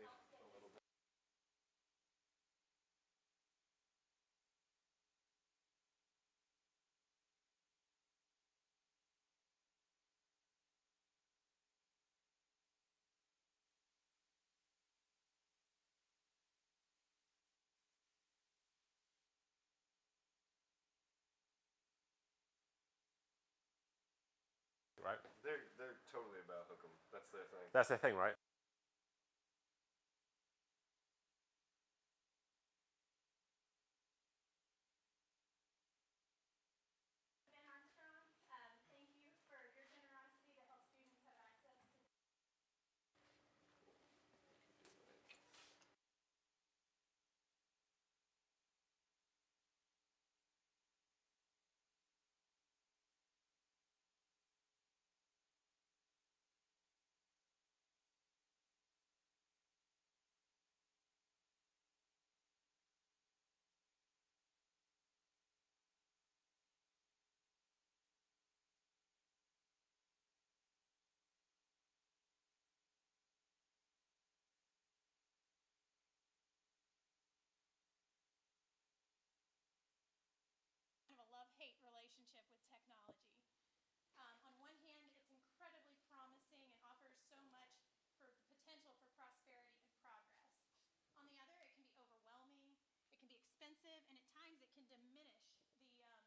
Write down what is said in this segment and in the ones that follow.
a little bit. Right? They're totally about hook 'em. That's their thing. That's their thing, right? Kind of a love-hate relationship with technology. On one hand, it's incredibly promising and offers so much for the potential for prosperity and progress. On the other, it can be overwhelming, it can be expensive, and at times it can diminish the sort of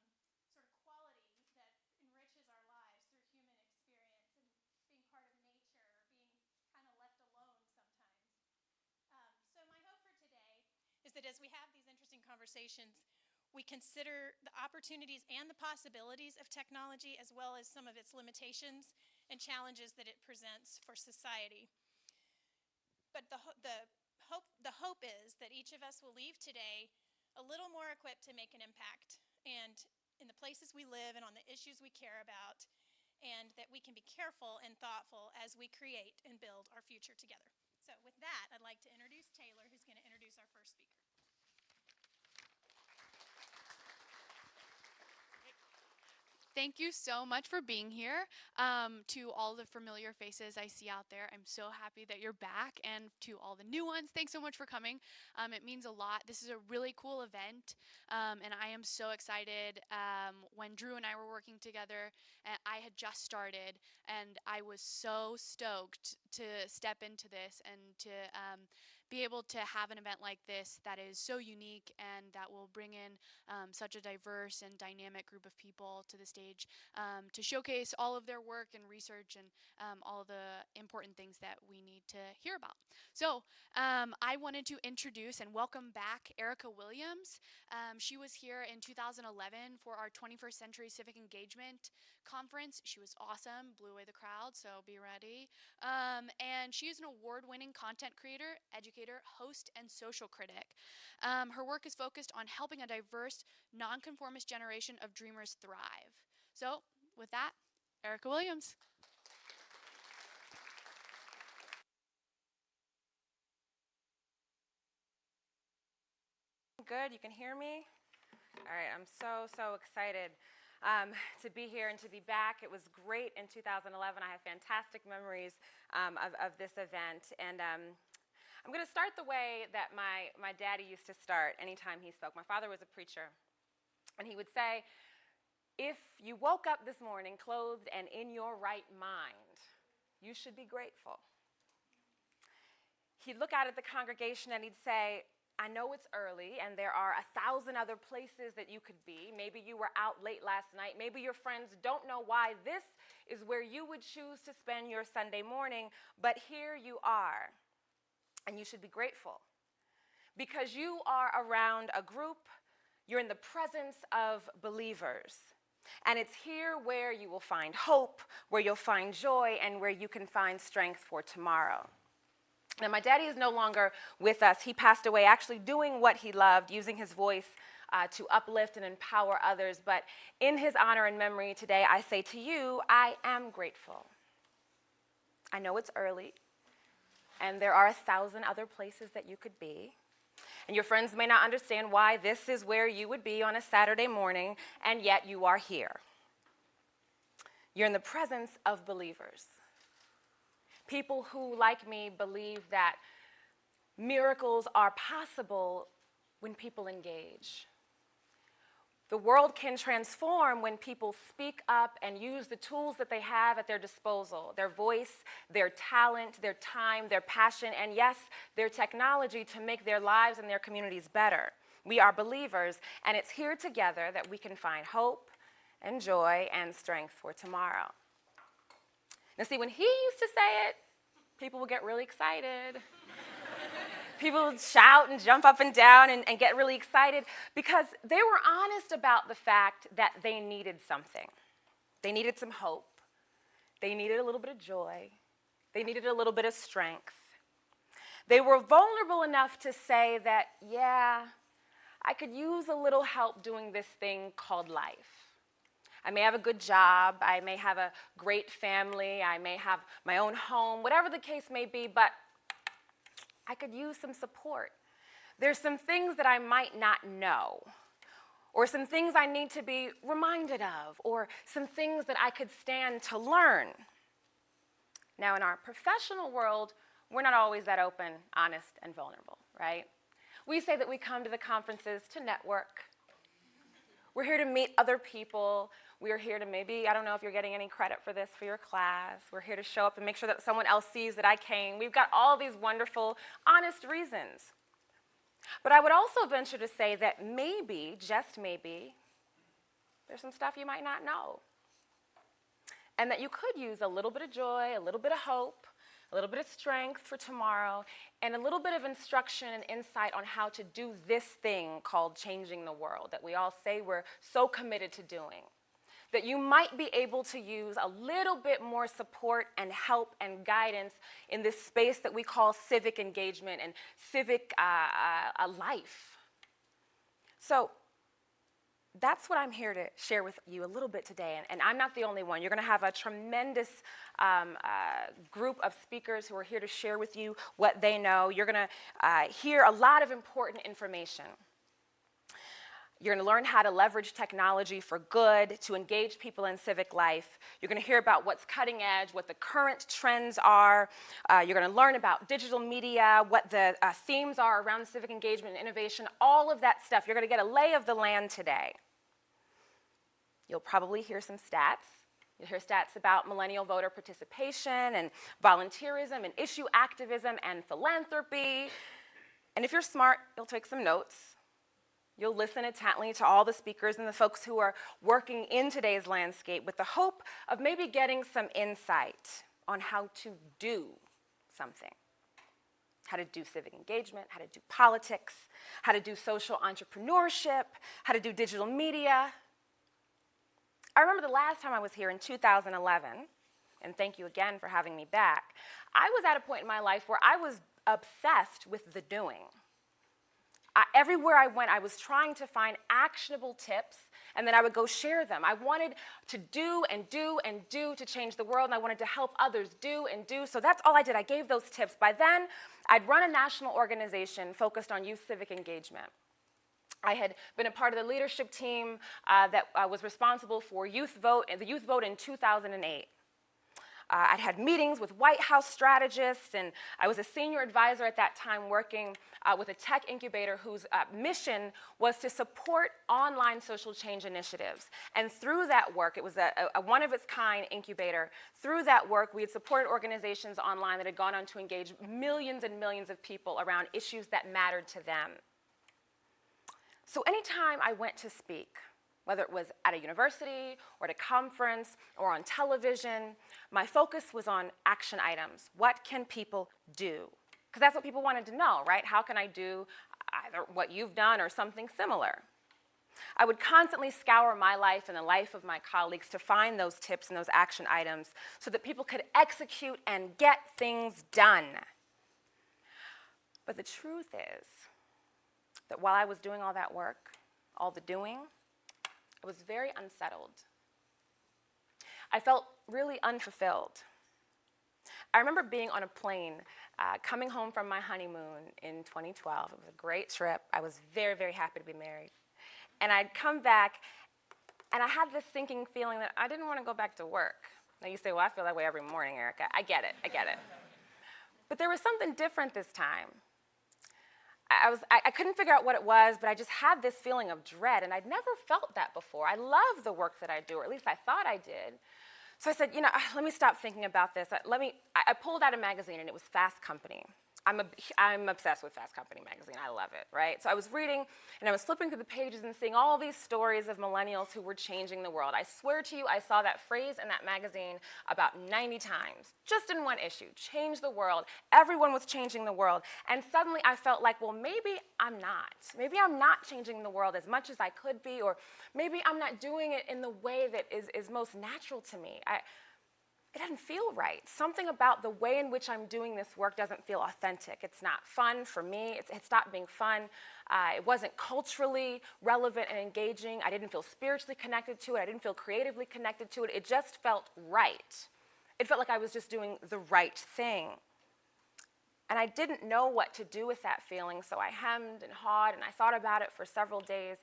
quality that enriches our lives through human experience and being part of nature or being kind of left alone sometimes. So my hope for today is that as we have these interesting conversations, we consider the opportunities and the possibilities of technology as well as some of its limitations and challenges that it presents for society. But the hope is that each of us will leave today a little more equipped to make an impact and in the places we live and on the issues we care about, and that we can be careful and thoughtful as we create and build our future together. So with that, I'd like to introduce Taylor, who's going to introduce our first speaker. Thank you so much for being here. To all the familiar faces I see out there, I'm so happy that you're back. And to all the new ones, thanks so much for coming. It means a lot. This is a really cool event, and I am so excited. When Drew and I were working together, I had just started, and I was so stoked to step into this and to be able to have an event like this that is so unique and that will bring in such a diverse and dynamic group of people to the stage to showcase all of their work and research and all of the important things that we need to hear about. So I wanted to introduce and welcome back Erica Williams. She was here in 2011 for our 21st Century Civic Engagement Conference. She was awesome, blew away the crowd, so be ready. And she is an award-winning content creator, educator, host, and social critic. Her work is focused on helping a diverse, nonconformist generation of dreamers thrive. So, with that, Erica Williams. Good, you can hear me? All right, I'm so excited to be here and to be back. It was great in 2011. I have fantastic memories of this event. And I'm going to start the way that my daddy used to start anytime he spoke. My father was a preacher, and he would say, if you woke up this morning clothed and in your right mind, you should be grateful. He'd look out at the congregation and he'd say, I know it's early and there are 1,000 other places that you could be. Maybe you were out late last night. Maybe your friends don't know why this is where you would choose to spend your Sunday morning, but here you are, and you should be grateful because you are around a group, you're in the presence of believers. And it's here where you will find hope, where you'll find joy, and where you can find strength for tomorrow. Now, my daddy is no longer with us. He passed away actually doing what he loved, using his voice to uplift and empower others. But in his honor and memory today, I say to you, I am grateful. I know it's early, and there are 1,000 other places that you could be. And your friends may not understand why this is where you would be on a Saturday morning, and yet you are here. You're in the presence of believers. People who, like me, believe that Miracles are possible when people engage. The world can transform when people speak up and use the tools that they have at their disposal, their voice, their talent, their time, their passion, and yes, their technology to make their lives and their communities better. We are believers, and it's here together that we can find hope and joy and strength for tomorrow. Now see, when he used to say it, people would get really excited. People would shout and jump up and down and get really excited because they were honest about the fact that they needed something. They needed some hope. They needed a little bit of joy. They needed a little bit of strength. They were vulnerable enough to say that, yeah, I could use a little help doing this thing called life. I may have a good job. I may have a great family. I may have my own home, whatever the case may be, but I could use some support. There's some things that I might not know, or some things I need to be reminded of, or some things that I could stand to learn. Now, in our professional world, we're not always that open, honest, and vulnerable, right? We say that we come to the conferences to network. We're here to meet other people. We're here to maybe, I don't know if you're getting any credit for this for your class. We're here to show up and make sure that someone else sees that I came. We've got all these wonderful, honest reasons. But I would also venture to say that maybe, just maybe, there's some stuff you might not know. And that you could use a little bit of joy, a little bit of hope, a little bit of strength for tomorrow, and a little bit of instruction and insight on how to do this thing called changing the world that we all say we're so committed to doing. That you might be able to use a little bit more support and help and guidance in this space that we call civic engagement and civic life. So that's what I'm here to share with you a little bit today, and I'm not the only one. You're going to have a tremendous group of speakers who are here to share with you what they know. You're going to hear a lot of important information. You're going to learn how to leverage technology for good, to engage people in civic life. You're going to hear about what's cutting edge, what the current trends are. You're going to learn about digital media, what the themes are around civic engagement and innovation, all of that stuff. You're going to get a lay of the land today. You'll probably hear some stats. You'll hear stats about millennial voter participation and volunteerism and issue activism and philanthropy. And if you're smart, you'll take some notes. You'll listen intently to all the speakers and the folks who are working in today's landscape with the hope of maybe getting some insight on how to do something. How to do civic engagement, how to do politics, how to do social entrepreneurship, how to do digital media. I remember the last time I was here in 2011, and thank you again for having me back. I was at a point in my life where I was obsessed with the doing. Everywhere I went, I was trying to find actionable tips, and then I would go share them. I wanted to do and do and do to change the world, and I wanted to help others do and do, so that's all I did. I gave those tips. By then, I'd run a national organization focused on youth civic engagement. I had been a part of the leadership team that was responsible for the youth vote in 2008. I'd had meetings with White House strategists, and I was a senior advisor at that time working with a tech incubator whose mission was to support online social change initiatives. And through that work, it was a one-of-its-kind incubator. Through that work, we had supported organizations online that had gone on to engage millions and millions of people around issues that mattered to them. So anytime I went to speak, whether it was at a university or at a conference or on television, my focus was on action items. What can people do? Because that's what people wanted to know, right? How can I do either what you've done or something similar? I would constantly scour my life and the life of my colleagues to find those tips and those action items so that people could execute and get things done. But the truth is that while I was doing all that work, all the doing, I was very unsettled. I felt really unfulfilled. I remember being on a plane, coming home from my honeymoon in 2012. It was a great trip. I was very, very happy to be married. And I'd come back, and I had this sinking feeling that I didn't want to go back to work. Now you say, well, I feel that way every morning, Erica. I get it. But there was something different this time. I couldn't figure out what it was, but I just had this feeling of dread, and I'd never felt that before. I love the work that I do, or at least I thought I did. So I said, let me stop thinking about this. I pulled out a magazine, and it was Fast Company. I'm obsessed with Fast Company magazine. I love it, right? So I was reading, and I was flipping through the pages and seeing all these stories of millennials who were changing the world. I swear to you, I saw that phrase in that magazine about 90 times, just in one issue, change the world. Everyone was changing the world. And suddenly I felt like, well, maybe I'm not. Maybe I'm not changing the world as much as I could be, or maybe I'm not doing it in the way that is most natural to me. It doesn't feel right. Something about the way in which I'm doing this work doesn't feel authentic. It's not fun for me. It stopped being fun. It wasn't culturally relevant and engaging. I didn't feel spiritually connected to it. I didn't feel creatively connected to it. It just felt right. It felt like I was just doing the right thing. And I didn't know what to do with that feeling, so I hemmed and hawed, and I thought about it for several days.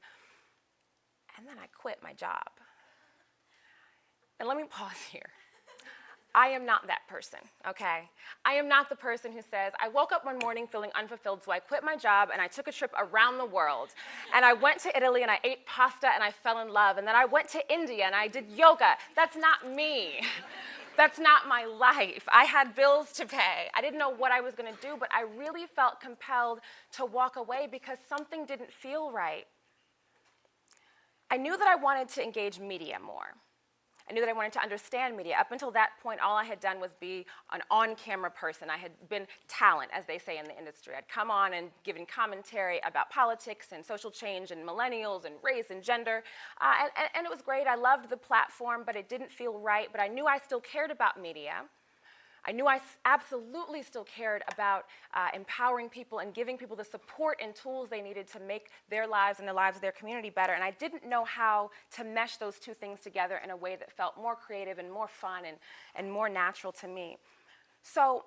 And then I quit my job. And let me pause here. I am not that person, okay? I am not the person who says, I woke up one morning feeling unfulfilled, so I quit my job and I took a trip around the world. And I went to Italy and I ate pasta and I fell in love. And then I went to India and I did yoga. That's not me. That's not my life. I had bills to pay. I didn't know what I was going to do, but I really felt compelled to walk away because something didn't feel right. I knew that I wanted to engage media more. I knew that I wanted to understand media. Up until that point, all I had done was be an on-camera person. I had been talent, as they say in the industry. I'd come on and given commentary about politics and social change and millennials and race and gender. And it was great. I loved the platform, but it didn't feel right. But I knew I still cared about media. I knew I absolutely still cared about empowering people and giving people the support and tools they needed to make their lives and the lives of their community better. And I didn't know how to mesh those two things together in a way that felt more creative and more fun and more natural to me. So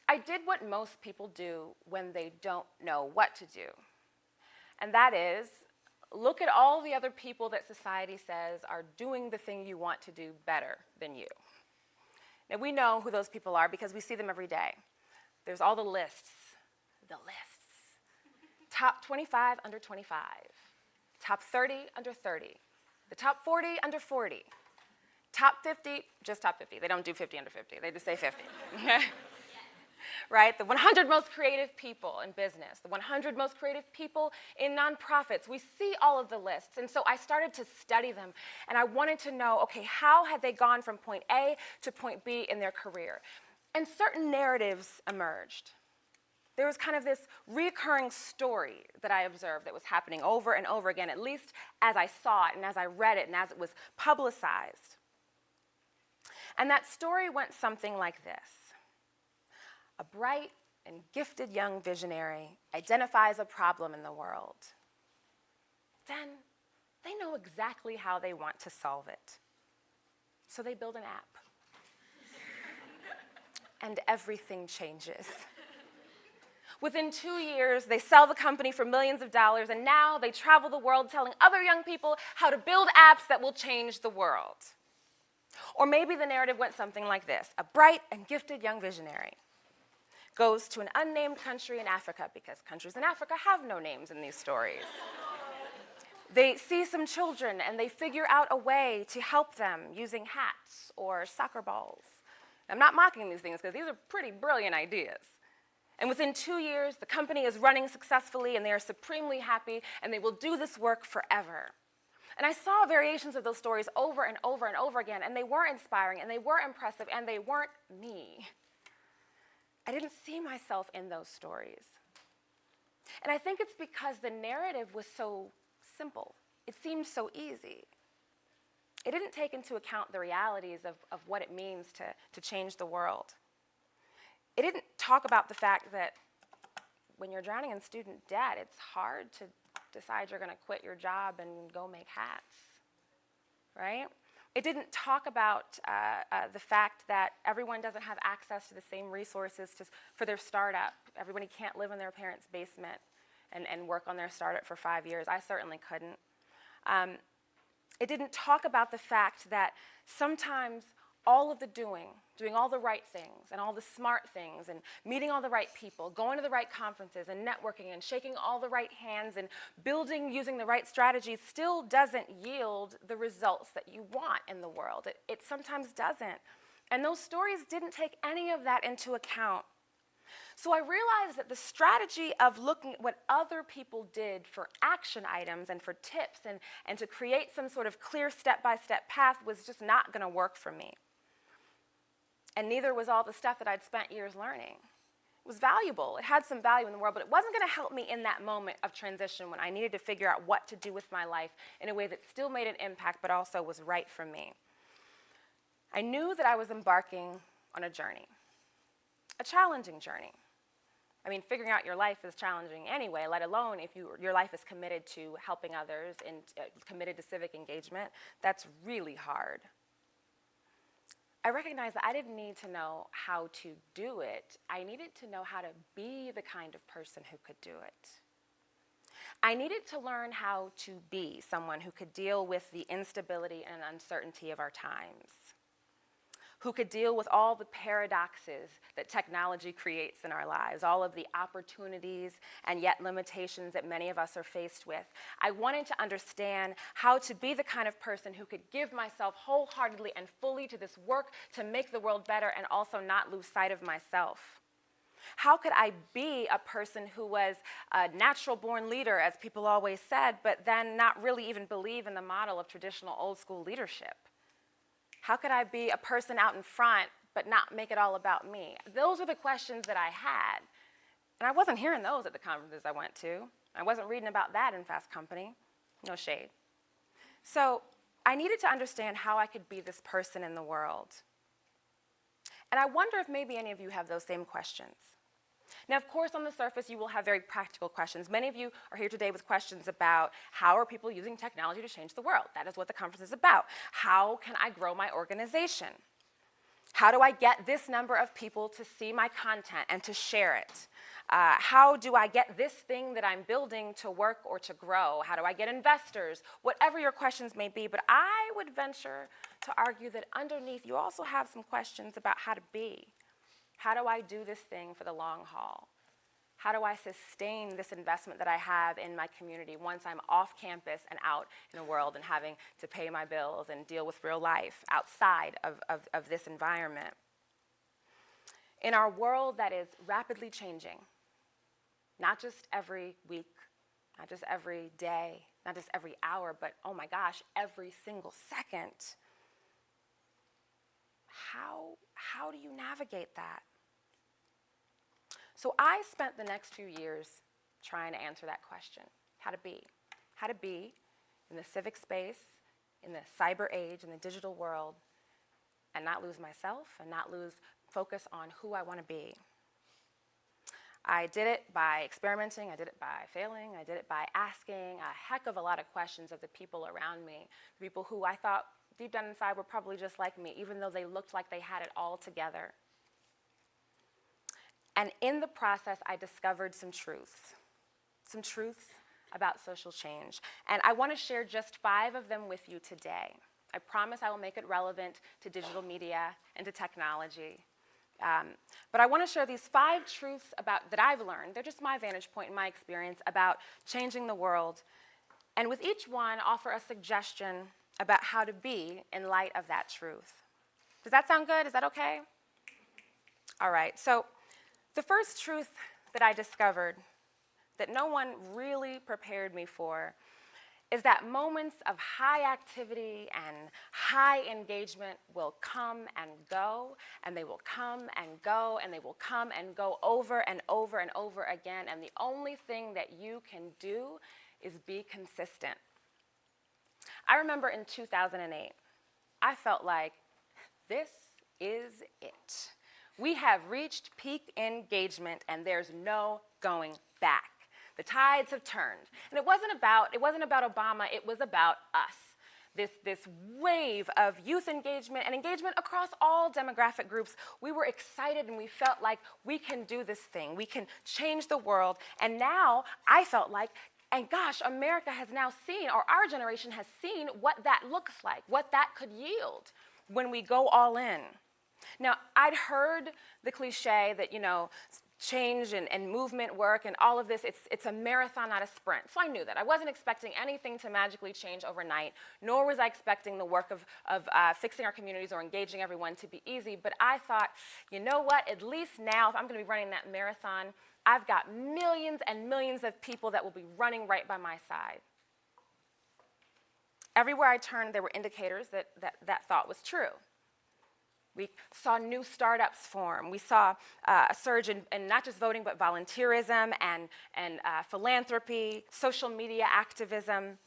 I did what most people do when they don't know what to do. And that is, look at all the other people that society says are doing the thing you want to do better than you. Now, we know who those people are because we see them every day. There's all the lists. Top 25 under 25. Top 30 under 30. The top 40 under 40. Top 50, just top 50. They don't do 50 under 50. They just say 50. Right? The 100 most creative people in business. The 100 most creative people in nonprofits. We see all of the lists. And so I started to study them. And I wanted to know, okay, how had they gone from point A to point B in their career? And certain narratives emerged. There was kind of this recurring story that I observed that was happening over and over again, at least as I saw it and as I read it and as it was publicized. And that story went something like this. A bright and gifted young visionary identifies a problem in the world. Then they know exactly how they want to solve it. So they build an app. And everything changes. Within 2 years, they sell the company for millions of dollars, and now they travel the world telling other young people how to build apps that will change the world. Or maybe the narrative went something like this. A bright and gifted young visionary goes to an unnamed country in Africa, because countries in Africa have no names in these stories. They see some children and they figure out a way to help them using hats or soccer balls. I'm not mocking these things because these are pretty brilliant ideas. And within 2 years, the company is running successfully and they are supremely happy and they will do this work forever. And I saw variations of those stories over and over and over again, and they were inspiring and they were impressive and they weren't me. I didn't see myself in those stories. And I think it's because the narrative was so simple. It seemed so easy. It didn't take into account the realities of what it means to change the world. It didn't talk about the fact that when you're drowning in student debt, it's hard to decide you're going to quit your job and go make hats, right? It didn't talk about the fact that everyone doesn't have access to the same resources for their startup. Everybody can't live in their parents' basement and work on their startup for 5 years. I certainly couldn't. It didn't talk about the fact that sometimes all of the doing all the right things and all the smart things and meeting all the right people, going to the right conferences and networking and shaking all the right hands and building using the right strategies still doesn't yield the results that you want in the world. It sometimes doesn't. And those stories didn't take any of that into account. So I realized that the strategy of looking at what other people did for action items and for tips and to create some sort of clear step-by-step path was just not going to work for me. And neither was all the stuff that I'd spent years learning. It was valuable. It had some value in the world, but it wasn't going to help me in that moment of transition when I needed to figure out what to do with my life in a way that still made an impact but also was right for me. I knew that I was embarking on a journey, a challenging journey. I mean, figuring out your life is challenging anyway, let alone if your life is committed to helping others and committed to civic engagement. That's really hard. I recognized that I didn't need to know how to do it. I needed to know how to be the kind of person who could do it. I needed to learn how to be someone who could deal with the instability and uncertainty of our times, who could deal with all the paradoxes that technology creates in our lives, all of the opportunities and yet limitations that many of us are faced with. I wanted to understand how to be the kind of person who could give myself wholeheartedly and fully to this work to make the world better and also not lose sight of myself. How could I be a person who was a natural-born leader, as people always said, but then not really even believe in the model of traditional old-school leadership? How could I be a person out in front but not make it all about me? Those are the questions that I had. And I wasn't hearing those at the conferences I went to. I wasn't reading about that in Fast Company. No shade. So I needed to understand how I could be this person in the world. And I wonder if maybe any of you have those same questions. Now, of course, on the surface, you will have very practical questions. Many of you are here today with questions about how are people using technology to change the world? That is what the conference is about. How can I grow my organization? How do I get this number of people to see my content and to share it? How do I get this thing that I'm building to work or to grow? How do I get investors? Whatever your questions may be, but I would venture to argue that underneath you also have some questions about how to be. How do I do this thing for the long haul? How do I sustain this investment that I have in my community once I'm off campus and out in the world and having to pay my bills and deal with real life outside of this environment? In our world that is rapidly changing, not just every week, not just every day, not just every hour, but oh my gosh, every single second, how do you navigate that? So I spent the next few years trying to answer that question, how to be in the civic space, in the cyber age, in the digital world, and not lose myself and not lose focus on who I want to be. I did it by experimenting, I did it by failing, I did it by asking a heck of a lot of questions of the people around me, the people who I thought deep down inside were probably just like me, even though they looked like they had it all together. And in the process, I discovered some truths about social change. And I want to share just 5 of them with you today. I promise I will make it relevant to digital media and to technology. But I want to share these 5 truths that I've learned. They're just my vantage point and my experience about changing the world. And with each one, offer a suggestion about how to be in light of that truth. Does that sound good? Is that okay? All right. So the first truth that I discovered that no one really prepared me for is that moments of high activity and high engagement will come and go, and they will come and go, and they will come and go over and over and over again, and the only thing that you can do is be consistent. I remember in 2008, I felt like this is it. We have reached peak engagement and there's no going back. The tides have turned. And it wasn't about Obama, it was about us. This wave of youth engagement and engagement across all demographic groups. We were excited and we felt like we can do this thing. We can change the world. And now I felt like, and gosh, America has now seen, or our generation has seen what that looks like, what that could yield. when we go all in. Now, I'd heard the cliche that, change and movement work and all of this, it's a marathon, not a sprint. So I knew that. I wasn't expecting anything to magically change overnight, nor was I expecting the work of fixing our communities or engaging everyone to be easy. But I thought, you know what, at least now, if I'm going to be running that marathon, I've got millions and millions of people that will be running right by my side. Everywhere I turned, there were indicators that thought was true. We saw new startups form. We saw a surge in not just voting, but volunteerism and philanthropy, social media activism.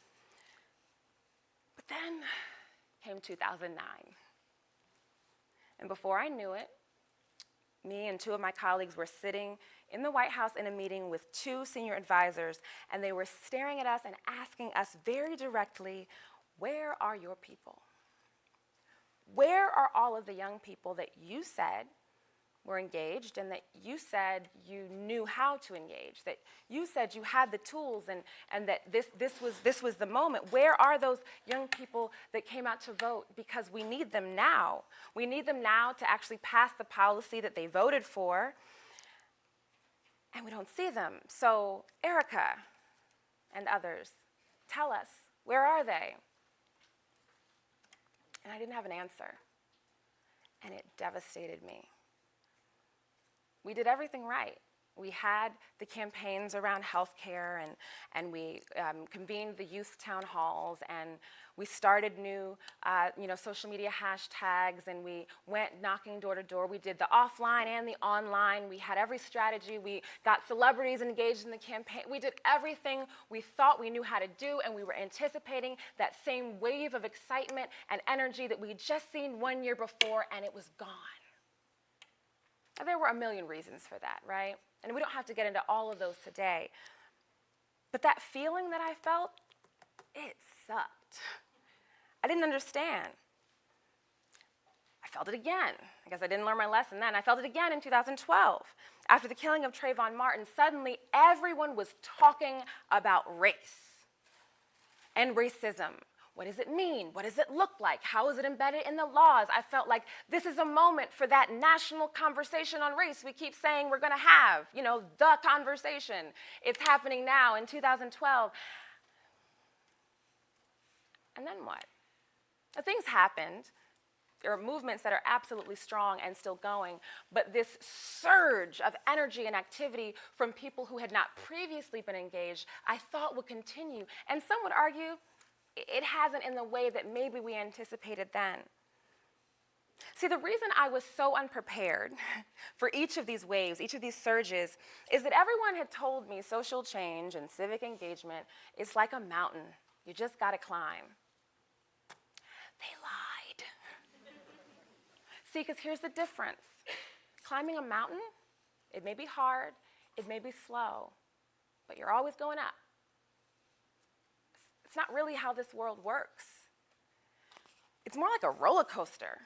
But then came 2009. And before I knew it, me and two of my colleagues were sitting in the White House in a meeting with two senior advisors, and they were staring at us and asking us very directly, where are your people? Where are all of the young people that you said were engaged and that you said you knew how to engage, that you said you had the tools and that this was the moment? Where are those young people that came out to vote? Because we need them now. We need them now to actually pass the policy that they voted for, and we don't see them. So Erica and others, tell us, where are they? And I didn't have an answer, and it devastated me. We did everything right. We had the campaigns around healthcare, and we convened the youth town halls, and we started new social media hashtags, and we went knocking door to door. We did the offline and the online. We had every strategy. We got celebrities engaged in the campaign. We did everything we thought we knew how to do, and we were anticipating that same wave of excitement and energy that we had just seen 1 year before, and it was gone. Now, there were a million reasons for that, right? And we don't have to get into all of those today. But that feeling that I felt, it sucked. I didn't understand. I felt it again. I guess I didn't learn my lesson then. I felt it again in 2012. After the killing of Trayvon Martin, suddenly everyone was talking about race and racism. What does it mean? What does it look like? How is it embedded in the laws? I felt like this is a moment for that national conversation on race we keep saying we're going to have, the conversation. It's happening now in 2012. And then what? Now, things happened. There are movements that are absolutely strong and still going, but this surge of energy and activity from people who had not previously been engaged, I thought would continue. And some would argue it hasn't in the way that maybe we anticipated then. See, the reason I was so unprepared for each of these waves, each of these surges, is that everyone had told me social change and civic engagement is like a mountain. You just got to climb. They lied. See, because here's the difference. Climbing a mountain, it may be hard, it may be slow, but you're always going up. It's not really how this world works. It's more like a roller coaster,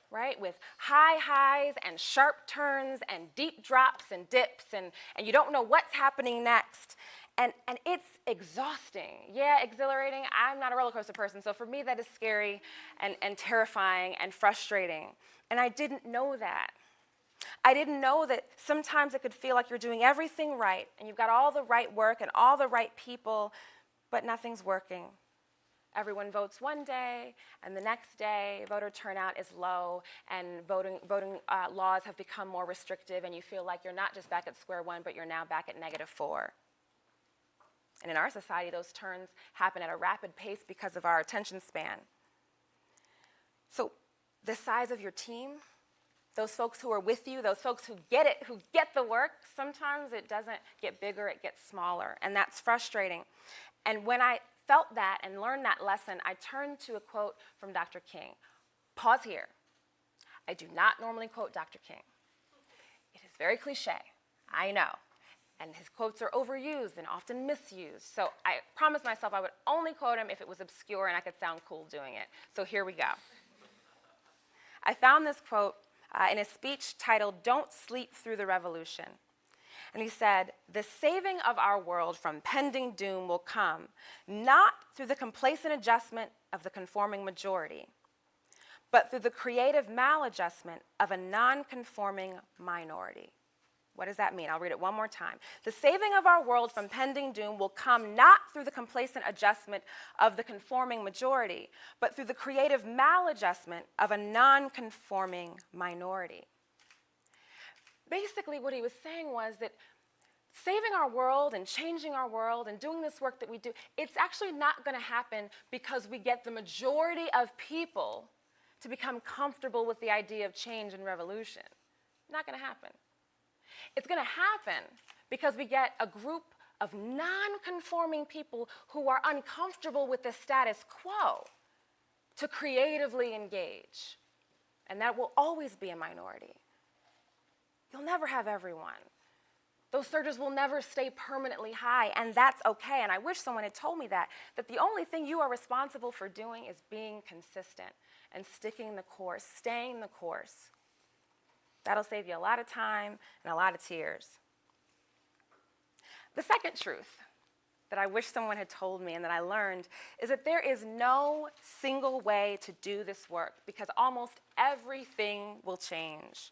right? With high highs and sharp turns and deep drops and dips, and you don't know what's happening next. And it's exhausting. Yeah, exhilarating. I'm not a roller coaster person, so for me that is scary and terrifying and frustrating. And I didn't know that. I didn't know that sometimes it could feel like you're doing everything right, and you've got all the right work and all the right people, but nothing's working. Everyone votes one day, and the next day, voter turnout is low, and voting laws have become more restrictive, and you feel like you're not just back at square one, but you're now back at -4. And in our society, those turns happen at a rapid pace because of our attention span. So the size of your team, those folks who are with you, those folks who get it, who get the work, sometimes it doesn't get bigger, it gets smaller, and that's frustrating. And when I felt that and learned that lesson, I turned to a quote from Dr. King. Pause here. I do not normally quote Dr. King. It is very cliche, I know. And his quotes are overused and often misused. So I promised myself I would only quote him if it was obscure and I could sound cool doing it. So here we go. I found this quote in a speech titled, "Don't Sleep Through the Revolution." And he said, "The saving of our world from pending doom will come not through the complacent adjustment of the conforming majority, but through the creative maladjustment of a non-conforming minority. What does that mean? I'll read it one more time. The saving of our world from pending doom will come not through the complacent adjustment of the conforming majority, but through the creative maladjustment of a non-conforming minority. Basically, what he was saying was that saving our world and changing our world and doing this work that we do, it's actually not going to happen because we get the majority of people to become comfortable with the idea of change and revolution. Not going to happen. It's going to happen because we get a group of non-conforming people who are uncomfortable with the status quo to creatively engage. And that will always be a minority. You'll never have everyone. Those surges will never stay permanently high, and that's okay. And I wish someone had told me that the only thing you are responsible for doing is being consistent and sticking the course, staying the course. That'll save you a lot of time and a lot of tears. The second truth that I wish someone had told me and that I learned is that there is no single way to do this work because almost everything will change.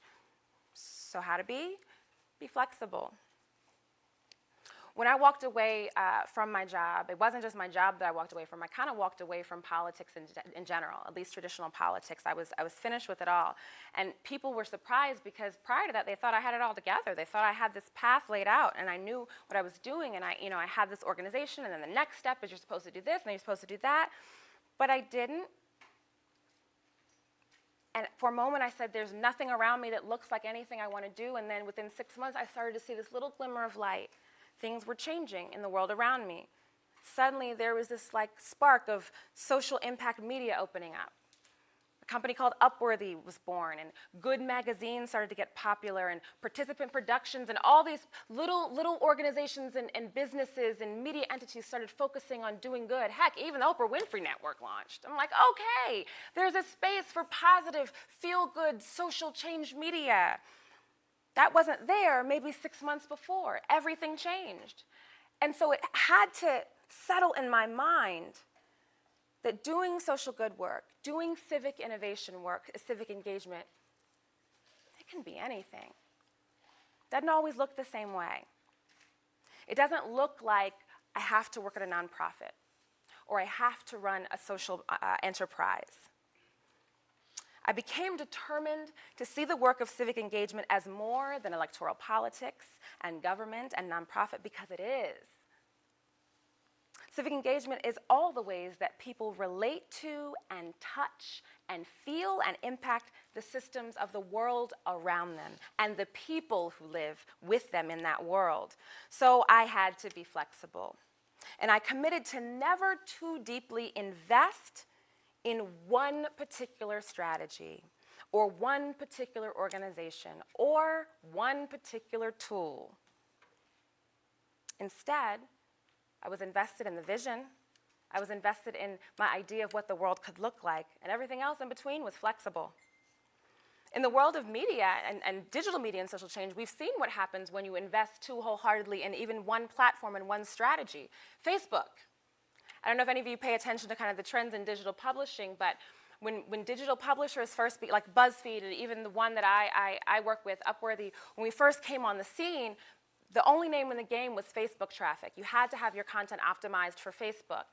So how to be? Be flexible. When I walked away from my job, it wasn't just my job that I walked away from. I kind of walked away from politics in general, at least traditional politics. I was finished with it all. And people were surprised because prior to that, they thought I had it all together. They thought I had this path laid out, and I knew what I was doing, and I had this organization, and then the next step is you're supposed to do this, and then you're supposed to do that. But I didn't. And for a moment, I said, there's nothing around me that looks like anything I want to do. And then within 6 months, I started to see this little glimmer of light. Things were changing in the world around me. Suddenly, there was this spark of social impact media opening up. A company called Upworthy was born, and Good magazine started to get popular, and Participant Productions, and all these little organizations and businesses and media entities started focusing on doing good. Heck, even the Oprah Winfrey Network launched. I'm like, okay, there's a space for positive, feel-good, social change media. That wasn't there maybe 6 months before. Everything changed. And so it had to settle in my mind that doing social good work, doing civic innovation work, civic engagement, it can be anything. Doesn't always look the same way. It doesn't look like I have to work at a nonprofit or I have to run a social enterprise. I became determined to see the work of civic engagement as more than electoral politics and government and nonprofit, because it is. Civic engagement is all the ways that people relate to and touch and feel and impact the systems of the world around them and the people who live with them in that world. So I had to be flexible. And I committed to never too deeply invest in one particular strategy or one particular organization or one particular tool. Instead, I was invested in the vision. I was invested in my idea of what the world could look like, and everything else in between was flexible. In the world of media and digital media and social change, we've seen what happens when you invest too wholeheartedly in even one platform and one strategy. Facebook. I don't know if any of you pay attention to kind of the trends in digital publishing, but when digital publishers first, like BuzzFeed and even the one that I work with, Upworthy, when we first came on the scene, the only name in the game was Facebook traffic. You had to have your content optimized for Facebook.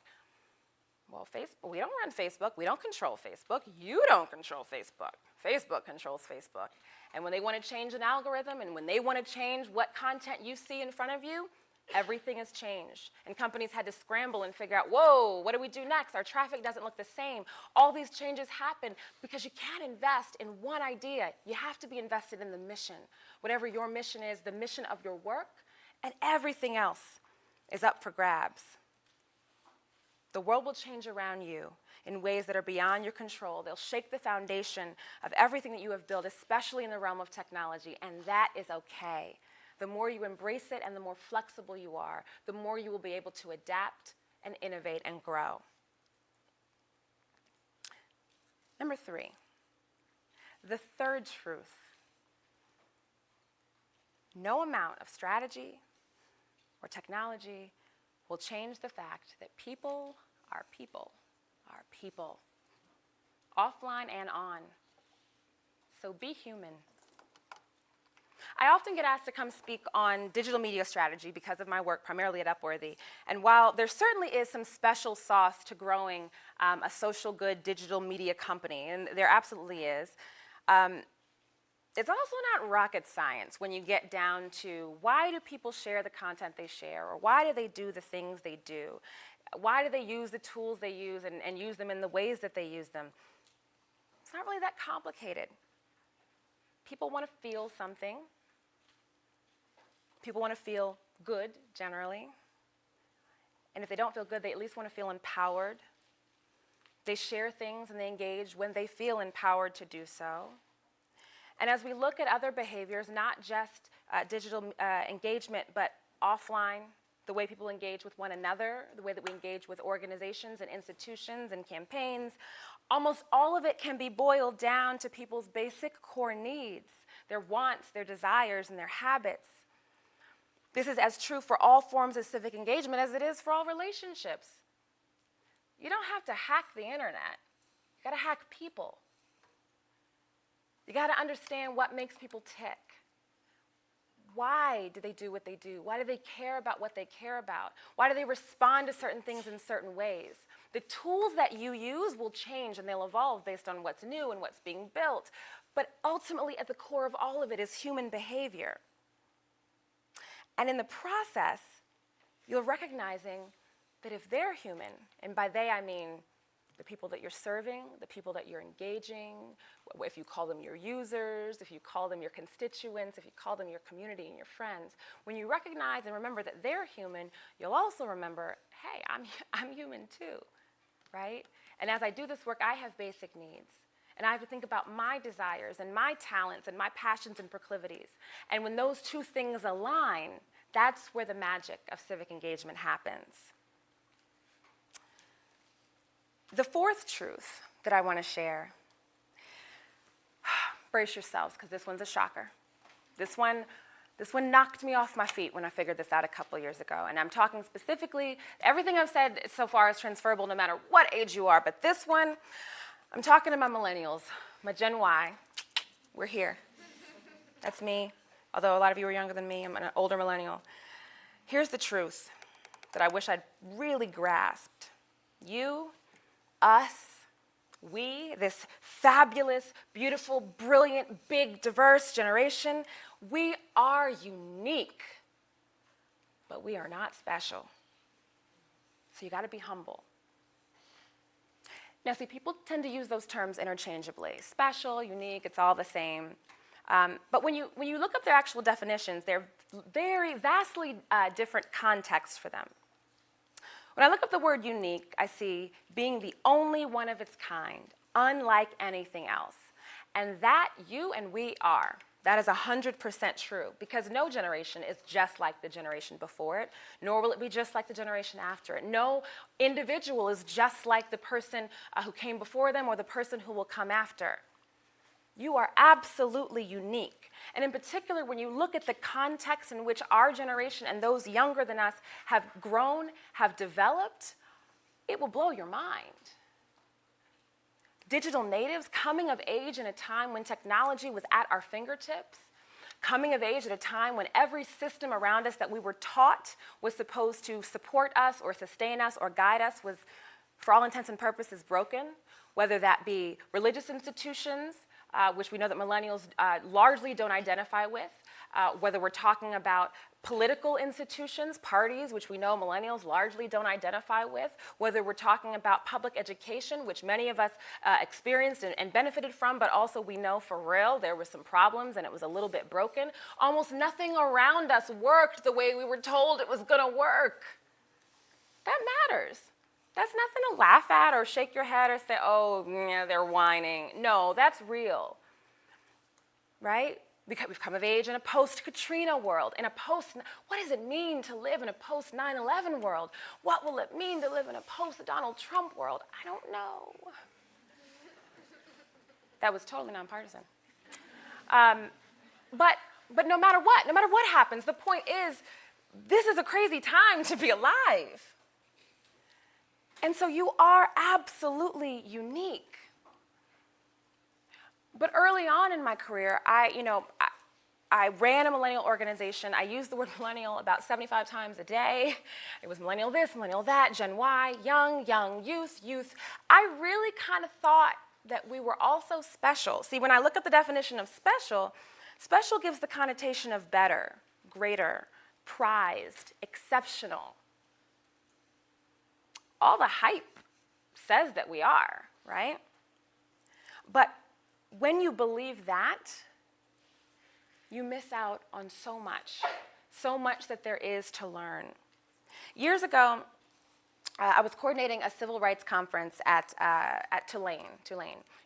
Well, we don't run Facebook. We don't control Facebook. You don't control Facebook. Facebook controls Facebook. And when they want to change an algorithm and when they want to change what content you see in front of you, everything has changed. And companies had to scramble and figure out, whoa, what do we do next? Our traffic doesn't look the same. All these changes happen because you can't invest in one idea. You have to be invested in the mission. Whatever your mission is, the mission of your work, and everything else is up for grabs. The world will change around you in ways that are beyond your control. They'll shake the foundation of everything that you have built, especially in the realm of technology, and that is okay. The more you embrace it and the more flexible you are, the more you will be able to adapt and innovate and grow. Number 3, the third truth. No amount of strategy or technology will change the fact that people are people are people. offline and on. So be human. I often get asked to come speak on digital media strategy because of my work primarily at Upworthy. And while there certainly is some special sauce to growing a social good digital media company, and there absolutely is, it's also not rocket science when you get down to why do people share the content they share, or why do they do the things they do? Why do they use the tools they use and use them in the ways that they use them? It's not really that complicated. People want to feel something. People want to feel good, generally. And if they don't feel good, they at least want to feel empowered. They share things and they engage when they feel empowered to do so. And as we look at other behaviors, not just digital engagement, but offline, the way people engage with one another, the way that we engage with organizations and institutions and campaigns, almost all of it can be boiled down to people's basic core needs, their wants, their desires, and their habits. This is as true for all forms of civic engagement as it is for all relationships. You don't have to hack the internet. You got to hack people. You got to understand what makes people tick. Why do they do what they do? Why do they care about what they care about? Why do they respond to certain things in certain ways? The tools that you use will change and they'll evolve based on what's new and what's being built. But ultimately, at the core of all of it is human behavior. And in the process, you're recognizing that if they're human, and by they I mean the people that you're serving, the people that you're engaging, if you call them your users, if you call them your constituents, if you call them your community and your friends, when you recognize and remember that they're human, you'll also remember, hey, I'm human too, right? And as I do this work, I have basic needs. And I have to think about my desires and my talents and my passions and proclivities. And when those two things align, that's where the magic of civic engagement happens. The fourth truth that I want to share, brace yourselves because this one's a shocker. This one knocked me off my feet when I figured this out a couple years ago. And I'm talking specifically, everything I've said so far is transferable no matter what age you are, but this one, I'm talking to my millennials, my Gen Y. We're here. That's me. Although a lot of you are younger than me, I'm an older millennial. Here's the truth that I wish I'd really grasped. You, us, we, this fabulous, beautiful, brilliant, big, diverse generation, we are unique, but we are not special. So you got to be humble. Now, see, people tend to use those terms interchangeably. Special, unique, it's all the same. But when you look up their actual definitions, they're very vastly different contexts for them. When I look up the word unique, I see being the only one of its kind, unlike anything else. And that you and we are. That is 100% true, because no generation is just like the generation before it, nor will it be just like the generation after it. No individual is just like the person who came before them or the person who will come after. You are absolutely unique. And in particular, when you look at the context in which our generation and those younger than us have grown, have developed, it will blow your mind. Digital natives coming of age in a time when technology was at our fingertips, coming of age at a time when every system around us that we were taught was supposed to support us or sustain us or guide us was, for all intents and purposes, broken, whether that be religious institutions, which we know that millennials largely don't identify with, whether we're talking about political institutions, parties, which we know millennials largely don't identify with, whether we're talking about public education, which many of us experienced and benefited from, but also we know for real there were some problems and it was a little bit broken. Almost nothing around us worked the way we were told it was going to work. That matters. That's nothing to laugh at or shake your head or say, oh, yeah, they're whining. No, that's real, right? Because we've come of age in a post-Katrina world, what does it mean to live in a post-9/11 world? What will it mean to live in a post-Donald Trump world? I don't know. That was totally nonpartisan. But no matter what happens, the point is, this is a crazy time to be alive. And so you are absolutely unique. But early on in my career, I ran a millennial organization. I used the word millennial about 75 times a day. It was millennial this, millennial that, Gen Y, young, youth. I really kind of thought that we were also special. See, when I look at the definition of special, special gives the connotation of better, greater, prized, exceptional. All the hype says that we are, right? But when you believe that, you miss out on so much that there is to learn. Years ago, I was coordinating a civil rights conference at Tulane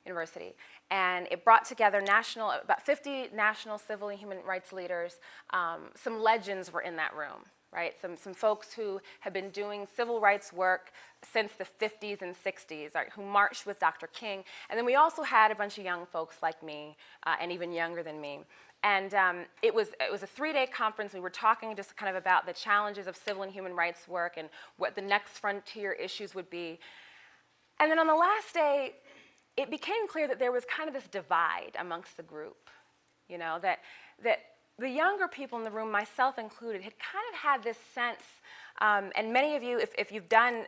University, and it brought together about 50 national civil and human rights leaders. Some legends were in that room, right? Some folks who have been doing civil rights work since the 50s and 60s, right, who marched with Dr. King. And then we also had a bunch of young folks like me, and even younger than me. And it was a 3-day conference. We were talking just kind of about the challenges of civil and human rights work and what the next frontier issues would be. And then on the last day, it became clear that there was kind of this divide amongst the group, you know, that the younger people in the room, myself included, had kind of had this sense, and many of you, if you've done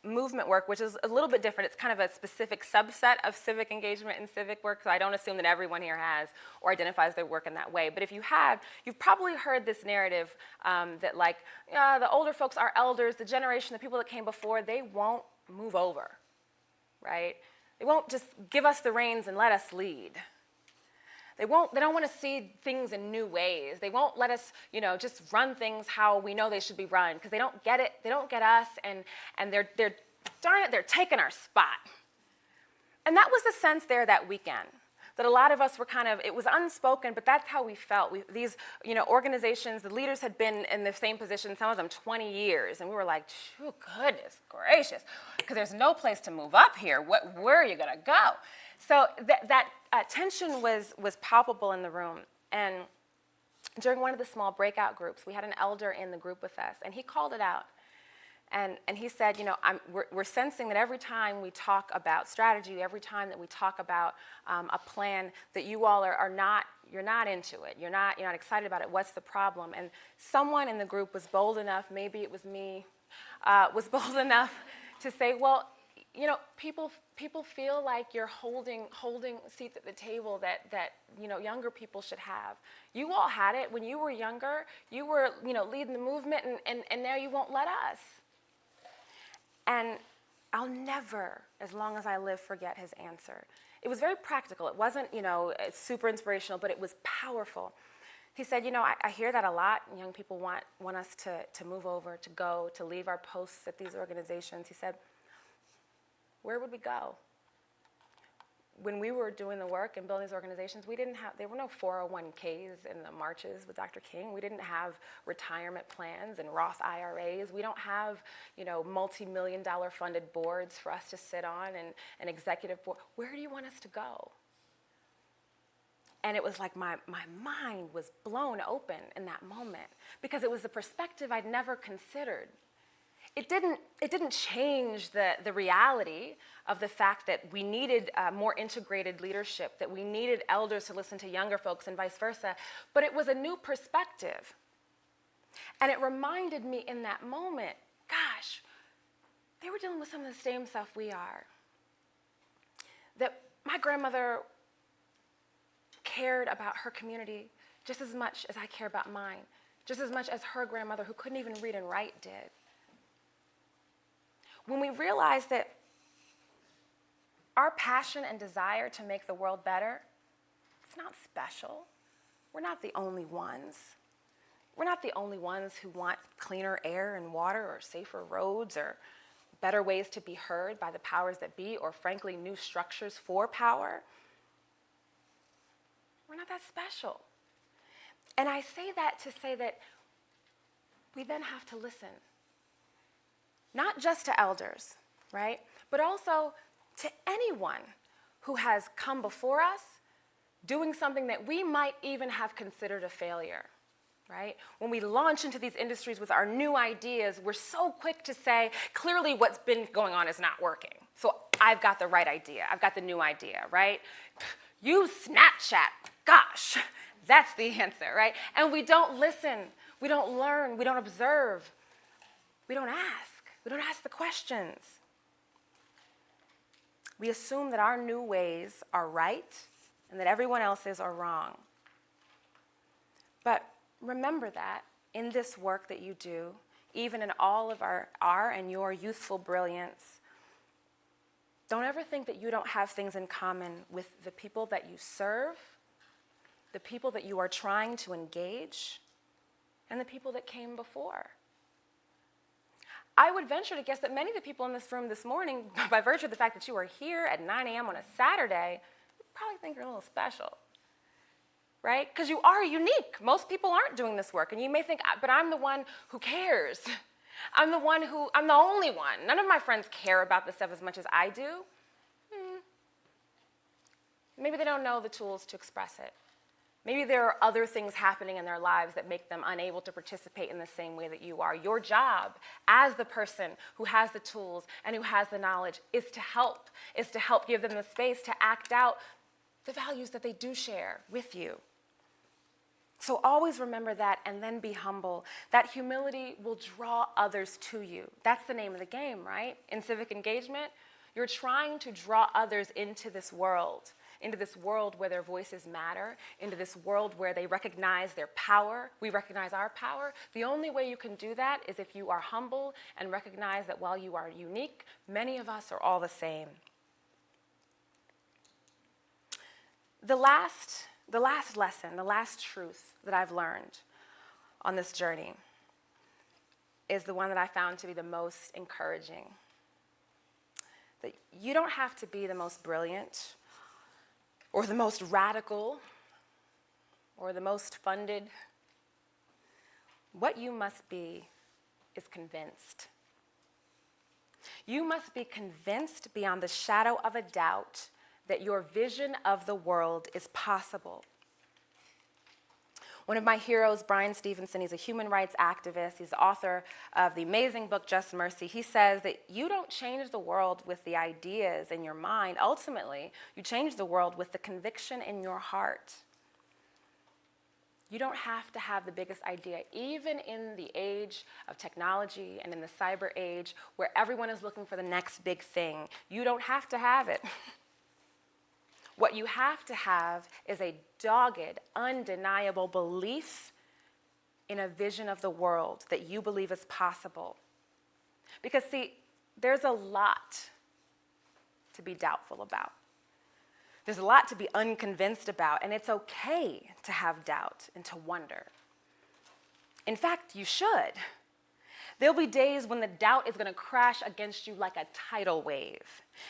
movement work, which is a little bit different, it's kind of a specific subset of civic engagement and civic work, so I don't assume that everyone here has or identifies their work in that way. But if you have, you've probably heard this narrative that like, the older folks, our elders, the generation, the people that came before, they won't move over, right? They won't just give us the reins and let us lead. They don't want to see things in new ways. They won't let us, you know, just run things how we know they should be run, because they don't get it, they don't get us, and they're darn it, they're taking our spot. And that was the sense there that weekend, that a lot of us were kind of, it was unspoken, but that's how we felt. These, you know, organizations, the leaders had been in the same position, some of them 20 years, and we were like, oh, goodness gracious, because there's no place to move up here. Where are you going to go? So that tension was palpable in the room. And during one of the small breakout groups, we had an elder in the group with us, and he called it out. And he said, you know, we're sensing that every time we talk about strategy, every time that we talk about a plan, that you all you're not into it. You're not excited about it. What's the problem? And someone in the group was bold enough, maybe it was me, was bold enough to say, well, you know, people feel like you're holding seats at the table that you know, younger people should have. You all had it when you were younger. You were, you know, leading the movement, and now you won't let us. And I'll never, as long as I live, forget his answer. It was very practical. It wasn't, you know, super inspirational, but it was powerful. He said, you know, I hear that a lot. Young people want us to move over, to go, to leave our posts at these organizations. He said, where would we go? When we were doing the work and building these organizations, there were no 401ks in the marches with Dr. King. We didn't have retirement plans and Roth IRAs. We don't have, you know, multi-million-dollar funded boards for us to sit on and an executive board. Where do you want us to go? And it was like my mind was blown open in that moment, because it was a perspective I'd never considered. It didn't change the reality of the fact that we needed more integrated leadership, that we needed elders to listen to younger folks and vice versa, but it was a new perspective. And it reminded me in that moment, gosh, they were dealing with some of the same stuff we are. That my grandmother cared about her community just as much as I care about mine, just as much as her grandmother, who couldn't even read and write, did. When we realize that our passion and desire to make the world better, it's not special. We're not the only ones. We're not the only ones who want cleaner air and water, or safer roads, or better ways to be heard by the powers that be, or frankly, new structures for power. We're not that special. And I say that to say that we then have to listen. Not just to elders, right? But also to anyone who has come before us doing something that we might even have considered a failure, right? When we launch into these industries with our new ideas, we're so quick to say, clearly what's been going on is not working. So I've got the right idea. I've got the new idea, right? Use Snapchat. Gosh, that's the answer, right? And we don't listen. We don't learn. We don't observe. We don't ask. We don't ask the questions. We assume that our new ways are right and that everyone else's are wrong. But remember that in this work that you do, even in all of our and your youthful brilliance, don't ever think that you don't have things in common with the people that you serve, the people that you are trying to engage, and the people that came before. I would venture to guess that many of the people in this room this morning, by virtue of the fact that you are here at 9 a.m. on a Saturday, probably think you're a little special, right? Because you are unique. Most people aren't doing this work, and you may think, but I'm the one who cares. I'm the only one. None of my friends care about this stuff as much as I do. Maybe they don't know the tools to express it. Maybe there are other things happening in their lives that make them unable to participate in the same way that you are. Your job as the person who has the tools and who has the knowledge is to help give them the space to act out the values that they do share with you. So always remember that and then be humble. That humility will draw others to you. That's the name of the game, right? In civic engagement, you're trying to draw others into this world where their voices matter, into this world where they recognize their power. We recognize our power. The only way you can do that is if you are humble and recognize that while you are unique, many of us are all the same. The last lesson, the last truth that I've learned on this journey is the one that I found to be the most encouraging. That you don't have to be the most brilliant or the most radical or the most funded. What you must be is convinced. You must be convinced beyond the shadow of a doubt that your vision of the world is possible. One of my heroes, Brian Stevenson, he's a human rights activist. He's the author of the amazing book, Just Mercy. He says that you don't change the world with the ideas in your mind. Ultimately, you change the world with the conviction in your heart. You don't have to have the biggest idea, even in the age of technology and in the cyber age where everyone is looking for the next big thing. You don't have to have it. What you have to have is a dogged, undeniable belief in a vision of the world that you believe is possible. Because, see, there's a lot to be doubtful about. There's a lot to be unconvinced about, and it's okay to have doubt and to wonder. In fact, you should. There'll be days when the doubt is going to crash against you like a tidal wave.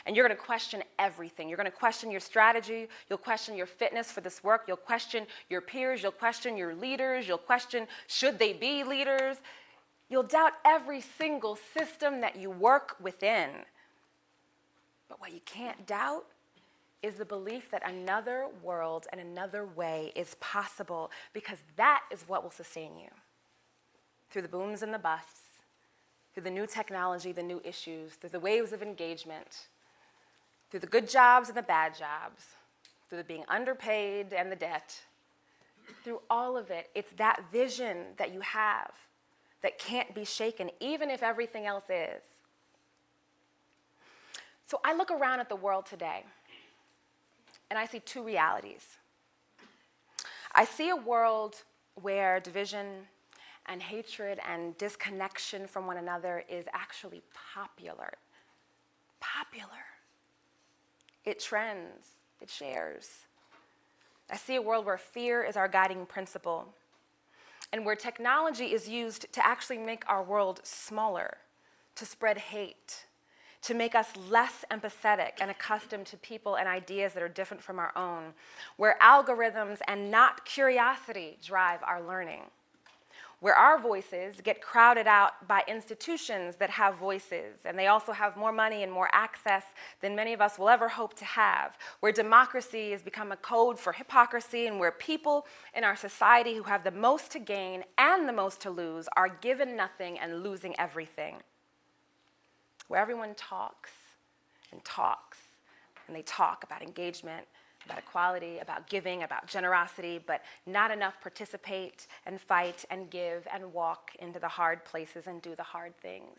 And you're going to question everything. You're going to question your strategy. You'll question your fitness for this work. You'll question your peers. You'll question your leaders. You'll question, should they be leaders? You'll doubt every single system that you work within. But what you can't doubt is the belief that another world and another way is possible, because that is what will sustain you. Through the booms and the busts, through the new technology, the new issues, through the waves of engagement, through the good jobs and the bad jobs, through the being underpaid and the debt, through all of it, it's that vision that you have that can't be shaken, even if everything else is. So I look around at the world today, and I see two realities. I see a world where division and hatred and disconnection from one another is actually popular. Popular. It trends. It shares. I see a world where fear is our guiding principle, and where technology is used to actually make our world smaller, to spread hate, to make us less empathetic and accustomed to people and ideas that are different from our own, where algorithms and not curiosity drive our learning, where our voices get crowded out by institutions that have voices, and they also have more money and more access than many of us will ever hope to have, where democracy has become a code for hypocrisy, and where people in our society who have the most to gain and the most to lose are given nothing and losing everything, where everyone talks, and they talk about engagement about equality, about giving, about generosity, but not enough participate and fight and give and walk into the hard places and do the hard things.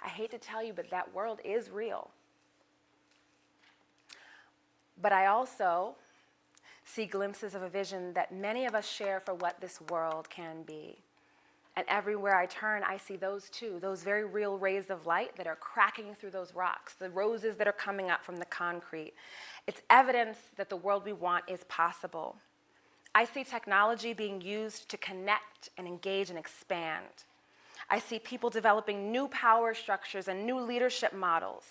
I hate to tell you, but that world is real. But I also see glimpses of a vision that many of us share for what this world can be. And everywhere I turn, I see those too, those very real rays of light that are cracking through those rocks, the roses that are coming up from the concrete. It's evidence that the world we want is possible. I see technology being used to connect and engage and expand. I see people developing new power structures and new leadership models.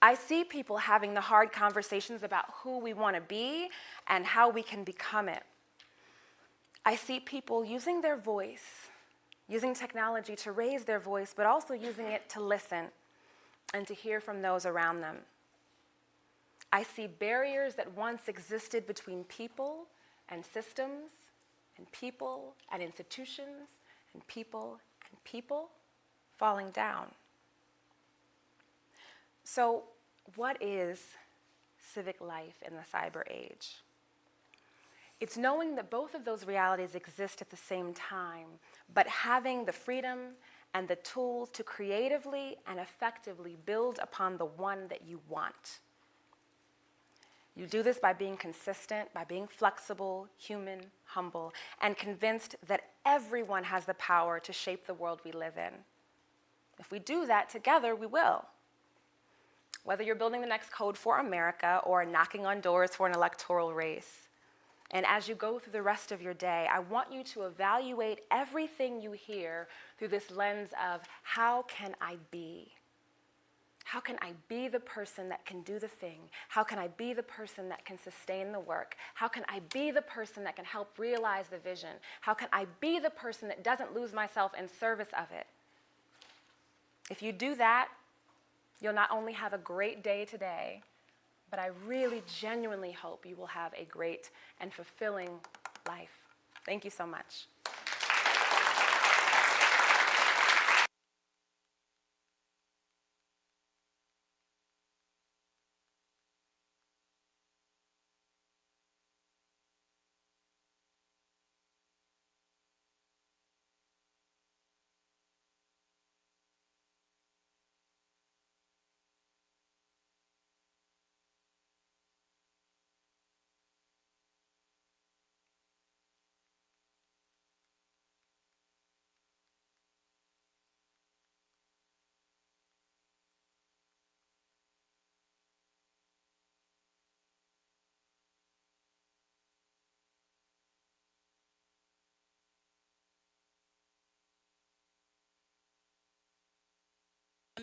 I see people having the hard conversations about who we want to be and how we can become it. I see people using their voice, using technology to raise their voice, but also using it to listen and to hear from those around them. I see barriers that once existed between people and systems, and people and institutions, and people falling down. So, what is civic life in the cyber age? It's knowing that both of those realities exist at the same time, but having the freedom and the tools to creatively and effectively build upon the one that you want. You do this by being consistent, by being flexible, human, humble, and convinced that everyone has the power to shape the world we live in. If we do that together, we will. Whether you're building the next code for America or knocking on doors for an electoral race. And as you go through the rest of your day, I want you to evaluate everything you hear through this lens of how can I be? How can I be the person that can do the thing? How can I be the person that can sustain the work? How can I be the person that can help realize the vision? How can I be the person that doesn't lose myself in service of it? If you do that, you'll not only have a great day today, but I really genuinely hope you will have a great and fulfilling life. Thank you so much.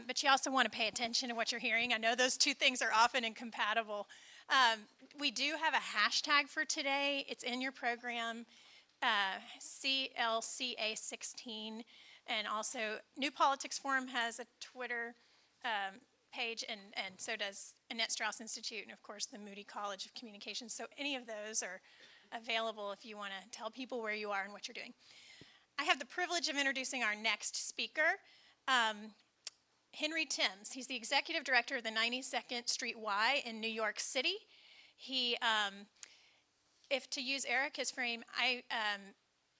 But you also want to pay attention to what you're hearing. I know those two things are often incompatible. We do have a hashtag for today. It's in your program, CLCA16. And also, New Politics Forum has a Twitter page, and so does Annette Strauss Institute, and of course, the Moody College of Communications. So any of those are available if you want to tell people where you are and what you're doing. I have the privilege of introducing our next speaker. Henry Timms. He's the executive director of the 92nd Street Y in New York City. He, if to use Erica's frame,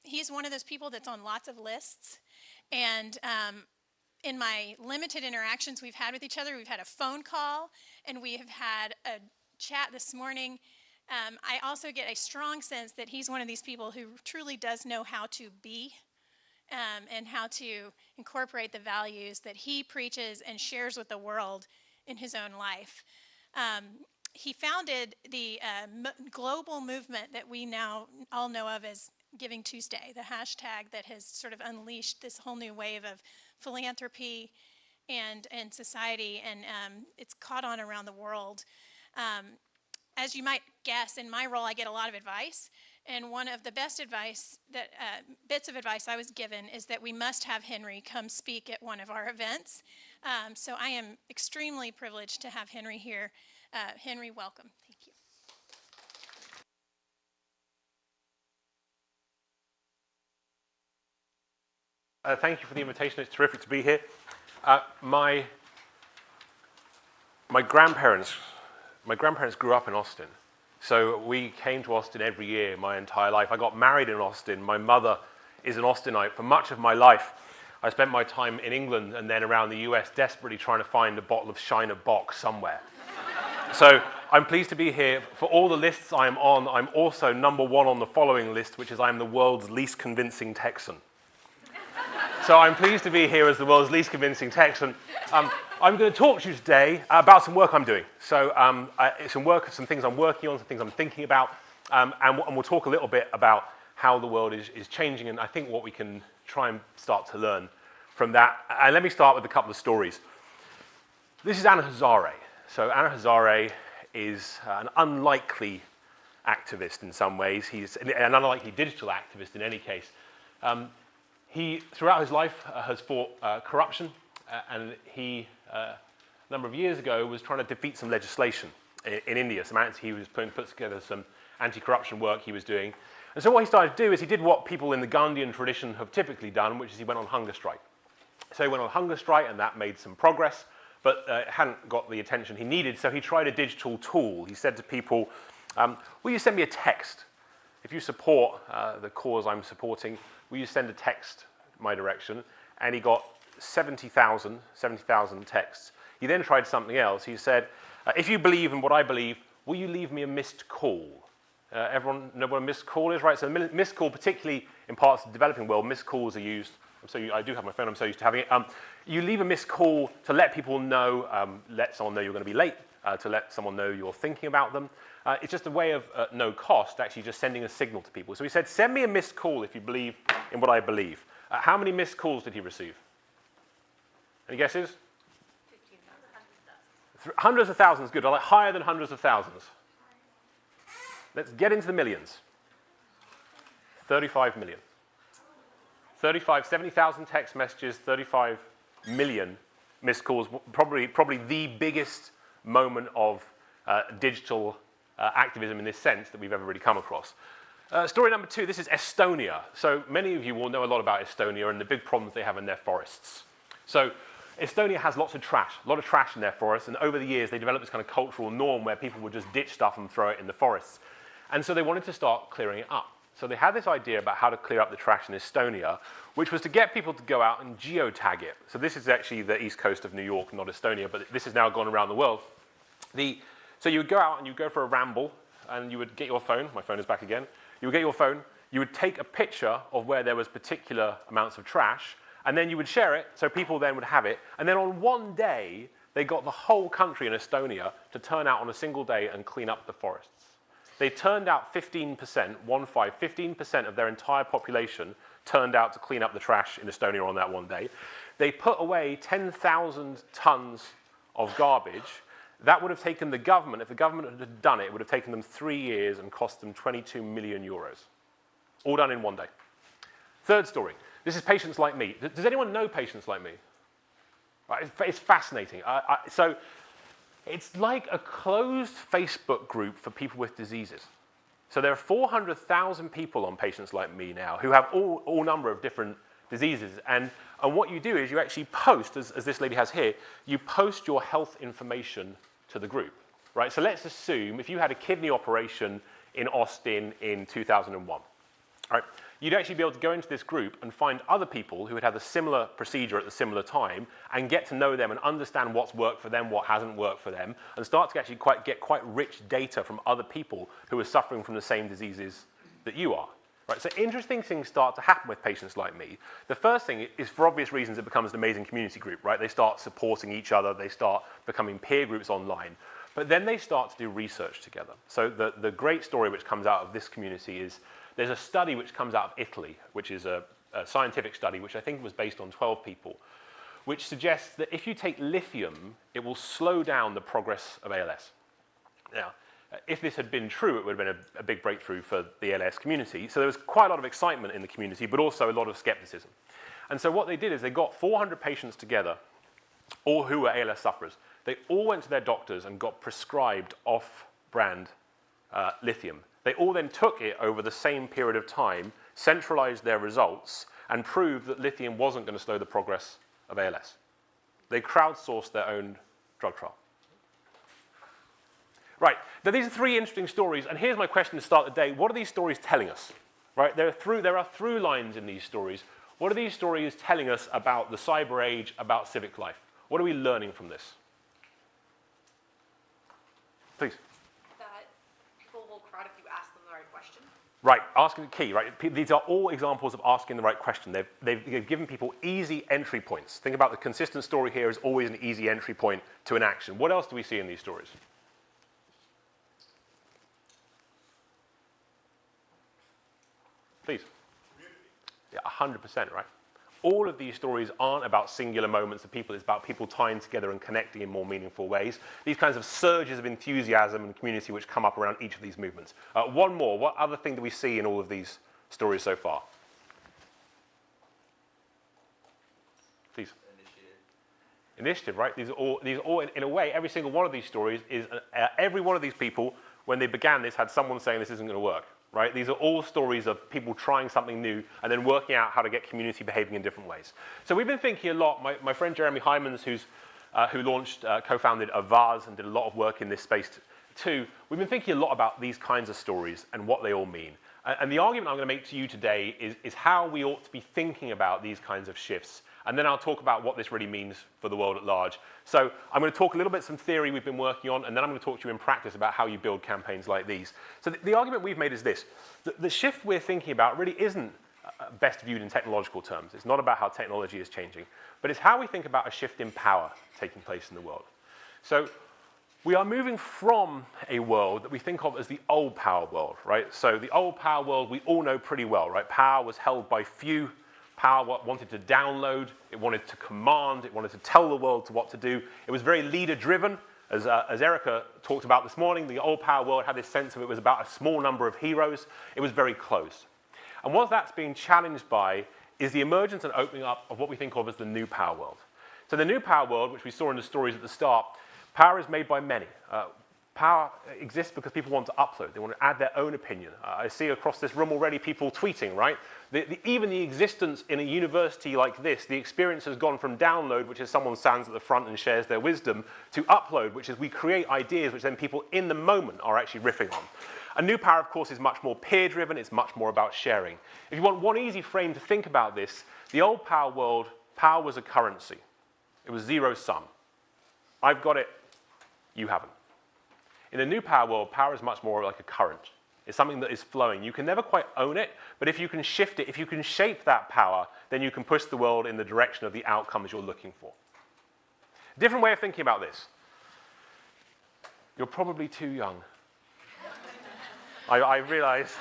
he's one of those people that's on lots of lists. And in my limited interactions we've had with each other, we've had a phone call and we have had a chat this morning. I also get a strong sense that he's one of these people who truly does know how to be and how to incorporate the values that he preaches and shares with the world in his own life. He founded the global movement that we now all know of as Giving Tuesday, the hashtag that has sort of unleashed this whole new wave of philanthropy and society, and it's caught on around the world. As you might guess, in my role, I get a lot of advice. And one of the best advice, bits of advice I was given is that we must have Henry come speak at one of our events. So I am extremely privileged to have Henry here. Henry, welcome. Thank you. Thank you for the invitation. It's terrific to be here. My grandparents grew up in Austin, So we came to Austin every year my entire life. I got married in Austin. My mother is an Austinite. For much of my life, I spent my time in England and then around the US desperately trying to find a bottle of Shiner Bock somewhere. So I'm pleased to be here. For all the lists I am on, I'm also number one on the following list, which is I am the world's least convincing Texan. So I'm pleased to be here as the world's least convincing Texan. I'm going to talk to you today about some work I'm doing. So some things I'm working on, some things I'm thinking about, and we'll talk a little bit about how the world is changing, and I think what we can try and start to learn from that. And let me start with a couple of stories. This is Anna Hazare. So Anna Hazare is an unlikely activist in some ways. He's an unlikely digital activist in any case. He, throughout his life, has fought corruption, and he, a number of years ago, was trying to defeat some legislation in India. He was put together some anti-corruption work he was doing. And so what he started to do is he did what people in the Gandhian tradition have typically done, which is he went on hunger strike. So he went on hunger strike, and that made some progress, but it hadn't got the attention he needed, so he tried a digital tool. He said to people, will you send me a text? If you support the cause I'm supporting, will you send a text my direction? And he got 70,000 texts. He then tried something else. He said, if you believe in what I believe, will you leave me a missed call? Everyone know what a missed call is, right? So a missed call, particularly in parts of the developing world, missed calls are used. I do have my phone, I'm so used to having it. You leave a missed call to let people know, let someone know you're going to be late, to let someone know you're thinking about them. It's just a way of no cost, actually just sending a signal to people. So he said, send me a missed call if you believe in what I believe. How many missed calls did he receive? Any guesses? Hundreds of thousands, good. Like higher than hundreds of thousands. Let's get into the millions. 35 million. 70,000 text messages, 35 million missed calls, probably the biggest moment of digital activism in this sense that we've ever really come across. Story number 2, this is Estonia. So many of you will know a lot about Estonia and the big problems they have in their forests. So Estonia has lots of trash, a lot of trash in their forests, and over the years they developed this kind of cultural norm where people would just ditch stuff and throw it in the forests. And so they wanted to start clearing it up. So they had this idea about how to clear up the trash in Estonia, which was to get people to go out and geotag it. So this is actually the east coast of New York, not Estonia, but this has now gone around the world. So you would go out and you would go for a ramble, and you would get your phone. My phone is back again. You would get your phone. You would take a picture of where there was particular amounts of trash, and then you would share it, so people then would have it. And then on one day, they got the whole country in Estonia to turn out on a single day and clean up the forests. They turned out 15% of their entire population turned out to clean up the trash in Estonia on that one day. They put away 10,000 tons of garbage. That would have taken the government, if the government had done it, it would have taken them 3 years and cost them 22 million euros. All done in one day. Third story. This is Patients Like Me. Does anyone know Patients Like Me? Right, it's fascinating. So it's like a closed Facebook group for people with diseases. So there are 400,000 people on Patients Like Me now who have all number of different diseases. And what you do is you actually post, as this lady has here, you post your health information to the group. Right? So let's assume if you had a kidney operation in Austin in 2001, right? You'd actually be able to go into this group and find other people who had had a similar procedure at the similar time and get to know them and understand what's worked for them, what hasn't worked for them, and start to actually get quite rich data from other people who are suffering from the same diseases that you are. Right? So interesting things start to happen with Patients Like Me. The first thing is, for obvious reasons, it becomes an amazing community group. Right? They start supporting each other. They start becoming peer groups online. But then they start to do research together. So the great story which comes out of this community is there's a study which comes out of Italy, which is a scientific study, which I think was based on 12 people, which suggests that if you take lithium, it will slow down the progress of ALS. Now, if this had been true, it would have been a big breakthrough for the ALS community. So there was quite a lot of excitement in the community, but also a lot of skepticism. And so what they did is they got 400 patients together, all who were ALS sufferers. They all went to their doctors and got prescribed off-brand lithium. They all then took it over the same period of time, centralized their results, and proved that lithium wasn't going to slow the progress of ALS. They crowdsourced their own drug trial. Right, now these are three interesting stories, and here's my question to start the day. What are these stories telling us? Right, there are through lines in these stories. What are these stories telling us about the cyber age, about civic life? What are we learning from this? Please. That people will crowd if you ask them the right question. Right, asking the key, right? These are all examples of asking the right question. They've given people easy entry points. Think about the consistent story here is always an easy entry point to an action. What else do we see in these stories? Please. Yeah, 100%, right? All of these stories aren't about singular moments of people. It's about people tying together and connecting in more meaningful ways. These kinds of surges of enthusiasm and community which come up around each of these movements. One more. What other thing do we see in all of these stories so far? Please. Initiative, right? These are all in a way, every single one of these stories is, every one of these people, when they began this, had someone saying this isn't going to work. Right? These are all stories of people trying something new and then working out how to get community behaving in different ways. So we've been thinking a lot. My friend Jeremy Hymans, who launched, co-founded Avaz and did a lot of work in this space too, we've been thinking a lot about these kinds of stories and what they all mean. And the argument I'm going to make to you today is how we ought to be thinking about these kinds of shifts. And then I'll talk about what this really means for the world at large. So I'm going to talk a little bit some theory we've been working on, and then I'm going to talk to you in practice about how you build campaigns like these. So the argument we've made is this. The shift we're thinking about really isn't best viewed in technological terms. It's not about how technology is changing, but it's how we think about a shift in power taking place in the world. So we are moving from a world that we think of as the old power world, right? So the old power world we all know pretty well, right? Power was held by few. Power wanted to download, it wanted to command, it wanted to tell the world what to do. It was very leader-driven. As Erica talked about this morning, the old power world had this sense of it was about a small number of heroes. It was very close. And what that's being challenged by is the emergence and opening up of what we think of as the new power world. So the new power world, which we saw in the stories at the start, power is made by many. Power exists because people want to upload. They want to add their own opinion. I see across this room already people tweeting, right? Even the existence in a university like this, the experience has gone from download, which is someone stands at the front and shares their wisdom, to upload, which is we create ideas which then people in the moment are actually riffing on. A new power, of course, is much more peer-driven. It's much more about sharing. If you want one easy frame to think about this, the old power world, power was a currency. It was zero sum. I've got it, you haven't. In the new power world, power is much more like a current. It's something that is flowing. You can never quite own it, but if you can shift it, if you can shape that power, then you can push the world in the direction of the outcomes you're looking for. Different way of thinking about this. You're probably too young. I realize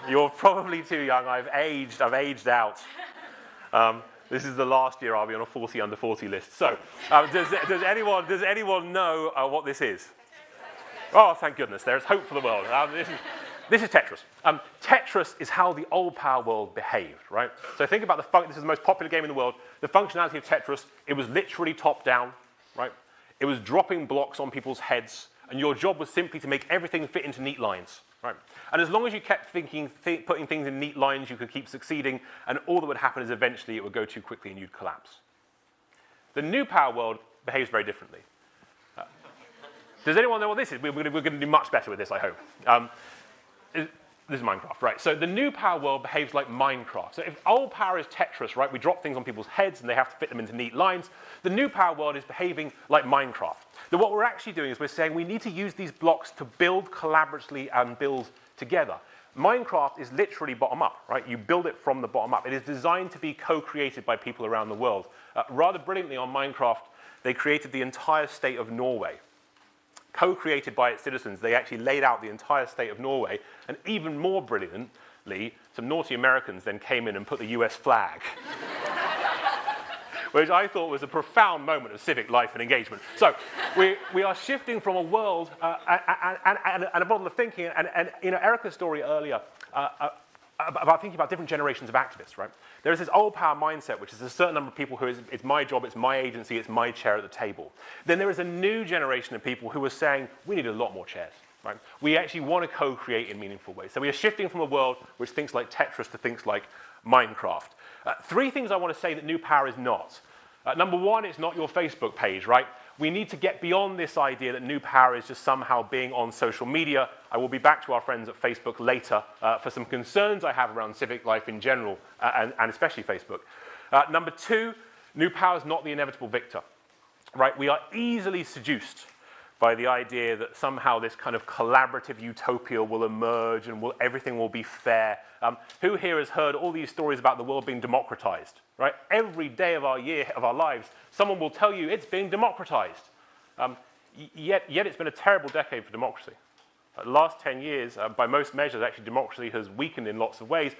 you're probably too young. I've aged out. This is the last year I'll be on a 40 under 40 list. So does anyone know what this is? Oh, thank goodness, there's hope for the world. This is Tetris. Tetris is how the old power world behaved, right? So think about this is the most popular game in the world. The functionality of Tetris, it was literally top down, right? It was dropping blocks on people's heads, and your job was simply to make everything fit into neat lines, right? And as long as you kept putting things in neat lines, you could keep succeeding, and all that would happen is eventually it would go too quickly and you'd collapse. The new power world behaves very differently. Does anyone know what this is? We're going to do much better with this, I hope. This is Minecraft, right? So the new power world behaves like Minecraft. So if old power is Tetris, right, we drop things on people's heads and they have to fit them into neat lines. The new power world is behaving like Minecraft. That what we're actually doing is we're saying we need to use these blocks to build collaboratively and build together. Minecraft is literally bottom up, right? You build it from the bottom up. It is designed to be co-created by people around the world. Rather brilliantly on Minecraft, they created the entire state of Norway. Co-created by its citizens, they actually laid out the entire state of Norway, and even more brilliantly, some naughty Americans then came in and put the US flag, which I thought was a profound moment of civic life and engagement. So we are shifting from a world and a model of thinking, and you know, Erica's story earlier about thinking about different generations of activists, right? There is this old power mindset, which is a certain number of people who it's my job, it's my agency, it's my chair at the table. Then there is a new generation of people who are saying, we need a lot more chairs, right? We actually want to co-create in meaningful ways. So we are shifting from a world which thinks like Tetris to things like Minecraft. Three things I want to say that new power is not. Number one, it's not your Facebook page, right? we need to get beyond this idea that new power is just somehow being on social media. I will be back to our friends at Facebook later for some concerns I have around civic life in general, and especially Facebook. Number two, new power is not the inevitable victor. Right? We are easily seduced by the idea that somehow this kind of collaborative utopia will emerge and everything will be fair. Who here has heard all these stories about the world being democratized? Right? Every day of our lives, someone will tell you it's being democratized. Yet it's been a terrible decade for democracy. The last 10 years, by most measures, actually democracy has weakened in lots of ways.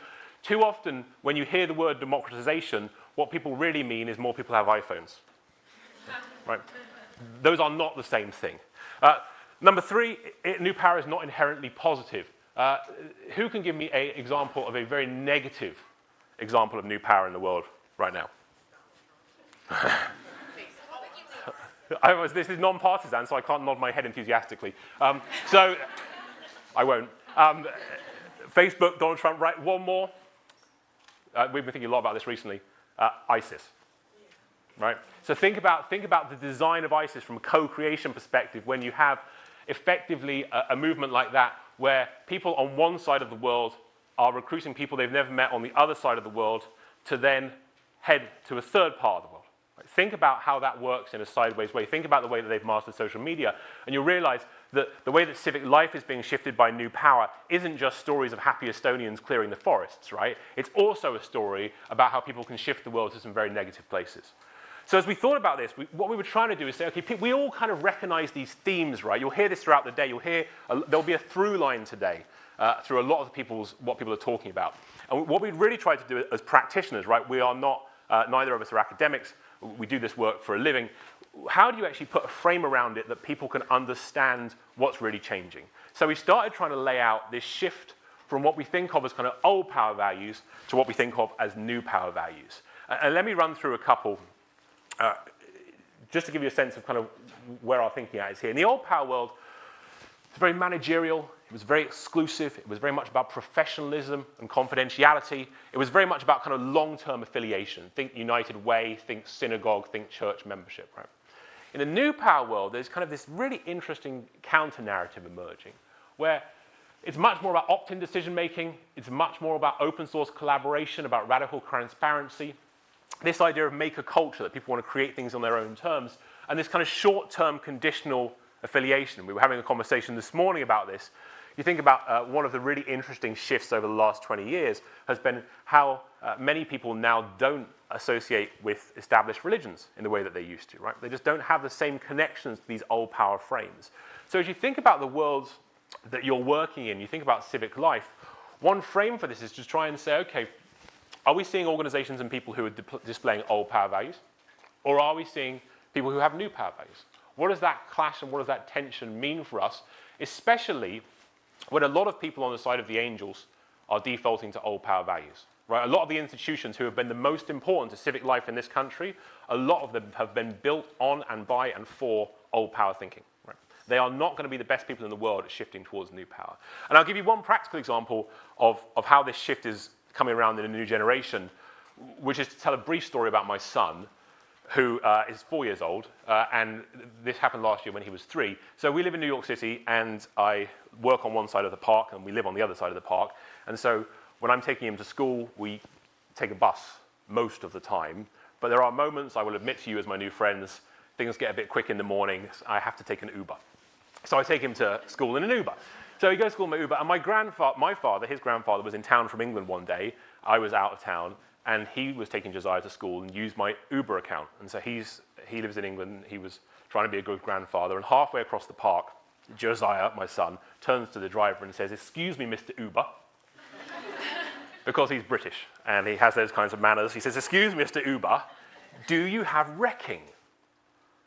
Too often, when you hear the word democratization, what people really mean is more people have iPhones. Right? Those are not the same thing. Number three, new power is not inherently positive. Who can give me an example of a very negative example of new power in the world right now? This is non-partisan, so I can't nod my head enthusiastically. So I won't. Facebook, Donald Trump, right? One more. We've been thinking a lot about this recently. ISIS. Right? So think about the design of ISIS from a co-creation perspective when you have effectively a movement like that where people on one side of the world are recruiting people they've never met on the other side of the world to then head to a third part of the world. Right? Think about how that works in a sideways way. Think about the way that they've mastered social media, and you'll realize that the way that civic life is being shifted by new power isn't just stories of happy Estonians clearing the forests, right? It's also a story about how people can shift the world to some very negative places. So as we thought about this, what we were trying to do is say, okay, we all kind of recognize these themes, right? You'll hear this throughout the day. You'll hear, there'll be a through line today through a lot of what people are talking about. And what we really tried to do as practitioners, right? We are not, neither of us are academics. We do this work for a living. How do you actually put a frame around it that people can understand what's really changing? So we started trying to lay out this shift from what we think of as kind of old power values to what we think of as new power values. And let me run through a couple just to give you a sense of kind of where our thinking at is here. In the old power world, it's very managerial, it was very exclusive, it was very much about professionalism and confidentiality. It was very much about kind of long-term affiliation. Think United Way, think synagogue, think church membership, right? In the new power world, there's kind of this really interesting counter-narrative emerging, where it's much more about opt-in decision-making, it's much more about open-source collaboration, about radical transparency, this idea of maker culture, that people want to create things on their own terms, and this kind of short-term conditional affiliation. We were having a conversation this morning about this. You think about one of the really interesting shifts over the last 20 years has been how many people now don't associate with established religions in the way that they used to, right? They just don't have the same connections to these old power frames. So as you think about the worlds that you're working in, you think about civic life, one frame for this is to try and say, okay, are we seeing organizations and people who are displaying old power values? Or are we seeing people who have new power values? What does that clash and what does that tension mean for us, especially when a lot of people on the side of the angels are defaulting to old power values? Right? A lot of the institutions who have been the most important to civic life in this country, a lot of them have been built on and by and for old power thinking. Right? They are not going to be the best people in the world at shifting towards new power. And I'll give you one practical example of how this shift is coming around in a new generation, which is to tell a brief story about my son, who is 4 years old, and this happened last year when he was 3. So we live in New York City, and I work on one side of the park, and we live on the other side of the park. And so when I'm taking him to school, we take a bus most of the time. But there are moments, I will admit to you as my new friends, things get a bit quick in the morning, I have to take an Uber. So I take him to school in an Uber. So he goes to school in my Uber, and my father, his grandfather, was in town from England one day. I was out of town, and he was taking Josiah to school and used my Uber account. And so he lives in England. He was trying to be a good grandfather. And halfway across the park, Josiah, my son, turns to the driver and says, "Excuse me, Mr. Uber," because he's British and he has those kinds of manners. He says, "Excuse me, Mr. Uber, do you have wrecking?"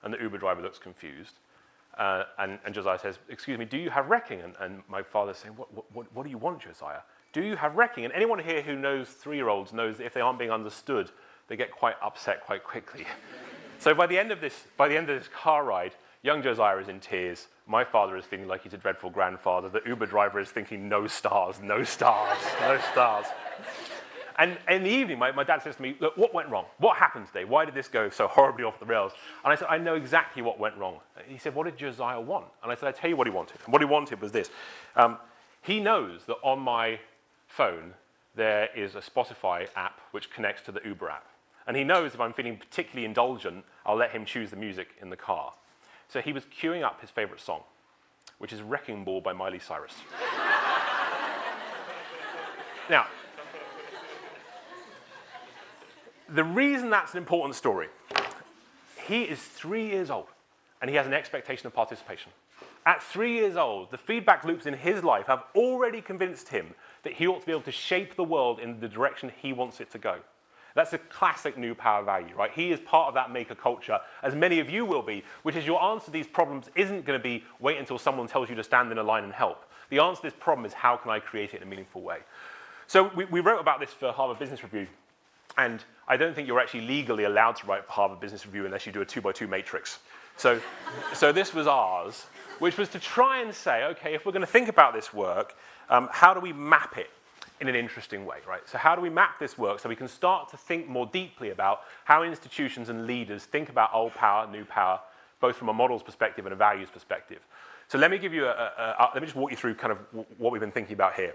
And the Uber driver looks confused. And Josiah says, "Excuse me, do you have wrecking?" And my father's saying, what do you want, Josiah? Do you have wrecking? And anyone here who knows 3-year-olds knows that if they aren't being understood, they get quite upset quite quickly. So by the end of this car ride, young Josiah is in tears. My father is feeling like he's a dreadful grandfather. The Uber driver is thinking, no stars, no stars, no stars. And in the evening, my dad says to me, look, what went wrong? What happened today? Why did this go so horribly off the rails? And I said, I know exactly what went wrong. He said, what did Josiah want? And I said, I tell you what he wanted. And what he wanted was this. He knows that on my phone, there is a Spotify app which connects to the Uber app. And he knows if I'm feeling particularly indulgent, I'll let him choose the music in the car. So he was queuing up his favorite song, which is Wrecking Ball by Miley Cyrus. Now, the reason that's an important story, he is 3 years old, and he has an expectation of participation. At 3 years old, the feedback loops in his life have already convinced him that he ought to be able to shape the world in the direction he wants it to go. That's a classic new power value, right? He is part of that maker culture, as many of you will be, which is your answer to these problems isn't going to be wait until someone tells you to stand in a line and help. The answer to this problem is how can I create it in a meaningful way? So we wrote about this for Harvard Business Review, and I don't think you're actually legally allowed to write for Harvard Business Review unless you do a 2x2 matrix. So this was ours, which was to try and say, okay, if we're going to think about this work, how do we map it in an interesting way, right? So how do we map this work so we can start to think more deeply about how institutions and leaders think about old power, new power, both from a models perspective and a values perspective. So let me give you let me just walk you through kind of what we've been thinking about here.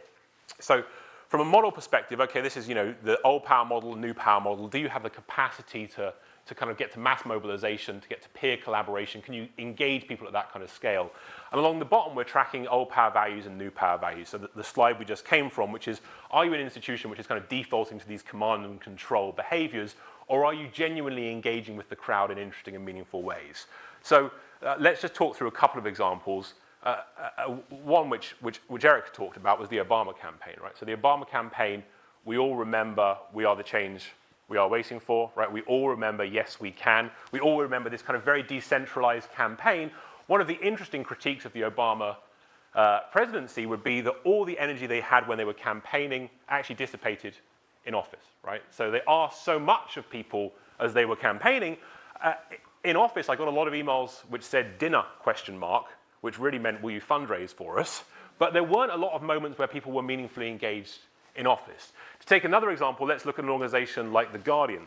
So from a model perspective, okay, this is, the old power model, new power model. Do you have the capacity to kind of get to mass mobilization, to get to peer collaboration? Can you engage people at that kind of scale? And along the bottom, we're tracking old power values and new power values. So the slide we just came from, which is, are you an institution which is kind of defaulting to these command and control behaviors, or are you genuinely engaging with the crowd in interesting and meaningful ways? So let's just talk through a couple of examples. One which Eric talked about was the Obama campaign, right? So the Obama campaign, we all remember we are the change we are waiting for, right? We all remember yes, we can. We all remember this kind of very decentralized campaign. One of the interesting critiques of the Obama presidency would be that all the energy they had when they were campaigning actually dissipated in office, right? So they asked so much of people as they were campaigning. In office, I got a lot of emails which said dinner ? Which really meant, will you fundraise for us? But there weren't a lot of moments where people were meaningfully engaged in office. To take another example, let's look at an organization like The Guardian,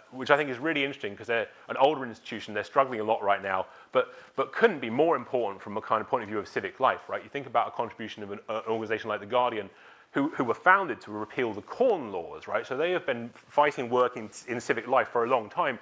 which I think is really interesting because they're an older institution, they're struggling a lot right now, but couldn't be more important from a kind of point of view of civic life, right? You think about a contribution of an organization like The Guardian, who were founded to repeal the Corn Laws, right? So they have been fighting work in civic life for a long time.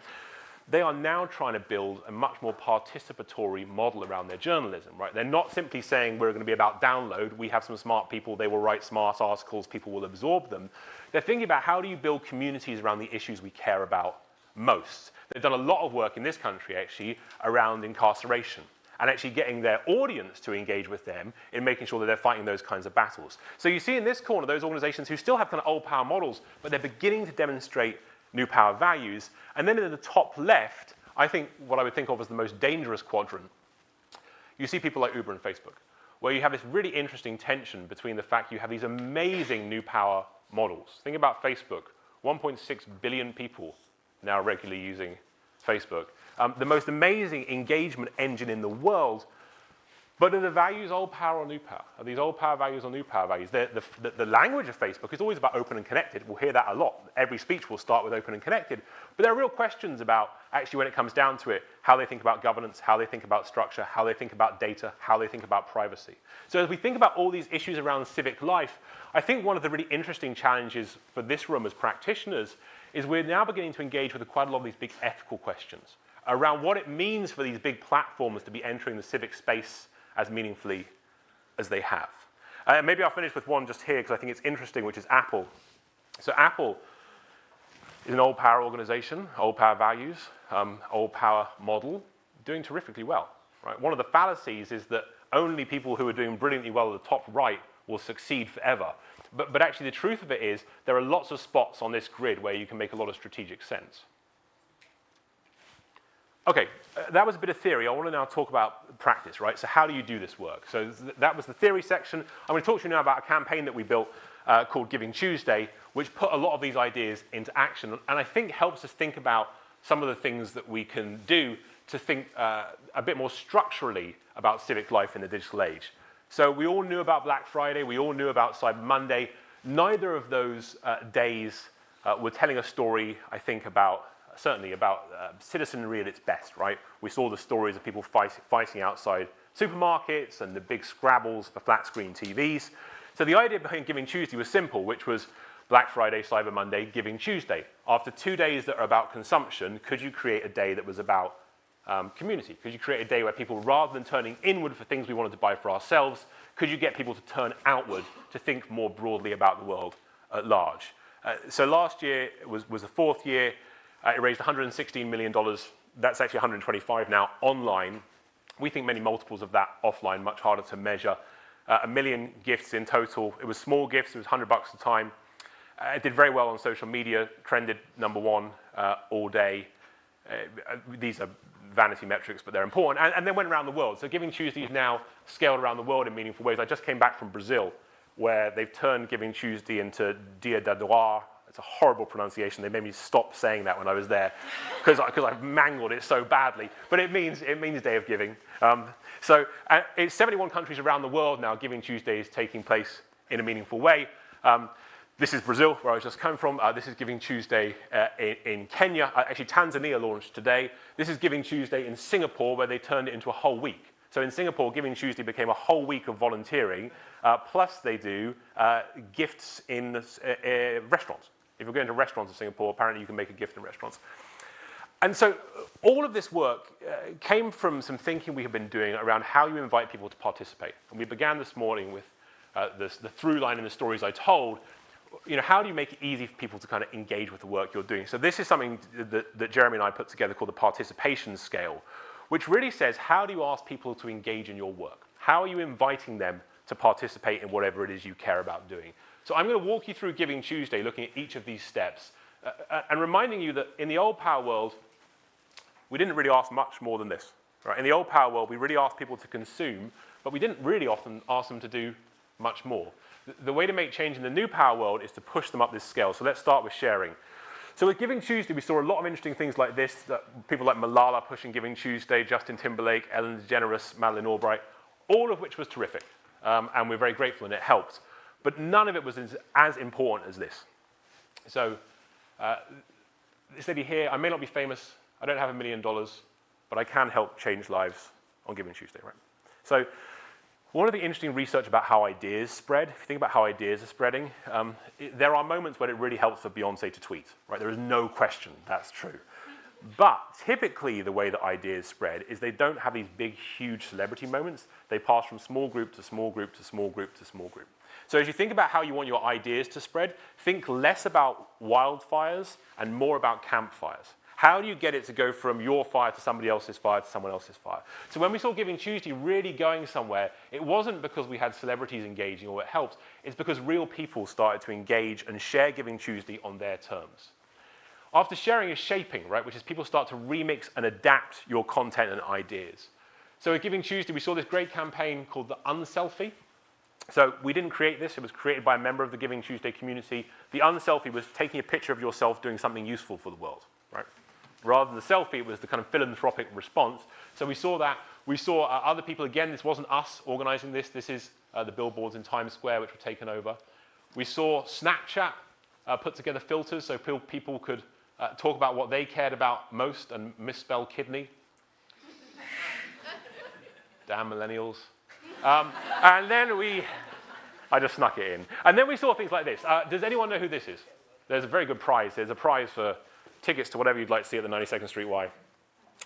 They are now trying to build a much more participatory model around their journalism, right? They're not simply saying we're going to be about download. We have some smart people. They will write smart articles. People will absorb them. They're thinking about how do you build communities around the issues we care about most. They've done a lot of work in this country, actually, around incarceration and actually getting their audience to engage with them in making sure that they're fighting those kinds of battles. So you see in this corner those organizations who still have kind of old power models, but they're beginning to demonstrate new power values. And then in the top left, I think what I would think of as the most dangerous quadrant, you see people like Uber and Facebook, where you have this really interesting tension between the fact you have these amazing new power models. Think about Facebook, 1.6 billion people now regularly using Facebook. The most amazing engagement engine in the world. But are the values old power or new power? Are these old power values or new power values? The language of Facebook is always about open and connected. We'll hear that a lot. Every speech will start with open and connected. But there are real questions about, actually, when it comes down to it, how they think about governance, how they think about structure, how they think about data, how they think about privacy. So as we think about all these issues around civic life, I think one of the really interesting challenges for this room as practitioners is we're now beginning to engage with quite a lot of these big ethical questions around what it means for these big platforms to be entering the civic space as meaningfully as they have. Maybe I'll finish with one just here because I think it's interesting, which is Apple. So Apple is an old power organization, old power values, old power model, doing terrifically well. Right? One of the fallacies is that only people who are doing brilliantly well at the top right will succeed forever. But actually the truth of it is there are lots of spots on this grid where you can make a lot of strategic sense. Okay, that was a bit of theory. I want to now talk about practice, right? So how do you do this work? So that was the theory section. I'm going to talk to you now about a campaign that we built called Giving Tuesday, which put a lot of these ideas into action, and I think helps us think about some of the things that we can do to think a bit more structurally about civic life in the digital age. So we all knew about Black Friday. We all knew about Cyber Monday. Neither of those days were telling a story, I think, certainly about citizenry at its best, right? We saw the stories of people fighting outside supermarkets and the big scrabbles for flat screen TVs. So the idea behind Giving Tuesday was simple, which was Black Friday, Cyber Monday, Giving Tuesday. After 2 days that are about consumption, could you create a day that was about community? Could you create a day where people, rather than turning inward for things we wanted to buy for ourselves, could you get people to turn outward to think more broadly about the world at large? So last year was the 4th year. It raised $116 million. That's actually 125 now online. We think many multiples of that offline, much harder to measure. 1 million gifts in total. It was small gifts. It was $100 a time. It did very well on social media, trended #1 all day. These are vanity metrics, but they're important. And then went around the world. So Giving Tuesday is now scaled around the world in meaningful ways. I just came back from Brazil, where they've turned Giving Tuesday into Dia da Doar. It's a horrible pronunciation. They made me stop saying that when I was there because I've mangled it so badly. But it means Day of Giving. So it's 71 countries around the world now. Giving Tuesday is taking place in a meaningful way. This is Brazil, where I just come from. This is Giving Tuesday in Kenya. Actually, Tanzania launched today. This is Giving Tuesday in Singapore, where they turned it into a whole week. So in Singapore, Giving Tuesday became a whole week of volunteering, plus they do gifts in restaurants. If you're going to restaurants in Singapore, apparently you can make a gift in restaurants. And so all of this work came from some thinking we have been doing around how you invite people to participate. And we began this morning with the through line in the stories I told. How do you make it easy for people to kind of engage with the work you're doing? So this is something that Jeremy and I put together called the participation scale, which really says, how do you ask people to engage in your work? How are you inviting them to participate in whatever it is you care about doing? So I'm going to walk you through Giving Tuesday, looking at each of these steps, and reminding you that in the old power world, we didn't really ask much more than this. Right? In the old power world, we really asked people to consume, but we didn't really often ask them to do much more. The way to make change in the new power world is to push them up this scale. So let's start with sharing. So with Giving Tuesday, we saw a lot of interesting things like this, that people like Malala pushing Giving Tuesday, Justin Timberlake, Ellen DeGeneres, Madeleine Albright, all of which was terrific. And we're very grateful and it helped. But none of it was as important as this. So this lady here, I may not be famous, I don't have $1 million, but I can help change lives on Giving Tuesday, right? So one of the interesting research about how ideas spread, if you think about how ideas are spreading, there are moments when it really helps for Beyonce to tweet, right? There is no question that's true. But typically the way that ideas spread is they don't have these big, huge celebrity moments. They pass from small group to small group to small group to small group. So as you think about how you want your ideas to spread, think less about wildfires and more about campfires. How do you get it to go from your fire to somebody else's fire to someone else's fire? So when we saw Giving Tuesday really going somewhere, it wasn't because we had celebrities engaging or it helped. It's because real people started to engage and share Giving Tuesday on their terms. After sharing is shaping, right, which is people start to remix and adapt your content and ideas. So at Giving Tuesday, we saw this great campaign called the Unselfie. So we didn't create this. It was created by a member of the Giving Tuesday community. The Unselfie was taking a picture of yourself doing something useful for the world, right? Rather than the selfie, it was the kind of philanthropic response. So we saw that. We saw other people. Again, this wasn't us organizing this. This is the billboards in Times Square, which were taken over. We saw Snapchat put together filters so people could talk about what they cared about most and misspell kidney. Damn millennials. And then I just snuck it in. And then we saw things like this. Does anyone know who this is? There's a very good prize. There's a prize for tickets to whatever you'd like to see at the 92nd Street Y.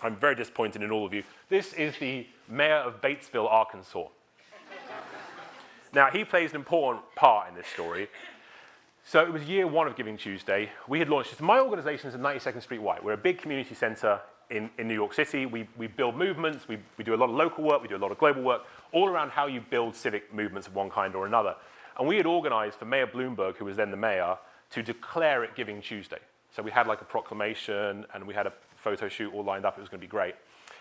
I'm very disappointed in all of you. This is the mayor of Batesville, Arkansas. Now, he plays an important part in this story. So it was year 1 of Giving Tuesday. We had launched this. My organization is at 92nd Street Y. We're a big community center in New York City. We build movements. We do a lot of local work. We do a lot of global work, all around how you build civic movements of one kind or another. And we had organized for Mayor Bloomberg, who was then the mayor, to declare it Giving Tuesday. So we had like a proclamation, and we had a photo shoot all lined up. It was going to be great.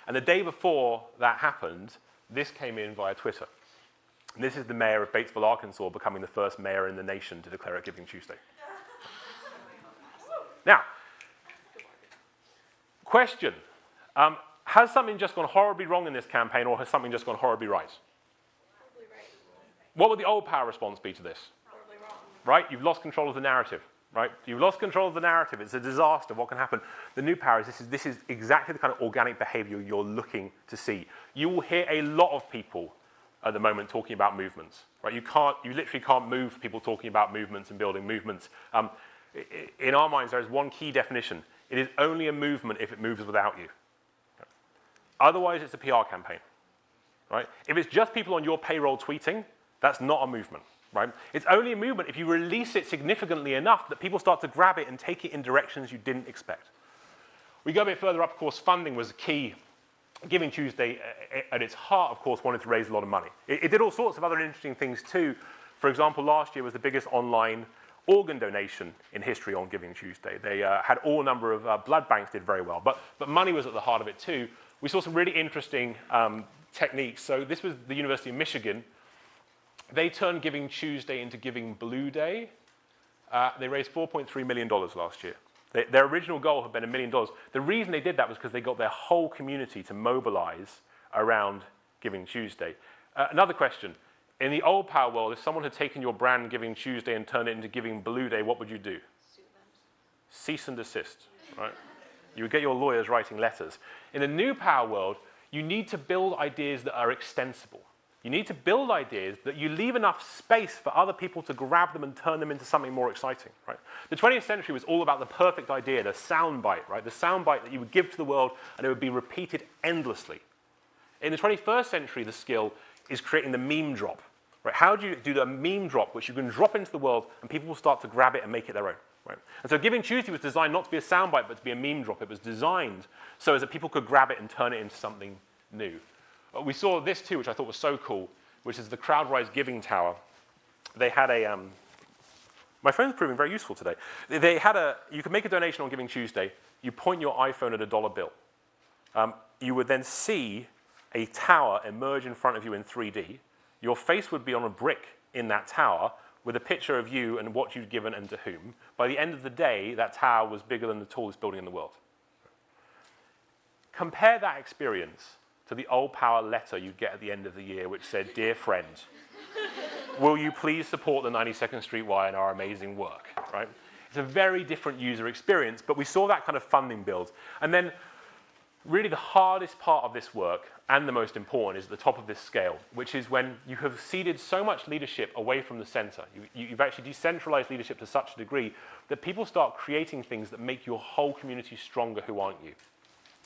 And the day before that happened, this came in via Twitter. And this is the mayor of Batesville, Arkansas, becoming the first mayor in the nation to declare it Giving Tuesday. Now, question. Has something just gone horribly wrong in this campaign, or has something just gone horribly right? Probably right. What would the old power response be to this? Probably wrong. right? You've lost control of the narrative, right? You've lost control of the narrative. It's a disaster. What can happen? The new power is this is exactly the kind of organic behavior you're looking to see. You will hear a lot of people at the moment talking about movements, right? You literally can't move people talking about movements and building movements. In our minds, there is one key definition. It is only a movement if it moves without you. Otherwise, it's a PR campaign, right? If it's just people on your payroll tweeting, that's not a movement, right? It's only a movement if you release it significantly enough that people start to grab it and take it in directions you didn't expect. We go a bit further up, of course, funding was key. Giving Tuesday, at its heart, of course, wanted to raise a lot of money. It did all sorts of other interesting things too. For example, last year was the biggest online organ donation in history on Giving Tuesday. They had all a number of blood banks did very well, but money was at the heart of it too. We saw some really interesting techniques. So this was the University of Michigan. They turned Giving Tuesday into Giving Blue Day. They raised $4.3 million last year. Their original goal had been $1 million. The reason they did that was because they got their whole community to mobilize around Giving Tuesday. Another question. In the old power world, if someone had taken your brand Giving Tuesday and turned it into Giving Blue Day, what would you do? Sue them. Cease and desist, right? You would get your lawyers writing letters. In the new power world, you need to build ideas that are extensible. You need to build ideas that you leave enough space for other people to grab them and turn them into something more exciting, right? The 20th century was all about the perfect idea, the soundbite, right? The soundbite that you would give to the world and it would be repeated endlessly. In the 21st century, the skill is creating the meme drop, right? How do you do the meme drop, which you can drop into the world and people will start to grab it and make it their own, right? And so Giving Tuesday was designed not to be a soundbite, but to be a meme drop. It was designed so as that people could grab it and turn it into something new. We saw this too, which I thought was so cool, which is the CrowdRise Giving Tower. They had a, my phone's proving very useful today. They had you could make a donation on Giving Tuesday. You point your iPhone at a dollar bill. You would then see a tower emerge in front of you in 3D. Your face would be on a brick in that tower with a picture of you and what you'd given and to whom. By the end of the day, that tower was bigger than the tallest building in the world. Compare that experience to the old power letter you'd get at the end of the year, which said, "Dear friend, will you please support the 92nd Street Y and our amazing work," right? It's a very different user experience, but we saw that kind of funding build. And then really the hardest part of this work, and the most important, is at the top of this scale, which is when you have ceded so much leadership away from the center. You've actually decentralized leadership to such a degree that people start creating things that make your whole community stronger who aren't you.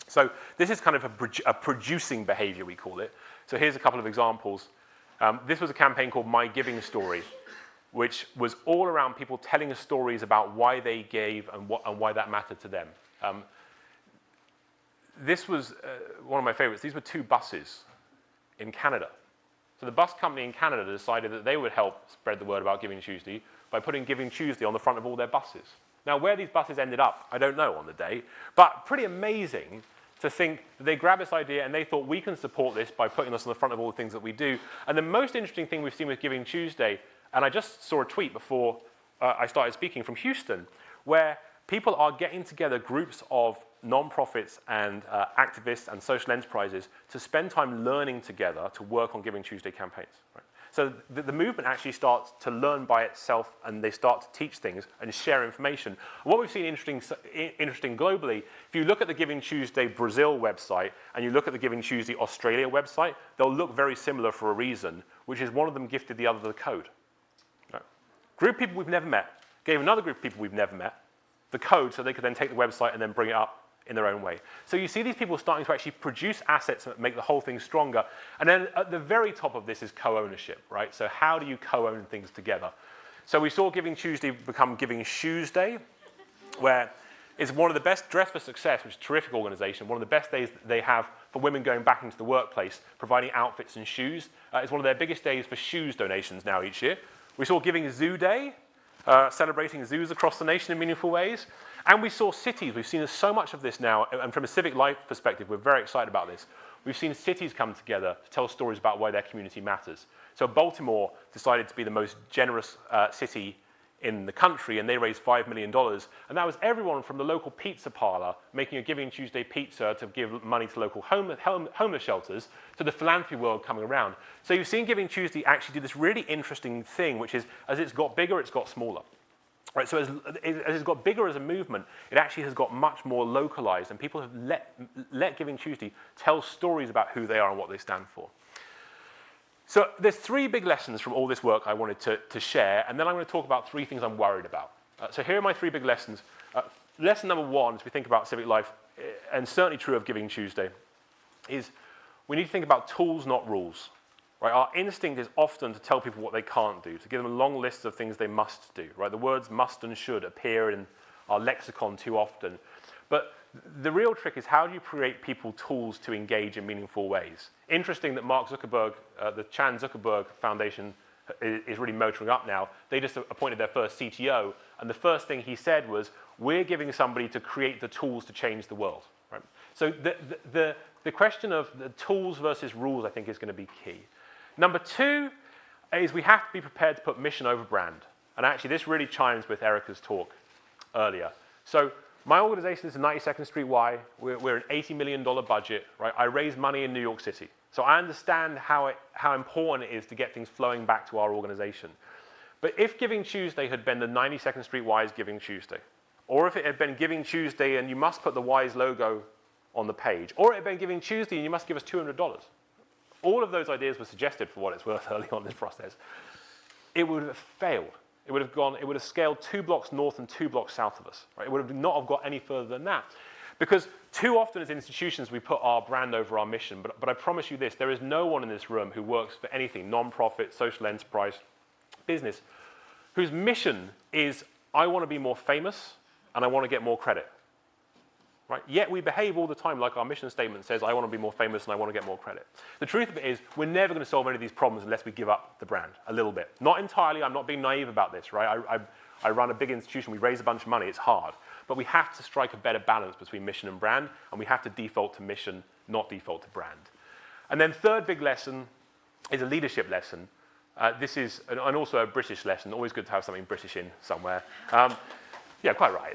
So this is kind of a producing behavior, we call it. So here's a couple of examples. This was a campaign called My Giving Story, which was all around people telling us stories about why they gave and why that mattered to them. This was one of my favorites. These were 2 buses in Canada. So the bus company in Canada decided that they would help spread the word about Giving Tuesday by putting Giving Tuesday on the front of all their buses. Now, where these buses ended up, I don't know on the day, but pretty amazing to think that they grabbed this idea and they thought we can support this by putting us on the front of all the things that we do. And the most interesting thing we've seen with Giving Tuesday, and I just saw a tweet before I started speaking from Houston, where people are getting together groups of nonprofits and activists and social enterprises to spend time learning together to work on Giving Tuesday campaigns. Right? So the movement actually starts to learn by itself, and they start to teach things and share information. What we've seen interesting globally, if you look at the Giving Tuesday Brazil website and you look at the Giving Tuesday Australia website, they'll look very similar for a reason, which is one of them gifted the other the code. Right? Group of people we've never met gave another group of people we've never met the code so they could then take the website and then bring it up in their own way. So you see these people starting to actually produce assets that make the whole thing stronger. And then at the very top of this is co-ownership, right? So how do you co-own things together? So we saw Giving Tuesday become Giving Shoes Day, where it's one of the best, Dress for Success, which is a terrific organization, one of the best days that they have for women going back into the workplace, providing outfits and shoes. It's one of their biggest days for shoes donations now each year. We saw Giving Zoo Day, celebrating zoos across the nation in meaningful ways. And we saw cities. We've seen so much of this now, and from a civic life perspective, we're very excited about this. We've seen cities come together to tell stories about why their community matters. So Baltimore decided to be the most generous city in the country, and they raised $5 million. And that was everyone from the local pizza parlor making a Giving Tuesday pizza to give money to local homeless shelters, to the philanthropy world coming around. So you've seen Giving Tuesday actually do this really interesting thing, which is as it's got bigger, it's got smaller. Right, so as it's got bigger as a movement, it actually has got much more localized, and people have let Giving Tuesday tell stories about who they are and what they stand for. So there's three big lessons from all this work I wanted to share, and then I'm going to talk about three things I'm worried about. So here are my three big lessons. Lesson number one, as we think about civic life, and certainly true of Giving Tuesday, is we need to think about tools, not rules. Right? Our instinct is often to tell people what they can't do, to give them a long list of things they must do. Right? The words must and should appear in our lexicon too often. But the real trick is, how do you create people tools to engage in meaningful ways? Interesting that Mark Zuckerberg, the Chan Zuckerberg Foundation is really motoring up now. They just appointed their first CTO, and the first thing he said was, we're giving somebody to create the tools to change the world. Right? So the question of the tools versus rules, I think, is going to be key. Number two is we have to be prepared to put mission over brand. And actually, this really chimes with Erica's talk earlier. So my organization is the 92nd Street Y. We're an $80 million budget. Right? I raise money in New York City. So I understand how important it is to get things flowing back to our organization. But if Giving Tuesday had been the 92nd Street Y's Giving Tuesday, or if it had been Giving Tuesday and you must put the Y's logo on the page, or it had been Giving Tuesday and you must give us $200, all of those ideas were suggested, for what it's worth, early on in this process. It would have failed. It would have scaled 2 blocks north and 2 blocks south of us. Right? It would have not have got any further than that. Because too often as institutions, we put our brand over our mission. But I promise you this, there is no one in this room who works for anything, non-profit, social enterprise, business, whose mission is, I want to be more famous and I want to get more credit. Right? Yet we behave all the time like our mission statement says, I want to be more famous and I want to get more credit. The truth of it is, we're never going to solve any of these problems unless we give up the brand a little bit. Not entirely. I'm not being naive about this. Right? I run a big institution. We raise a bunch of money. It's hard. But we have to strike a better balance between mission and brand, and we have to default to mission, not default to brand. And then third big lesson is a leadership lesson. This is, and also a British lesson. Always good to have something British in somewhere. Yeah, quite right.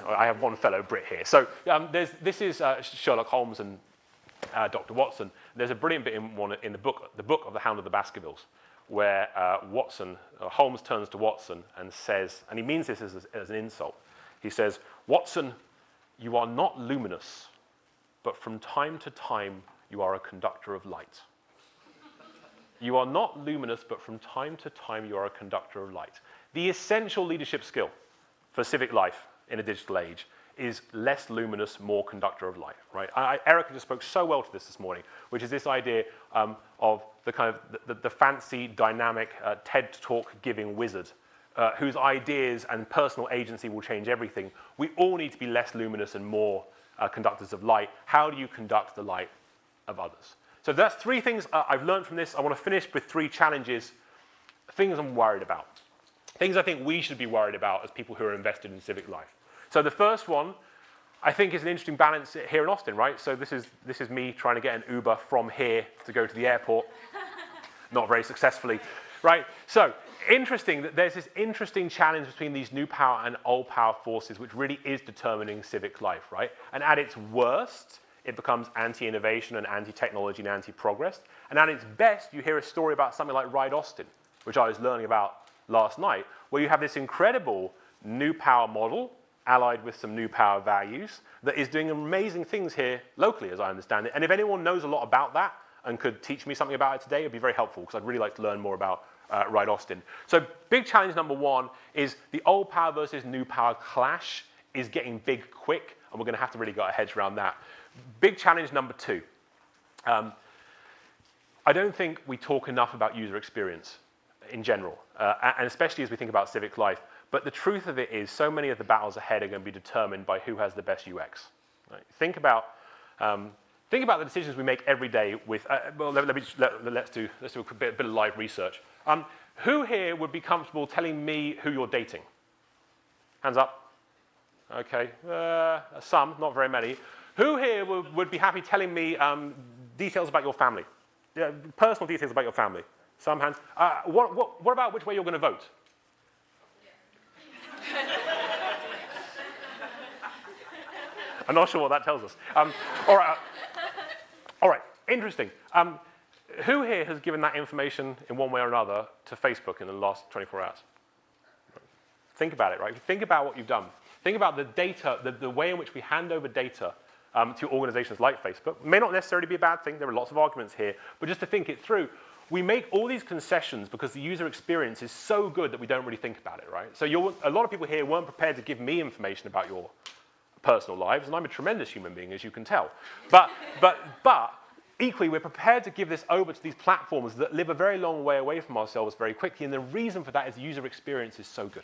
I have one fellow Brit here. So this is Sherlock Holmes and Dr. Watson. There's a brilliant bit in the book of The Hound of the Baskervilles, where Holmes turns to Watson and says, and he means this as an insult. He says, Watson, you are not luminous, but from time to time you are a conductor of light. You are not luminous, but from time to time you are a conductor of light. The essential leadership skill for civic life in a digital age is less luminous, more conductor of light. Right? Erica just spoke so well to this morning, which is this idea of the kind of the fancy, dynamic TED Talk giving wizard, whose ideas and personal agency will change everything. We all need to be less luminous and more conductors of light. How do you conduct the light of others? So that's three things I've learned from this. I want to finish with three challenges, things I'm worried about, things I think we should be worried about as people who are invested in civic life. So the first one, I think, is an interesting balance here in Austin, right? So this is me trying to get an Uber from here to go to the airport, not very successfully, right? So interesting that there's this interesting challenge between these new power and old power forces, which really is determining civic life, right? And at its worst, it becomes anti-innovation and anti-technology and anti-progress. And at its best, you hear a story about something like Ride Austin, which I was learning about last night, where you have this incredible new power model allied with some new power values that is doing amazing things here locally, as I understand it. And if anyone knows a lot about that and could teach me something about it today, it would be very helpful, because I'd really like to learn more about Ride Austin. So big challenge number one is the old power versus new power clash is getting big quick, and we're going to have to really get our heads around that. Big challenge number two. I don't think we talk enough about user experience in general, and especially as we think about civic life. But the truth of it is, so many of the battles ahead are going to be determined by who has the best UX. Right? Think about the decisions we make every day with, well, let's do a bit of live research. Who here would be comfortable telling me who you're dating? Hands up. Okay, some, not very many. Who here would be happy telling me details about your family? Yeah, personal details about your family? Some hands. What about which way you're going to vote? I'm not sure what that tells us. All right, interesting. Who here has given that information in one way or another to Facebook in the last 24 hours? Think about it, right? Think about what you've done. Think about the data, the way in which we hand over data to organizations like Facebook. It may not necessarily be a bad thing. There are lots of arguments here. But just to think it through, we make all these concessions because the user experience is so good that we don't really think about it, right? So a lot of people here weren't prepared to give me information about your personal lives, and I'm a tremendous human being, as you can tell. But equally, we're prepared to give this over to these platforms that live a very long way away from ourselves very quickly, and the reason for that is the user experience is so good.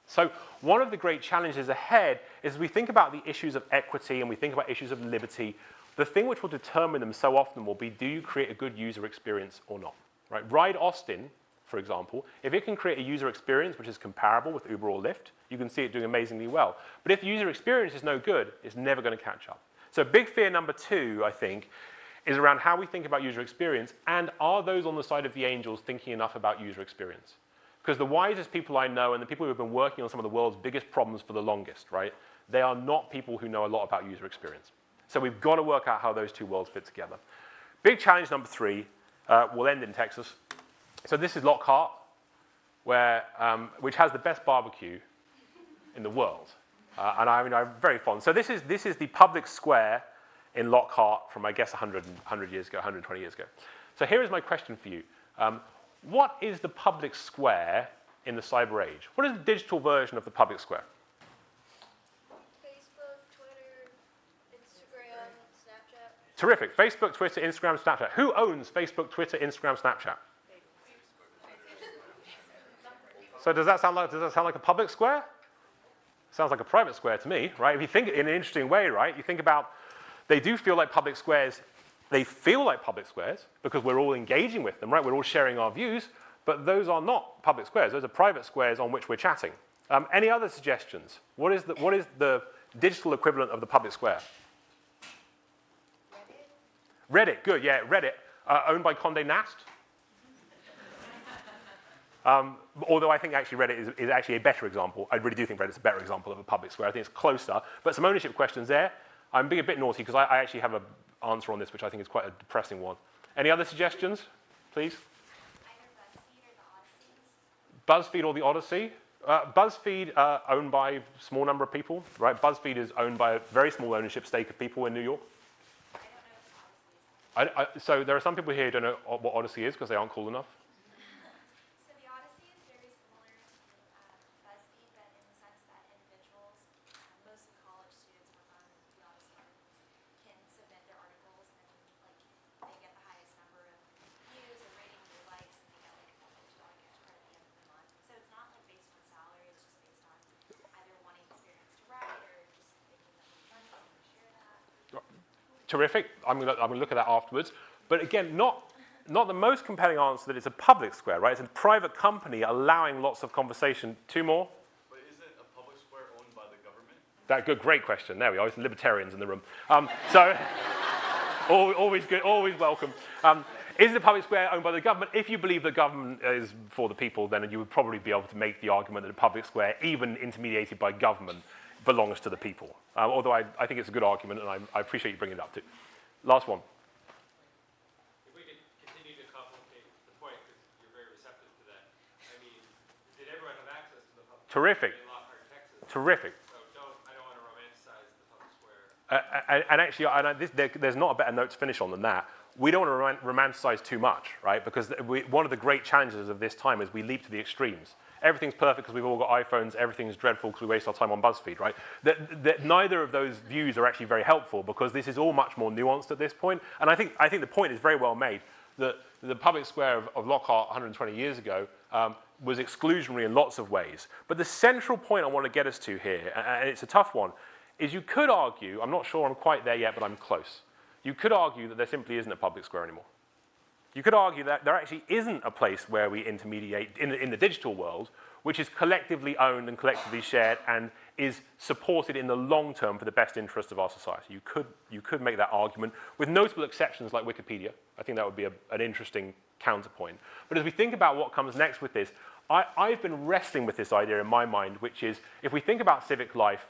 So one of the great challenges ahead is as we think about the issues of equity and we think about issues of liberty, the thing which will determine them so often will be, do you create a good user experience or not? Right? Ride Austin, for example, if it can create a user experience which is comparable with Uber or Lyft, you can see it doing amazingly well. But if the user experience is no good, it's never going to catch up. So big fear number 2, I think, is around how we think about user experience, and are those on the side of the angels thinking enough about user experience? Because the wisest people I know and the people who have been working on some of the world's biggest problems for the longest, right, they are not people who know a lot about user experience. So we've got to work out how those two worlds fit together. Big challenge number 3 will end in Texas. So this is Lockhart, which has the best barbecue in the world. And I mean, I'm very fond. So this is the public square in Lockhart from, I guess, 100 years ago, 120 years ago. So here is my question for you. What is the public square in the cyber age? What is the digital version of the public square? Facebook, Twitter, Instagram, Snapchat. Terrific. Facebook, Twitter, Instagram, Snapchat. Who owns Facebook, Twitter, Instagram, Snapchat? So does that sound like a public square? Sounds like a private square to me, right? If you think in an interesting way, right? You think about, they do feel like public squares. They feel like public squares because we're all engaging with them, right? We're all sharing our views, but those are not public squares. Those are private squares on which we're chatting. Any other suggestions? What is the digital equivalent of the public square? Reddit, good, yeah, Reddit, owned by Condé Nast. Although I think actually Reddit is actually a better example. I really do think Reddit's a better example of a public square. I think it's closer, but some ownership questions there. I'm being a bit naughty because I actually have an answer on this, which I think is quite a depressing one. Any other suggestions, please? Either BuzzFeed or the BuzzFeed Odyssey. or the Odyssey? BuzzFeed owned by a small number of people, right? BuzzFeed is owned by a very small ownership stake of people in New York. I don't know what Odyssey is. So there are some people here who don't know what Odyssey is because they aren't cool enough. So the Odyssey is very similar to BuzzFeed, but in the sense that individuals, mostly college students work on the Odyssey articles, can submit their articles and like they get the highest number of views or ratings or likes, and they get like a $50 cash credit at the end of the month. So it's not like based on salary; it's just based on either wanting experience to write or just thinking that would be fun to share that. Terrific. I'm going to look at that afterwards. But again, not the most compelling answer that it's a public square, right? It's a private company allowing lots of conversation. 2 more? But isn't a public square owned by the government? Good, great question. There we are. Some libertarians in the room. So always good, always welcome. Is the public square owned by the government? If you believe the government is for the people, then you would probably be able to make the argument that a public square, even intermediated by government, belongs to the people. Although I think it's a good argument, and I appreciate you bringing it up too. Last one. If we could continue to complicate the point, because you're very receptive to that. I mean, did everyone have access to the public Terrific. square in Lockhart, Texas? Terrific. So I don't want to romanticize the public square. And actually, there's not a better note to finish on than that. We don't want to romanticize too much, right? Because one of the great challenges of this time is we leap to the extremes. Everything's perfect because we've all got iPhones. Everything's dreadful because we waste our time on BuzzFeed, right? Neither of those views are actually very helpful because this is all much more nuanced at this point. And I think the point is very well made that the public square of Lockhart 120 years ago was exclusionary in lots of ways. But the central point I want to get us to here, and it's a tough one, is you could argue, I'm not sure I'm quite there yet, but I'm close. You could argue that there simply isn't a public square anymore. You could argue that there actually isn't a place where we intermediate in the digital world, which is collectively owned and collectively shared and is supported in the long term for the best interest of our society. You could make that argument with notable exceptions like Wikipedia. I think that would be an interesting counterpoint. But as we think about what comes next with this, I've been wrestling with this idea in my mind, which is if we think about civic life,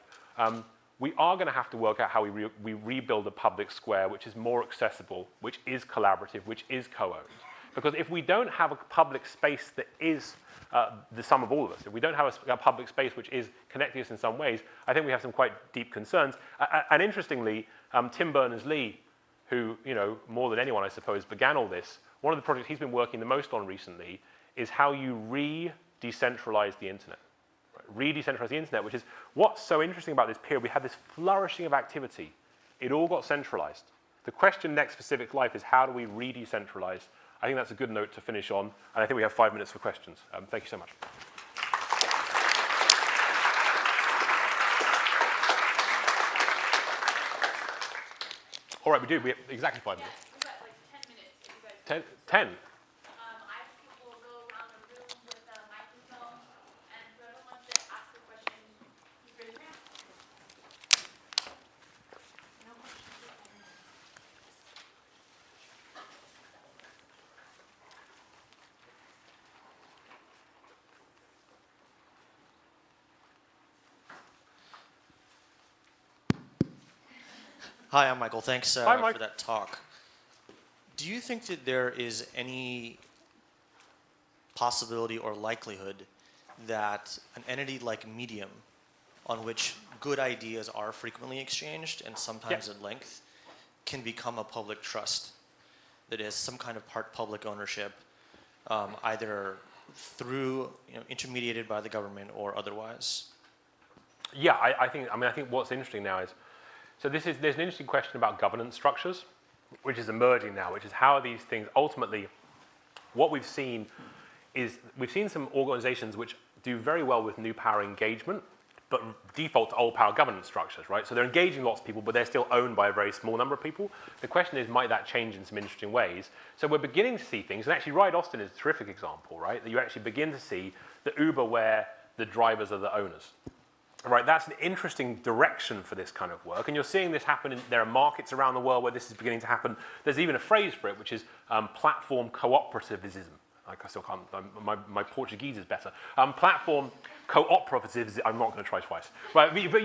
we are going to have to work out how we rebuild a public square which is more accessible, which is collaborative, which is co-owned. Because if we don't have a public space that is the sum of all of us, if we don't have a public space which is connecting us in some ways, I think we have some quite deep concerns. And interestingly, Tim Berners-Lee, who, more than anyone, I suppose, began all this, one of the projects he's been working the most on recently is how you re-decentralize the internet. Re-decentralize the internet, which is what's so interesting about this period. We had this flourishing of activity. It all got centralized. The question next for civic life is how do we re-decentralize? I think that's a good note to finish on, and I think we have 5 minutes for questions. Thank you so much. All right, we do. We have exactly 5 minutes. We've got like 10 minutes. If you guys 10? I will go around the room with a microphone, and whoever wants to ask a question, please raise your hand. No questions. Hi, I'm Michael. Thanks Hi, Mike. for that talk. Do you think that there is any possibility or likelihood that an entity like Medium, on which good ideas are frequently exchanged and sometimes at length, can become a public trust that is some kind of part public ownership, either through, intermediated by the government or otherwise? Yeah, I think what's interesting now is, so there's an interesting question about governance structures, which is emerging now, which is how are these things, ultimately, what we've seen is, we've seen some organizations which do very well with new power engagement, but default to old power governance structures, right? So they're engaging lots of people, but they're still owned by a very small number of people. The question is, might that change in some interesting ways? So we're beginning to see things, and actually Ride Austin is a terrific example, right? That you actually begin to see the Uber where the drivers are the owners. Right, that's an interesting direction for this kind of work, and you're seeing this happen. There are markets around the world where this is beginning to happen. There's even a phrase for it, which is platform cooperativism. I still can't. My Portuguese is better. Platform cooperativism. I'm not going to try twice. Right, but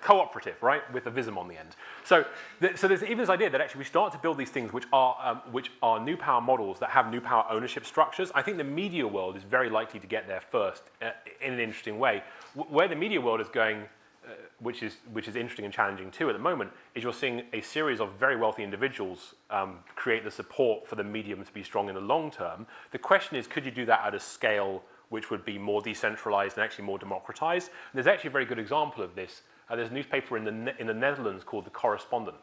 cooperative, right, with a vism on the end. So there's even this idea that actually we start to build these things which are new power models that have new power ownership structures. I think the media world is very likely to get there first in an interesting way. Where the media world is going, which is interesting and challenging too at the moment, is you're seeing a series of very wealthy individuals create the support for the medium to be strong in the long term. The question is, could you do that at a scale which would be more decentralized and actually more democratized? And there's actually a very good example of this. There's a newspaper in the Netherlands called The Correspondent.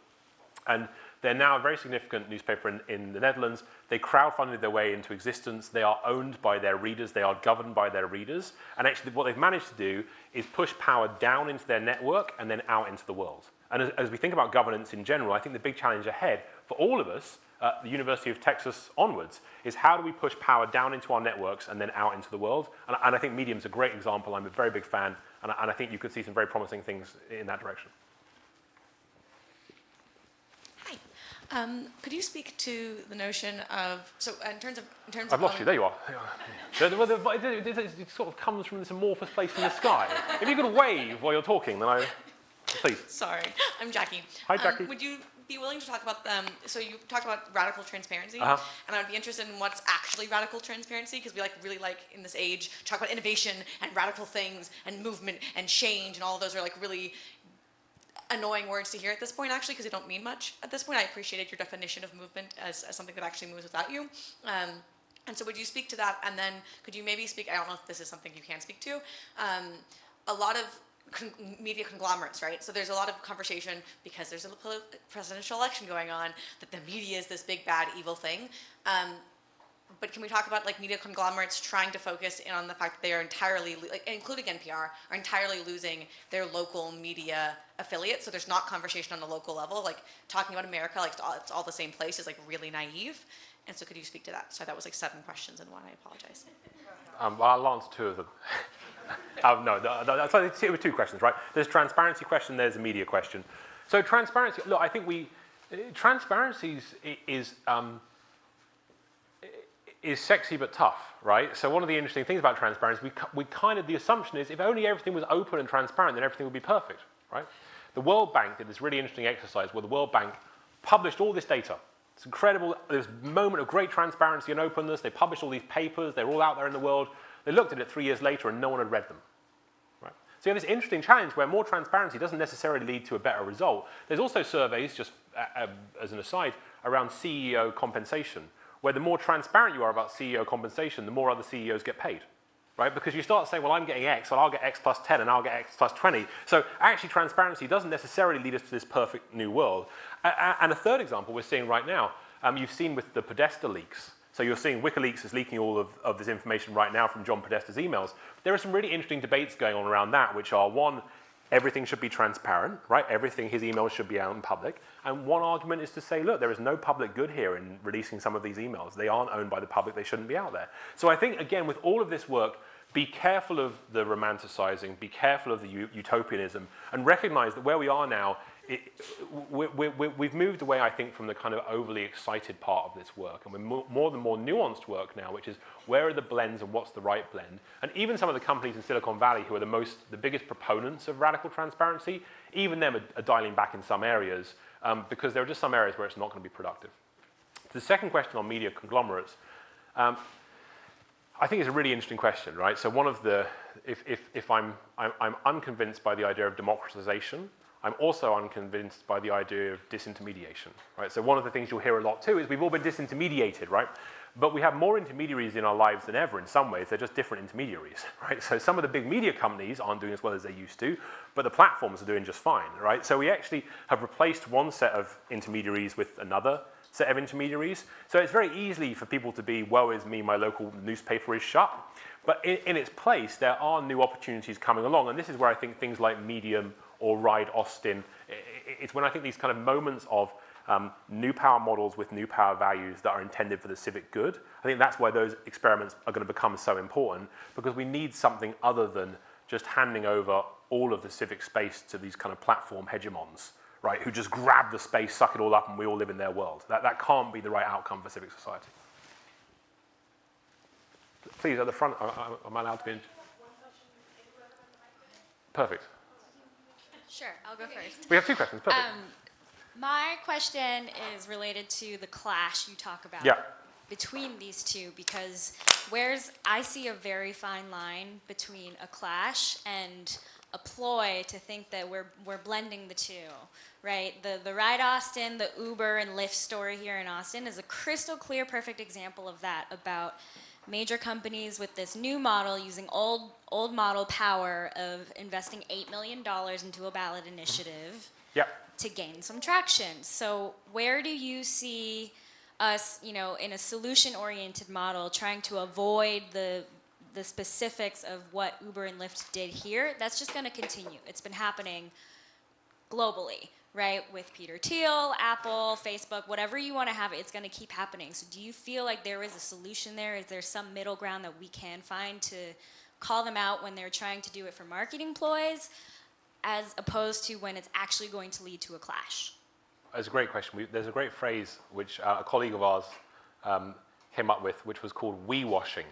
And they're now a very significant newspaper in the Netherlands. They crowdfunded their way into existence. They are owned by their readers. They are governed by their readers. And actually what they've managed to do is push power down into their network and then out into the world. And as we think about governance in general, I think the big challenge ahead for all of us, the University of Texas onwards, is how do we push power down into our networks and then out into the world? And I think Medium's a great example. I'm a very big fan. And I think you could see some very promising things in that direction. Could you speak to the notion of, so in terms of I've lost you. There you are. It sort of comes from this amorphous place in the sky. If you could wave while you're talking, then please. Sorry, I'm Jackie. Hi, Jackie. Would you be willing to talk about so you talked about radical transparency, and I would be interested in what's actually radical transparency, because we really like in this age talk about innovation and radical things and movement and change, and all of those are really annoying words to hear at this point, actually, because they don't mean much at this point. I appreciated your definition of movement as something that actually moves without you. And so would you speak to that? And then could you maybe speak, I don't know if this is something you can speak to, a lot of media conglomerates, right? So there's a lot of conversation, because there's a presidential election going on, that the media is this big, bad, evil thing. But can we talk about media conglomerates trying to focus in on the fact that they are entirely, including NPR, are entirely losing their local media affiliates? So there's not conversation on the local level. Talking about America, it's all the same place is really naive. And so could you speak to that? So that was 7 questions in one. I apologize. I'll answer 2 of them. It was 2 questions, right? There's a transparency question. There's a media question. So transparency. Look, I think transparency is sexy but tough, right? So one of the interesting things about transparency, the assumption is if only everything was open and transparent, then everything would be perfect, right? The World Bank did this really interesting exercise where the World Bank published all this data. It's incredible. There's a moment of great transparency and openness. They published all these papers. They're all out there in the world. They looked at it 3 years later and no one had read them. Right? So you have this interesting challenge where more transparency doesn't necessarily lead to a better result. There's also surveys, just as an aside, around CEO compensation, where the more transparent you are about CEO compensation, the more other CEOs get paid. Right? Because you start saying, well, I'm getting X, well, I'll get X plus 10, and I'll get X plus 20. So actually, transparency doesn't necessarily lead us to this perfect new world. And a third example we're seeing right now, you've seen with the Podesta leaks. So you're seeing WikiLeaks is leaking all of this information right now from John Podesta's emails. There are some really interesting debates going on around that, which are, one, everything should be transparent, right? Everything, his emails should be out in public. And one argument is to say, look, there is no public good here in releasing some of these emails. They aren't owned by the public. They shouldn't be out there. So I think, again, with all of this work, be careful of the romanticizing, be careful of the utopianism, and recognize that where we are now, we've moved away, I think, from the kind of overly excited part of this work, and we're more nuanced work now, which is where are the blends and what's the right blend. And even some of the companies in Silicon Valley who are the biggest proponents of radical transparency, even them are dialing back in some areas because there are just some areas where it's not going to be productive. The second question on media conglomerates, I think it's a really interesting question, right? So one of the, if I'm unconvinced by the idea of democratization, I'm also unconvinced by the idea of disintermediation, right? So one of the things you'll hear a lot too is we've all been disintermediated, right? But we have more intermediaries in our lives than ever in some ways. They're just different intermediaries, right? So some of the big media companies aren't doing as well as they used to, but the platforms are doing just fine, right? So we actually have replaced one set of intermediaries with another set of intermediaries. So it's very easy for people to be, woe is me, my local newspaper is shut. But in its place, there are new opportunities coming along. And this is where I think things like Medium or Ride Austin, it's when I think these kind of moments of new power models with new power values that are intended for the civic good, I think that's why those experiments are going to become so important, because we need something other than just handing over all of the civic space to these kind of platform hegemons, right, who just grab the space, suck it all up, and we all live in their world. That can't be the right outcome for civic society. Please, at the front, am I allowed to be in? Perfect. Sure, I'll go first. We have two questions, perfect. My question is related to the clash you talk about between these two, because I see a very fine line between a clash and a ploy to think that we're blending the two, right? The Ride Austin, the Uber and Lyft story here in Austin is a crystal clear, perfect example of that, about major companies with this new model using old model power of investing $8 million into a ballot initiative to gain some traction. So where do you see us, in a solution-oriented model trying to avoid the specifics of what Uber and Lyft did here? That's just going to continue. It's been happening globally, right? With Peter Thiel, Apple, Facebook, whatever you want to have, it's going to keep happening. So do you feel like there is a solution there? Is there some middle ground that we can find to call them out when they're trying to do it for marketing ploys, as opposed to when it's actually going to lead to a clash? That's a great question. There's a great phrase which a colleague of ours came up with, which was called we-washing.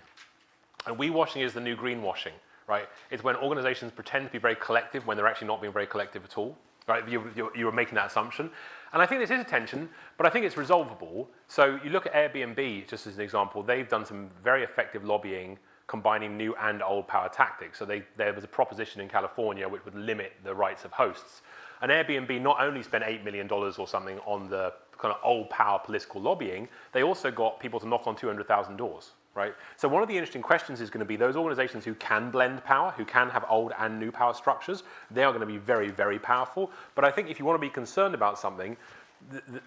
And we-washing is the new greenwashing, right? It's when organizations pretend to be very collective when they're actually not being very collective at all, right? You were making that assumption. And I think this is a tension, but I think it's resolvable. So you look at Airbnb, just as an example, they've done some very effective lobbying combining new and old power tactics. So there was a proposition in California which would limit the rights of hosts. And Airbnb not only spent $8 million or something on the kind of old power political lobbying, they also got people to knock on 200,000 doors, right? So one of the interesting questions is going to be those organizations who can blend power, who can have old and new power structures, they are going to be very, very powerful. But I think if you want to be concerned about something,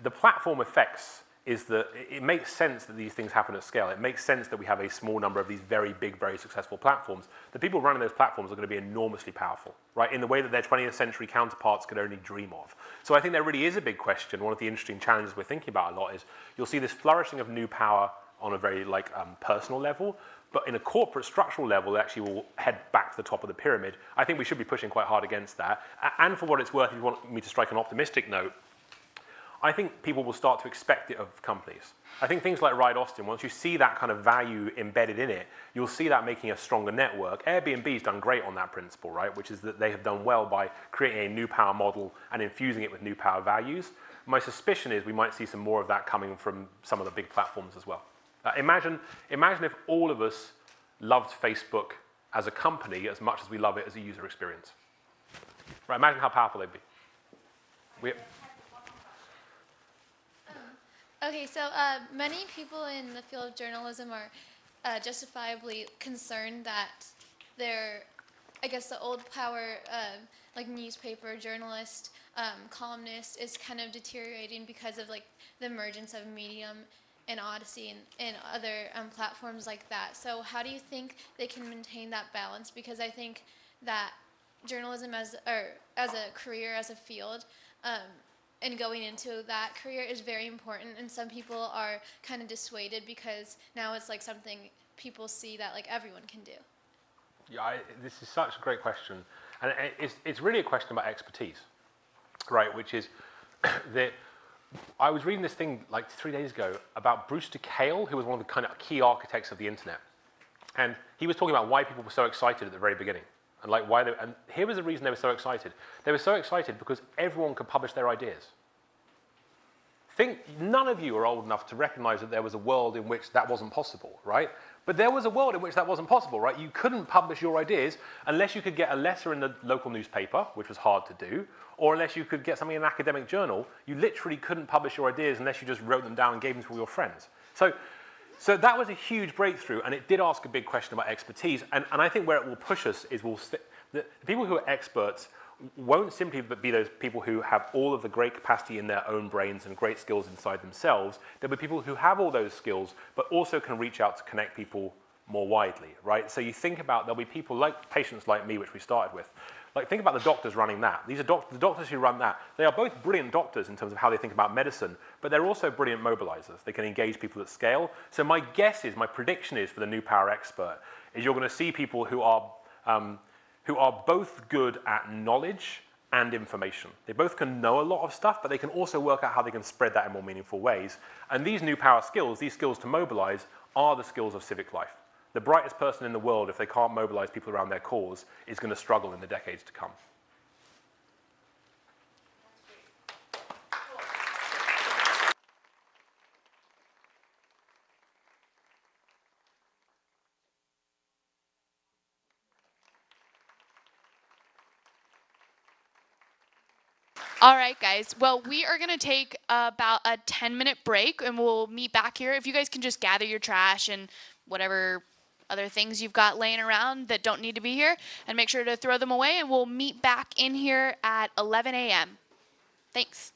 the platform effects is that it makes sense that these things happen at scale. It makes sense that we have a small number of these very big, very successful platforms. The people running those platforms are going to be enormously powerful, right, in the way that their 20th century counterparts could only dream of. So I think there really is a big question. One of the interesting challenges we're thinking about a lot is you'll see this flourishing of new power on a very personal level, but in a corporate structural level, it actually will head back to the top of the pyramid. I think we should be pushing quite hard against that. And for what it's worth, if you want me to strike an optimistic note, I think people will start to expect it of companies. I think things like Ride Austin, once you see that kind of value embedded in it, you'll see that making a stronger network. Airbnb's done great on that principle, right? Which is that they have done well by creating a new power model and infusing it with new power values. My suspicion is we might see some more of that coming from some of the big platforms as well. Imagine if all of us loved Facebook as a company as much as we love it as a user experience. Right, imagine how powerful they'd be. Okay, so many people in the field of journalism are justifiably concerned that I guess the old power, like newspaper journalist, columnist, is kind of deteriorating because of like the emergence of Medium and Odyssey and other platforms like that. So how do you think they can maintain that balance? Because I think that journalism as a career, as a field, and going into that career is very important, and some people are kind of dissuaded because now it's like something people see that like everyone can do. Yeah, this is such a great question, and it's really a question about expertise, right? Which is that I was reading this thing like 3 days ago about Brewster Kahle, who was one of the kind of key architects of the internet, and he was talking about why people were so excited at the very beginning. And like and here was the reason they were so excited. They were so excited because everyone could publish their ideas. None of you are old enough to recognize that there was a world in which that wasn't possible, right? But there was a world in which that wasn't possible, right? You couldn't publish your ideas unless you could get a letter in the local newspaper, which was hard to do, or unless you could get something in an academic journal. You literally couldn't publish your ideas unless you just wrote them down and gave them to all your friends. So that was a huge breakthrough, and it did ask a big question about expertise. And I think where it will push us is the people who are experts won't simply be those people who have all of the great capacity in their own brains and great skills inside themselves. There'll be people who have all those skills, but also can reach out to connect people more widely, right? So you think about, there'll be people like patients like me, which we started with. Like, think about the doctors running that. These are the doctors who run that. They are both brilliant doctors in terms of how they think about medicine, but they're also brilliant mobilizers. They can engage people at scale. So my prediction is for the new power expert, is you're going to see people who are both good at knowledge and information. They both can know a lot of stuff, but they can also work out how they can spread that in more meaningful ways. And these new power skills, these skills to mobilize, are the skills of civic life. The brightest person in the world, if they can't mobilize people around their cause, is going to struggle in the decades to come. All right, guys. Well, we are going to take about a 10-minute break, and we'll meet back here. If you guys can just gather your trash and whatever other things you've got laying around that don't need to be here, and make sure to throw them away, and we'll meet back in here at 11 a.m. Thanks.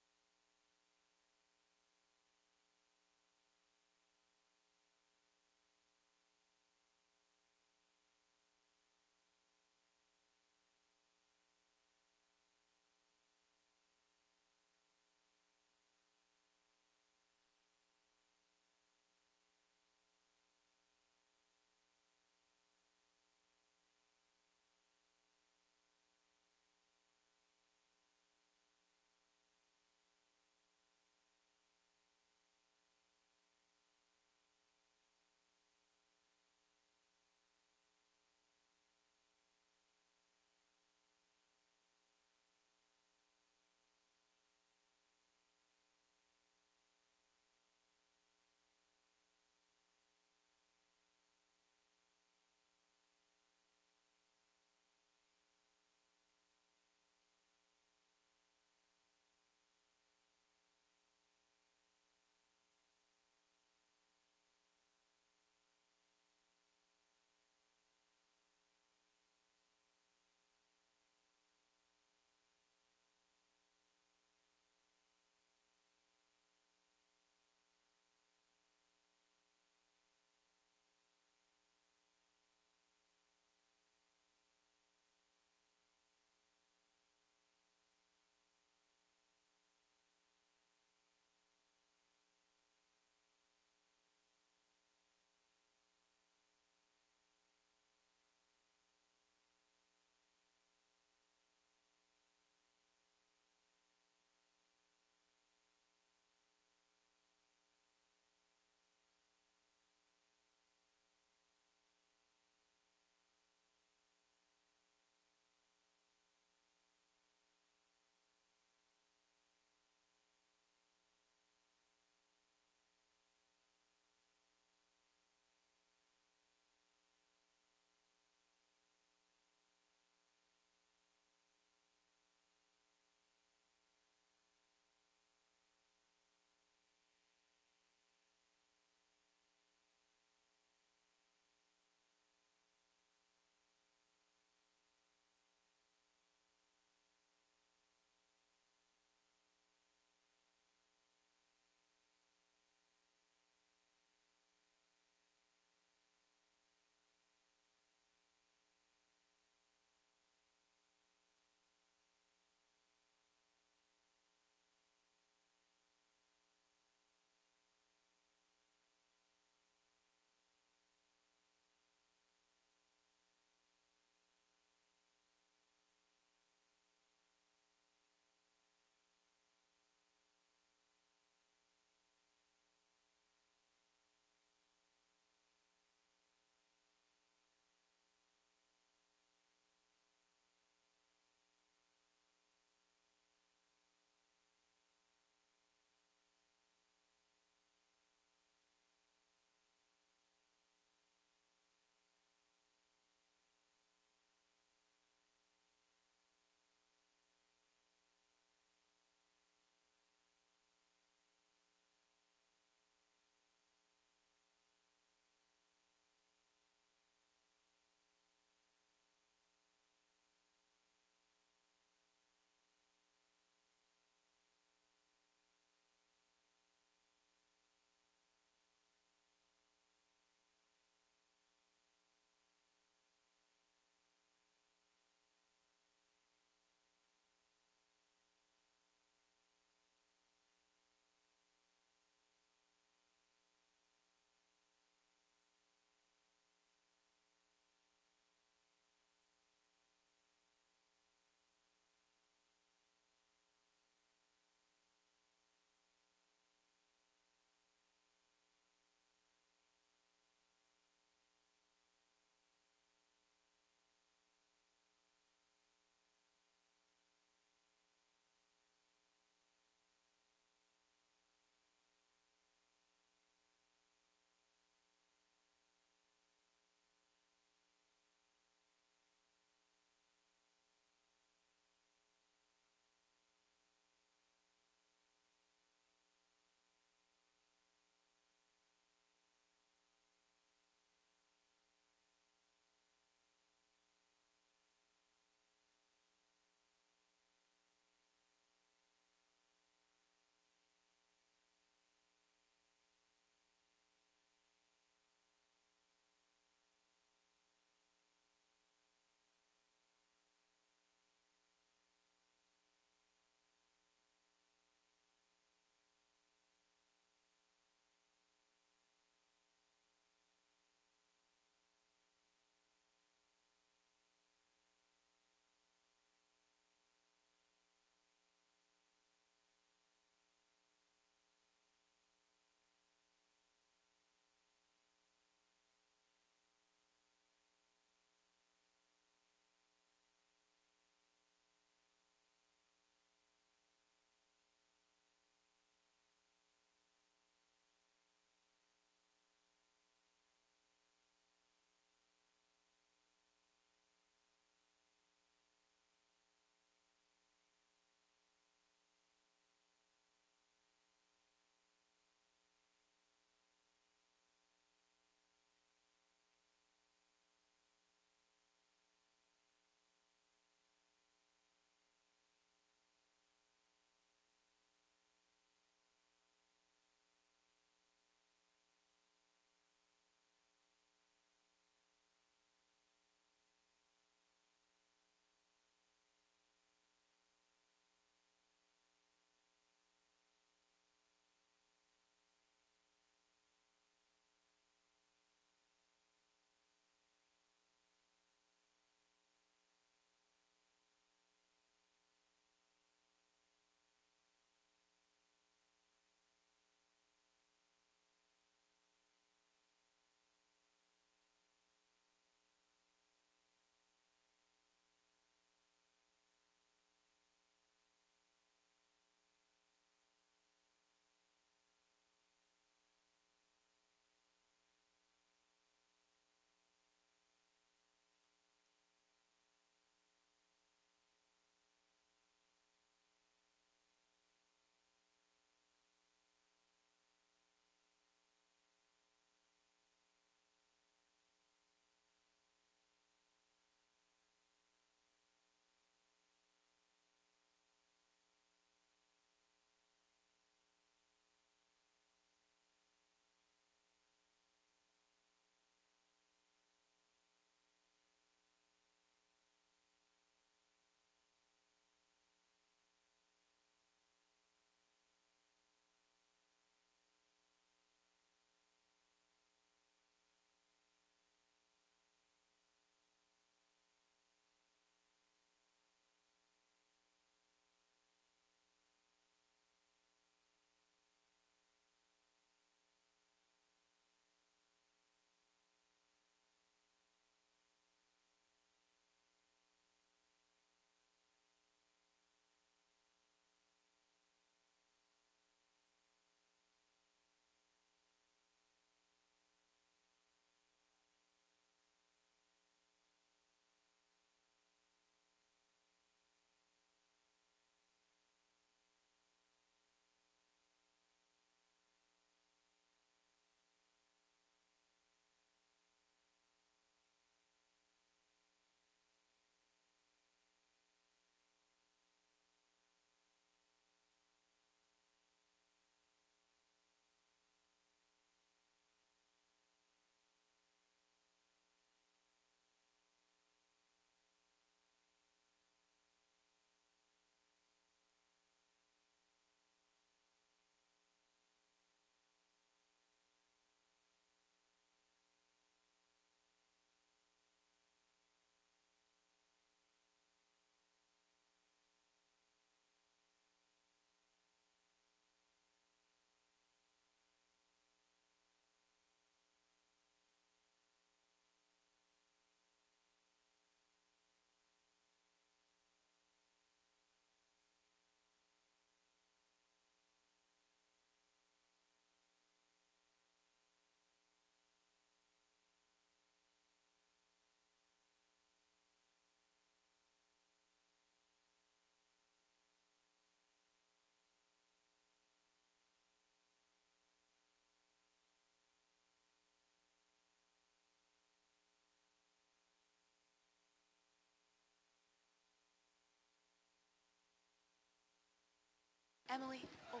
Emily, oh,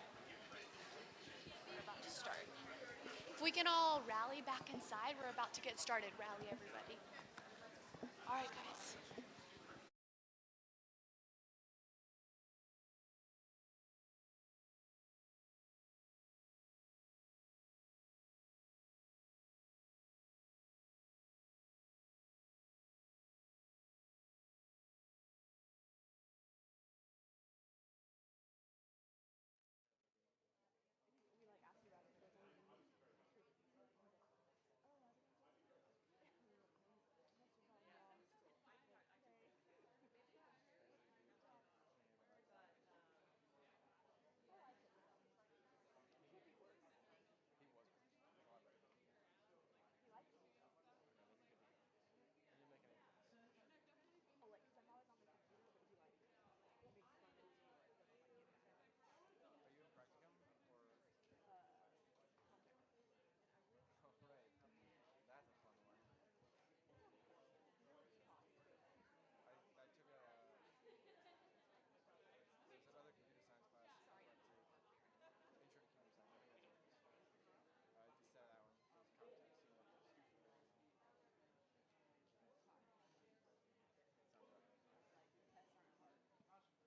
we're about to start. If we can all rally back inside, we're about to get started. Rally, everybody. All right, guys. With our next session.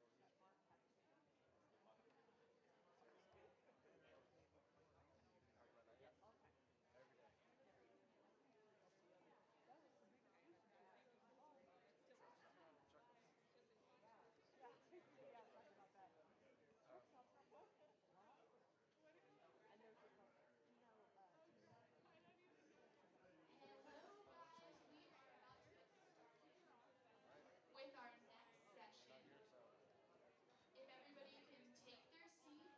If everybody can take their seat,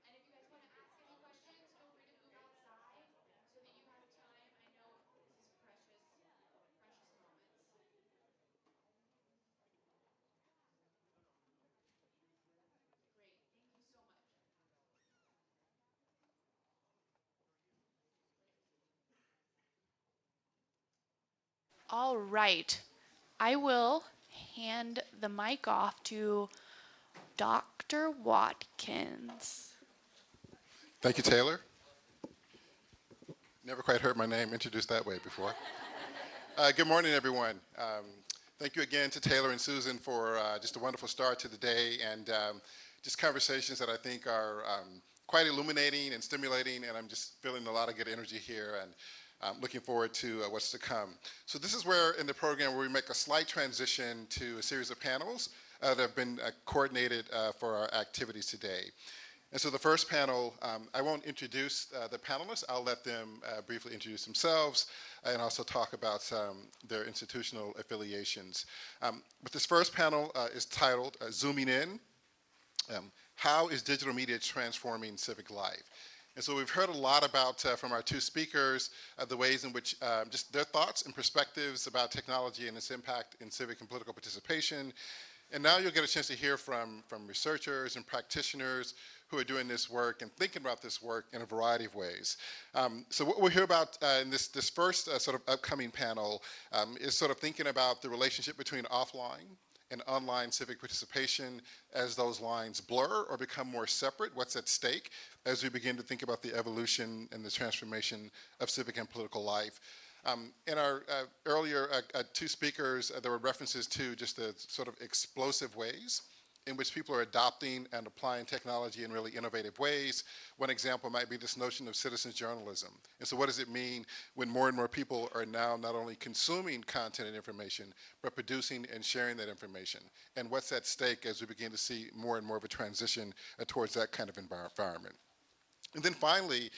and if you guys want to ask any questions, feel free to move outside so that you have time. I know this is precious, precious moments. Great, thank you so much. All right, I will hand the mic off to Dr. Watkins. Thank you, Taylor. Never quite heard my name introduced that way before. Good morning, everyone. Thank you again to Taylor and Susan for just a wonderful start to the day and just conversations that I think are quite illuminating and stimulating, and I'm just feeling a lot of good energy here and looking forward to what's to come. So this is where in the program where we make a slight transition to a series of panels that have been coordinated for our activities today. And so the first panel, I won't introduce the panelists. I'll let them briefly introduce themselves and also talk about their institutional affiliations. But this first panel is titled Zooming In, How is Digital Media Transforming Civic Life? And so we've heard a lot about, from our two speakers, the ways in which just their thoughts and perspectives about technology and its impact in civic and political participation. And now you'll get a chance to hear from researchers and practitioners who are doing this work and thinking about this work in a variety of ways. So what we'll hear about in this first sort of upcoming panel is sort of thinking about the relationship between offline and online civic participation as those lines blur or become more separate, what's at stake as we begin to think about the evolution and the transformation of civic and political life. In our earlier two speakers, there were references to just the sort of explosive ways in which people are adopting and applying technology in really innovative ways. One example might be this notion of citizen journalism. And so what does it mean when more and more people are now not only consuming content and information, but producing and sharing that information? And what's at stake as we begin to see more and more of a transition towards that kind of environment? And then finally,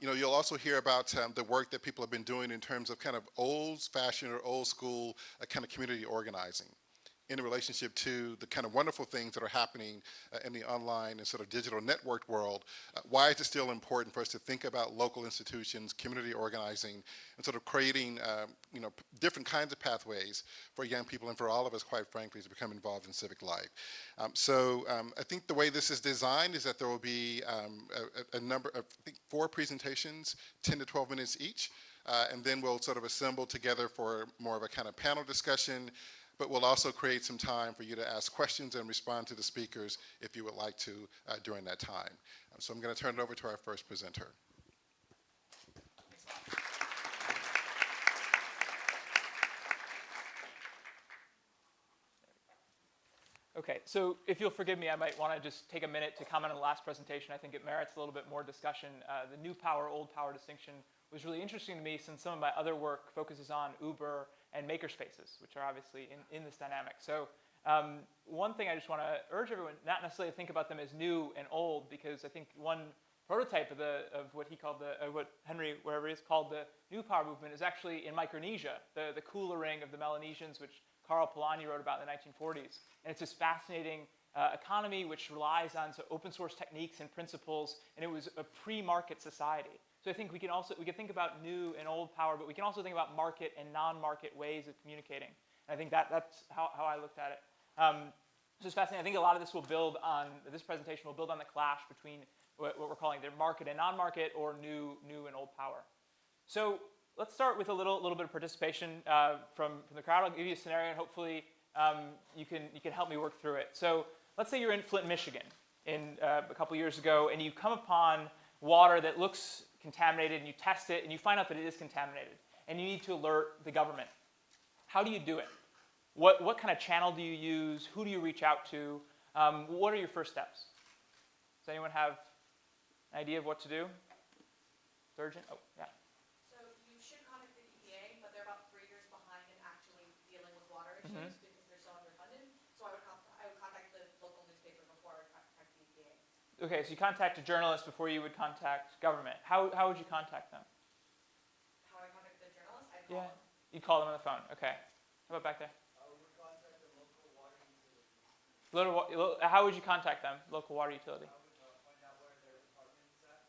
you'll also hear about the work that people have been doing in terms of kind of old-fashioned or old-school kind of community organizing in relationship to the kind of wonderful things that are happening in the online and sort of digital networked world. Why is it still important for us to think about local institutions, community organizing, and sort of creating different kinds of pathways for young people and for all of us, quite frankly, to become involved in civic life. I think the way this is designed is that there will be a number of, I think, 4 presentations, 10 to 12 minutes each, and then we'll sort of assemble together for more of a kind of panel discussion. but we'll also create some time for you to ask questions and respond to the speakers if you would like to during that time. So I'm going to turn it over to our first presenter. Okay, so if you'll forgive me, I might want to just take a minute to comment on the last presentation. I think it merits a little bit more discussion. The new power, old power distinction was really interesting to me since some of my other work focuses on Uber and makerspaces, which are obviously in this dynamic. So one thing I just want to urge everyone, not necessarily think about them as new and old, because I think one prototype of what he called what Henry, wherever he is, called the new power movement is actually in Micronesia, the Coolering of the Melanesians, which Karl Polanyi wrote about in the 1940s. And it's this fascinating economy which relies on open source techniques and principles, and it was a pre-market society. So I think we can think about new and old power, but we can also think about market and non-market ways of communicating. And I think that's how I looked at it. So it's fascinating. I think a lot of this this presentation will build on the clash between what we're calling the market and non-market, or new and old power. So let's start with a little bit of participation from the crowd. I'll give you a scenario, and hopefully you can help me work through it. So let's say you're in Flint, Michigan, a couple years ago, and you come upon water that looks contaminated, and you test it, and you find out that it is contaminated, and you need to alert the government. How do you do it? What kind of channel do you use? Who do you reach out to? What are your first steps? Does anyone have an idea of what to do? It's urgent? Oh, yeah. So you should contact the EPA, but they're about 3 years behind in actually dealing with water issues because they're so underfunded. So I would contact the local newspaper before I would contact the EPA. Okay, so you contact a journalist before you would contact government. How would you contact them? How would I contact the journalist? I'd call them. You'd call them on the phone. Okay. How about back there? I would contact the local water utility. How would you contact them, local water utility? I would find out where their department is at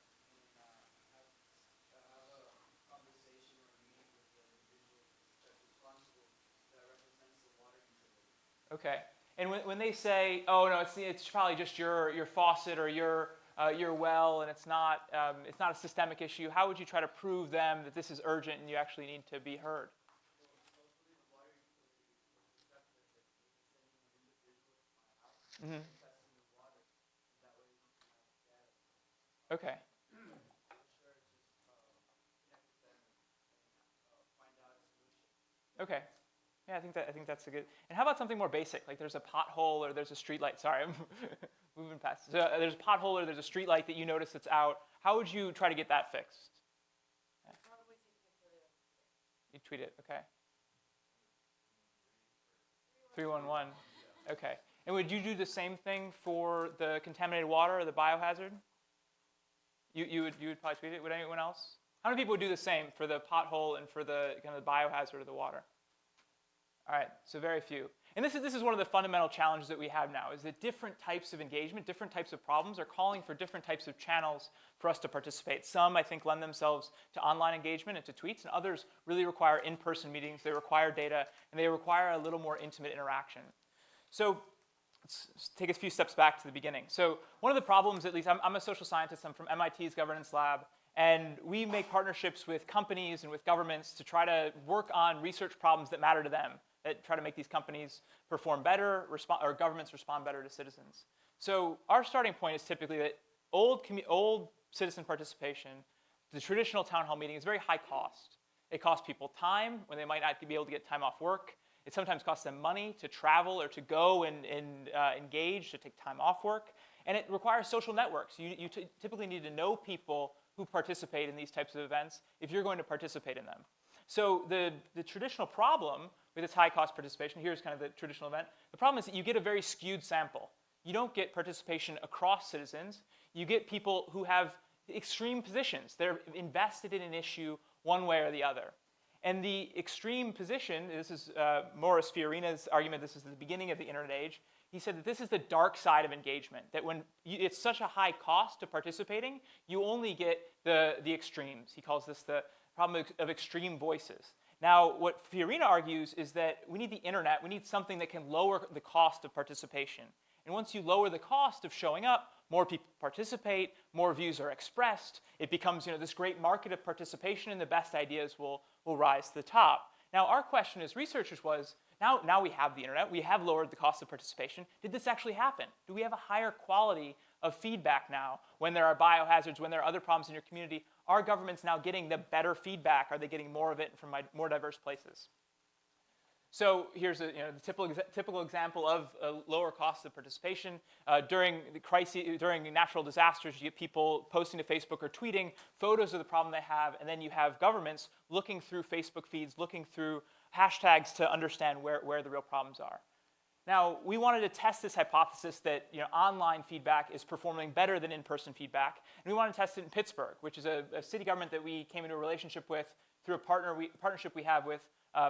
and have a conversation or a meeting with the individual that's responsible that represents the water utility. Okay. And when they say, oh no, it's probably just your faucet or your well, and it's not a systemic issue, how would you try to prove them that this is urgent and you actually need to be heard? Mm-hmm. Okay. Okay. Yeah, I think that's a good. And how about something more basic, like there's a pothole or there's a street light? Sorry, I'm moving past. So there's a pothole or there's a street light that you notice that's out. How would you try to get that fixed? Yeah. Probably take a picture of it. You tweet it, okay. 311. Okay. And would you do the same thing for the contaminated water or the biohazard? You would probably tweet it. Would anyone else? How many people would do the same for the pothole and for the kind of the biohazard of the water? All right, so very few. And this is one of the fundamental challenges that we have now, is that different types of engagement, different types of problems are calling for different types of channels for us to participate. Some, I think, lend themselves to online engagement and to tweets, and others really require in-person meetings. They require data, and they require a little more intimate interaction. So let's take a few steps back to the beginning. So one of the problems, at least, I'm a social scientist. I'm from MIT's governance lab. And we make partnerships with companies and with governments to try to work on research problems that matter to them, that try to make these companies perform better, or governments respond better to citizens. So our starting point is typically that old citizen participation, the traditional town hall meeting, is very high cost. It costs people time when they might not be able to get time off work. It sometimes costs them money to travel or to go and engage, to take time off work. And it requires social networks. You typically need to know people who participate in these types of events if you're going to participate in them. So the traditional problem with this high-cost participation, here's kind of the traditional event, the problem is that you get a very skewed sample. You don't get participation across citizens. You get people who have extreme positions. They're invested in an issue one way or the other. And the extreme position, this is Morris Fiorina's argument, this is the beginning of the internet age. He said that this is the dark side of engagement, that when it's such a high cost to participating, you only get the extremes. He calls this the problem of extreme voices. Now, what Fiorina argues is that we need the internet, we need something that can lower the cost of participation. And once you lower the cost of showing up, more people participate, more views are expressed, it becomes this great market of participation, and the best ideas will rise to the top. Now, our question as researchers was, Now we have the internet. We have lowered the cost of participation. Did this actually happen? Do we have a higher quality of feedback now when there are biohazards, when there are other problems in your community? Are governments now getting the better feedback? Are they getting more of it from more diverse places? So here's the typical example of a lower cost of participation. During the crisis, during natural disasters, you get people posting to Facebook or tweeting photos of the problem they have, and then you have governments looking through Facebook feeds, looking through hashtags to understand where the real problems are. Now, we wanted to test this hypothesis that online feedback is performing better than in-person feedback, and we wanted to test it in Pittsburgh, which is a city government that we came into a relationship with through a partnership we have with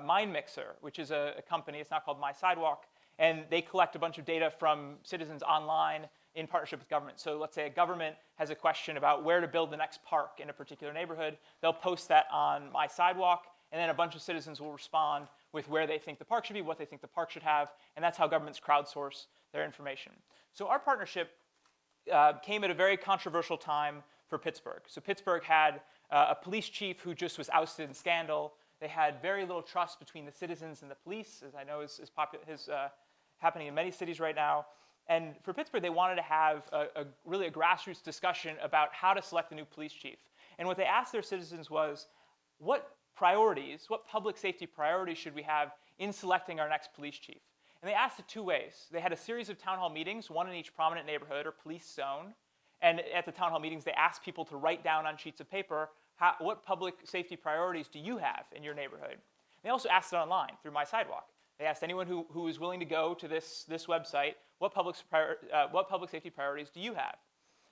Mind Mixer, which is a company. It's now called My Sidewalk, and they collect a bunch of data from citizens online in partnership with government. So let's say a government has a question about where to build the next park in a particular neighborhood. They'll post that on My Sidewalk, and then a bunch of citizens will respond with where they think the park should be, what they think the park should have, and that's how governments crowdsource their information. So our partnership came at a very controversial time for Pittsburgh. So Pittsburgh had a police chief who just was ousted in scandal. They had very little trust between the citizens and the police, as I know is happening in many cities right now. And for Pittsburgh, they wanted to have really a grassroots discussion about how to select the new police chief. And what they asked their citizens was, what public safety priorities should we have in selecting our next police chief? And they asked it two ways. They had a series of town hall meetings, one in each prominent neighborhood or police zone. And at the town hall meetings, they asked people to write down on sheets of paper, what public safety priorities do you have in your neighborhood? They also asked it online through My Sidewalk. They asked anyone who was willing to go to this website, what public safety priorities do you have?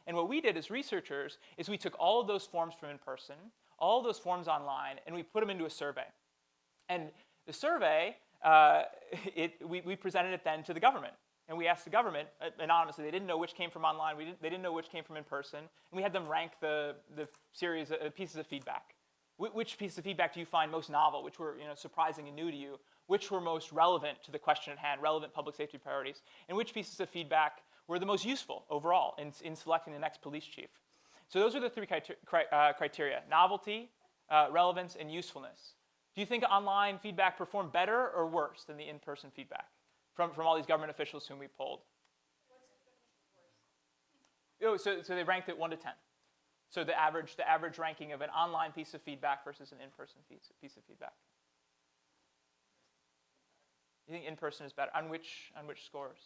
And what we did as researchers is we took all of those forms from in-person, all of those forms online, and we put them into a survey. And the survey, we presented it then to the government. And we asked the government anonymously. They didn't know which came from online. They didn't know which came from in person. And we had them rank the series of pieces of feedback. Which pieces of feedback do you find most novel? Which were surprising and new to you? Which were most relevant to the question at hand, relevant public safety priorities? And which pieces of feedback were the most useful overall in selecting the next police chief? So those are the three criteria: novelty, relevance, and usefulness. Do you think online feedback performed better or worse than the in-person feedback from all these government officials whom we polled? So they ranked it 1 to 10. So the average ranking of an online piece of feedback versus an in-person piece of feedback. You think in-person is better? On which scores?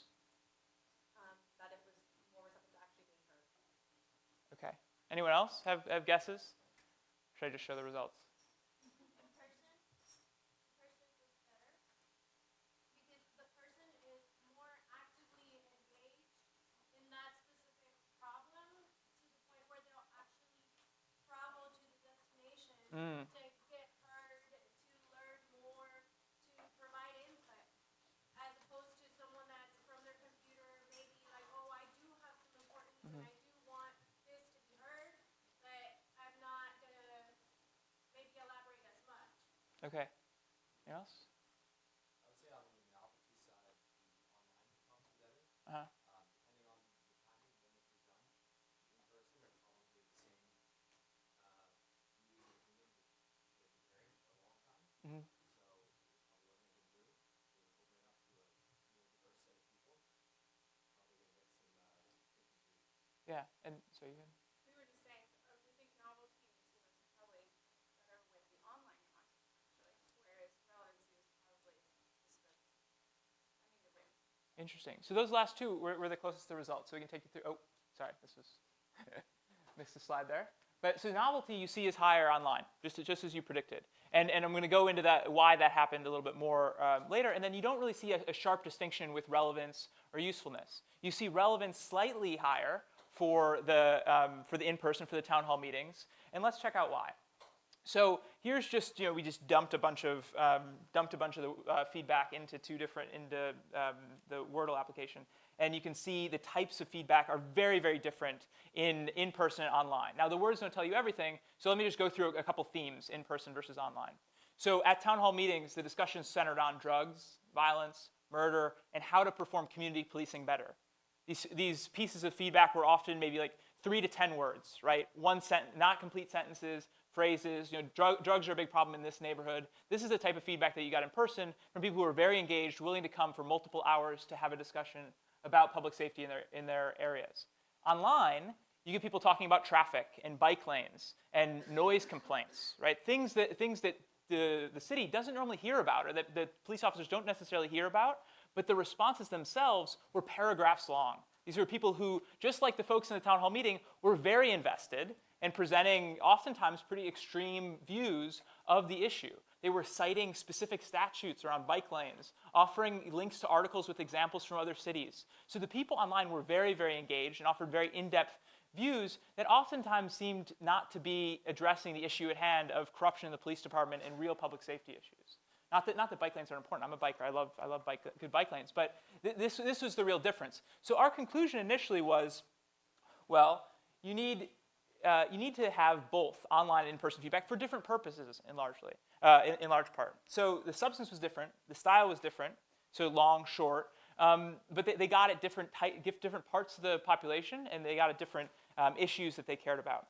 That it was more receptive to actually being heard. Okay. Anyone else have guesses? Or should I just show the results? To get heard, to learn more, to provide input, as opposed to someone that's from their computer, maybe like, oh, I do have some important news and I do want this to be heard, but I'm not going to maybe elaborate as much. Okay. Anyone else? I would say on the novelty side, the online performs better. Uh-huh. Depending on the timing when this was done, the in-person are probably the same views and opinions they've been hearing for a long time. Mm-hmm. So it probably wasn't anything new. It would open it up to a more diverse set of people. Probably going to get some different views. Yeah, and so you can. We were just saying, we think novelty and usefulness is probably better with the online content, actually, whereas relevancy is probably just the rim. Interesting. So those last two were the closest to the results. So we can take you through. Oh, sorry, this was missed the slide there. But so novelty you see is higher online, just as you predicted. And I'm going to go into why that happened a little bit more later. And then you don't really see a sharp distinction with relevance or usefulness. You see relevance slightly higher for the in-person, for the town hall meetings. And let's check out why. So here's just, we just dumped a bunch of the feedback into the Wordle application. And you can see the types of feedback are very, very different in person and online. Now, the words don't tell you everything, so let me just go through a couple themes, in person versus online. So at town hall meetings, the discussion centered on drugs, violence, murder, and how to perform community policing better. These pieces of feedback were often maybe like 3 to 10 words, right? One sentence, not complete sentences, phrases. Drugs are a big problem in this neighborhood. This is the type of feedback that you got in person from people who are very engaged, willing to come for multiple hours to have a discussion about public safety in their areas. Online, you get people talking about traffic and bike lanes and noise complaints, right? Things that the city doesn't normally hear about, or that the police officers don't necessarily hear about, but the responses themselves were paragraphs long. These were people who, just like the folks in the town hall meeting, were very invested and presenting oftentimes pretty extreme views of the issue. They were citing specific statutes around bike lanes, offering links to articles with examples from other cities. So the people online were very, very engaged and offered very in-depth views that oftentimes seemed not to be addressing the issue at hand of corruption in the police department and real public safety issues. Not that bike lanes are important. I'm a biker. I love good bike lanes. But this was the real difference. So our conclusion initially was, well, you need to have both online and in-person feedback for different purposes, in large part. So the substance was different. The style was different. So long, short. But they got at different parts of the population, and they got at different issues that they cared about.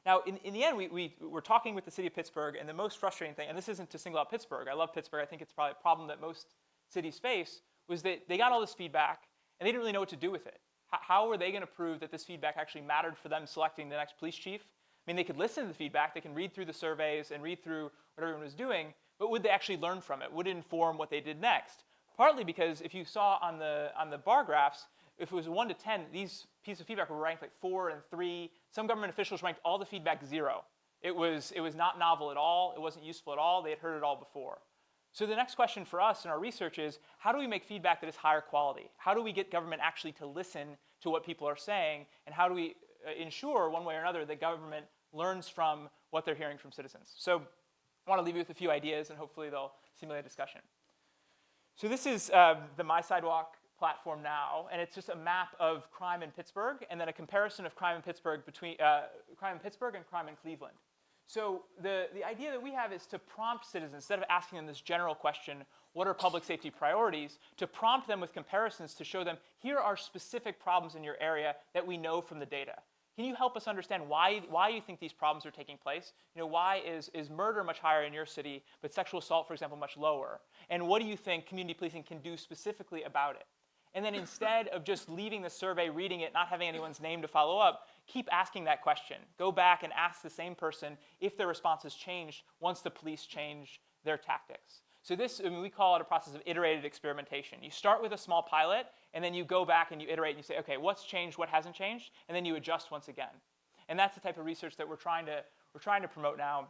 Now, in the end, we were talking with the city of Pittsburgh, and the most frustrating thing, and this isn't to single out Pittsburgh. I love Pittsburgh. I think it's probably a problem that most cities face, was that they got all this feedback, and they didn't really know what to do with it. How were they going to prove that this feedback actually mattered for them selecting the next police chief? I mean, they could listen to the feedback. They can read through the surveys and read through what everyone was doing, but would they actually learn from it? Would it inform what they did next? Partly because if you saw on the bar graphs, if it was 1 to 10, these pieces of feedback were ranked like 4 and 3. Some government officials ranked all the feedback 0. It was not novel at all. It wasn't useful at all. They had heard it all before. So the next question for us in our research is, how do we make feedback that is higher quality? How do we get government actually to listen to what people are saying? And how do we ensure, one way or another, that government learns from what they're hearing from citizens? So I want to leave you with a few ideas, and hopefully they'll stimulate a discussion. So this is the My Sidewalk platform now, and it's just a map of crime in Pittsburgh, and then a comparison of crime in Pittsburgh between crime in Pittsburgh and crime in Cleveland. So the idea that we have is to prompt citizens, instead of asking them this general question, what are public safety priorities, to prompt them with comparisons to show them, here are specific problems in your area that we know from the data. Can you help us understand why you think these problems are taking place? Why is murder much higher in your city, but sexual assault, for example, much lower? And what do you think community policing can do specifically about it? And then instead of just leaving the survey, reading it, not having anyone's name to follow up, keep asking that question. Go back and ask the same person if their response has changed once the police change their tactics. So we call it a process of iterated experimentation. You start with a small pilot, and then you go back and you iterate and you say, okay, what's changed, what hasn't changed, and then you adjust once again. And that's the type of research that we're trying to promote now.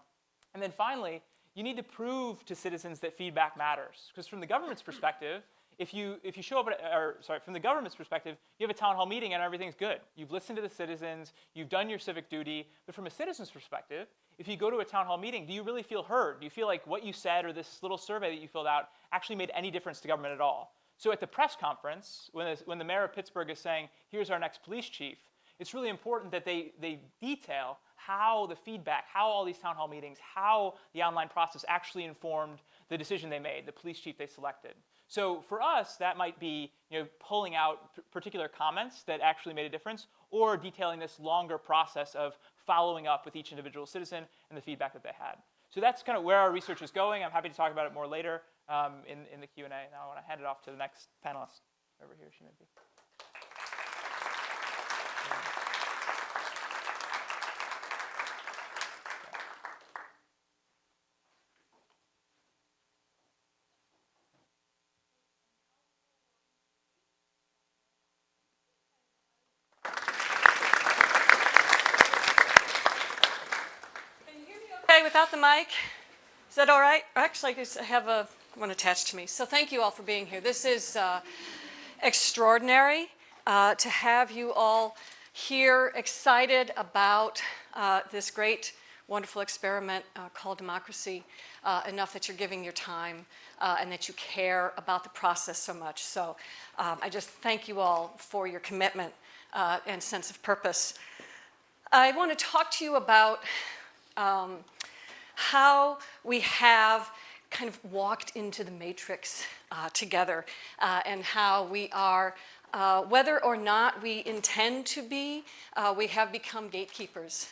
And then finally, you need to prove to citizens that feedback matters. Because from the government's perspective, if you show up from the government's perspective, you have a town hall meeting and everything's good. You've listened to the citizens, you've done your civic duty. But from a citizen's perspective, if you go to a town hall meeting, do you really feel heard? Do you feel like what you said or this little survey that you filled out actually made any difference to government at all? So at the press conference, when the mayor of Pittsburgh is saying, here's our next police chief, it's really important that they detail how the feedback, how all these town hall meetings, how the online process actually informed the decision they made, the police chief they selected. So for us, that might be pulling out particular comments that actually made a difference, or detailing this longer process of following up with each individual citizen and the feedback that they had. So that's kind of where our research is going. I'm happy to talk about it more later in the Q&A. Now I want to hand it off to the next panelist. Over here she may be. Without the mic? Is that all right? Actually, I have one attached to me. So thank you all for being here. This is extraordinary to have you all here excited about this great, wonderful experiment called democracy, enough that you're giving your time and that you care about the process so much. So I just thank you all for your commitment and sense of purpose. I want to talk to you about how we have kind of walked into the matrix together and how we are, whether or not we intend to be, we have become gatekeepers.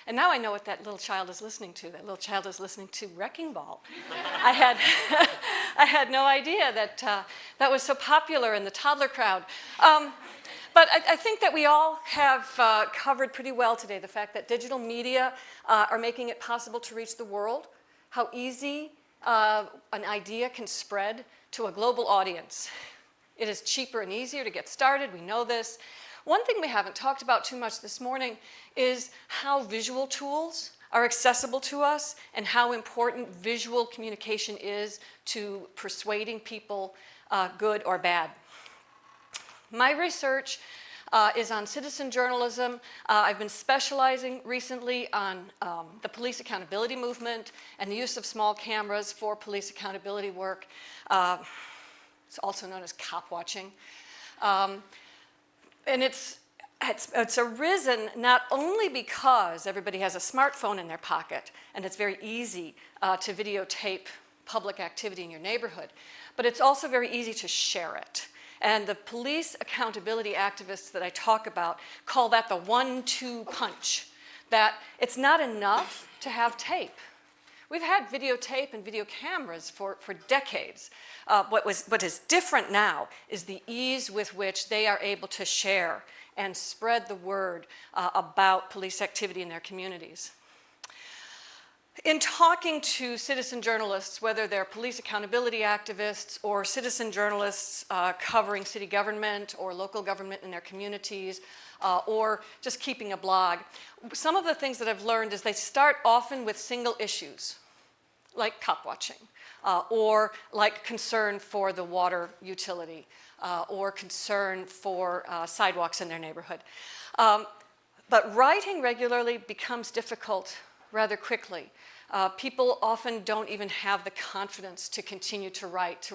And now I know what that little child is listening to. That little child is listening to Wrecking Ball. I had no idea that that was so popular in the toddler crowd. But I think that we all have covered pretty well today the fact that digital media are making it possible to reach the world, how easy an idea can spread to a global audience. It is cheaper and easier to get started. We know this. One thing we haven't talked about too much this morning is how visual tools are accessible to us and how important visual communication is to persuading people, good or bad. My research is on citizen journalism. I've been specializing recently on the police accountability movement and the use of small cameras for police accountability work. It's also known as cop watching. And it's arisen not only because everybody has a smartphone in their pocket and it's very easy to videotape public activity in your neighborhood, but it's also very easy to share it. And the police accountability activists that I talk about call that the 1-2 punch, that it's not enough to have tape. We've had videotape and video cameras for decades. What is different now is the ease with which they are able to share and spread the word about police activity in their communities. In talking to citizen journalists, whether they're police accountability activists or citizen journalists covering city government or local government in their communities, or just keeping a blog, some of the things that I've learned is they start often with single issues, like cop watching, or like concern for the water utility, or concern for sidewalks in their neighborhood. But writing regularly becomes difficult rather quickly. People often don't even have the confidence to continue to write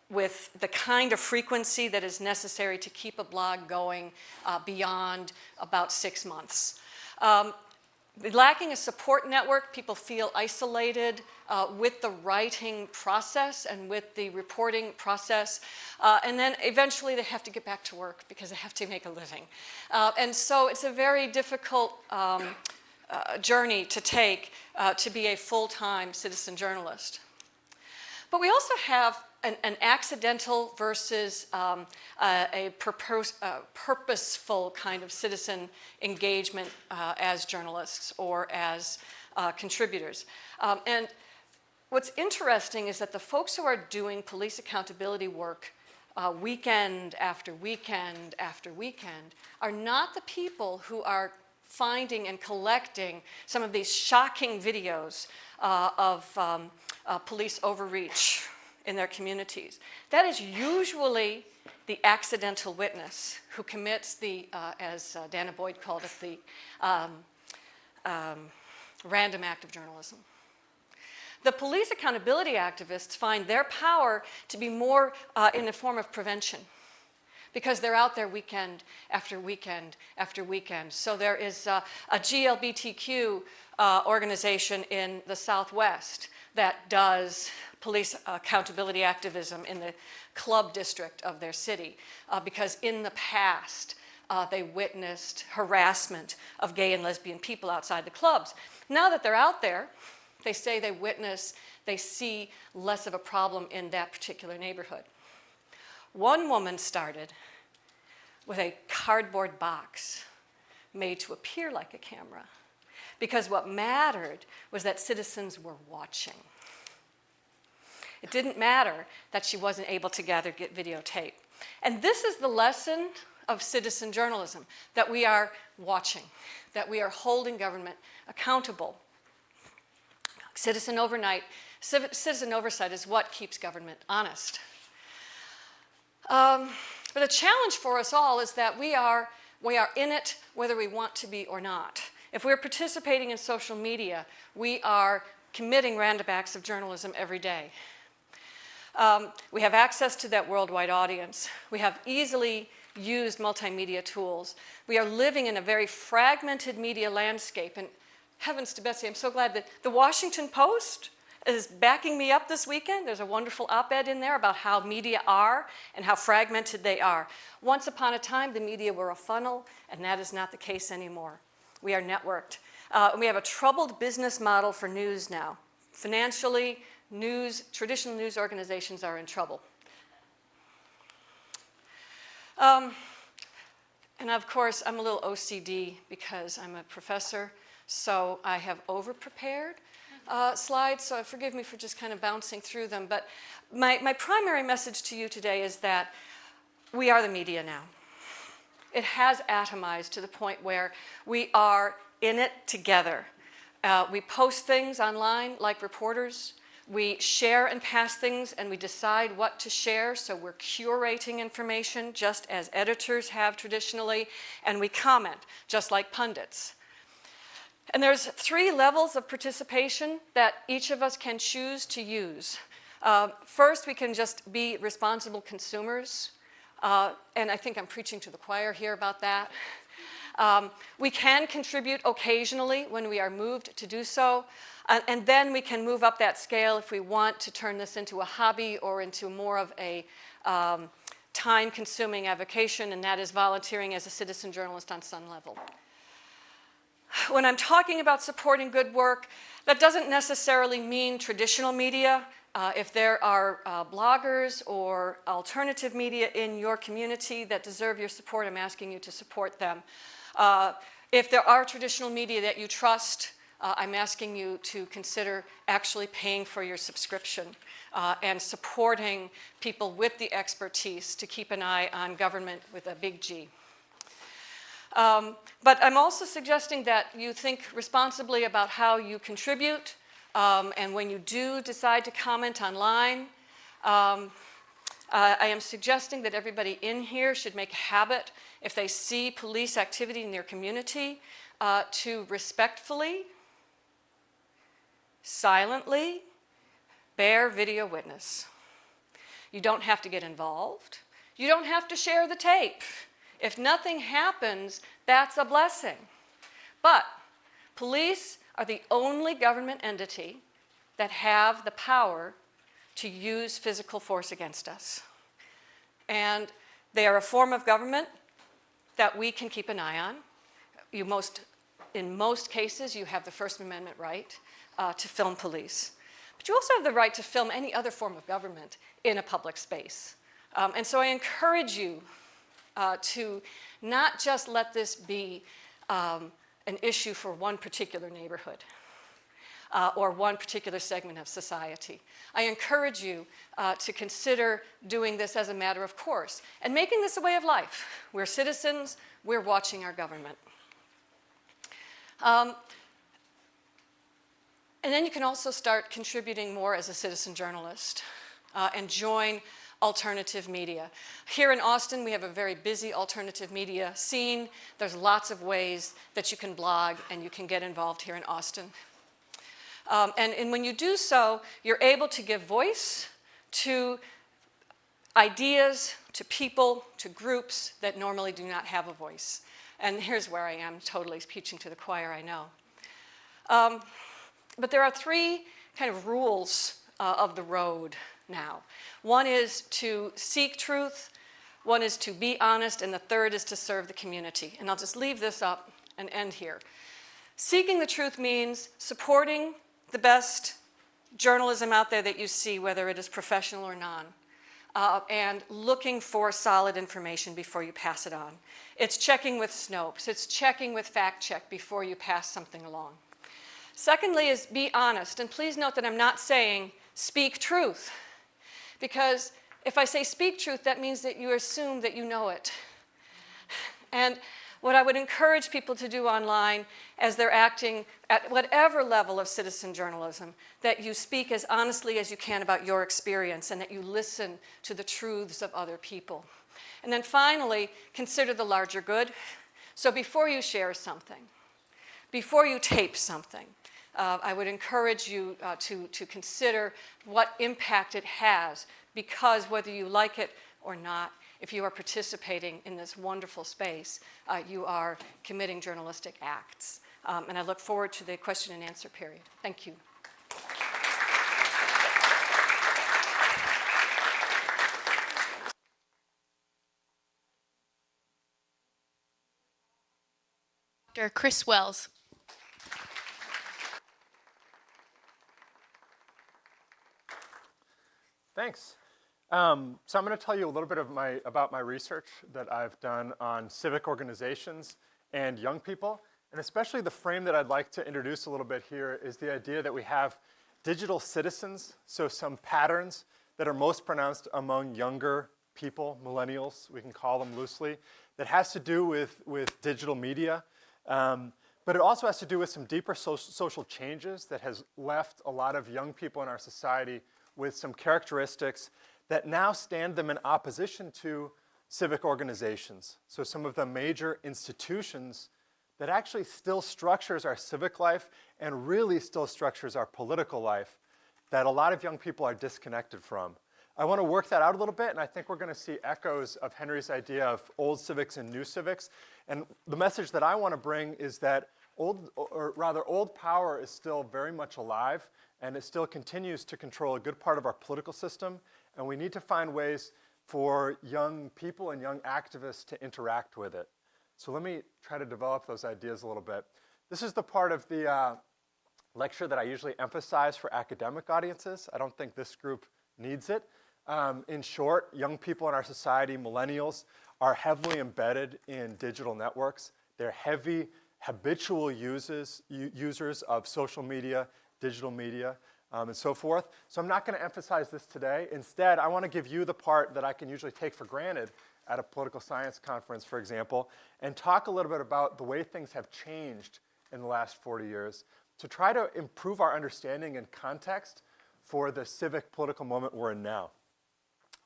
with the kind of frequency that is necessary to keep a blog going beyond about 6 months. Lacking a support network, people feel isolated with the writing process and with the reporting process. And then eventually they have to get back to work because they have to make a living. And so it's a very difficult journey to take to be a full-time citizen journalist. But we also have an accidental versus a purposeful kind of citizen engagement as journalists or as contributors. And what's interesting is that the folks who are doing police accountability work weekend after weekend after weekend are not the people who are finding and collecting some of these shocking videos of police overreach in their communities. That is usually the accidental witness who commits the, as Dana Boyd called it, the random act of journalism. The police accountability activists find their power to be more in the form of prevention, because they're out there weekend after weekend after weekend. So there is a GLBTQ organization in the Southwest that does police accountability activism in the club district of their city because in the past they witnessed harassment of gay and lesbian people outside the clubs. Now that they're out there, they say they see less of a problem in that particular neighborhood. One woman started with a cardboard box made to appear like a camera because what mattered was that citizens were watching. It didn't matter that she wasn't able to get videotape. And this is the lesson of citizen journalism, that we are watching, that we are holding government accountable. Citizen oversight is what keeps government honest. But a challenge for us all is that we are in it whether we want to be or not. If we're participating in social media, we are committing random acts of journalism every day. We have access to that worldwide audience. We have easily used multimedia tools. We are living in a very fragmented media landscape. And heavens to Betsy, I'm so glad that the Washington Post is backing me up this weekend. There's a wonderful op-ed in there about how media are and how fragmented they are. Once upon a time, the media were a funnel, and that is not the case anymore. We are networked. We have a troubled business model for news now. Financially, traditional news organizations are in trouble. And of course, I'm a little OCD because I'm a professor, so I have over-prepared slides, so forgive me for just kind of bouncing through them. But my primary message to you today is that we are the media now. It has atomized to the point where we are in it together. We post things online like reporters. We share and pass things, and we decide what to share, so we're curating information just as editors have traditionally, and we comment just like pundits. And there's 3 levels of participation that each of us can choose to use. First, we can just be responsible consumers, and I think I'm preaching to the choir here about that. We can contribute occasionally when we are moved to do so, and then we can move up that scale if we want to turn this into a hobby or into more of a time-consuming avocation, and that is volunteering as a citizen journalist on some level. When I'm talking about supporting good work, that doesn't necessarily mean traditional media. If there are bloggers or alternative media in your community that deserve your support, I'm asking you to support them. If there are traditional media that you trust, I'm asking you to consider actually paying for your subscription and supporting people with the expertise to keep an eye on government with a big G. But I'm also suggesting that you think responsibly about how you contribute, and when you do decide to comment online, I am suggesting that everybody in here should make a habit, if they see police activity in their community, to respectfully, silently bear video witness. You don't have to get involved. You don't have to share the tape. If nothing happens, that's a blessing. But police are the only government entity that have the power to use physical force against us. And they are a form of government that we can keep an eye on. In most cases, you have the First Amendment right to film police. But you also have the right to film any other form of government in a public space. And so I encourage you to not just let this be an issue for one particular neighborhood or one particular segment of society. I encourage you to consider doing this as a matter of course and making this a way of life. We're citizens, we're watching our government. And then you can also start contributing more as a citizen journalist and join alternative media. Here in Austin, we have a very busy alternative media scene. There's lots of ways that you can blog and you can get involved here in Austin. And when you do so, you're able to give voice to ideas, to people, to groups that normally do not have a voice. And here's where I am totally preaching to the choir, I know. But there are 3 kind of rules of the road now. One is to seek truth, one is to be honest, and the third is to serve the community. And I'll just leave this up and end here. Seeking the truth means supporting the best journalism out there that you see, whether it is professional or non, and looking for solid information before you pass it on. It's checking with Snopes. It's checking with Fact Check before you pass something along. Secondly is be honest. And please note that I'm not saying speak truth, because if I say speak truth, that means that you assume that you know it. And what I would encourage people to do online as they're acting at whatever level of citizen journalism, that you speak as honestly as you can about your experience and that you listen to the truths of other people. And then finally, consider the larger good. So before you share something, before you tape something, I would encourage you to consider what impact it has, because whether you like it or not, if you are participating in this wonderful space, you are committing journalistic acts. And I look forward to the question and answer period. Thank you. Dr. Chris Wells. Thanks. So I'm going to tell you a little bit about my research that I've done on civic organizations and young people. And especially the frame that I'd like to introduce a little bit here is the idea that we have digital citizens, so some patterns that are most pronounced among younger people, millennials, we can call them loosely, that has to do with digital media. But it also has to do with some deeper social changes that has left a lot of young people in our society with some characteristics that now stand them in opposition to civic organizations. So some of the major institutions that actually still structures our civic life and really still structures our political life that a lot of young people are disconnected from. I want to work that out a little bit, and I think we're going to see echoes of Henry's idea of old civics and new civics. And the message that I want to bring is that old power is still very much alive, and it still continues to control a good part of our political system, and we need to find ways for young people and young activists to interact with it. So let me try to develop those ideas a little bit. This is the part of the lecture that I usually emphasize for academic audiences. I don't think this group needs it. In short, young people in our society, millennials, are heavily embedded in digital networks. They're heavy, habitual users of social media, digital media, and so forth. So I'm not going to emphasize this today. Instead, I want to give you the part that I can usually take for granted at a political science conference, for example, and talk a little bit about the way things have changed in the last 40 years to try to improve our understanding and context for the civic political moment we're in now.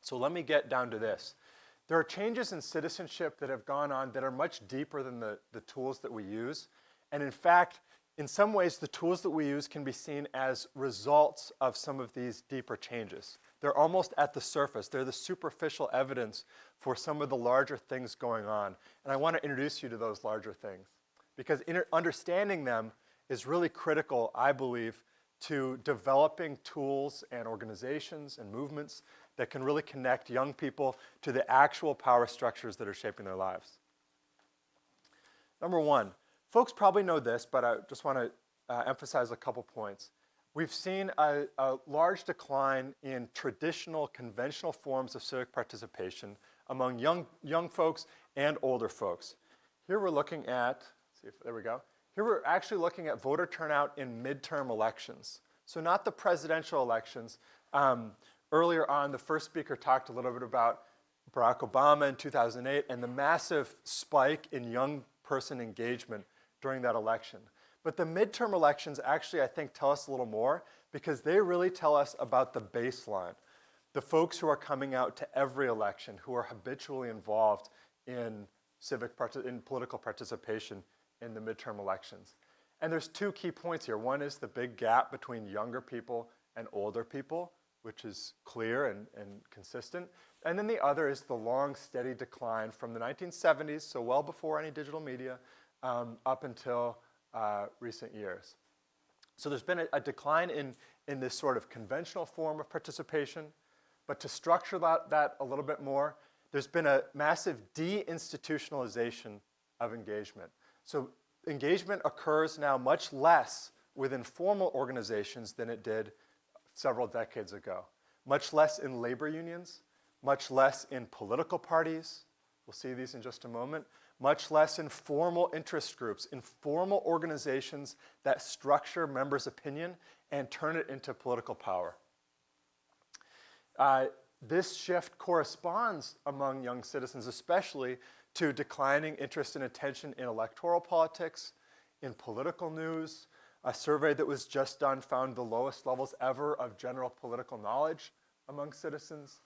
So let me get down to this. There are changes in citizenship that have gone on that are much deeper than the tools that we use. And in fact, in some ways, the tools that we use can be seen as results of some of these deeper changes. They're almost at the surface. They're the superficial evidence for some of the larger things going on. And I want to introduce you to those larger things, because understanding them is really critical, I believe, to developing tools and organizations and movements that can really connect young people to the actual power structures that are shaping their lives. Number one, folks probably know this, but I just want to emphasize a couple points. We've seen a large decline in traditional, conventional forms of civic participation among young folks and older folks. Here we're looking at, there we go. Here we're actually looking at voter turnout in midterm elections. So not the presidential elections. Earlier on, the first speaker talked a little bit about Barack Obama in 2008 and the massive spike in young person engagement during that election. But the midterm elections actually, I think, tell us a little more because they really tell us about the baseline. The folks who are coming out to every election, who are habitually involved in political participation in the midterm elections. And there's two key points here. One is the big gap between younger people and older people, which is clear and consistent. And then the other is the long, steady decline from the 1970s, so well before any digital media, up until recent years. So there's been a decline in this sort of conventional form of participation. But to structure that a little bit more, there's been a massive deinstitutionalization of engagement. So engagement occurs now much less within formal organizations than it did several decades ago. Much less in labor unions, much less in political parties. We'll see these in just a moment. Much less in formal interest groups, in formal organizations that structure members' opinion and turn it into political power. This shift corresponds among young citizens, especially to declining interest and attention in electoral politics, in political news. A survey that was just done found the lowest levels ever of general political knowledge among citizens,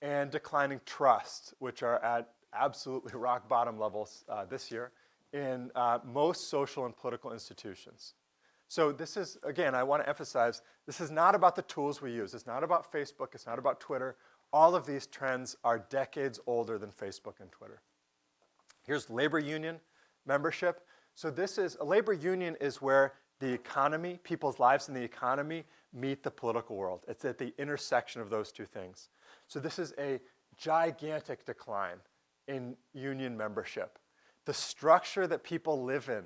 and declining trust, which are at absolutely rock bottom levels this year in most social and political institutions. So this is, again, I want to emphasize, this is not about the tools we use. It's not about Facebook. It's not about Twitter. All of these trends are decades older than Facebook and Twitter. Here's labor union membership. So this is, a labor union is where the economy, people's lives in the economy, meet the political world. It's at the intersection of those two things. So this is a gigantic decline in union membership. The structure that people live in,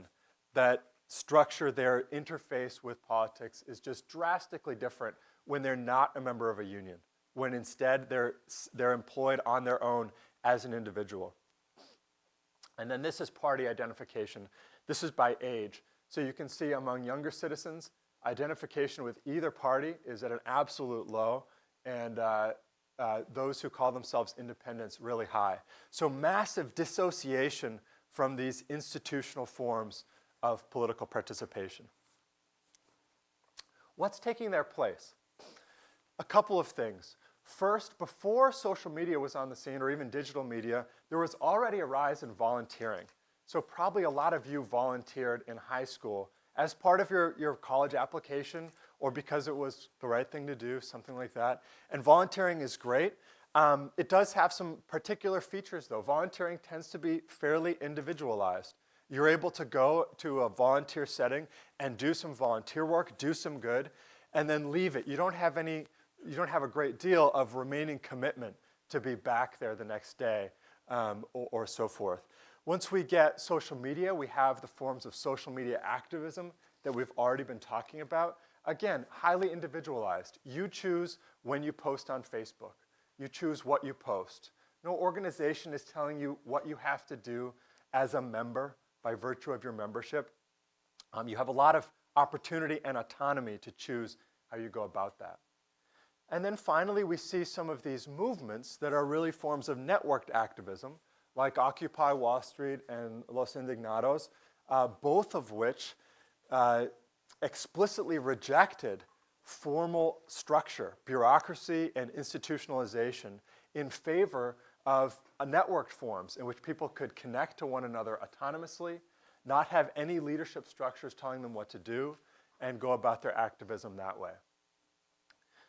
that structure their interface with politics is just drastically different when they're not a member of a union, when instead they're employed on their own as an individual. And then this is party identification. This is by age. So you can see among younger citizens, identification with either party is at an absolute low, and those who call themselves independents really high. So massive dissociation from these institutional forms of political participation. What's taking their place? A couple of things. First, before social media was on the scene, or even digital media, there was already a rise in volunteering. So probably a lot of you volunteered in high school as part of your college application, or because it was the right thing to do, something like that. And volunteering is great. It does have some particular features, though. Volunteering tends to be fairly individualized. You're able to go to a volunteer setting and do some volunteer work, do some good, and then leave it. You don't have a great deal of remaining commitment to be back there the next day, or so forth. Once we get social media, we have the forms of social media activism that we've already been talking about. Again, highly individualized. You choose when you post on Facebook. You choose what you post. No organization is telling you what you have to do as a member by virtue of your membership. You have a lot of opportunity and autonomy to choose how you go about that. And then finally, we see some of these movements that are really forms of networked activism, like Occupy Wall Street and Los Indignados, both of which explicitly rejected formal structure, bureaucracy, and institutionalization in favor of networked forms in which people could connect to one another autonomously, not have any leadership structures telling them what to do, and go about their activism that way.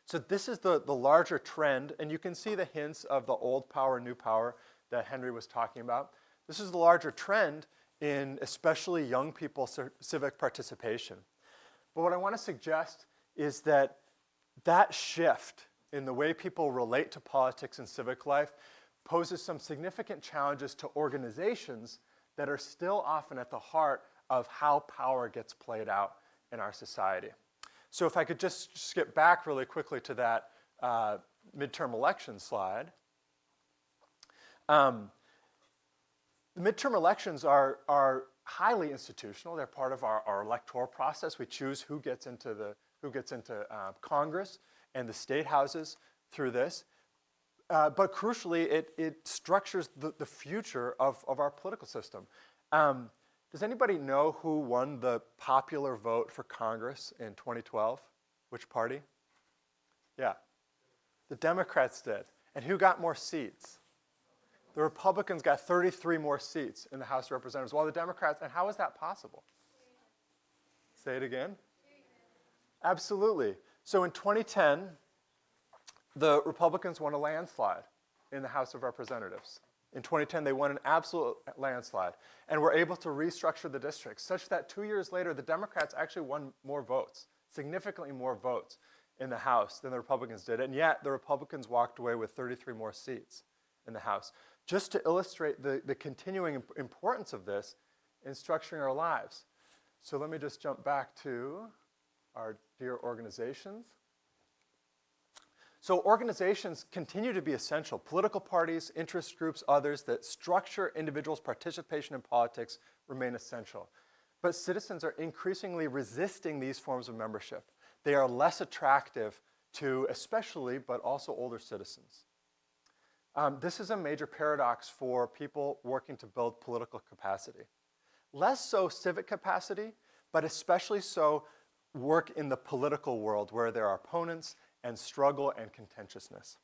So this is the larger trend, and you can see the hints of the old power, new power that Henry was talking about. This is the larger trend in especially young people's civic participation. But what I want to suggest is that that shift in the way people relate to politics and civic life poses some significant challenges to organizations that are still often at the heart of how power gets played out in our society. So if I could just skip back really quickly to that midterm election slide. The midterm elections are highly institutional. They're part of our electoral process. We choose who gets into Congress and the state houses through this. But crucially, it structures the future of our political system. Does anybody know who won the popular vote for Congress in 2012? Which party? Yeah. The Democrats did. And who got more seats? The Republicans got 33 more seats in the House of Representatives, while the Democrats, and how is that possible? Say it again. Absolutely. So in 2010, the Republicans won a landslide in the House of Representatives. In 2010, they won an absolute landslide and were able to restructure the districts such that 2 years later, the Democrats actually won more votes, significantly more votes in the House than the Republicans did. And yet, the Republicans walked away with 33 more seats in the House. Just to illustrate the continuing importance of this in structuring our lives. So let me just jump back to our dear organizations. So organizations continue to be essential. Political parties, interest groups, others that structure individuals' participation in politics remain essential. But citizens are increasingly resisting these forms of membership. They are less attractive to especially, but also older citizens. This is a major paradox for people working to build political capacity. Less so civic capacity, but especially so work in the political world where there are opponents and struggle and contentiousness.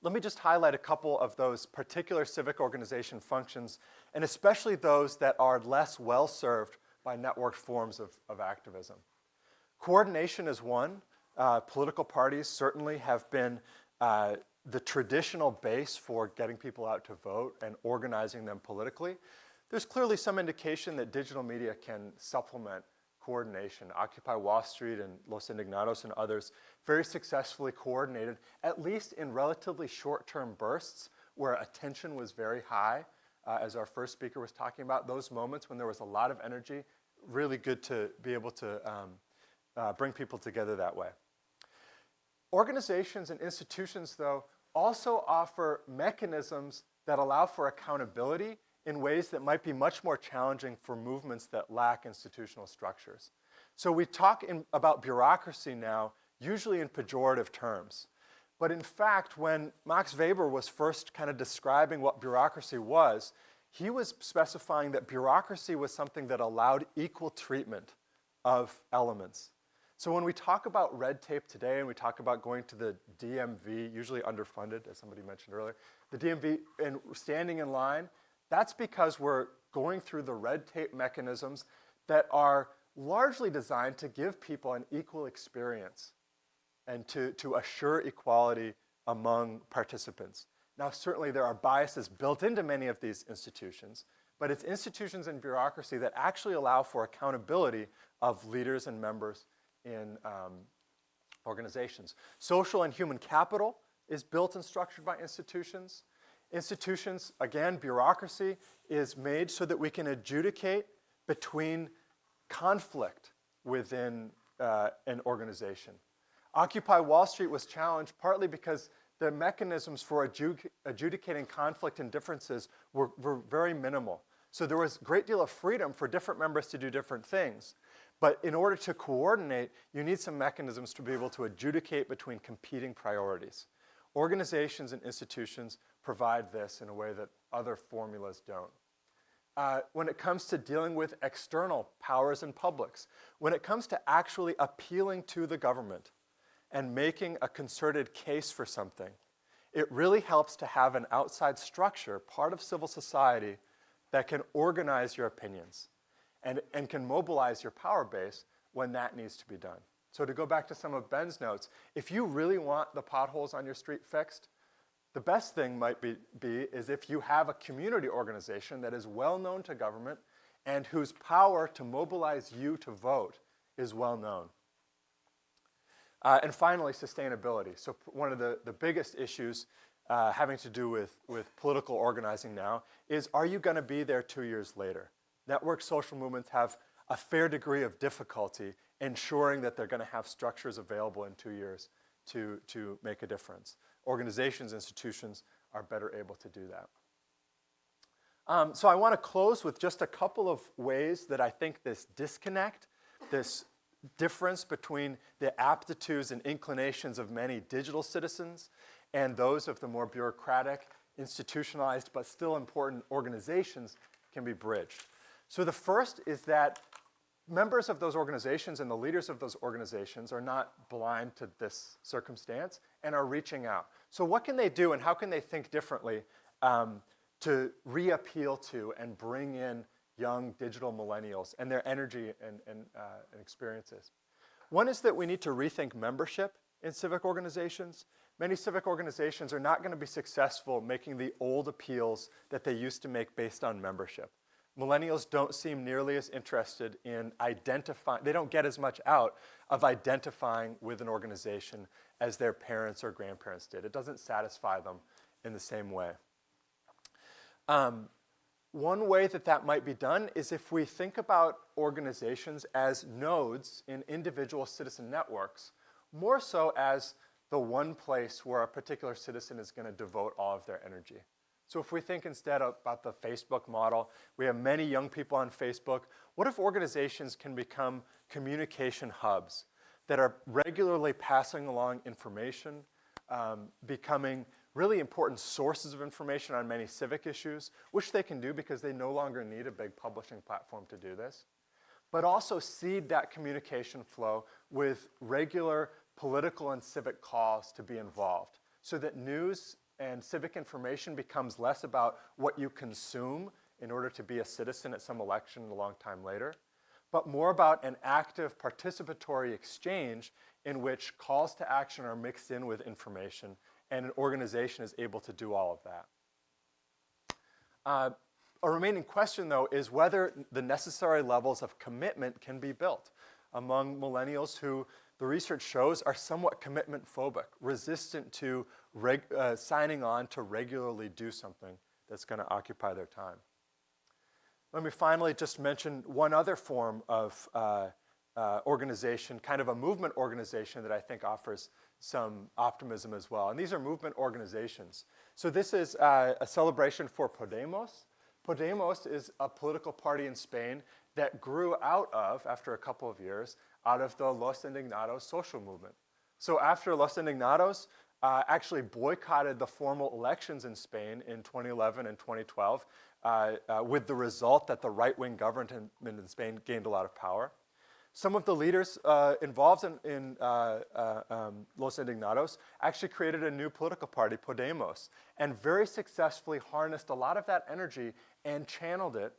Let me just highlight a couple of those particular civic organization functions, and especially those that are less well served by networked forms of activism. Coordination is one. Political parties certainly have been the traditional base for getting people out to vote and organizing them politically. There's clearly some indication that digital media can supplement coordination. Occupy Wall Street and Los Indignados and others very successfully coordinated, at least in relatively short-term bursts where attention was very high. as our first speaker was talking about, those moments when there was a lot of energy, really good to be able to bring people together that way. Organizations and institutions, though, also offer mechanisms that allow for accountability in ways that might be much more challenging for movements that lack institutional structures. So we talk about bureaucracy now, usually in pejorative terms. But in fact, when Max Weber was first kind of describing what bureaucracy was, he was specifying that bureaucracy was something that allowed equal treatment of elements. So when we talk about red tape today and we talk about going to the DMV, usually underfunded, as somebody mentioned earlier, the DMV and standing in line, that's because we're going through the red tape mechanisms that are largely designed to give people an equal experience and to assure equality among participants. Now, certainly there are biases built into many of these institutions, but it's institutions and bureaucracy that actually allow for accountability of leaders and members in organizations. Social and human capital is built and structured by institutions. Institutions, again, bureaucracy is made so that we can adjudicate between conflict within an organization. Occupy Wall Street was challenged partly because the mechanisms for adjudicating conflict and differences were very minimal. So there was a great deal of freedom for different members to do different things. But in order to coordinate, you need some mechanisms to be able to adjudicate between competing priorities. Organizations and institutions provide this in a way that other formulas don't. When it comes to dealing with external powers and publics, when it comes to actually appealing to the government and making a concerted case for something, it really helps to have an outside structure, part of civil society, that can organize your opinions and can mobilize your power base when that needs to be done. So to go back to some of Ben's notes, if you really want the potholes on your street fixed, the best thing might be is if you have a community organization that is well known to government and whose power to mobilize you to vote is well known. And finally, sustainability. So one of the biggest issues having to do with political organizing now is, are you going to be there 2 years later? Network social movements have a fair degree of difficulty ensuring that they're going to have structures available in 2 years to make a difference. Organizations, institutions are better able to do that. So I want to close with just a couple of ways that I think this disconnect, this difference between the aptitudes and inclinations of many digital citizens and those of the more bureaucratic, institutionalized, but still important organizations can be bridged. So the first is that members of those organizations and the leaders of those organizations are not blind to this circumstance and are reaching out. So what can they do and how can they think differently to re-appeal to and bring in young digital millennials and their energy and experiences? One is that we need to rethink membership in civic organizations. Many civic organizations are not going to be successful making the old appeals that they used to make based on membership. Millennials don't seem nearly as interested in identifying, they don't get as much out of identifying with an organization as their parents or grandparents did. It doesn't satisfy them in the same way. One way that might be done is if we think about organizations as nodes in individual citizen networks, more so as the one place where a particular citizen is going to devote all of their energy. So if we think instead about the Facebook model, we have many young people on Facebook. What if organizations can become communication hubs that are regularly passing along information, becoming really important sources of information on many civic issues, which they can do because they no longer need a big publishing platform to do this, but also seed that communication flow with regular political and civic calls to be involved so that news and civic information becomes less about what you consume in order to be a citizen at some election a long time later, but more about an active participatory exchange in which calls to action are mixed in with information and an organization is able to do all of that. A remaining question, though, is whether the necessary levels of commitment can be built among millennials who the research shows are somewhat commitment phobic, resistant to signing on to regularly do something that's going to occupy their time. Let me finally just mention one other form of organization, kind of a movement organization that I think offers some optimism as well. And these are movement organizations. So this is a celebration for Podemos. Podemos is a political party in Spain that grew out of, after a couple of years, out of the Los Indignados social movement. So after Los Indignados actually boycotted the formal elections in Spain in 2011 and 2012, with the result that the right-wing government in Spain gained a lot of power. Some of the leaders involved in Los Indignados actually created a new political party, Podemos, and very successfully harnessed a lot of that energy and channeled it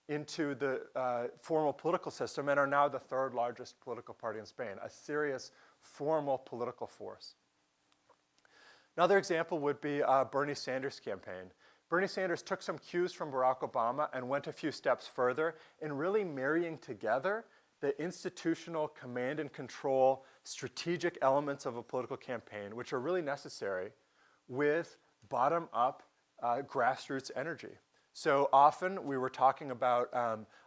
into the formal political system and are now the third largest political party in Spain, a serious formal political force. Another example would be Bernie Sanders' campaign. Bernie Sanders took some cues from Barack Obama and went a few steps further in really marrying together the institutional command and control strategic elements of a political campaign, which are really necessary, with bottom-up grassroots energy. So often we were talking about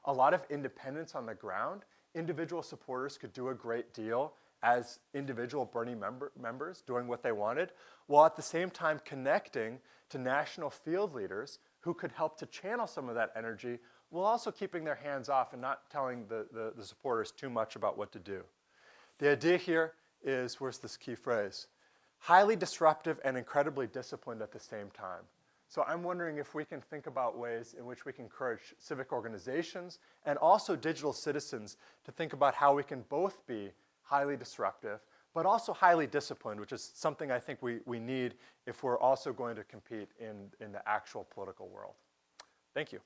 a lot of independence on the ground. Individual supporters could do a great deal as individual Bernie members doing what they wanted, while at the same time connecting to national field leaders who could help to channel some of that energy while also keeping their hands off and not telling the supporters too much about what to do. The idea here is, where's this key phrase? Highly disruptive and incredibly disciplined at the same time. So I'm wondering if we can think about ways in which we can encourage civic organizations and also digital citizens to think about how we can both be highly disruptive, but also highly disciplined, which is something I think we need if we're also going to compete in the actual political world. Thank you.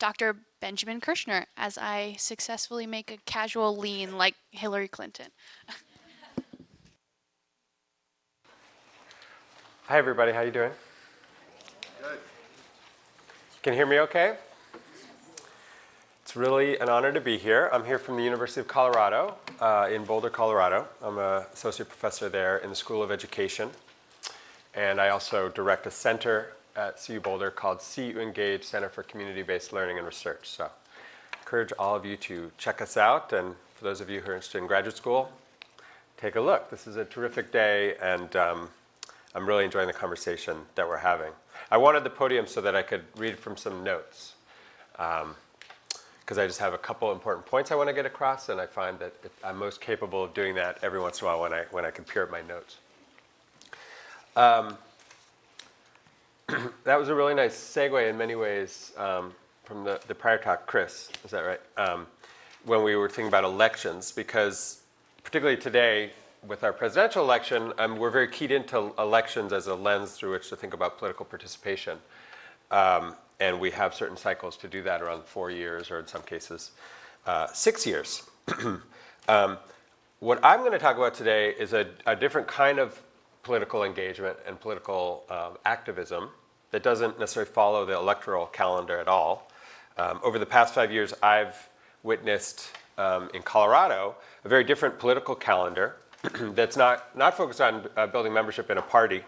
Dr. Benjamin Kirshner, as I successfully make a casual lean like Hillary Clinton. Hi, everybody. How you doing? Good. Can you hear me okay? It's really an honor to be here. I'm here from the University of Colorado in Boulder, Colorado. I'm an associate professor there in the School of Education. And I also direct a center at CU Boulder called CU Engage Center for Community-Based Learning and Research. So I encourage all of you to check us out. And for those of you who are interested in graduate school, take a look. This is a terrific day, and I'm really enjoying the conversation that we're having. I wanted the podium so that I could read from some notes, because I just have a couple important points I want to get across, and I find that I'm most capable of doing that every once in a while when I compare my notes. That was a really nice segue in many ways from the prior talk, Chris, is that right? When we were thinking about elections, because particularly today with our presidential election, we're very keyed into elections as a lens through which to think about political participation. And we have certain cycles to do that, around 4 years, or in some cases, 6 years. What I'm going to talk about today is a different kind of political engagement and political activism that doesn't necessarily follow the electoral calendar at all. Over the past 5 years, I've witnessed in Colorado a very different political calendar that's not focused on building membership in a party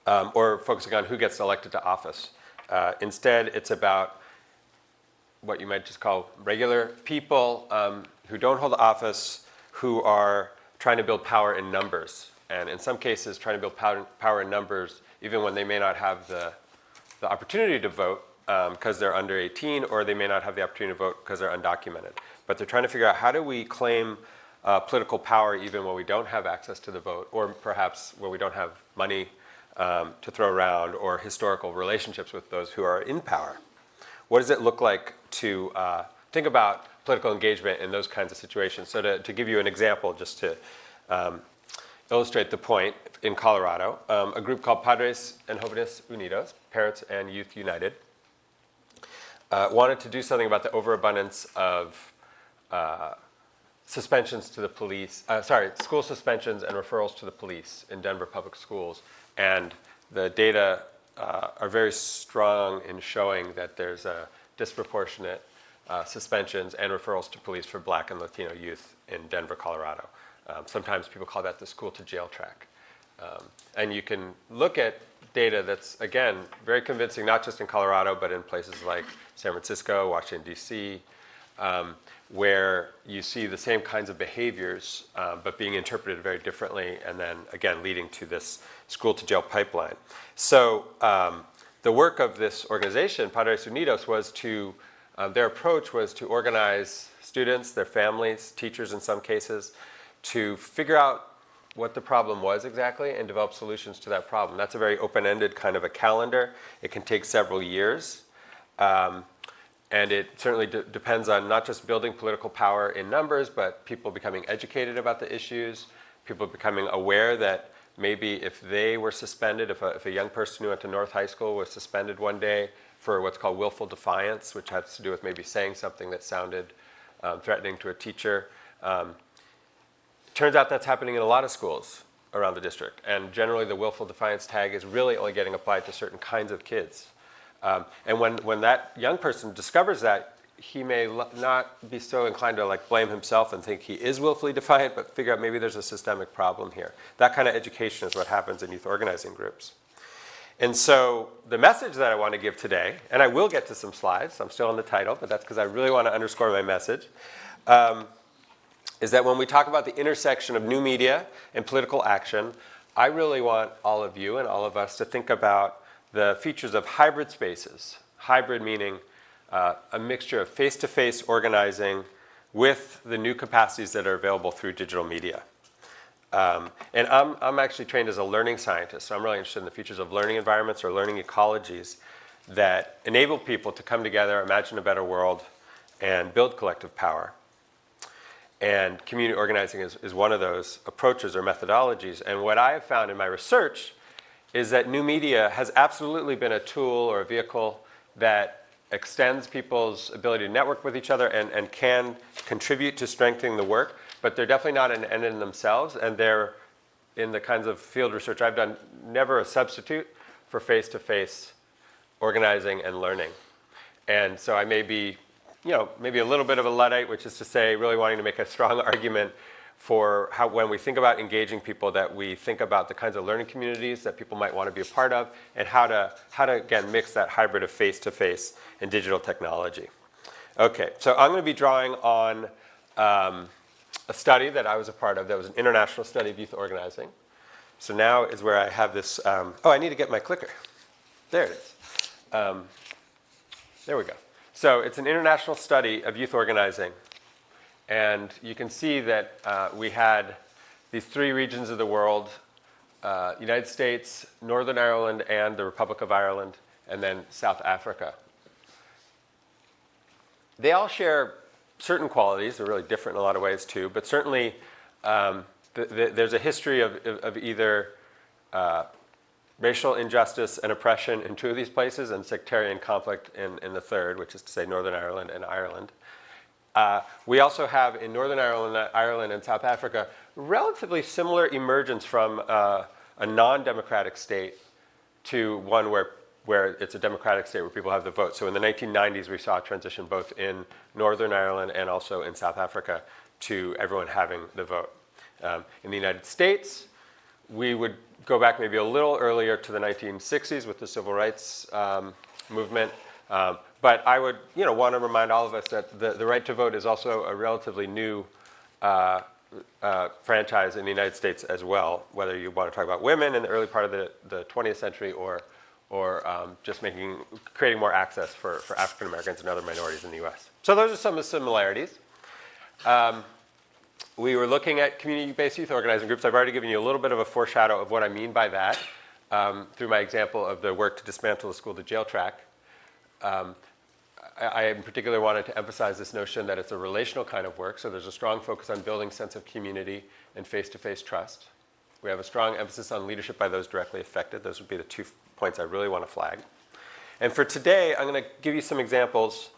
or focusing on who gets elected to office. Instead, it's about what you might just call regular people who don't hold office, who are trying to build power in numbers. And in some cases, trying to build power in numbers even when they may not have the opportunity to vote because they're under 18, or they may not have the opportunity to vote because they're undocumented. But they're trying to figure out, how do we claim political power even when we don't have access to the vote, or perhaps where we don't have money to throw around, or historical relationships with those who are in power. What does it look like to think about political engagement in those kinds of situations? So to give you an example, just to illustrate the point, in Colorado, a group called Padres and Jóvenes Unidos, Parents and Youth United, wanted to do something about the overabundance of suspensions to the police, school suspensions and referrals to the police in Denver public schools. And the data are very strong in showing that there's a disproportionate suspensions and referrals to police for Black and Latino youth in Denver, Colorado. Sometimes people call that the school to jail track. And you can look at data that's, again, very convincing, not just in Colorado, but in places like San Francisco, Washington, D.C., where you see the same kinds of behaviors, but being interpreted very differently, and then, again, leading to this school-to-jail pipeline. So the work of this organization, Padres Unidos, was to, their approach was to organize students, their families, teachers in some cases, to figure out what the problem was exactly and develop solutions to that problem. That's a very open-ended kind of a calendar. It can take several years. And it certainly depends on not just building political power in numbers, but people becoming educated about the issues, people becoming aware that maybe if they were suspended, if a young person who went to North High School was suspended one day for what's called willful defiance, which has to do with maybe saying something that sounded threatening to a teacher. Turns out that's happening in a lot of schools around the district. And generally the willful defiance tag is really only getting applied to certain kinds of kids. And when that young person discovers that, he may not be so inclined to like blame himself and think he is willfully defiant, but figure out maybe there's a systemic problem here. That kind of education is what happens in youth organizing groups. And so the message that I want to give today, and I will get to some slides, I'm still on the title, but that's because I really want to underscore my message, is that when we talk about the intersection of new media and political action, I really want all of you and all of us to think about the features of hybrid spaces. Hybrid meaning a mixture of face-to-face organizing with the new capacities that are available through digital media. And I'm actually trained as a learning scientist, so I'm really interested in the features of learning environments or learning ecologies that enable people to come together, imagine a better world, and build collective power. And community organizing is one of those approaches or methodologies. And what I have found in my research is that new media has absolutely been a tool or a vehicle that extends people's ability to network with each other and can contribute to strengthening the work, but they're definitely not an end in themselves, and they're, in the kinds of field research I've done, never a substitute for face-to-face organizing and learning. And so I may be, maybe a little bit of a Luddite, which is to say really wanting to make a strong argument for how, when we think about engaging people, that we think about the kinds of learning communities that people might want to be a part of, and how to again, mix that hybrid of face-to-face and digital technology. Okay, so I'm going to be drawing on a study that I was a part of that was an international study of youth organizing. So now is where I have this, oh, I need to get my clicker. There it is. There we go. So it's an international study of youth organizing. And you can see that we had these three regions of the world, United States, Northern Ireland, and the Republic of Ireland, and then South Africa. They all share certain qualities. They're really different in a lot of ways too, but certainly there's a history of either racial injustice and oppression in two of these places and sectarian conflict in the third, which is to say Northern Ireland and Ireland. We also have in Northern Ireland and South Africa relatively similar emergence from a non-democratic state to one where it's a democratic state where people have the vote. So in the 1990s, we saw a transition both in Northern Ireland and also in South Africa to everyone having the vote. In the United States, we would go back maybe a little earlier to the 1960s with the civil rights movement. But I would want to remind all of us that the right to vote is also a relatively new franchise in the United States as well, whether you want to talk about women in the early part of the 20th century or just creating more access for African Americans and other minorities in the US. So those are some of the similarities. We were looking at community-based youth organizing groups. I've already given you a little bit of a foreshadow of what I mean by that through my example of the work to dismantle the school-to-jail track. I in particular wanted to emphasize this notion that it's a relational kind of work, so there's a strong focus on building sense of community and face-to-face trust. We have a strong emphasis on leadership by those directly affected. Those would be the 2 points I really want to flag. And for today, I'm going to give you some examples.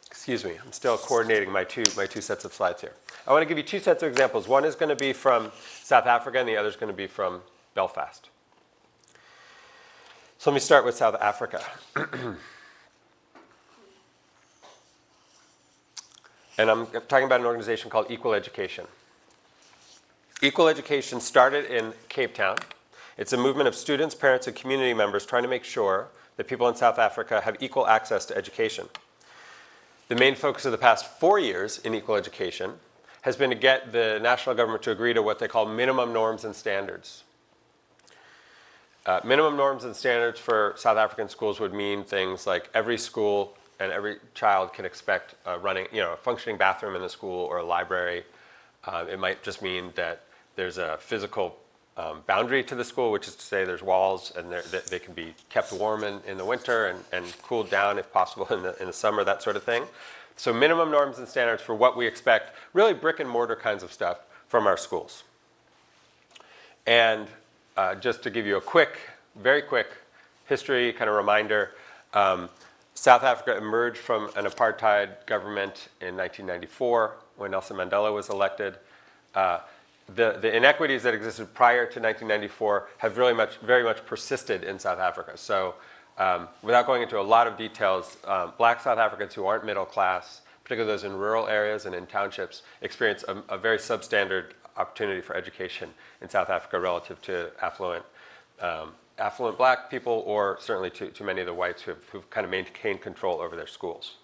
Excuse me, I'm still coordinating my two sets of slides here. I want to give you 2 sets of examples. One is going to be from South Africa, and the other is going to be from Belfast. So let me start with South Africa. And I'm talking about an organization called Equal Education. Equal Education started in Cape Town. It's a movement of students, parents, and community members trying to make sure that people in South Africa have equal access to education. The main focus of the past 4 years in Equal Education has been to get the national government to agree to what they call minimum norms and standards. Minimum norms and standards for South African schools would mean things like every school and every child can expect a functioning bathroom in the school or a library. It might just mean that there's a physical boundary to the school, which is to say there's walls and they can be kept warm in the winter and cooled down if possible in the summer, that sort of thing. So minimum norms and standards for what we expect, really brick and mortar kinds of stuff from our schools. And just to give you a very quick history kind of reminder, South Africa emerged from an apartheid government in 1994 when Nelson Mandela was elected. The inequities that existed prior to 1994 have very much persisted in South Africa. So without going into a lot of details, black South Africans who aren't middle class, particularly those in rural areas and in townships, experience a very substandard opportunity for education in South Africa relative to affluent black people, or certainly to many of the whites who've kind of maintained control over their schools.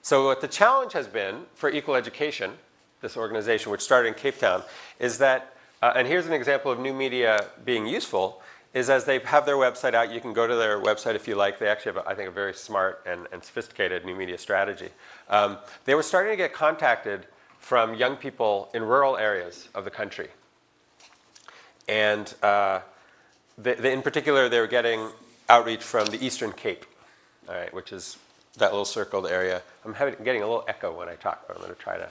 So what the challenge has been for Equal Education, this organization which started in Cape Town, is that, and here's an example of new media being useful, is as they have their website out, you can go to their website if you like. They actually have, I think, a very smart and sophisticated new media strategy. They were starting to get contacted from young people in rural areas of the country. And in particular, they were getting outreach from the Eastern Cape, all right, which is that little circled area. I'm getting a little echo when I talk, but I'm going to try to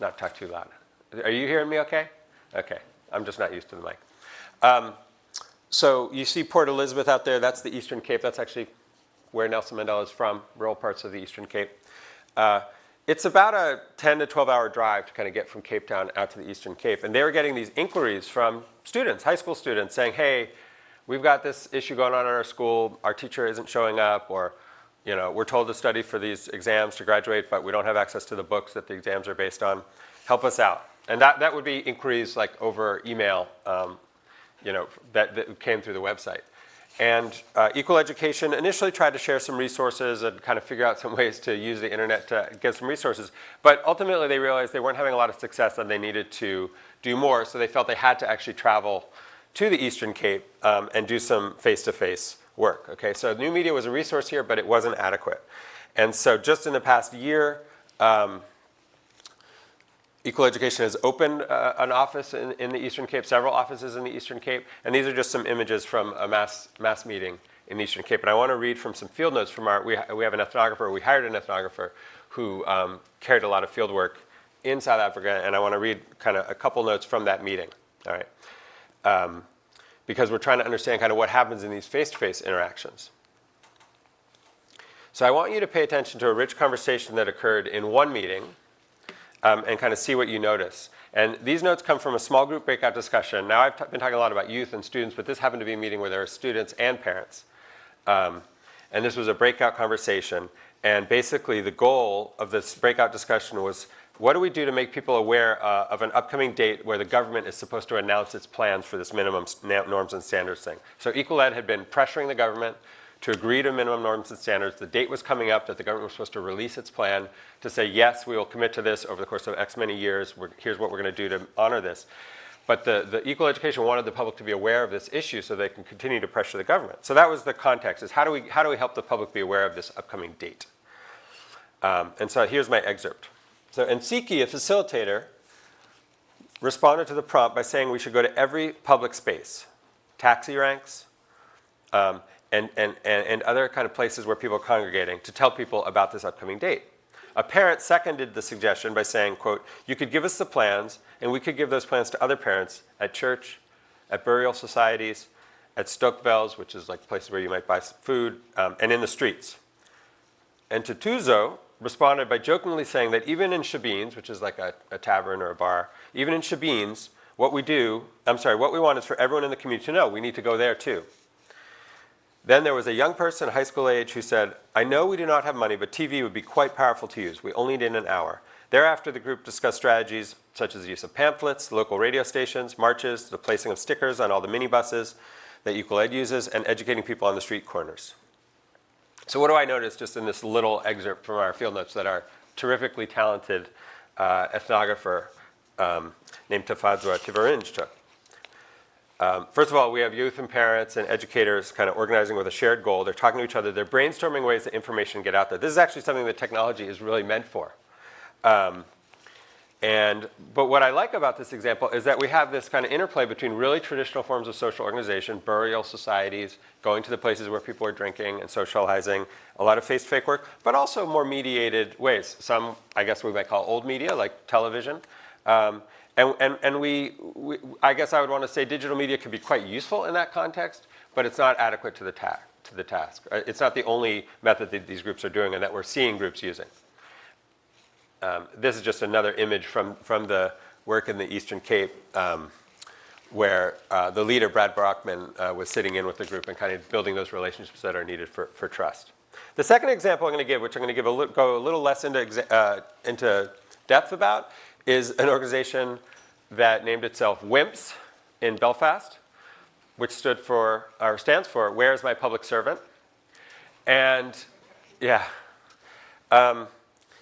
not talk too loud. Are you hearing me okay? Okay. I'm just not used to the mic. So you see Port Elizabeth out there. That's the Eastern Cape. That's actually where Nelson Mandela is from, rural parts of the Eastern Cape. It's about a 10 to 12-hour drive to kind of get from Cape Town out to the Eastern Cape. And they were getting these inquiries from students, high school students, saying, hey, we've got this issue going on in our school. Our teacher isn't showing up, or we're told to study for these exams to graduate, but we don't have access to the books that the exams are based on. Help us out. And that would be inquiries like over email, that came through the website. And Equal Education initially tried to share some resources and kind of figure out some ways to use the internet to get some resources. But ultimately, they realized they weren't having a lot of success and they needed to do more. So they felt they had to actually travel to the Eastern Cape and do some face-to-face work. Okay, so new media was a resource here, but it wasn't adequate. And so just in the past year, Equal Education has opened an office in the Eastern Cape, several offices in the Eastern Cape, and these are just some images from a mass meeting in the Eastern Cape. And I want to read from some field notes from we have an ethnographer, we hired an ethnographer who carried a lot of field work in South Africa, and I want to read kind of a couple notes from that meeting, all right? Because we're trying to understand kind of what happens in these face-to-face interactions. So I want you to pay attention to a rich conversation that occurred in one meeting, and kind of see what you notice. And these notes come from a small group breakout discussion. Now, I've been talking a lot about youth and students, but this happened to be a meeting where there were students and parents. And this was a breakout conversation. And basically, the goal of this breakout discussion was, what do we do to make people aware of an upcoming date where the government is supposed to announce its plans for this minimum norms and standards thing? So Equal Ed had been pressuring the government to agree to minimum norms and standards. The date was coming up that the government was supposed to release its plan to say, yes, we will commit to this over the course of X many years. Here's what we're going to do to honor this. But the Equal Education wanted the public to be aware of this issue so they can continue to pressure the government. So that was the context, is how do we help the public be aware of this upcoming date? And so here's my excerpt. So Nsiki, a facilitator, responded to the prompt by saying we should go to every public space, taxi ranks, and other kind of places where people are congregating to tell people about this upcoming date. A parent seconded the suggestion by saying, quote, you could give us the plans, and we could give those plans to other parents at church, at burial societies, at Stokvels, which is like places where you might buy some food, and in the streets. And Tutuzo responded by jokingly saying that even in Shebeens, which is like a tavern or a bar, even in Shebeens, what we want is for everyone in the community to know we need to go there too. Then there was a young person, high school age, who said, I know we do not have money, but TV would be quite powerful to use. We only need an hour. Thereafter, the group discussed strategies such as the use of pamphlets, local radio stations, marches, the placing of stickers on all the minibuses that Equal Ed uses, and educating people on the street corners. So what do I notice just in this little excerpt from our field notes that our terrifically talented ethnographer named Tafadzwa Tivarinj took? First of all, we have youth and parents and educators kind of organizing with a shared goal. They're talking to each other. They're brainstorming ways that information get out there. This is actually something that technology is really meant for. But what I like about this example is that we have this kind of interplay between really traditional forms of social organization, burial societies, going to the places where people are drinking and socializing, a lot of face-to-face work, but also more mediated ways. Some, I guess we might call old media, like television. I guess I would want to say digital media can be quite useful in that context, but it's not adequate to the task. It's not the only method that these groups are doing and that we're seeing groups using. This is just another image from the work in the Eastern Cape where the leader, Brad Brockman, was sitting in with the group and kind of building those relationships that are needed for trust. The second example I'm going to give, which I'm going to go a little less into depth about, is an organization that named itself WIMPS in Belfast, which stands for Where is My Public Servant? And yeah.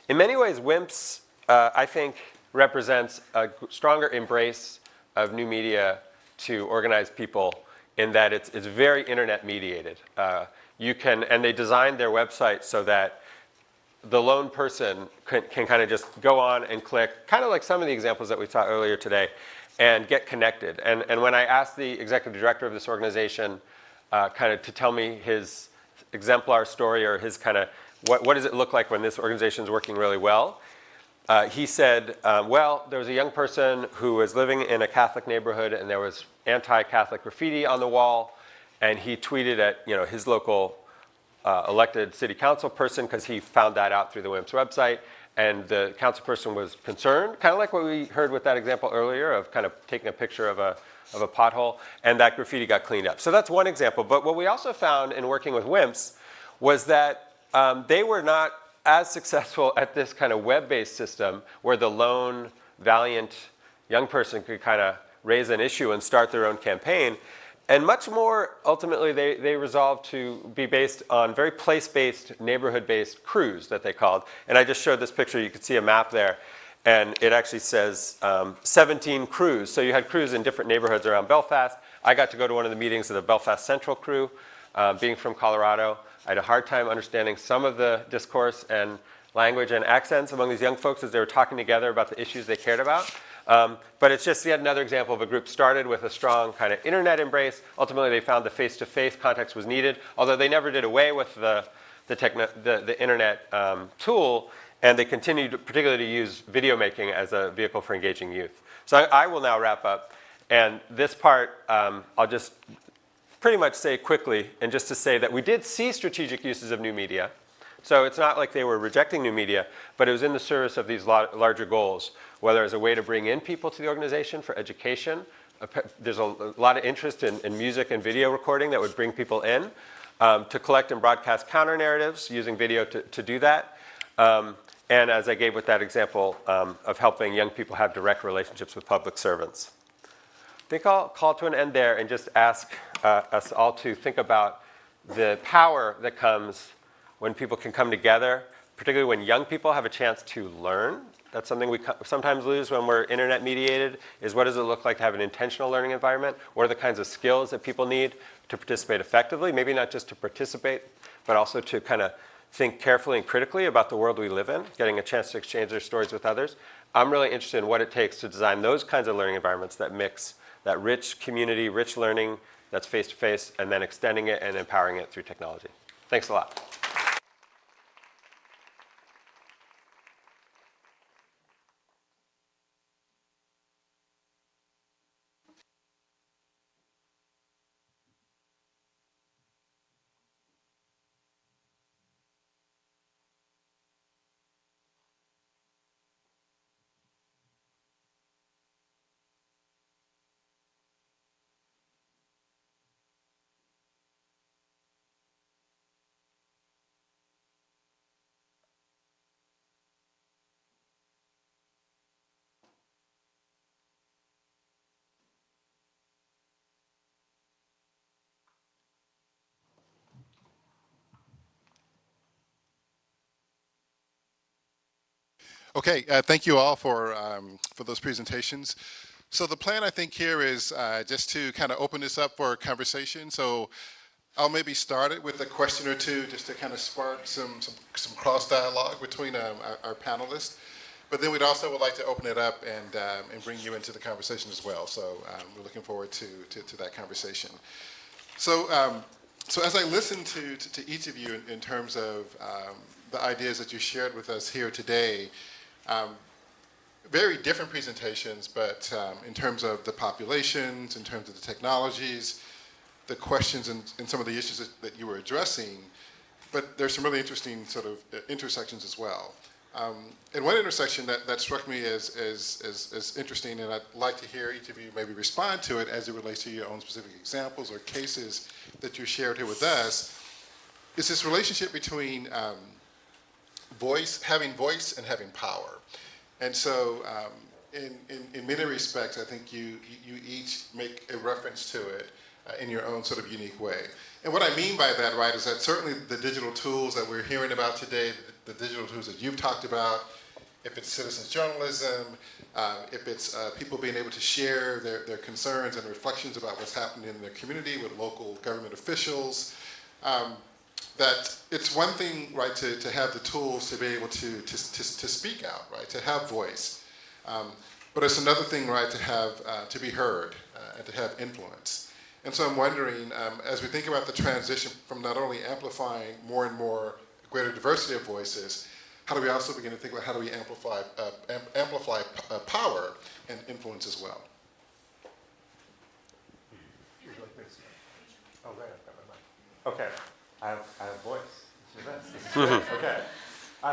In many ways, WIMPS, I think, represents a stronger embrace of new media to organize people in that it's very internet mediated. And they designed their website so that the lone person can kind of just go on and click, kind of like some of the examples that we saw earlier today, and get connected. And when I asked the executive director of this organization kind of to tell me his exemplar story or his kind of what does it look like when this organization is working really well, he said, well, there was a young person who was living in a Catholic neighborhood and there was anti-Catholic graffiti on the wall, and he tweeted at his local elected city council person because he found that out through the WIMPS website, and the council person was concerned, kind of like what we heard with that example earlier of kind of taking a picture of a pothole, and that graffiti got cleaned up. So that's one example. But what we also found in working with WIMPS was that they were not as successful at this kind of web-based system where the lone, valiant young person could kind of raise an issue and start their own campaign. And much more, ultimately, they resolved to be based on very place-based, neighborhood-based crews that they called. And I just showed this picture. You can see a map there. And it actually says 17 crews. So you had crews in different neighborhoods around Belfast. I got to go to one of the meetings of the Belfast Central crew, being from Colorado. I had a hard time understanding some of the discourse and language and accents among these young folks as they were talking together about the issues they cared about. But it's just yet another example of a group started with a strong kind of internet embrace. Ultimately, they found the face-to-face context was needed, although they never did away with the internet tool, and they continued particularly to use video making as a vehicle for engaging youth. So I will now wrap up. And this part, I'll just pretty much say quickly, and just to say that we did see strategic uses of new media. So it's not like they were rejecting new media, but it was in the service of these larger goals, whether as a way to bring in people to the organization for education. There's a lot of interest in music and video recording that would bring people in, to collect and broadcast counter-narratives using video to do that. And as I gave with that example of helping young people have direct relationships with public servants. I think I'll call to an end there and just ask us all to think about the power that comes when people can come together, particularly when young people have a chance to learn. That's something we sometimes lose when we're internet mediated, is what does it look like to have an intentional learning environment? What are the kinds of skills that people need to participate effectively? Maybe not just to participate, but also to kind of think carefully and critically about the world we live in, getting a chance to exchange their stories with others. I'm really interested in what it takes to design those kinds of learning environments that mix that rich community, rich learning that's face-to-face, and then extending it and empowering it through technology. Thanks a lot. Okay, thank you all for those presentations. So the plan, I think, here is just to kind of open this up for conversation. So I'll maybe start it with a question or two just to kind of spark some cross dialogue between our panelists. But then we'd also would like to open it up and bring you into the conversation as well. So we're looking forward to that conversation. So so as I listen to each of you in terms of the ideas that you shared with us here today, very different presentations, but in terms of the populations, in terms of the technologies, the questions and some of the issues that you were addressing, but there's some really interesting sort of intersections as well. And one intersection that struck me as interesting, and I'd like to hear each of you maybe respond to it as it relates to your own specific examples or cases that you shared here with us, is this relationship between having voice and having power. And so in many respects, I think you each make a reference to it in your own sort of unique way. And what I mean by that, right, is that certainly the digital tools that we're hearing about today, the digital tools that you've talked about, if it's citizens journalism, if it's people being able to share their concerns and reflections about what's happening in their community with local government officials, that it's one thing, right, to have the tools to be able to speak out, right, to have voice. But it's another thing, right, to have to be heard and to have influence. And so I'm wondering, as we think about the transition from not only amplifying more and more greater diversity of voices, how do we also begin to think about how do we amplify power and influence as well? Oh, right, I've got my mic. Okay. I have voice. This is great. Okay.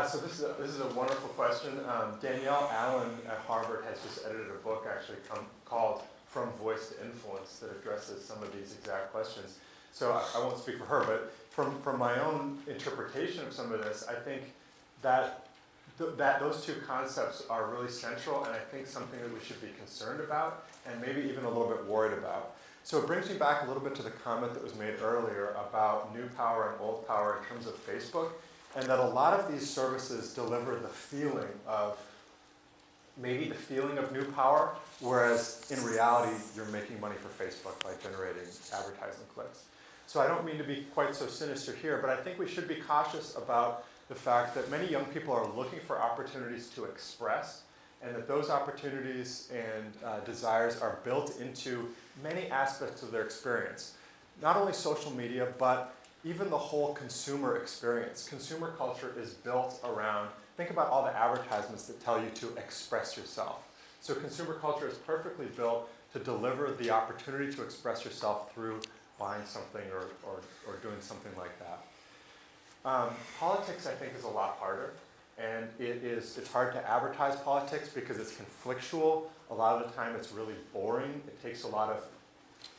So this is a wonderful question. Danielle Allen at Harvard has just edited a book actually called From Voice to Influence that addresses some of these exact questions. So I won't speak for her, but from my own interpretation of some of this, I think that those two concepts are really central, and I think something that we should be concerned about and maybe even a little bit worried about. So it brings me back a little bit to the comment that was made earlier about new power and old power in terms of Facebook, and that a lot of these services deliver the feeling of, maybe the feeling of new power, whereas in reality, you're making money for Facebook by generating advertising clicks. So I don't mean to be quite so sinister here, but I think we should be cautious about the fact that many young people are looking for opportunities to express, and that those opportunities and desires are built into many aspects of their experience. Not only social media, but even the whole consumer experience. Consumer culture is built around, think about all the advertisements that tell you to express yourself. So consumer culture is perfectly built to deliver the opportunity to express yourself through buying something or doing something like that. Politics, I think, is a lot harder. And it's hard to advertise politics because it's conflictual. A lot of the time it's really boring. It takes a lot of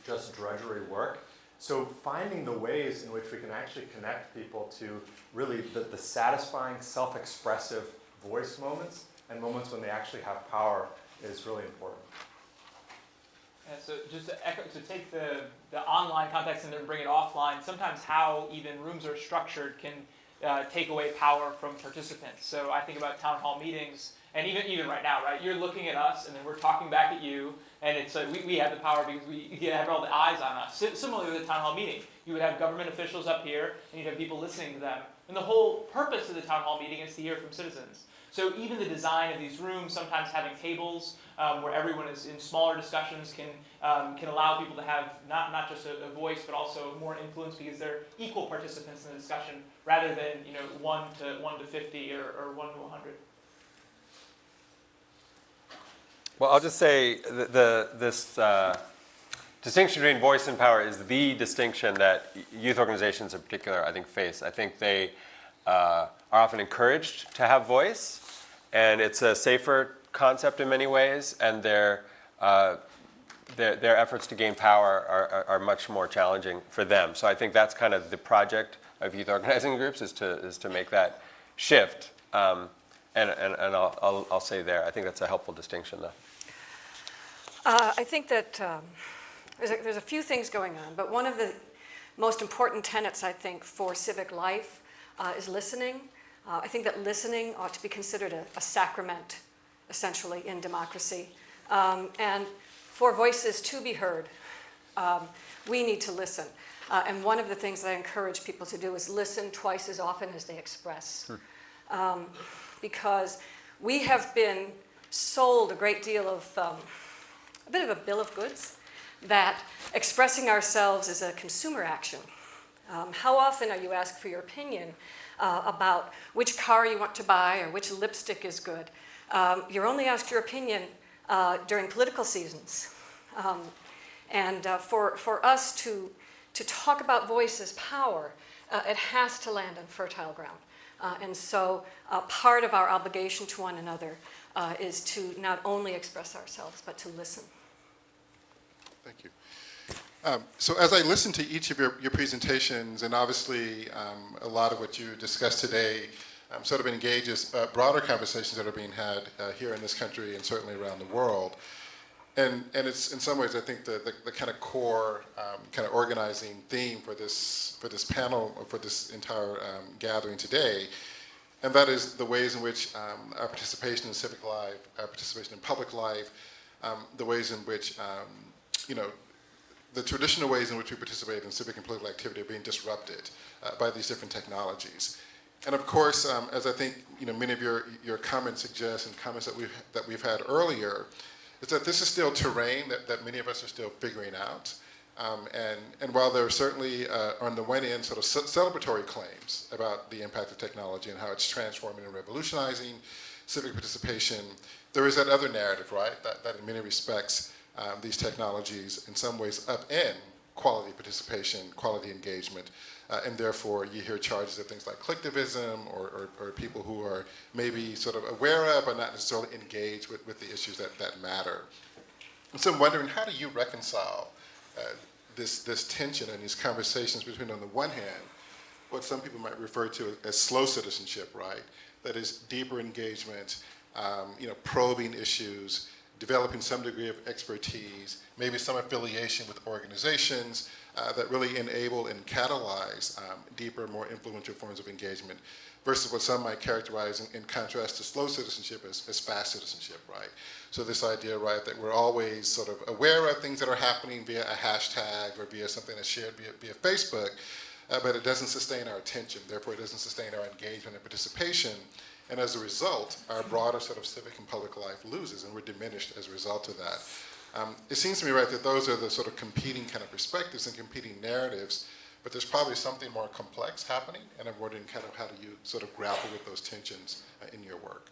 just drudgery work. So finding the ways in which we can actually connect people to really the satisfying, self-expressive voice moments and moments when they actually have power is really important. And so just to take the online context and then bring it offline, sometimes how even rooms are structured can take away power from participants. So I think about town hall meetings, and even right now, right? You're looking at us, and then we're talking back at you, and it's like we have the power because we have all the eyes on us. Similarly with a town hall meeting, you would have government officials up here, and you'd have people listening to them. And the whole purpose of the town hall meeting is to hear from citizens. So even the design of these rooms, sometimes having tables where everyone is in smaller discussions can allow people to have not just a voice, but also more influence because they're equal participants in the discussion rather than 1 to 50 or 1 to 100. Well, I'll just say this distinction between voice and power is the distinction that youth organizations in particular, I think, face. I think they are often encouraged to have voice, and it's a safer concept in many ways, and their efforts to gain power are much more challenging for them. So I think that's kind of the project of youth organizing groups is to make that shift. And I'll say there, I think that's a helpful distinction, though. I think that there's a few things going on, but one of the most important tenets, I think, for civic life is listening. I think that listening ought to be considered a sacrament, essentially, in democracy. And for voices to be heard, we need to listen. And one of the things that I encourage people to do is listen twice as often as they express. Because we have been sold a great deal of, a bit of a bill of goods, that expressing ourselves is a consumer action. How often are you asked for your opinion about which car you want to buy or which lipstick is good? You're only asked your opinion during political seasons. For us to talk about voice as power, it has to land on fertile ground. And so part of our obligation to one another is to not only express ourselves, but to listen. Thank you. So as I listen to each of your presentations, and obviously a lot of what you discussed today sort of engages broader conversations that are being had here in this country and certainly around the world. And it's, in some ways, I think, the kind of core kind of organizing theme for this panel, or for this entire gathering today. And that is the ways in which our participation in civic life, our participation in public life, the ways in which, the traditional ways in which we participate in civic and political activity are being disrupted by these different technologies. And of course, as I think many of your comments suggest, and comments that we've had earlier, is that this is still terrain that many of us are still figuring out. And while there are certainly, on the one end, sort of celebratory claims about the impact of technology and how it's transforming and revolutionizing civic participation, there is that other narrative, right, that in many respects, these technologies in some ways upend quality participation, quality engagement, and therefore you hear charges of things like clicktivism or people who are maybe sort of aware of but not necessarily engaged with the issues that matter. And so I'm wondering, how do you reconcile this tension and these conversations between, on the one hand, what some people might refer to as slow citizenship, right? That is deeper engagement, probing issues, developing some degree of expertise, maybe some affiliation with organizations that really enable and catalyze deeper, more influential forms of engagement, versus what some might characterize in contrast to slow citizenship as fast citizenship, right? So this idea, right, that we're always sort of aware of things that are happening via a hashtag or via something that's shared via Facebook, but it doesn't sustain our attention, therefore it doesn't sustain our engagement and participation. And as a result, our broader sort of civic and public life loses, and we're diminished as a result of that. It seems to me, right, that those are the sort of competing kind of perspectives and competing narratives, but there's probably something more complex happening, and I'm wondering kind of how do you sort of grapple with those tensions in your work?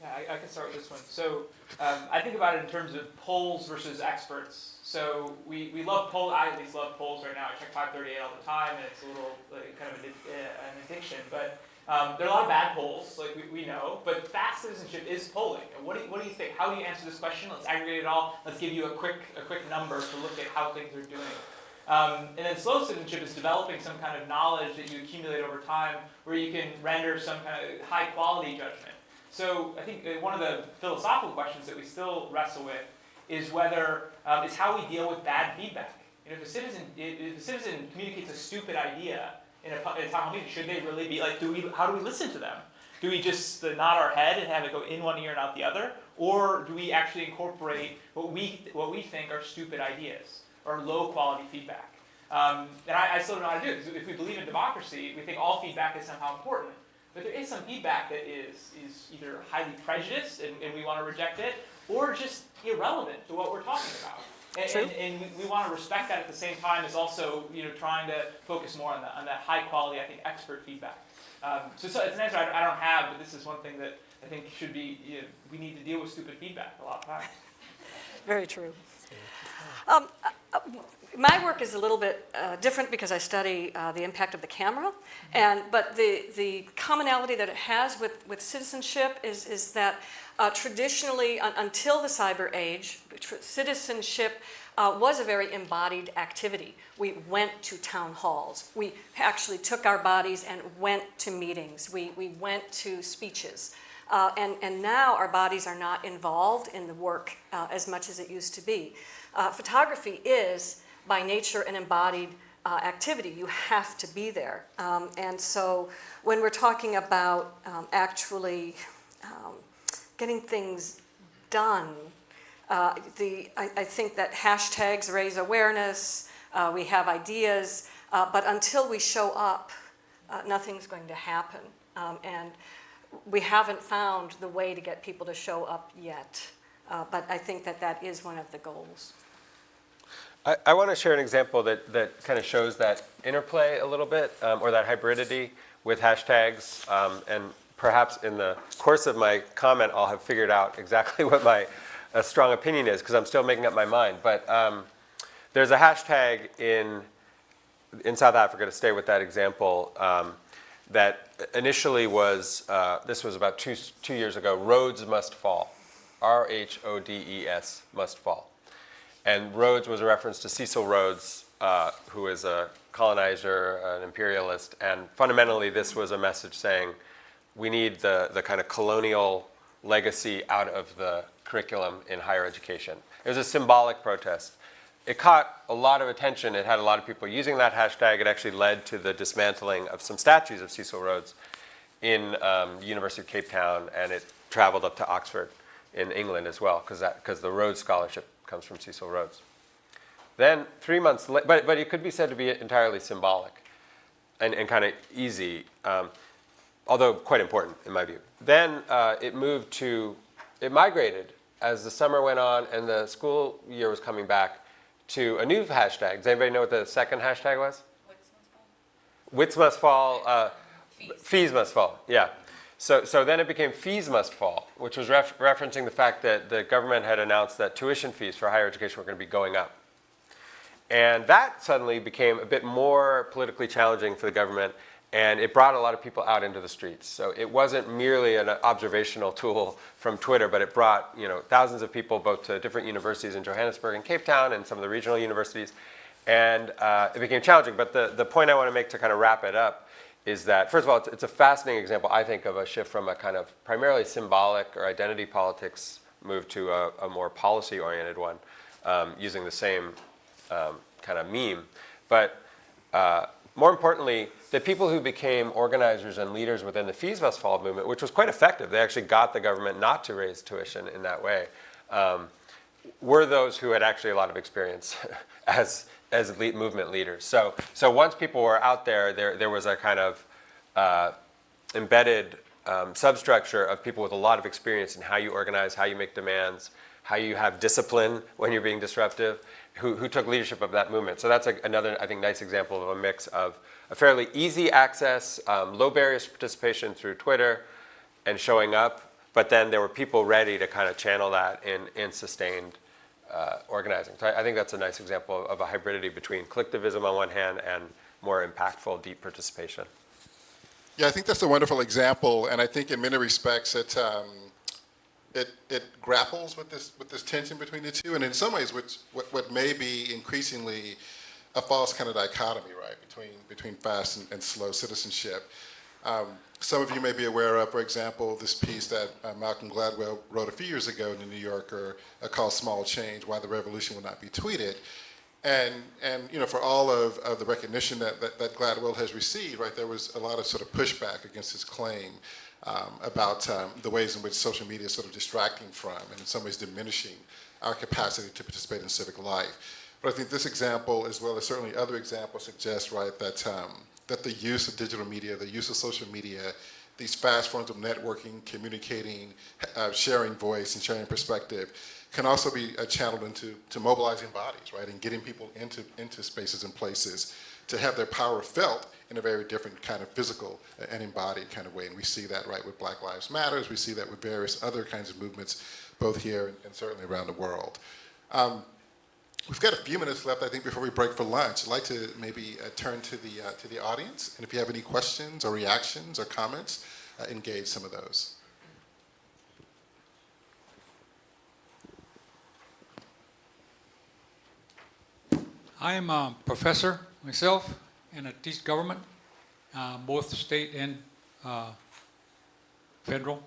Yeah, I can start with this one. So I think about it in terms of polls versus experts. So we love polls. I at least love polls right now. I check 538 all the time, and it's a little kind of an addiction. But there are a lot of bad polls, like we know, but fast citizenship is polling. And what do you think? How do you answer this question? Let's aggregate it all. Let's give you a quick number to look at how things are doing. And then slow citizenship is developing some kind of knowledge that you accumulate over time, where you can render some kind of high quality judgment. So I think one of the philosophical questions that we still wrestle with is whether is how we deal with bad feedback. If a citizen communicates a stupid idea in a town hall meeting, should they really be like, how do we listen to them? Do we just nod our head and have it go in one ear and out the other? Or do we actually incorporate what we think are stupid ideas or low quality feedback? And I still don't know how to do it, because if we believe in democracy, we think all feedback is somehow important. But there is some feedback that is either highly prejudiced and we want to reject it, or just irrelevant to what we're talking about. And we want to respect that at the same time as also trying to focus more on that high quality, I think, expert feedback. So it's an answer I don't have, but this is one thing that I think should be, we need to deal with stupid feedback a lot of times. Very true. My work is a little bit different because I study the impact of the camera, but the commonality that it has with citizenship is that traditionally, until the cyber age, citizenship was a very embodied activity. We went to town halls. We actually took our bodies and went to meetings. We went to speeches. And now our bodies are not involved in the work as much as it used to be. Photography is, by nature, an embodied activity. You have to be there. And so when we're talking about actually getting things done, I think that hashtags raise awareness, we have ideas, but until we show up, nothing's going to happen. And we haven't found the way to get people to show up yet. But I think that that is one of the goals. I want to share an example that kind of shows that interplay a little bit, or that hybridity with hashtags. And perhaps in the course of my comment, I'll have figured out exactly what my strong opinion is, because I'm still making up my mind. But there's a hashtag in South Africa, to stay with that example, that initially was, this was about two years ago, Rhodes must fall. R-H-O-D-E-S, must fall. And Rhodes was a reference to Cecil Rhodes, who is a colonizer, an imperialist, and fundamentally this was a message saying we need the kind of colonial legacy out of the curriculum in higher education. It was a symbolic protest. It caught a lot of attention. It had a lot of people using that hashtag. It actually led to the dismantling of some statues of Cecil Rhodes in University of Cape Town, and it traveled up to Oxford in England as well, because the Rhodes Scholarship comes from Cecil Rhodes. Then 3 months later, but it could be said to be entirely symbolic and kind of easy, although quite important in my view. Then it migrated as the summer went on and the school year was coming back to a new hashtag. Does anybody know what the second hashtag was? Wits must fall. Fees must fall, yeah. So then it became fees must fall, which was referencing the fact that the government had announced that tuition fees for higher education were going to be going up. And that suddenly became a bit more politically challenging for the government, and it brought a lot of people out into the streets. So it wasn't merely an observational tool from Twitter, but it brought thousands of people both to different universities in Johannesburg and Cape Town and some of the regional universities. And it became challenging. But the point I want to make to kind of wrap it up is that, first of all, it's a fascinating example, I think, of a shift from a kind of primarily symbolic or identity politics move to a more policy-oriented one, using the same kind of meme. But more importantly, the people who became organizers and leaders within the Fees Must Fall movement, which was quite effective, they actually got the government not to raise tuition in that way, were those who had actually a lot of experience as movement leaders. So once people were out there, there was a kind of embedded substructure of people with a lot of experience in how you organize, how you make demands, how you have discipline when you're being disruptive, who took leadership of that movement. So that's another, I think, nice example of a mix of a fairly easy access, low barriers to participation through Twitter and showing up, but then there were people ready to kind of channel that in sustained organizing. So I think that's a nice example of a hybridity between collectivism on one hand and more impactful, deep participation. Yeah, I think that's a wonderful example, and I think in many respects it grapples with this tension between the two, and in some ways what may be increasingly a false kind of dichotomy, right, between fast and slow citizenship. Some of you may be aware of, for example, this piece that Malcolm Gladwell wrote a few years ago in the New Yorker called Small Change, Why the Revolution Will Not Be Tweeted. And for all of the recognition that Gladwell has received, right, there was a lot of sort of pushback against his claim about the ways in which social media is sort of distracting from and in some ways diminishing our capacity to participate in civic life. But I think this example, as well as certainly other examples, suggest, right, that the use of digital media, the use of social media, these fast forms of networking, communicating, sharing voice and sharing perspective, can also be channeled into mobilizing bodies, right, and getting people into spaces and places to have their power felt in a very different kind of physical and embodied kind of way. And we see that, right, with Black Lives Matter. We see that with various other kinds of movements, both here and certainly around the world. We've got a few minutes left, I think, before we break for lunch. I'd like to maybe turn to the audience, and if you have any questions or reactions or comments, engage some of those. I am a professor myself, and I teach government, both state and federal.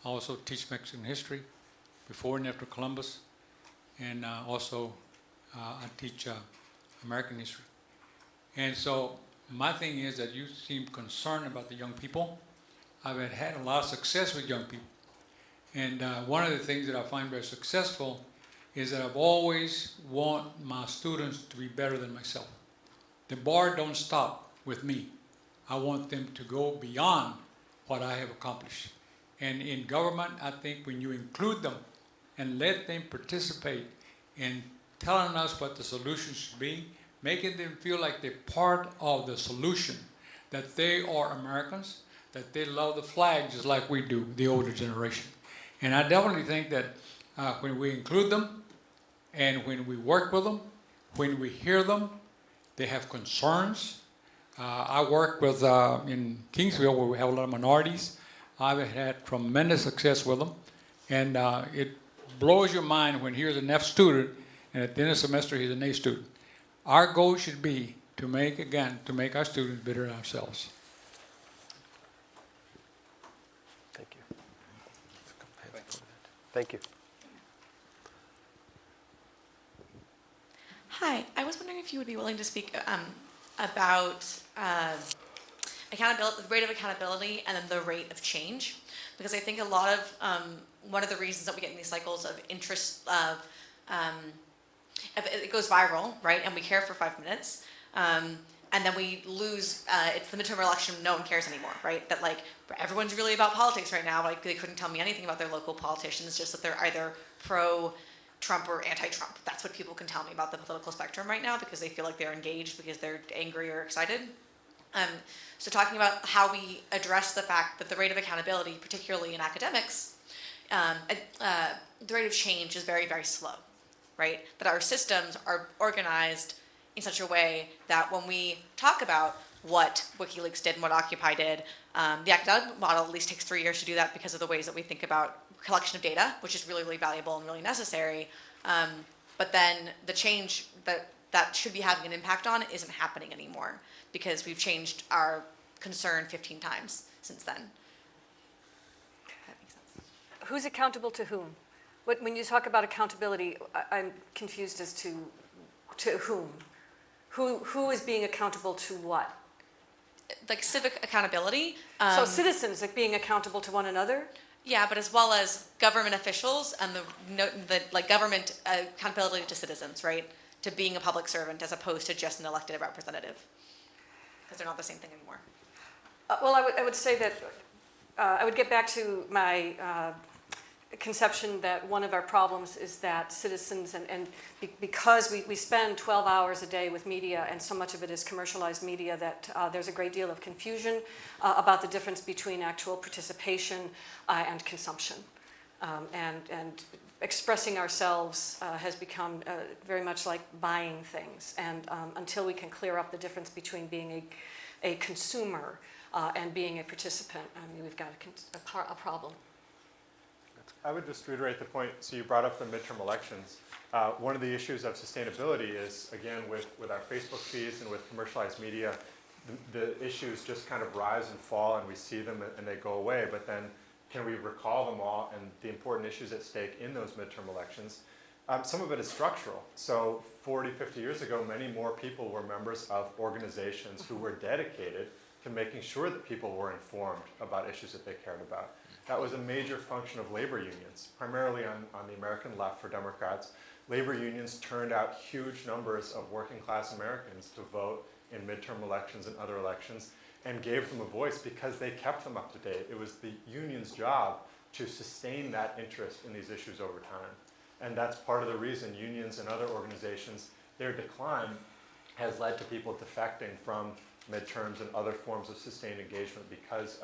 I also teach Mexican history before and after Columbus, and also I teach American history. And so my thing is that you seem concerned about the young people. I've had a lot of success with young people. And one of the things that I find very successful is that I've always want my students to be better than myself. The bar don't stop with me. I want them to go beyond what I have accomplished. And in government, I think when you include them and let them participate in telling us what the solution should be, making them feel like they're part of the solution, that they are Americans, that they love the flag just like we do, the older generation. And I definitely think that when we include them and when we work with them, when we hear them, they have concerns. I work with, in Kingsville, where we have a lot of minorities. I've had tremendous success with them. And it blows your mind when here's an F student, and at the end of the semester, he's an A student. Our goal should be to make, again, to make our students better than ourselves. Thank you. Thank you. Hi, I was wondering if you would be willing to speak about accountability, the rate of accountability, and then the rate of change, because I think a lot of one of the reasons that we get in these cycles of interest of it goes viral, right, and we care for 5 minutes, and then we lose. It's the midterm election; no one cares anymore, right? That like everyone's really about politics right now. Like they couldn't tell me anything about their local politicians, just that they're either pro-Trump or anti-Trump. That's what people can tell me about the political spectrum right now because they feel like they're engaged, because they're angry or excited. So talking about how we address the fact that the rate of accountability, particularly in academics, the rate of change is very, very slow, right? That our systems are organized in such a way that when we talk about what WikiLeaks did and what Occupy did, the academic model at least takes 3 years to do that because of the ways that we think about collection of data, which is really, really valuable and really necessary. But then the change that should be having an impact on isn't happening anymore because we've changed our concern 15 times since then. That makes sense. Who's accountable to whom? When you talk about accountability, I'm confused as to whom. Who is being accountable to what? Like civic accountability. So citizens like being accountable to one another? Yeah, but as well as government officials and the like government accountability to citizens, right? To being a public servant as opposed to just an elected representative, because they're not the same thing anymore. Well, I would say that I would get back to my conception that one of our problems is that citizens, and because we spend 12 hours a day with media and so much of it is commercialized media, that there's a great deal of confusion about the difference between actual participation and consumption. And expressing ourselves has become very much like buying things. And until we can clear up the difference between being a consumer and being a participant, I mean, we've got a problem. I would just reiterate the point. So you brought up the midterm elections. One of the issues of sustainability is, again, with our Facebook feeds and with commercialized media, the issues just kind of rise and fall, and we see them and they go away. But then can we recall them all and the important issues at stake in those midterm elections? Some of it is structural. So 40, 50 years ago, many more people were members of organizations who were dedicated to making sure that people were informed about issues that they cared about. That was a major function of labor unions, primarily on the American left for Democrats. Labor unions turned out huge numbers of working class Americans to vote in midterm elections and other elections and gave them a voice because they kept them up to date. It was the union's job to sustain that interest in these issues over time. And that's part of the reason unions and other organizations, their decline has led to people defecting from midterms and other forms of sustained engagement because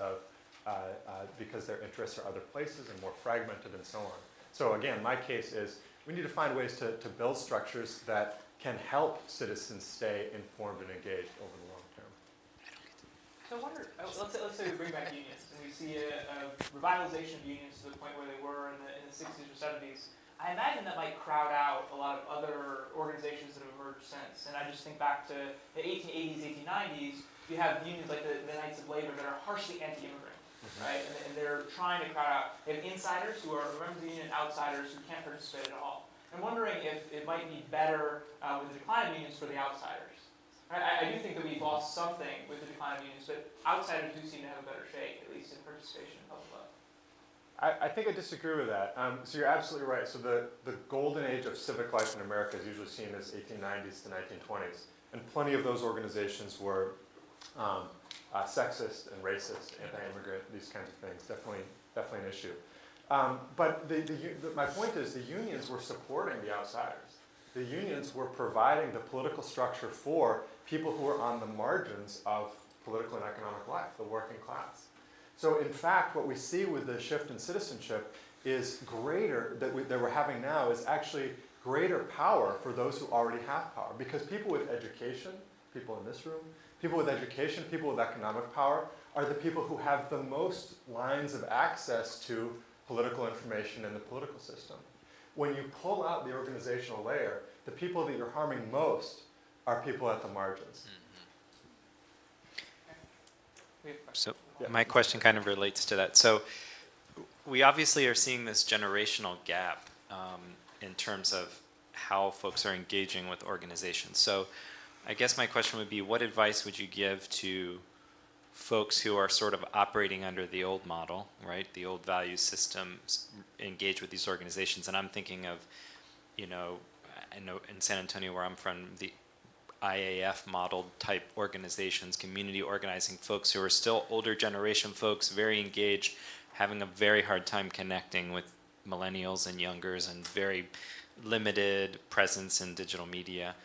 their interests are other places and more fragmented and so on. So again, my case is we need to find ways to build structures that can help citizens stay informed and engaged over the long term. So I wonder, let's say we bring back unions and we see a revitalization of unions to the point where they were in the 60s or 70s. I imagine that might crowd out a lot of other organizations that have emerged since. And I just think back to the 1880s, 1890s, you have unions like the Knights of Labor that are harshly anti-immigrant, right? And they're trying to crowd out. They have insiders who are members of the union and outsiders who can't participate at all. I'm wondering if it might be better with the decline of unions for the outsiders. I do think that we've lost something with the decline of unions, but outsiders do seem to have a better shake, at least in participation in public life. I think I disagree with that. So you're absolutely right. So the golden age of civic life in America is usually seen as 1890s to 1920s. And plenty of those organizations were sexist and racist, anti-immigrant, these kinds of things. Definitely an issue. But my point is the unions were supporting the outsiders. The unions were providing the political structure for people who were on the margins of political and economic life, the working class. So in fact, what we see with the shift in citizenship is greater, that we're having now, is actually greater power for those who already have power. Because people with education, people in this room, people with education, people with economic power, are the people who have the most lines of access to political information in the political system. When you pull out the organizational layer, the people that you're harming most are people at the margins. So my question kind of relates to that. So we obviously are seeing this generational gap in terms of how folks are engaging with organizations. So I guess my question would be, what advice would you give to folks who are sort of operating under the old model, right? The old value systems, engage with these organizations. And I'm thinking of, I know in San Antonio where I'm from, the IAF modeled type organizations, community organizing folks who are still older generation folks, very engaged, having a very hard time connecting with millennials and youngers, and very limited presence in digital media.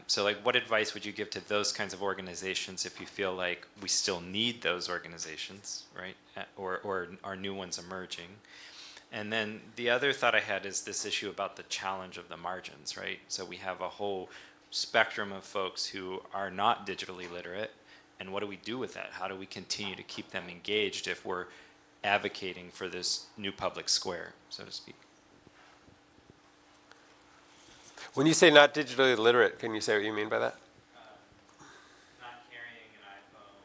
So like, what advice would you give to those kinds of organizations if you feel like we still need those organizations, right? Or are new ones emerging? And then the other thought I had is this issue about the challenge of the margins, right? So we have a whole spectrum of folks who are not digitally literate, and what do we do with that? How do we continue to keep them engaged if we're advocating for this new public square, so to speak? When you say not digitally literate, can you say what you mean by that? Not carrying an iPhone,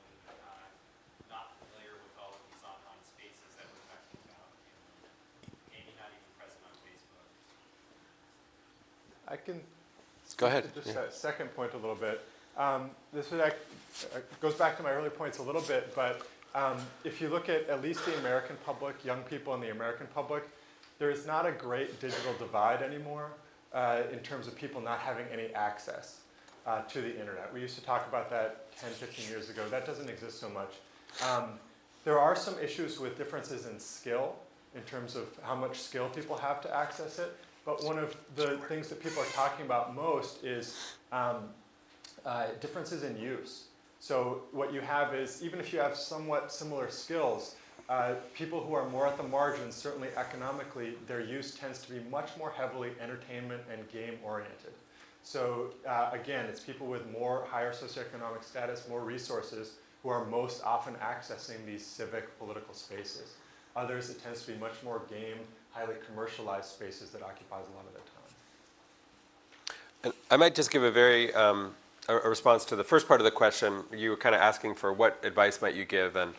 not familiar with all of these online spaces that we're talking about, maybe not even present on Facebook. I can go ahead. Just that second point a little bit. This goes back to my earlier points a little bit, but if you look at least the American public, young people in the American public, there is not a great digital divide anymore in terms of people not having any access to the internet. We used to talk about that 10, 15 years ago. That doesn't exist so much. There are some issues with differences in skill in terms of how much skill people have to access it. But one of the things that people are talking about most is differences in use. So what you have is, even if you have somewhat similar skills, people who are more at the margins, certainly economically, their use tends to be much more heavily entertainment and game oriented. So again, it's people with higher socioeconomic status, more resources, who are most often accessing these civic political spaces. Others, it tends to be much more game, highly commercialized spaces that occupies a lot of their time. And I might just give a very a response to the first part of the question. You were kind of asking for what advice might you give, and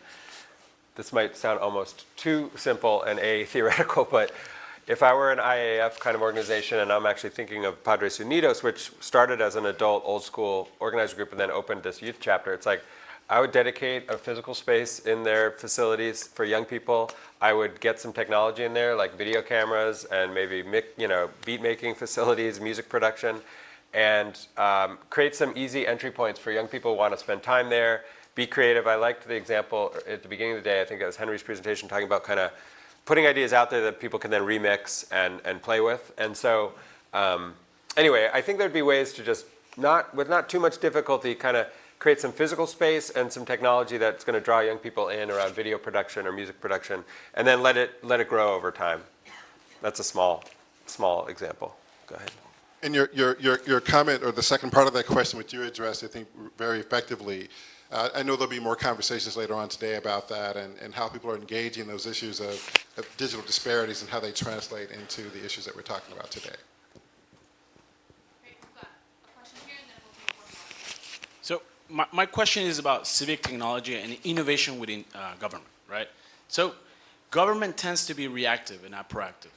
this might sound almost too simple and theoretical, but if I were an IAF kind of organization, and I'm actually thinking of Padres Unidos, which started as an adult, old school organized group and then opened this youth chapter, it's like I would dedicate a physical space in their facilities for young people. I would get some technology in there, like video cameras and maybe beat making facilities, music production, and create some easy entry points for young people who want to spend time there, be creative. I liked the example at the beginning of the day, I think it was Henry's presentation, talking about kind of putting ideas out there that people can then remix and play with. And so anyway, I think there'd be ways to just, with not too much difficulty, kind of create some physical space and some technology that's going to draw young people in around video production or music production, and then let it grow over time. That's a small example. Go ahead. And your comment, or the second part of that question, which you addressed, I think, very effectively. I know there'll be more conversations later on today about that and how people are engaging those issues of digital disparities and how they translate into the issues that we're talking about today. Great, we've got a question here, and then we'll take one more. So my question is about civic technology and innovation within government, right? So government tends to be reactive and not proactive.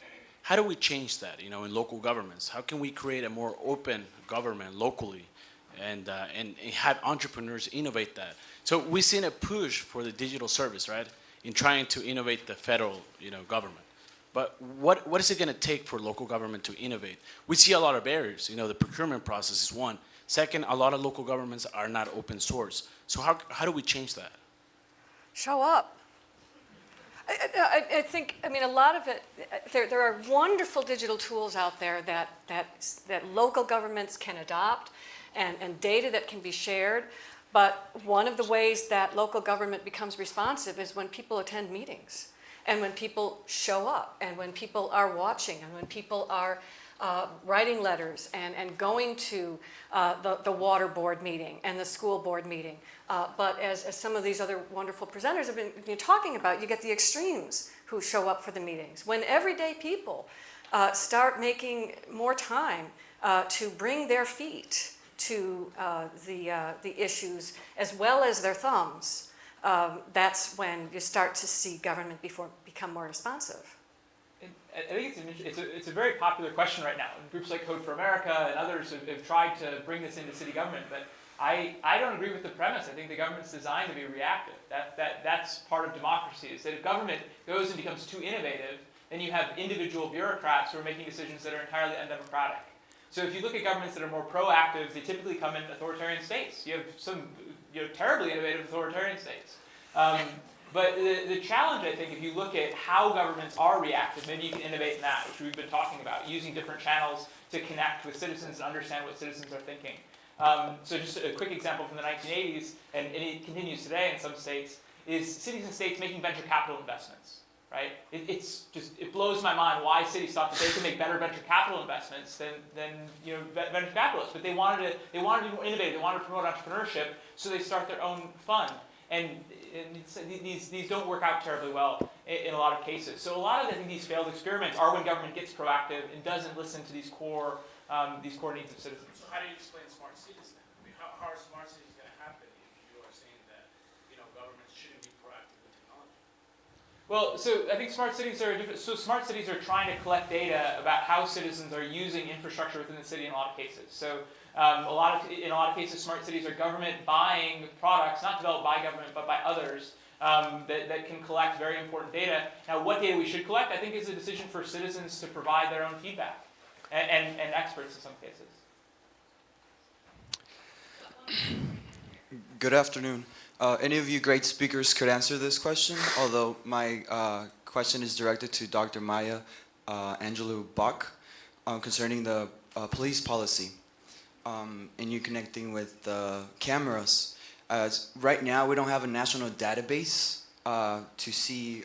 How do we change that, in local governments? How can we create a more open government locally and have entrepreneurs innovate that. So we've seen a push for the digital service, right, in trying to innovate the federal, government. But what is it going to take for local government to innovate? We see a lot of barriers. The procurement process is one. Second, a lot of local governments are not open source. So how do we change that? Show up. I think, a lot of it, there are wonderful digital tools out there that local governments can adopt and data that can be shared. But one of the ways that local government becomes responsive is when people attend meetings, and when people show up, and when people are watching, and when people are writing letters and going to the water board meeting and the school board meeting. But as some of these other wonderful presenters have been talking about, you get the extremes who show up for the meetings. When everyday people start making more time to bring their feet to the issues as well as their thumbs, that's when you start to see government become more responsive. I think it's a very popular question right now. And groups like Code for America and others have tried to bring this into city government, but I don't agree with the premise. I think the government's designed to be reactive. That's part of democracy, is that if government goes and becomes too innovative, then you have individual bureaucrats who are making decisions that are entirely undemocratic. So if you look at governments that are more proactive, they typically come in authoritarian states. You have some terribly innovative authoritarian states. But the challenge, I think, if you look at how governments are reactive, maybe you can innovate in that, which we've been talking about, using different channels to connect with citizens and understand what citizens are thinking. So just a quick example from the 1980s, and it continues today in some states, is cities and states making venture capital investments. Right? It blows my mind why cities thought that they could make better venture capital investments than venture capitalists. But they wanted to be more innovative. They wanted to promote entrepreneurship, so they start their own fund. And these don't work out terribly well in a lot of cases. So a lot of, I think, these failed experiments are when government gets proactive and doesn't listen to these core needs of citizens. So how do you explain smart cities then? How are smart cities going to happen if you are saying that government shouldn't be proactive with technology? Well, so I think smart cities are different. So smart cities are trying to collect data about how citizens are using infrastructure within the city in a lot of cases. So in a lot of cases, smart cities are government buying products, not developed by government, but by others, that can collect very important data. Now, what data we should collect, I think, is a decision for citizens to provide their own feedback, and experts in some cases. Good afternoon. Any of you great speakers could answer this question, although my question is directed to Dr. Maya Angelou-Bach concerning the police policy and you connecting with the cameras. Right now, we don't have a national database to see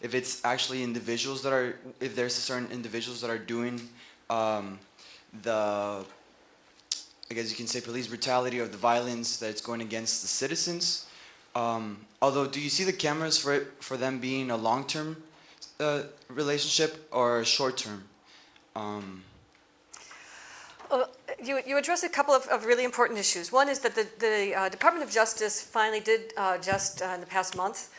if it's actually individuals that are, if there's certain individuals that are doing I guess you can say police brutality or the violence that's going against the citizens. Although, do you see the cameras for them being a long-term relationship or a short-term? You address a couple of really important issues. One is that the Department of Justice finally did just in the past month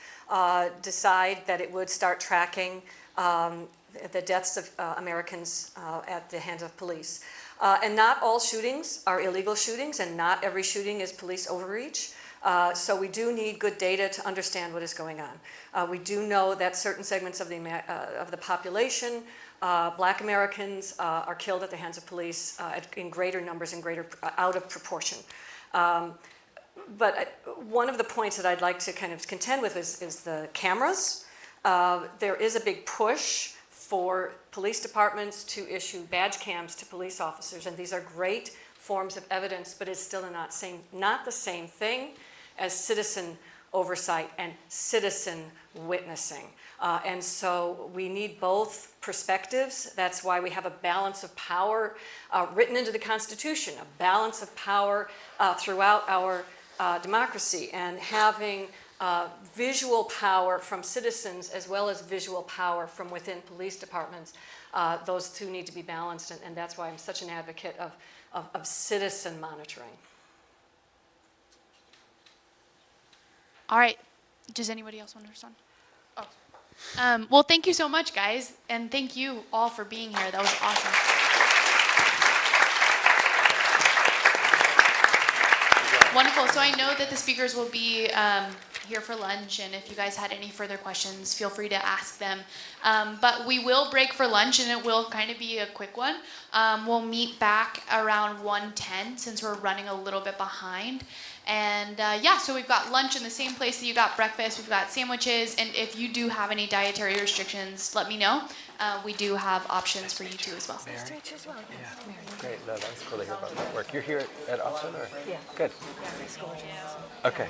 decide that it would start tracking the deaths of Americans at the hands of police. And not all shootings are illegal shootings, and not every shooting is police overreach. So we do need good data to understand what is going on. We do know that certain segments of the population, Black Americans, are killed at the hands of police in greater numbers and out of proportion. But one of the points that I'd like to kind of contend with is the cameras. There is a big push for police departments to issue badge cams to police officers, and these are great forms of evidence, but it's still not the same thing as citizen oversight and citizen witnessing. And so we need both perspectives. That's why we have a balance of power written into the Constitution, a balance of power throughout our democracy, and having visual power from citizens as well as visual power from within police departments. Those two need to be balanced, and that's why I'm such an advocate of citizen monitoring. All right. Does anybody else want to respond? Oh. Well, thank you so much, guys, and thank you all for being here. That was awesome. Wonderful. So I know that the speakers will be here for lunch, and if you guys had any further questions, feel free to ask them. But we will break for lunch, and it will kind of be a quick one. We'll meet back around 1:10 since we're running a little bit behind. And yeah, so we've got lunch in the same place that you got breakfast. We've got sandwiches, and if you do have any dietary restrictions, let me know. We do have options for you too as well. Mary? Yeah. Great. No, that's cool to hear about that work. You're here at Austin, or? Yeah. Good. Okay.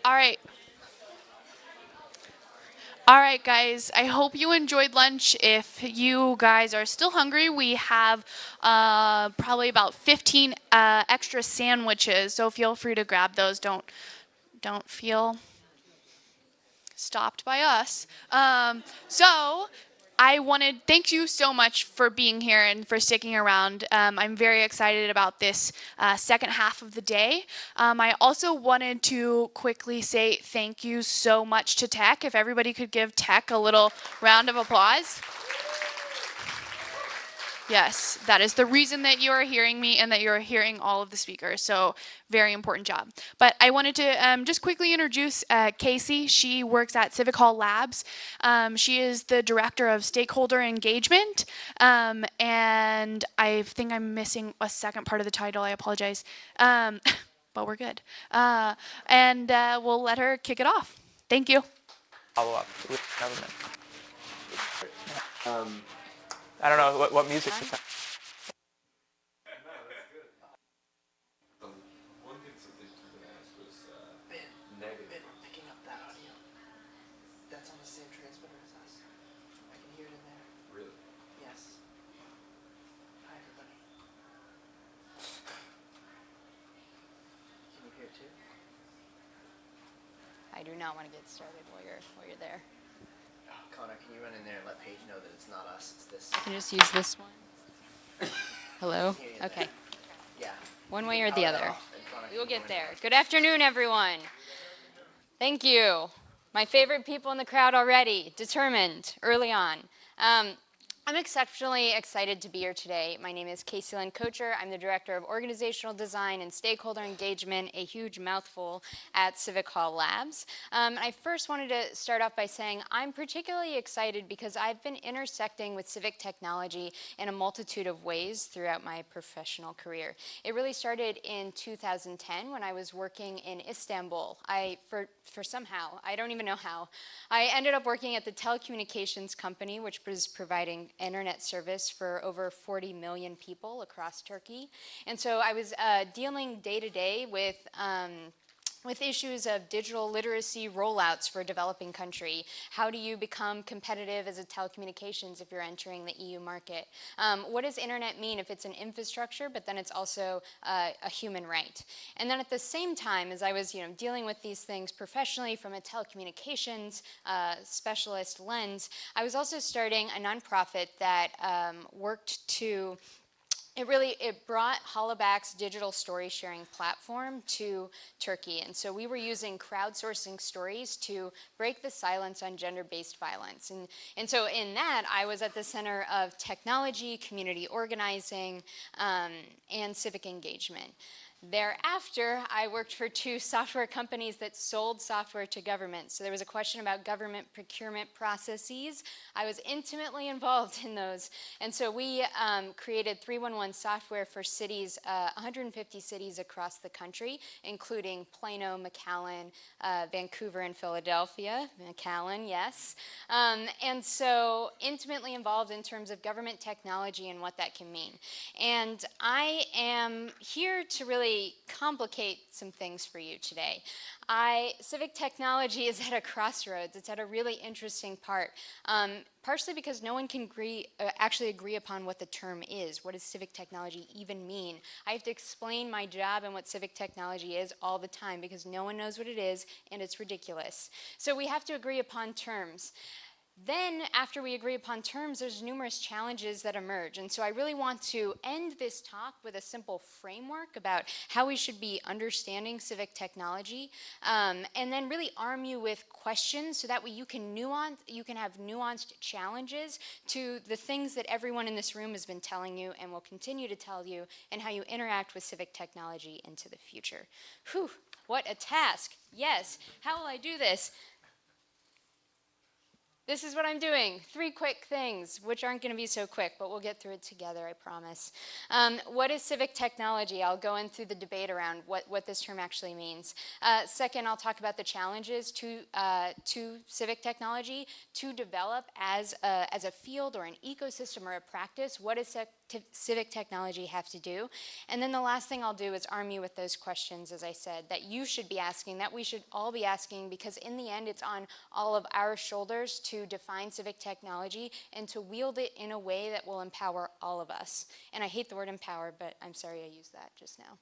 All right. All right, guys, I hope you enjoyed lunch. If you guys are still hungry, we have probably about 15 extra sandwiches, so feel free to grab those. Don't feel stopped by us. So thank you so much for being here and for sticking around. I'm very excited about this second half of the day. I also wanted to quickly say thank you so much to Tech. If everybody could give Tech a little round of applause. Yes, that is the reason that you are hearing me and that you're hearing all of the speakers. So very important job. But I wanted to just quickly introduce Casey. She works at Civic Hall Labs. She is the director of stakeholder engagement. And I think I'm missing a second part of the title. I apologize. But we're good. And we'll let her kick it off. Thank you. Follow up with government. I don't know what music to sound. Ben, picking up that audio. That's on the same transmitter as us. I can hear it in there. Really? Yes. Hi, everybody. Can you hear it too? I do not want to get started while you're there. Connor, can you run in there and let Paige know that it's not us, it's this? I can just use this one. Hello? Okay. Yeah. One way or the other. We will get there. Good afternoon, everyone. Thank you. My favorite people in the crowd already, determined early on. I'm exceptionally excited to be here today. My name is Casey Lynn Kocher. I'm the Director of Organizational Design and Stakeholder Engagement, a huge mouthful, at Civic Hall Labs. I first wanted to start off by saying I'm particularly excited because I've been intersecting with civic technology in a multitude of ways throughout my professional career. It really started in 2010 when I was working in Istanbul. For somehow, I don't even know how, I ended up working at the telecommunications company, which was providing internet service for over 40 million people across Turkey. And so I was dealing day to day with issues of digital literacy rollouts for a developing country. How do you become competitive as a telecommunications if you're entering the EU market? What does internet mean if it's an infrastructure, but then it's also a human right? And then at the same time, as I was dealing with these things professionally from a telecommunications specialist lens, I was also starting a nonprofit that worked to it brought Hollaback's digital story sharing platform to Turkey. And so we were using crowdsourcing stories to break the silence on gender-based violence. And so in that, I was at the center of technology, community organizing, and civic engagement. Thereafter, I worked for 2 software companies that sold software to government. So there was a question about government procurement processes. I was intimately involved in those. And so we created 311 software for cities, 150 cities across the country, including Plano, McAllen, Vancouver, and Philadelphia. McAllen, yes. And so intimately involved in terms of government technology and what that can mean. And I am here to really complicate some things for you today. Civic technology is at a crossroads. It's at a really interesting part, partially because no one can actually agree upon what the term is. What does civic technology even mean? I have to explain my job and what civic technology is all the time because no one knows what it is and it's ridiculous. So we have to agree upon terms. Then, after we agree upon terms, there's numerous challenges that emerge. And so I really want to end this talk with a simple framework about how we should be understanding civic technology, and then really arm you with questions so that way you can have nuanced challenges to the things that everyone in this room has been telling you and will continue to tell you, and how you interact with civic technology into the future. Whew, what a task. Yes, how will I do this? This is what I'm doing. 3 quick things, which aren't going to be so quick, but we'll get through it together, I promise. What is civic technology? I'll go in through the debate around what this term actually means. Second, I'll talk about the challenges to civic technology to develop as a field or an ecosystem or a practice. What is civic technology have to do? And then the last thing I'll do is arm you with those questions, as I said, that you should be asking, that we should all be asking, because in the end, it's on all of our shoulders to define civic technology and to wield it in a way that will empower all of us. And I hate the word empower, but I'm sorry I used that just now.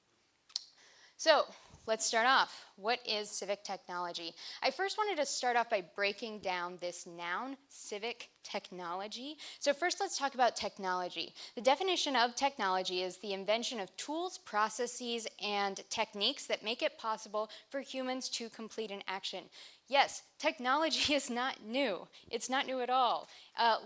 So let's start off. What is civic technology? I first wanted to start off by breaking down this noun, civic technology. So first let's talk about technology. The definition of technology is the invention of tools, processes, and techniques that make it possible for humans to complete an action. Yes, technology is not new. It's not new at all.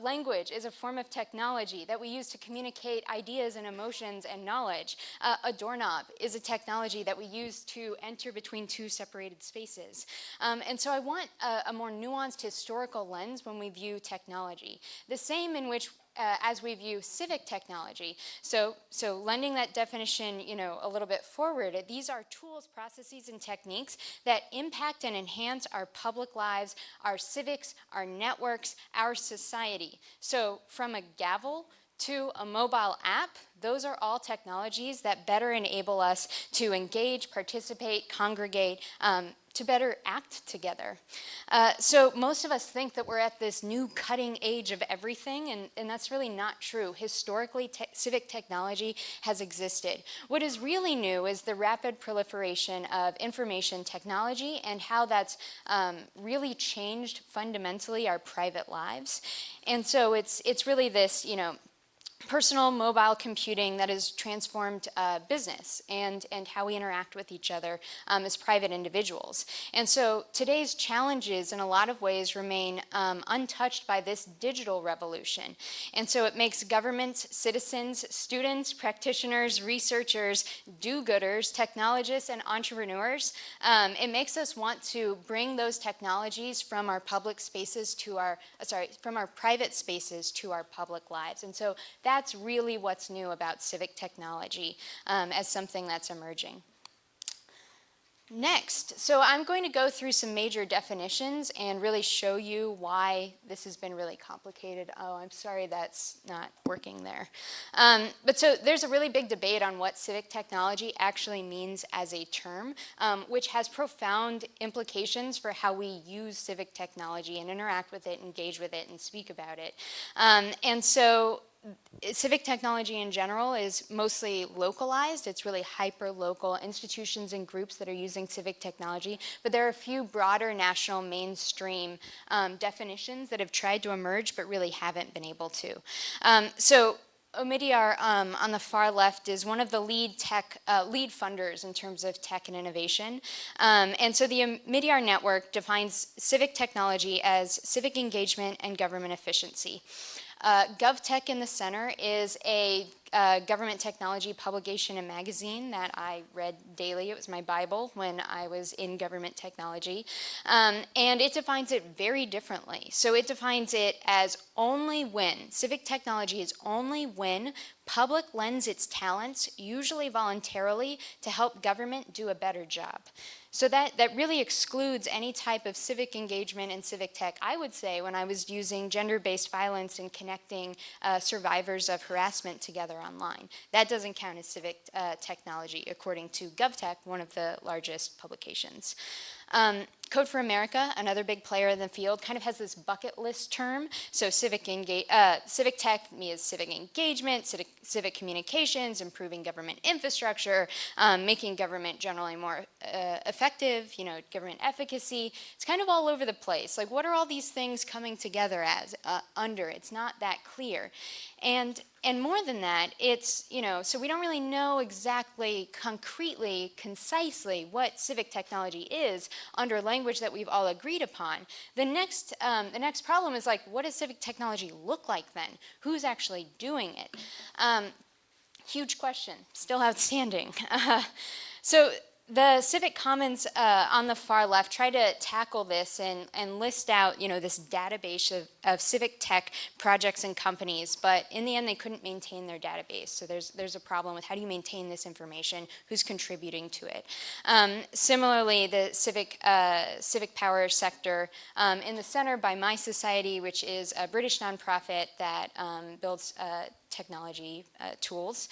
Language is a form of technology that we use to communicate ideas and emotions and knowledge. A doorknob is a technology that we use to enter between two separated spaces. And so I want a more nuanced historical lens when we view technology. The same in which as we view civic technology. So lending that definition, a little bit forward, these are tools, processes, and techniques that impact and enhance our public lives, our civics, our networks, our society. So from a gavel to a mobile app, those are all technologies that better enable us to engage, participate, congregate, to better act together. So most of us think that we're at this new cutting age of everything, and that's really not true. Historically, civic technology has existed. What is really new is the rapid proliferation of information technology and how that's really changed fundamentally our private lives. And so it's really this, personal mobile computing that has transformed business and how we interact with each other as private individuals. And so today's challenges in a lot of ways remain untouched by this digital revolution. And so it makes governments, citizens, students, practitioners, researchers, do-gooders, technologists, and entrepreneurs. It makes us want to bring those technologies from our public spaces to from our private spaces to our public lives. And so that's really what's new about civic technology as something that's emerging. Next, so I'm going to go through some major definitions and really show you why this has been really complicated. Oh, I'm sorry that's not working there. But so there's a really big debate on what civic technology actually means as a term, which has profound implications for how we use civic technology and interact with it, engage with it, and speak about it. And so civic technology in general is mostly localized. It's really hyper-local institutions and groups that are using civic technology, but there are a few broader national mainstream definitions that have tried to emerge but really haven't been able to. So Omidyar on the far left is one of the lead funders in terms of tech and innovation. And so the Omidyar network defines civic technology as civic engagement and government efficiency. GovTech in the center is a government technology publication and magazine that I read daily. It was my Bible when I was in government technology. And it defines it very differently. So it defines it as only when, civic technology is only when public lends its talents, usually voluntarily, to help government do a better job. So that really excludes any type of civic engagement in civic tech. I would say when I was using gender-based violence and connecting survivors of harassment together online. That doesn't count as civic technology, according to GovTech, one of the largest publications. Code for America, another big player in the field, kind of has this bucket list term. So civic tech is civic engagement, civic communications, improving government infrastructure, making government generally more effective, government efficacy. It's kind of all over the place. Like, what are all these things coming together as under? It's not that clear. And more than that, it's, so we don't really know exactly, concretely, concisely what civic technology is under language that we've all agreed upon. The next problem is, like, what does civic technology look like then? Who's actually doing it? Huge question, still outstanding. So the Civic Commons on the far left try to tackle this and list out, this database of civic tech projects and companies, but in the end they couldn't maintain their database. So there's a problem with how do you maintain this information, who's contributing to it. Similarly, the civic power sector in the center by My Society, which is a British nonprofit that builds technology tools.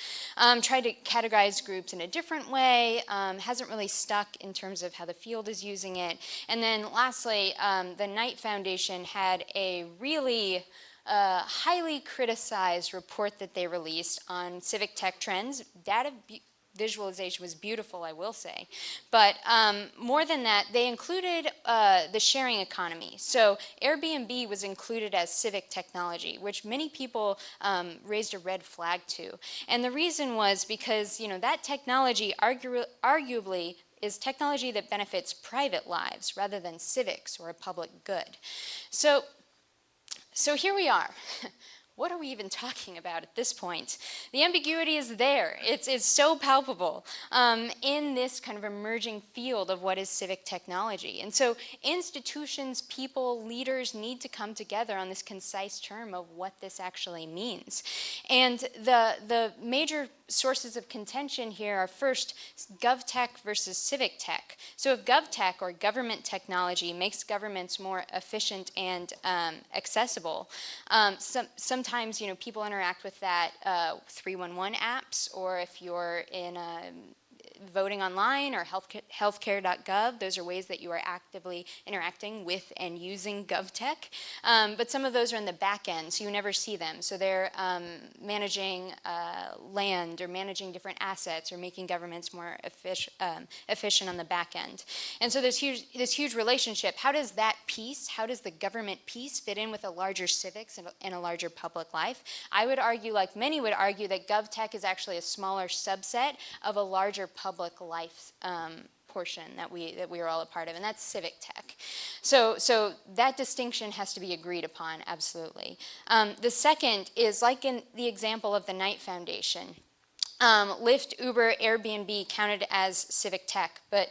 Tried to categorize groups in a different way, hasn't really stuck in terms of how the field is using it. And then lastly, the Knight Foundation had a really highly criticized report that they released on civic tech trends. Data visualization was beautiful, I will say. But more than that, they included the sharing economy. So Airbnb was included as civic technology, which many people raised a red flag to. And the reason was because, you know, that technology arguably is technology that benefits private lives rather than civics or a public good. So here we are. What are we even talking about at this point? The ambiguity is there. It's so palpable in this kind of emerging field of what is civic technology. And so institutions, people, leaders need to come together on this concise term of what this actually means. And the major sources of contention here are first GovTech versus civic tech. So if GovTech, or government technology, makes governments more efficient and accessible, sometimes, you know, people interact with that 311 apps, or if you're in voting online or healthcare.gov, those are ways that you are actively interacting with and using GovTech. But some of those are in the back end, so you never see them. So they're managing land or managing different assets or making governments more efficient on the back end. And so there's this huge relationship. How does that piece, how does the government piece fit in with a larger civics and a larger public life? I would argue, like many would argue, that GovTech is actually a smaller subset of a larger public life portion that we are all a part of, and that's civic tech. So that distinction has to be agreed upon, absolutely. The second is, like in the example of the Knight Foundation, Lyft, Uber, Airbnb counted as civic tech, but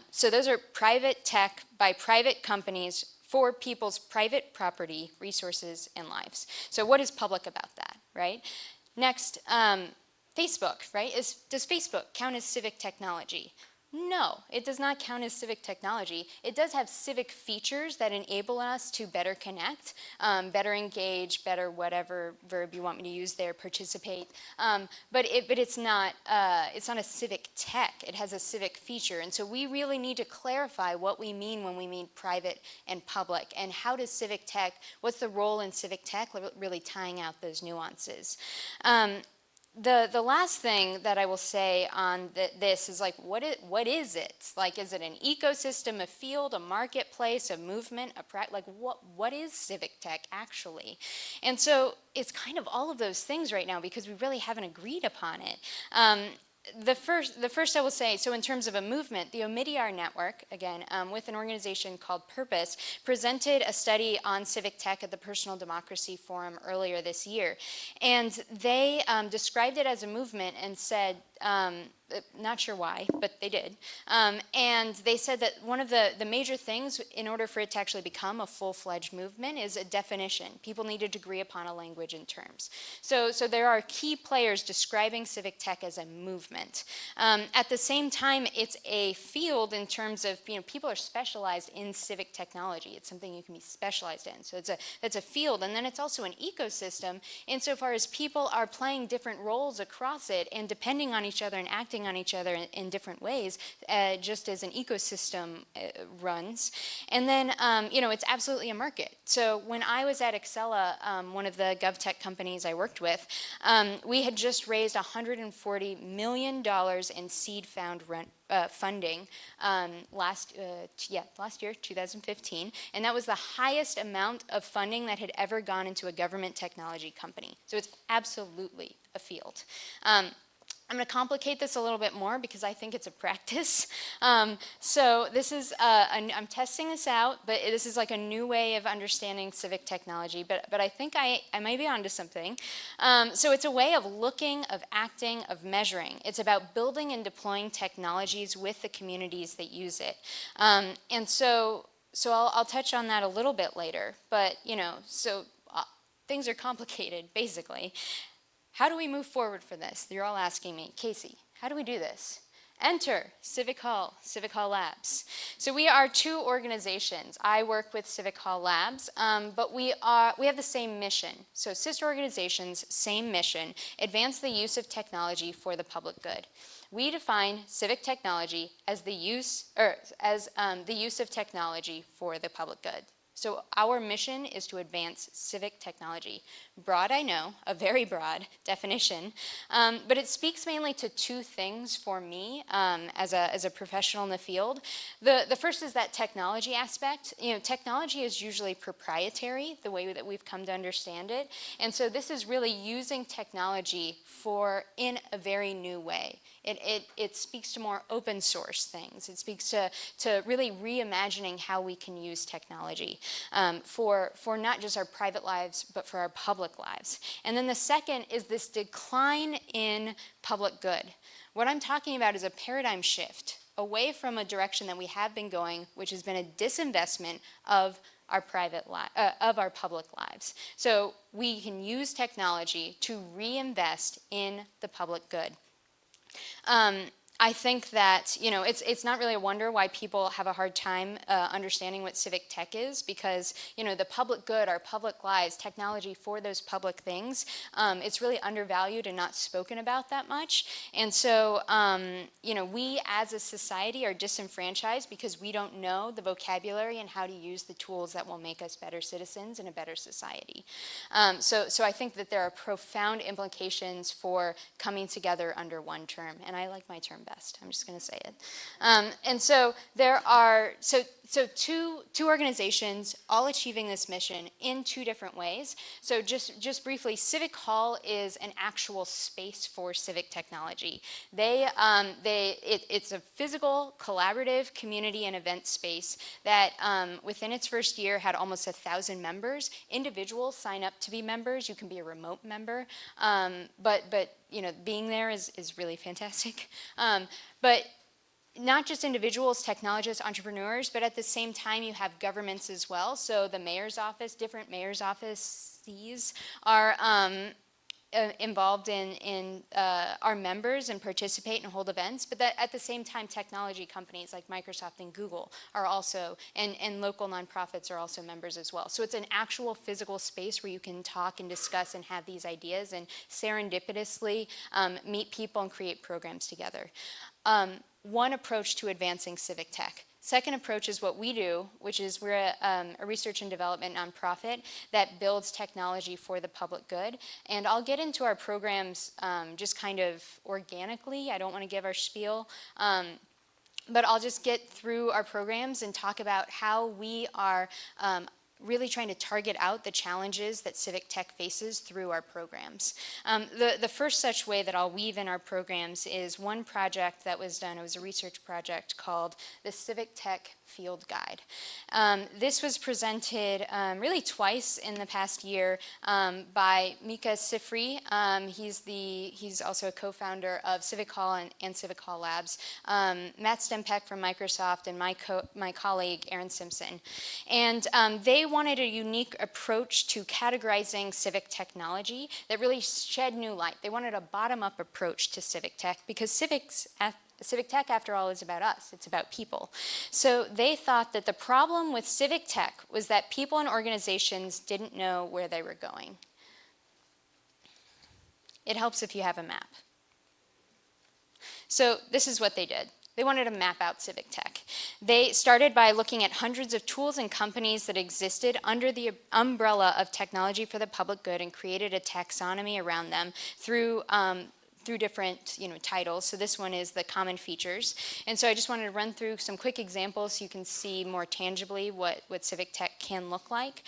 so those are private tech by private companies for people's private property, resources, and lives. So what is public about that, right? Next, Facebook, right? Does Facebook count as civic technology? No, it does not count as civic technology. It does have civic features that enable us to better connect, better engage, better whatever verb you want me to use there, participate. But it's not a civic tech. It has a civic feature. And so we really need to clarify what we mean when we mean private and public. And how does civic tech, what's the role in civic tech, really tying out those nuances. The last thing that I will say on this is, like, what is it? Like, is it an ecosystem, a field, a marketplace, a movement, like what is civic tech actually? And so it's kind of all of those things right now because we really haven't agreed upon it. The first I will say, so in terms of a movement, the Omidyar Network, again, with an organization called Purpose, presented a study on civic tech at the Personal Democracy Forum earlier this year. And they described it as a movement and said, not sure why, but they did. And they said that one of the major things in order for it to actually become a full-fledged movement is a definition. People needed to agree upon a language and terms. So there are key players describing civic tech as a movement. At the same time, it's a field in terms of, you know, people are specialized in civic technology. It's something you can be specialized in. So that's a field. And then it's also an ecosystem insofar as people are playing different roles across it and depending on each other and acting on each other in different ways, just as an ecosystem runs. And then, you know, it's absolutely a market. So when I was at Excella, one of the GovTech companies I worked with, we had just raised $140 million in seed funding last year, 2015, and that was the highest amount of funding that had ever gone into a government technology company. So it's absolutely a field. I'm going to complicate this a little bit more because I think it's a practice. So this is, I'm testing this out, but this is like a new way of understanding civic technology, but I think I might be onto something. So it's a way of looking, of acting, of measuring. It's about building and deploying technologies with the communities that use it. And so I'll touch on that a little bit later, but, you know, so things are complicated, basically. How do we move forward for this? You're all asking me, Casey, how do we do this? Enter Civic Hall, Civic Hall Labs. So we are two organizations. I work with Civic Hall Labs, but we have the same mission. So sister organizations, same mission, advance the use of technology for the public good. We define civic technology as the use of technology for the public good. So our mission is to advance civic technology. Broad, I know, a very broad definition, but it speaks mainly to two things for me as a professional in the field. The first is that technology aspect. You know, technology is usually proprietary, the way that we've come to understand it, and so this is really using technology in a very new way. It speaks to more open source things. It speaks to really reimagining how we can use technology for not just our private lives, but for our public lives. And then the second is this decline in public good. What I'm talking about is a paradigm shift away from a direction that we have been going, which has been a disinvestment of our public lives. So we can use technology to reinvest in the public good. I think that, you know, it's not really a wonder why people have a hard time understanding what civic tech is, because, you know, the public good, our public lives, technology for those public things, it's really undervalued and not spoken about that much. And so, you know, we as a society are disenfranchised because we don't know the vocabulary and how to use the tools that will make us better citizens and a better society. So I think that there are profound implications for coming together under one term, and I like my term best. I'm just going to say it. And so there are two organizations all achieving this mission in two different ways. So just briefly, Civic Hall is an actual space for civic technology. It's a physical, collaborative community and event space that within its first year had almost 1,000 members. Individuals sign up to be members. You can be a remote member, but you know, being there is really fantastic. But not just individuals, technologists, entrepreneurs, but at the same time you have governments as well. So the mayor's office, different mayor's offices are involved in our members and participate and hold events, but that at the same time technology companies like Microsoft and Google are also, and local nonprofits are also members as well. So it's an actual physical space where you can talk and discuss and have these ideas and serendipitously meet people and create programs together. One approach to advancing civic tech. Second approach is what we do, which is we're a research and development nonprofit that builds technology for the public good. And I'll get into our programs just kind of organically. I don't want to give our spiel. But I'll just get through our programs and talk about how we are really trying to target out the challenges that civic tech faces through our programs. The first such way that I'll weave in our programs is one project that was done. It was a research project called the Civic Tech Field Guide. This was presented really twice in the past year by Mika Sifri. He's also a co-founder of Civic Hall and Civic Hall Labs, Matt Stempeck from Microsoft, and my colleague Aaron Simpson. And they wanted a unique approach to categorizing civic technology that really shed new light. They wanted a bottom-up approach to civic tech because civic tech, after all, is about us. It's about people. So they thought that the problem with civic tech was that people and organizations didn't know where they were going. It helps if you have a map. So this is what they did. They wanted to map out civic tech. They started by looking at hundreds of tools and companies that existed under the umbrella of technology for the public good and created a taxonomy around them through different titles. So this one is the common features. And so I just wanted to run through some quick examples so you can see more tangibly what civic tech can look like.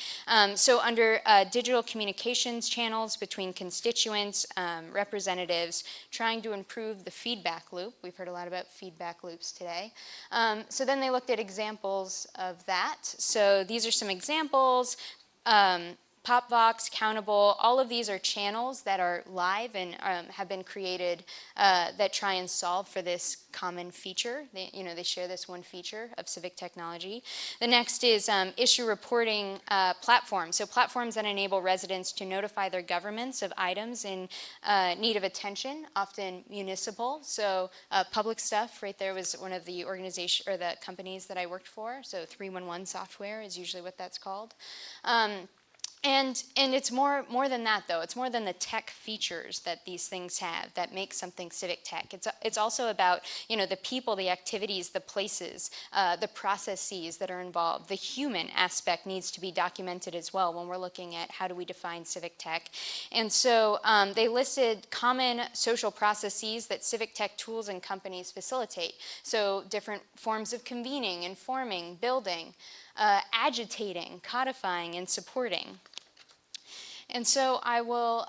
So under digital communications channels between constituents, representatives, trying to improve the feedback loop. We've heard a lot about feedback loops today. So then they looked at examples of that. So these are some examples. PopVox, Countable, all of these are channels that are live and have been created that try and solve for this common feature. They share this one feature of civic technology. The next is issue reporting platforms. So platforms that enable residents to notify their governments of items in need of attention, often municipal. So public stuff right there was one of the organization or the companies that I worked for. So 311 software is usually what that's called. And it's more than that, though. It's more than the tech features that these things have that make something civic tech. It's also about, the people, the activities, the places, the processes that are involved. The human aspect needs to be documented as well when we're looking at how do we define civic tech. And so they listed common social processes that civic tech tools and companies facilitate. So different forms of convening, informing, building, agitating, codifying, and supporting. And so I will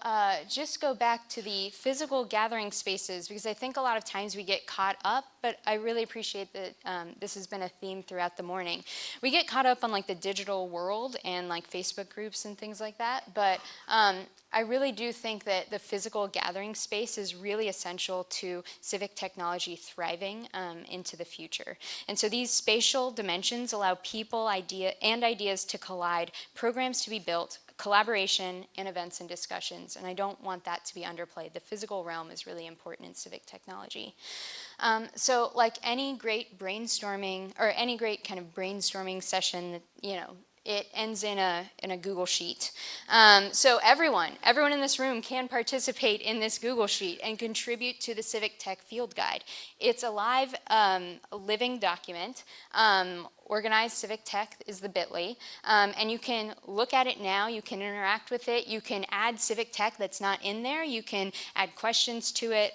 just go back to the physical gathering spaces, because I think a lot of times we get caught up, but I really appreciate that this has been a theme throughout the morning. We get caught up on like the digital world and like Facebook groups and things like that, but I really do think that the physical gathering space is really essential to civic technology thriving into the future. And so these spatial dimensions allow people, ideas to collide, programs to be built, collaboration in events and discussions, and I don't want that to be underplayed. The physical realm is really important in civic technology. So like any great brainstorming, or any great kind of brainstorming session, it ends in a Google Sheet. So everyone in this room can participate in this Google Sheet and contribute to the Civic Tech Field Guide. It's a live, living document. Organized Civic Tech is the bit.ly, and you can look at it now, you can interact with it, you can add Civic Tech that's not in there, you can add questions to it,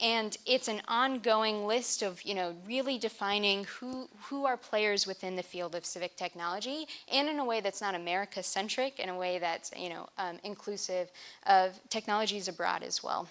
and it's an ongoing list of, really defining who are players within the field of civic technology, and in a way that's not America-centric, in a way that's, inclusive of technologies abroad as well.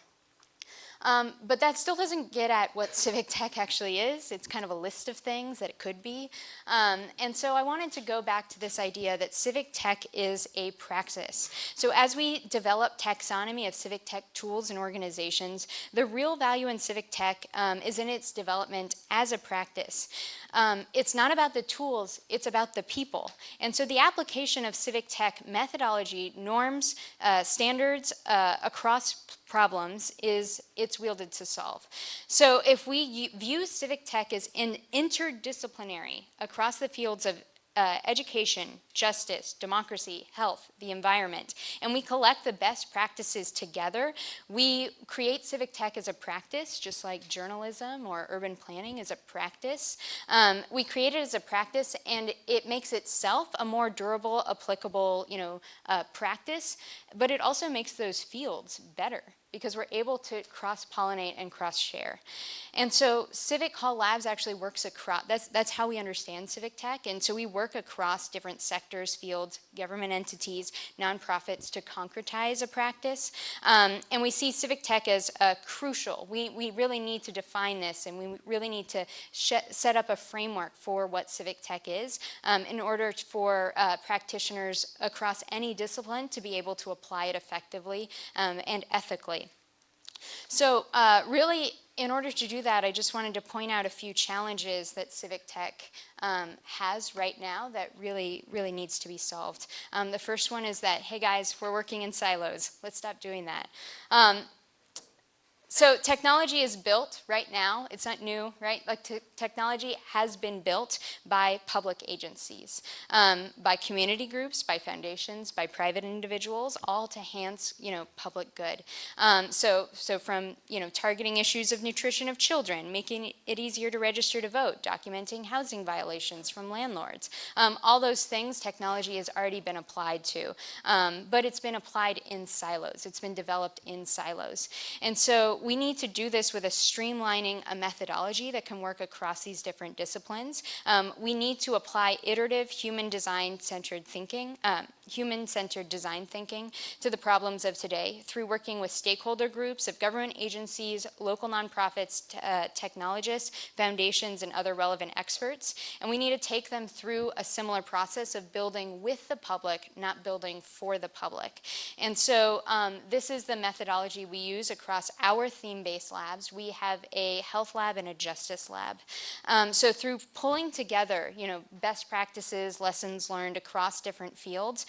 But that still doesn't get at what civic tech actually is. It's kind of a list of things that it could be. And so I wanted to go back to this idea that civic tech is a praxis. So as we develop taxonomy of civic tech tools and organizations, the real value in civic tech is in its development as a practice. It's not about the tools, it's about the people. And so the application of civic tech methodology, norms, standards across problems it's wielded to solve. So if we view civic tech as interdisciplinary across the fields of education, justice, democracy, health, the environment, and we collect the best practices together, we create civic tech as a practice, just like journalism or urban planning is a practice. We create it as a practice, and it makes itself a more durable, applicable, practice, but it also makes those fields better, because we're able to cross-pollinate and cross-share. And so Civic Hall Labs actually works across, that's how we understand civic tech, and so we work across different sectors, fields, government entities, nonprofits to concretize a practice. And we see civic tech as crucial. We really need to define this, and we really need to set up a framework for what civic tech is in order for practitioners across any discipline to be able to apply it effectively and ethically. So really, in order to do that, I just wanted to point out a few challenges that civic tech has right now that really needs to be solved. The first one is that, hey guys, we're working in silos. Let's stop doing that. So technology is built right now. It's not new, right? Like technology has been built by public agencies, by community groups, by foundations, by private individuals, all to enhance, public good. So from, targeting issues of nutrition of children, making it easier to register to vote, documenting housing violations from landlords. All those things technology has already been applied to, but it's been applied in silos. It's been developed in silos. And so we need to do this with a streamlining a methodology that can work across these different disciplines. We need to apply iterative human design centered thinking, human-centered design thinking to the problems of today through working with stakeholder groups of government agencies, local nonprofits, technologists, foundations, and other relevant experts. And we need to take them through a similar process of building with the public, not building for the public. And so this is the methodology we use across our theme-based labs. We have a health lab and a justice lab. So through pulling together, best practices, lessons learned across different fields,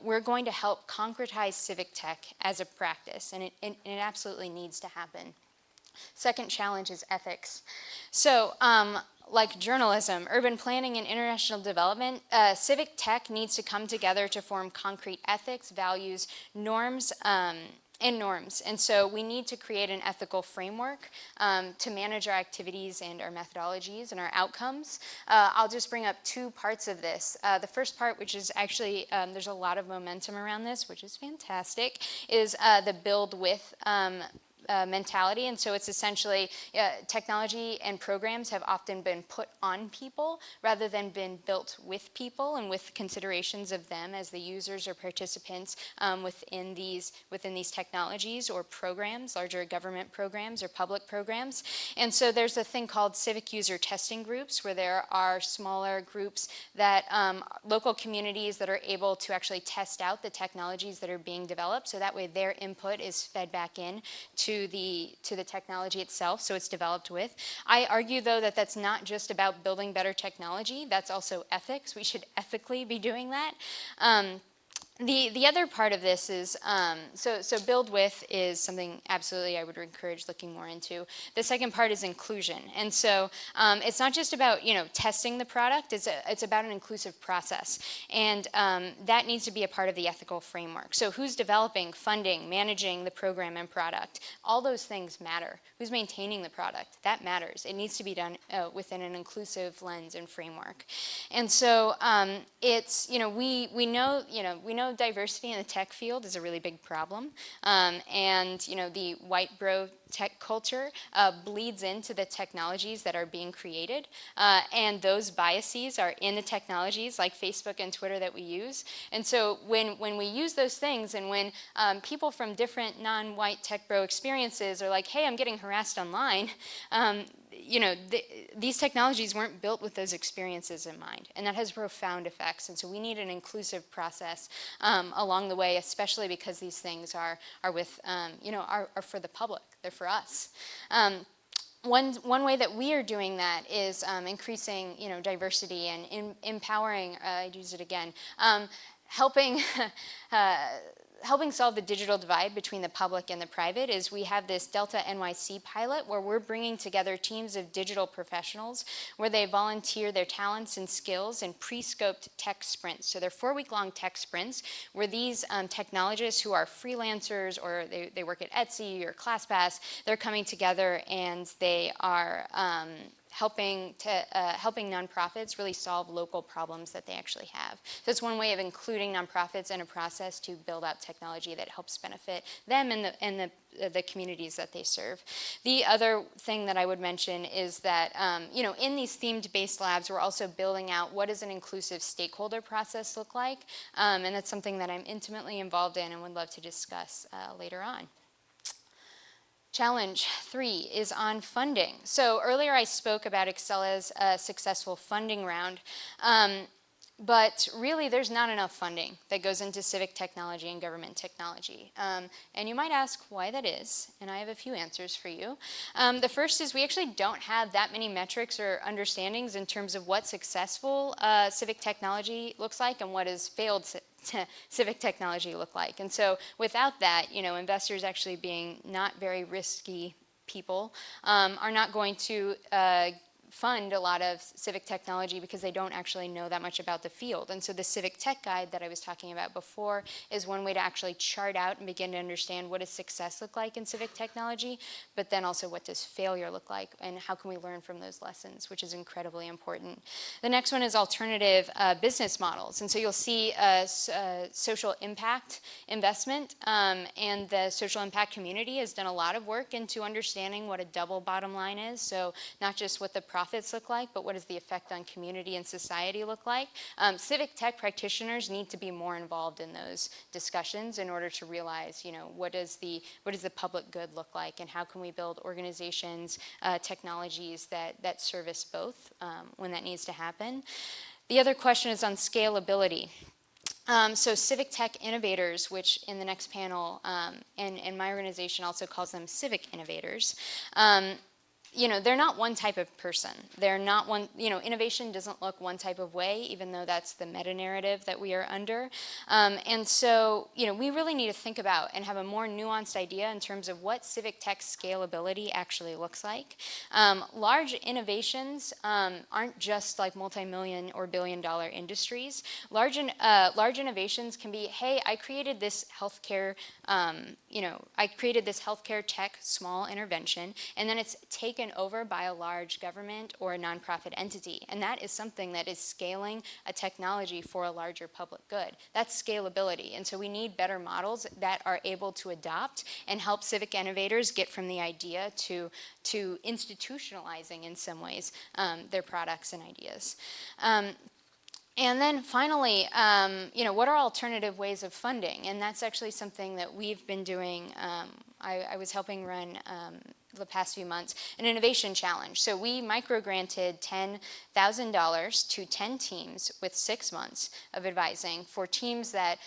we're going to help concretize civic tech as a practice, and it absolutely needs to happen. Second challenge is ethics. So like journalism, urban planning, and international development, civic tech needs to come together to form concrete ethics, values, norms, and norms. And so we need to create an ethical framework to manage our activities and our methodologies and our outcomes. I'll just bring up two parts of this. The first part, which is actually, there's a lot of momentum around this, which is fantastic, is the build with mentality. And so it's essentially technology and programs have often been put on people rather than been built with people and with considerations of them as the users or participants within these technologies or programs, larger government programs or public programs. And so there's a thing called civic user testing groups, where there are smaller groups that local communities that are able to actually test out the technologies that are being developed, so that way their input is fed back in to the technology itself, so it's developed with. I argue, though, that that's not just about building better technology, that's also ethics. We should ethically be doing that. The other part of this is, so build with is something absolutely I would encourage looking more into. The second part is inclusion. And so it's not just about, testing the product, it's about an inclusive process. And that needs to be a part of the ethical framework. So who's developing, funding, managing the program and product? All those things matter. Who's maintaining the product? That matters. It needs to be done within an inclusive lens and framework. And so it's, we know diversity in the tech field is a really big problem, and the white bro tech culture bleeds into the technologies that are being created, and those biases are in the technologies like Facebook and Twitter that we use. And so when we use those things, and when people from different non-white tech bro experiences are like, hey, I'm getting harassed online, these technologies weren't built with those experiences in mind, and that has profound effects. And so we need an inclusive process along the way, especially because these things are with, are for the public. They're for us. One way that we are doing that is increasing, diversity and empowering. I'd use it again. Helping solve the digital divide between the public and the private is we have this Delta NYC pilot where we're bringing together teams of digital professionals where they volunteer their talents and skills in pre-scoped tech sprints. So they're 4-week-long tech sprints where these technologists who are freelancers or they work at Etsy or ClassPass, they're coming together and they are helping nonprofits really solve local problems that they actually have. So it's one way of including nonprofits in a process to build out technology that helps benefit them and the communities that they serve. The other thing that I would mention is that in these themed-based labs, we're also building out what does an inclusive stakeholder process look like, and that's something that I'm intimately involved in and would love to discuss later on. Challenge 3 is on funding. So earlier I spoke about Accella's successful funding round, but really there's not enough funding that goes into civic technology and government technology. And you might ask why that is, and I have a few answers for you. The first is we actually don't have that many metrics or understandings in terms of what successful civic technology looks like and what has failed civic technology look like. And so without that, investors actually being not very risky people are not going to fund a lot of civic technology because they don't actually know that much about the field. And so the Civic Tech Guide that I was talking about before is one way to actually chart out and begin to understand what does success look like in civic technology, but then also what does failure look like and how can we learn from those lessons, which is incredibly important. The next one is alternative business models. And so you'll see social impact investment, and the social impact community has done a lot of work into understanding what a double bottom line is. So not just what the profit profits look like, but what does the effect on community and society look like? Civic tech practitioners need to be more involved in those discussions in order to realize, what does the public good look like, and how can we build organizations, technologies that service both when that needs to happen. The other question is on scalability. So civic tech innovators, which in the next panel, and my organization also calls them civic innovators, they're not one type of person. They're not one, innovation doesn't look one type of way, even though that's the meta-narrative that we are under. And so, we really need to think about and have a more nuanced idea in terms of what civic tech scalability actually looks like. Large innovations aren't just like multi-million or billion-dollar industries. Large innovations can be, hey, I created this healthcare, I created this healthcare tech small intervention, and then it's taken over by a large government or a nonprofit entity. And that is something that is scaling a technology for a larger public good. That's scalability. And so we need better models that are able to adopt and help civic innovators get from the idea to institutionalizing in some ways their products and ideas. And then finally, what are alternative ways of funding? And that's actually something that we've been doing. I was helping run the past few months, an innovation challenge. So we micro-granted $10,000 to 10 teams with 6 months of advising for teams that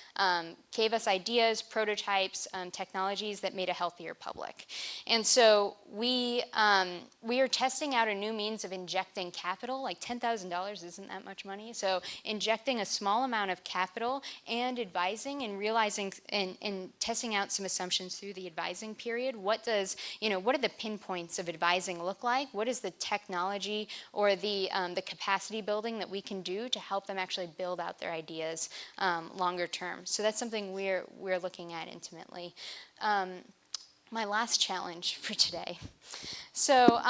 gave us ideas, prototypes, technologies that made a healthier public. And so we are testing out a new means of injecting capital. Like $10,000 isn't that much money. So injecting a small amount of capital and advising and realizing and testing out some assumptions through the advising period. What are the pinpoints of advising look like? What is the technology or the capacity building that we can do to help them actually build out their ideas longer term? So that's something we're looking at intimately. My last challenge for today. So,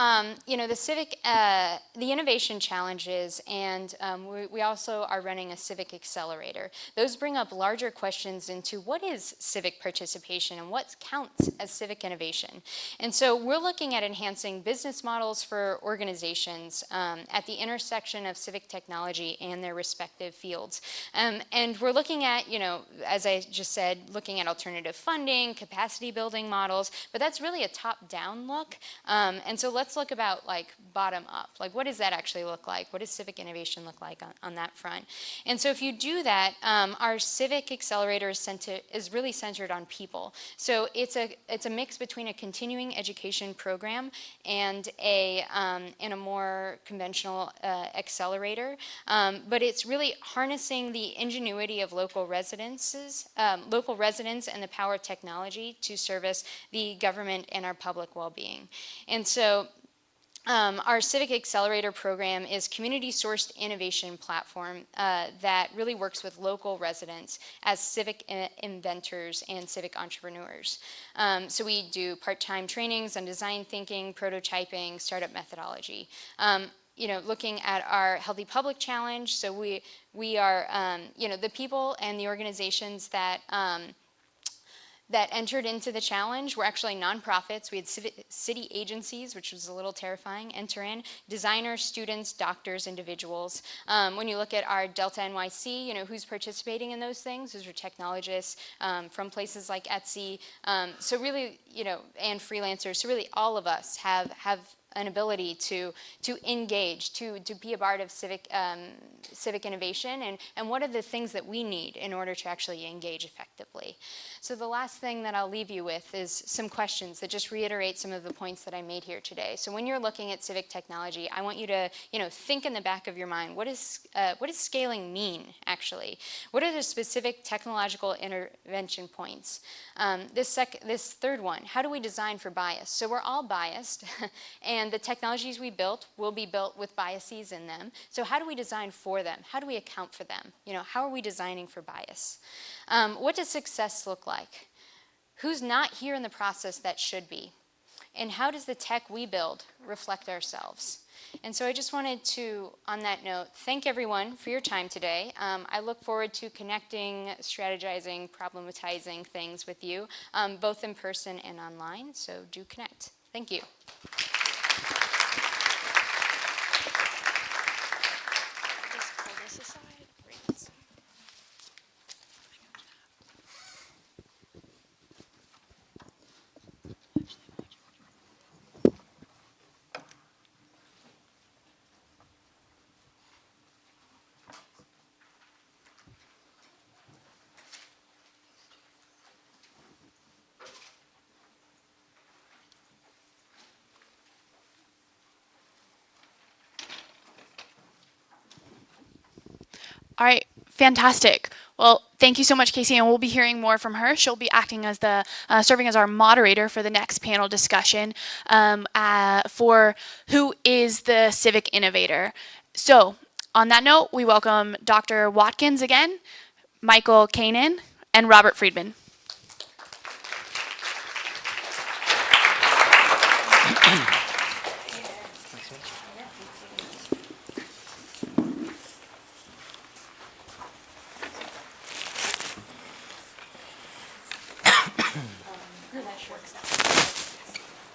the innovation challenges, and we also are running a civic accelerator. Those bring up larger questions into what is civic participation and what counts as civic innovation. And so we're looking at enhancing business models for organizations at the intersection of civic technology and their respective fields. And we're looking at, as I just said, looking at alternative funding, capacity building models, but that's really a top-down look. And so let's look about bottom up. What does that actually look like? What does civic innovation look like on that front? And so if you do that, our civic accelerator is really centered on people. So it's a mix between a continuing education program and a more conventional accelerator. But it's really harnessing the ingenuity of local residents and the power of technology to service the government and our public well-being. And so our Civic Accelerator program is community-sourced innovation platform that really works with local residents as civic inventors and civic entrepreneurs. So we do part-time trainings on design thinking, prototyping, startup methodology. Looking at our Healthy Public Challenge, so we are, the people and the organizations that entered into the challenge were actually nonprofits. We had city agencies, which was a little terrifying, enter in, designers, students, doctors, individuals. When you look at our Delta NYC, who's participating in those things, those are technologists from places like Etsy. So really, and freelancers. So really all of us have an ability to engage, to be a part of civic innovation, and what are the things that we need in order to actually engage effectively. So the last thing that I'll leave you with is some questions that just reiterate some of the points that I made here today. So when you're looking at civic technology, I want you to think in the back of your mind, what does scaling mean actually? What are the specific technological intervention points? This third one, how do we design for bias? So we're all biased, and the technologies we built will be built with biases in them. So how do we design for them? How do we account for them? How are we designing for bias? What does success look like? Who's not here in the process that should be? And how does the tech we build reflect ourselves? And so I just wanted to, on that note, thank everyone for your time today. I look forward to connecting, strategizing, problematizing things with you, both in person and online. So do connect. Thank you. this aside. Bring this. All right, fantastic. Well, thank you so much, Casey, and we'll be hearing more from her. She'll be acting as the, serving as our moderator for the next panel discussion for who is the civic innovator. So, on that note, we welcome Dr. Watkins again, Michael Kanan, and Robert Friedman.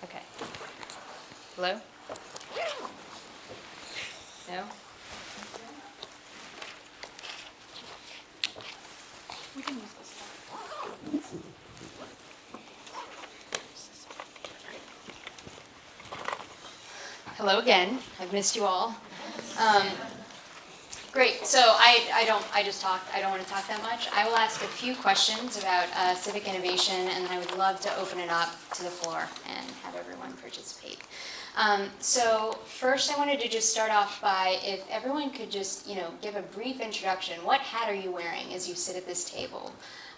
Okay. Hello? No? We can use this. Hello again. I've missed you all. Great. So I just talked. I don't want to talk that much. I will ask a few questions about civic innovation, and I would love to open it up to the floor and have everyone participate. So first, I wanted to just start off by if everyone could just, give a brief introduction. What hat are you wearing as you sit at this table?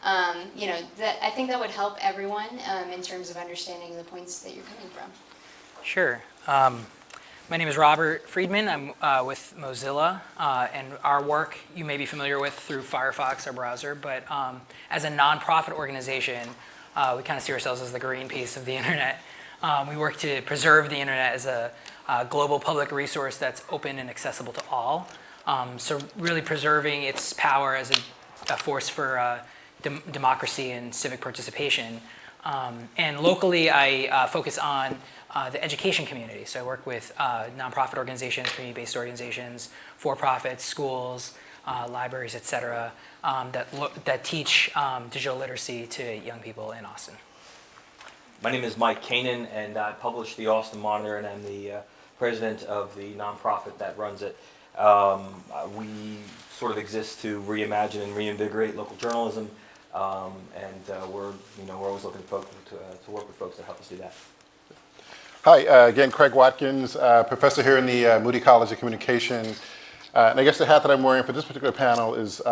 I think that would help everyone in terms of understanding the points that you're coming from. Sure. My name is Robert Friedman. I'm with Mozilla, and our work you may be familiar with through Firefox, our browser, but as a nonprofit organization, we kind of see ourselves as the Greenpeace of the internet. We work to preserve the internet as a global public resource that's open and accessible to all. So really preserving its power as a force for democracy and civic participation. And locally, I focus on the education community. So I work with nonprofit organizations, community-based organizations, for-profits, schools, libraries, et cetera, that teach digital literacy to young people in Austin. My name is Mike Kanan, and I publish the Austin Monitor, and I'm the president of the nonprofit that runs it. We sort of exist to reimagine and reinvigorate local journalism, and we're always looking to work with folks that help us do that. Hi, again, Craig Watkins, professor here in the Moody College of Communication. And I guess the hat that I'm wearing for this particular panel is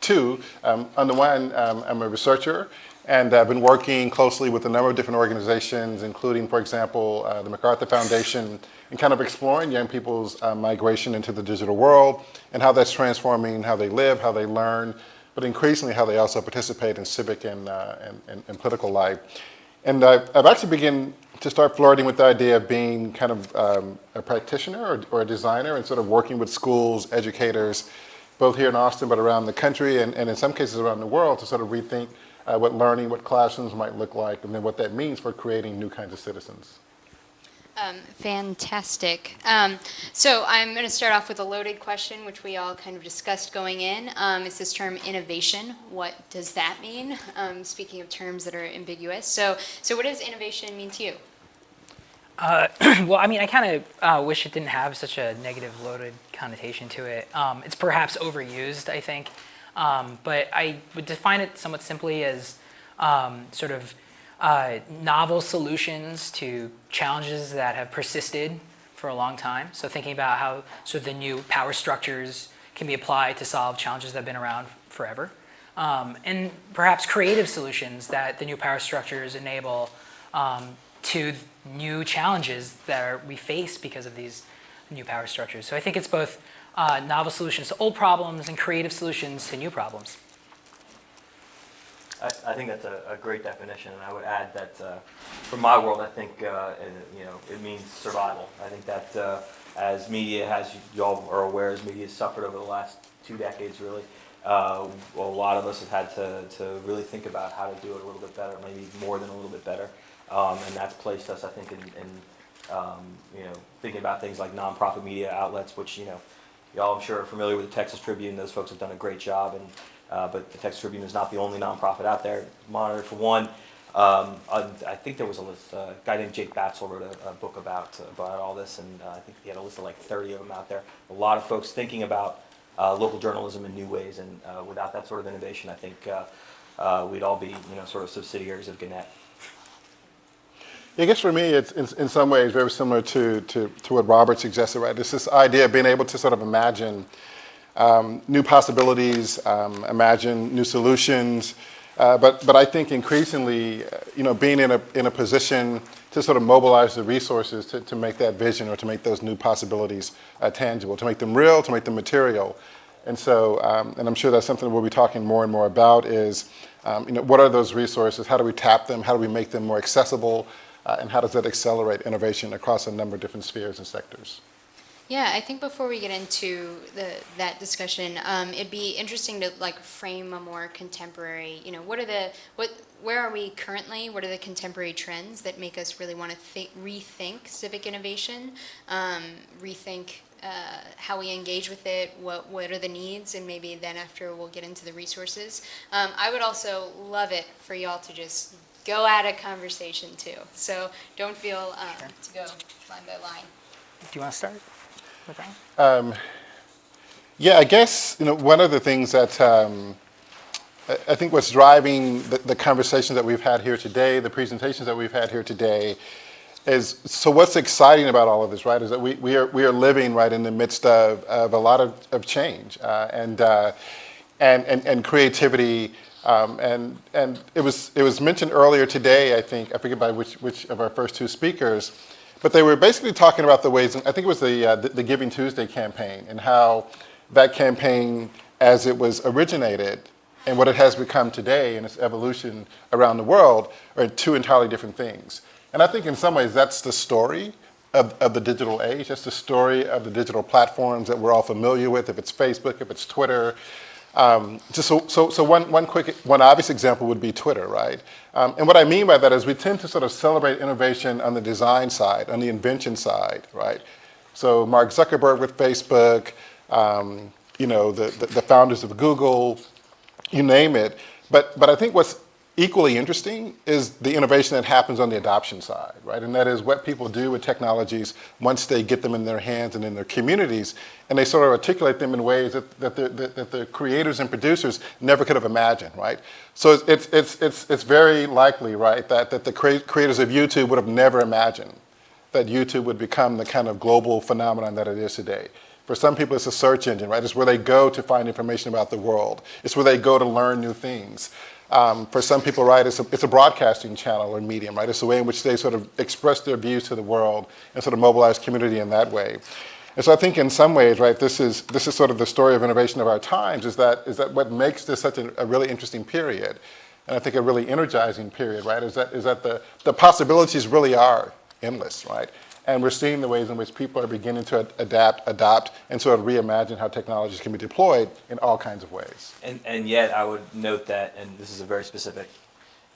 two. On the one, I'm a researcher, and I've been working closely with a number of different organizations, including, for example, the MacArthur Foundation, and kind of exploring young people's migration into the digital world and how that's transforming how they live, how they learn, but increasingly how they also participate in civic and political life. And I've actually begun to start flirting with the idea of being kind of a practitioner or a designer and sort of working with schools, educators, both here in Austin but around the country and in some cases around the world to sort of rethink what learning, what classrooms might look like, and then what that means for creating new kinds of citizens. Fantastic. So I'm going to start off with a loaded question, which we all kind of discussed going in. It's this term innovation. What does that mean? Speaking of terms that are ambiguous. So what does innovation mean to you? Well, I mean, I kind of wish it didn't have such a negative loaded connotation to it. It's perhaps overused, I think. But I would define it somewhat simply as sort of novel solutions to challenges that have persisted for a long time. So thinking about how sort of the new power structures can be applied to solve challenges that have been around forever. And perhaps creative solutions that the new power structures enable to new challenges that we face because of these new power structures. So I think it's both novel solutions to old problems and creative solutions to new problems. I think that's a great definition, and I would add that for my world, I think it means survival. I think that as media has, you all are aware, as media has suffered over the last 2 decades, really, a lot of us have had to really think about how to do it a little bit better, maybe more than a little bit better, and that's placed us, I think, in thinking about things like nonprofit media outlets, which y'all, I'm sure, are familiar with the Texas Tribune. Those folks have done a great job, and but the Texas Tribune is not the only nonprofit out there. Monitor, for one. I think there was a list. A guy named Jake Batzel wrote a book about all this, and I think he had a list of like 30 of them out there. A lot of folks thinking about local journalism in new ways, and without that sort of innovation, I think we'd all be, sort of subsidiaries of Gannett. I guess for me, it's in some ways very similar to what Robert suggested, right? It's this idea of being able to sort of imagine new possibilities, imagine new solutions, but I think increasingly, being in a position to sort of mobilize the resources to make that vision or to make those new possibilities tangible, to make them real, to make them material. And so, and I'm sure that's something we'll be talking more and more about is, what are those resources? How do we tap them? How do we make them more accessible? And how does that accelerate innovation across a number of different spheres and sectors? Yeah, I think before we get into that discussion, it'd be interesting to frame a more contemporary. Where are we currently? What are the contemporary trends that make us really want to rethink civic innovation, rethink how we engage with it? What are the needs? And maybe then after we'll get into the resources. I would also love it for y'all to just go at a conversation too. So don't feel to go line by line. Do you want to start with that? Yeah, I guess one of the things that I think what's driving the conversations that we've had here today, the presentations that we've had here today, is so what's exciting about all of this, right? Is that we are living right in the midst of a lot of change and creativity. And it was mentioned earlier today, I think, I forget by which of our first two speakers, but they were basically talking about the ways, I think it was the Giving Tuesday campaign and how that campaign, as it was originated and what it has become today and its evolution around the world, are two entirely different things. And I think in some ways that's the story of the digital age. That's the story of the digital platforms that we're all familiar with, if it's Facebook, if it's Twitter. So one obvious example would be Twitter, right? And what I mean by that is we tend to sort of celebrate innovation on the design side, on the invention side, right? So Mark Zuckerberg with Facebook, the founders of Google, you name it. But I think what's equally interesting is the innovation that happens on the adoption side, right? And that is what people do with technologies once they get them in their hands and in their communities, and they sort of articulate them in ways that the creators and producers never could have imagined, right? So it's very likely, right, that the creators of YouTube would have never imagined that YouTube would become the kind of global phenomenon that it is today. For some people, it's a search engine, right? It's where they go to find information about the world. It's where they go to learn new things. For some people, right, it's a broadcasting channel or medium, right? It's a way in which they sort of express their views to the world and sort of mobilize community in that way. And so I think in some ways, right, this is sort of the story of innovation of our times, is that what makes this such a really interesting period, and I think a really energizing period, right, is that the possibilities really are endless, right? And we're seeing the ways in which people are beginning to adopt, and sort of reimagine how technologies can be deployed in all kinds of ways. And yet I would note that, and this is a very specific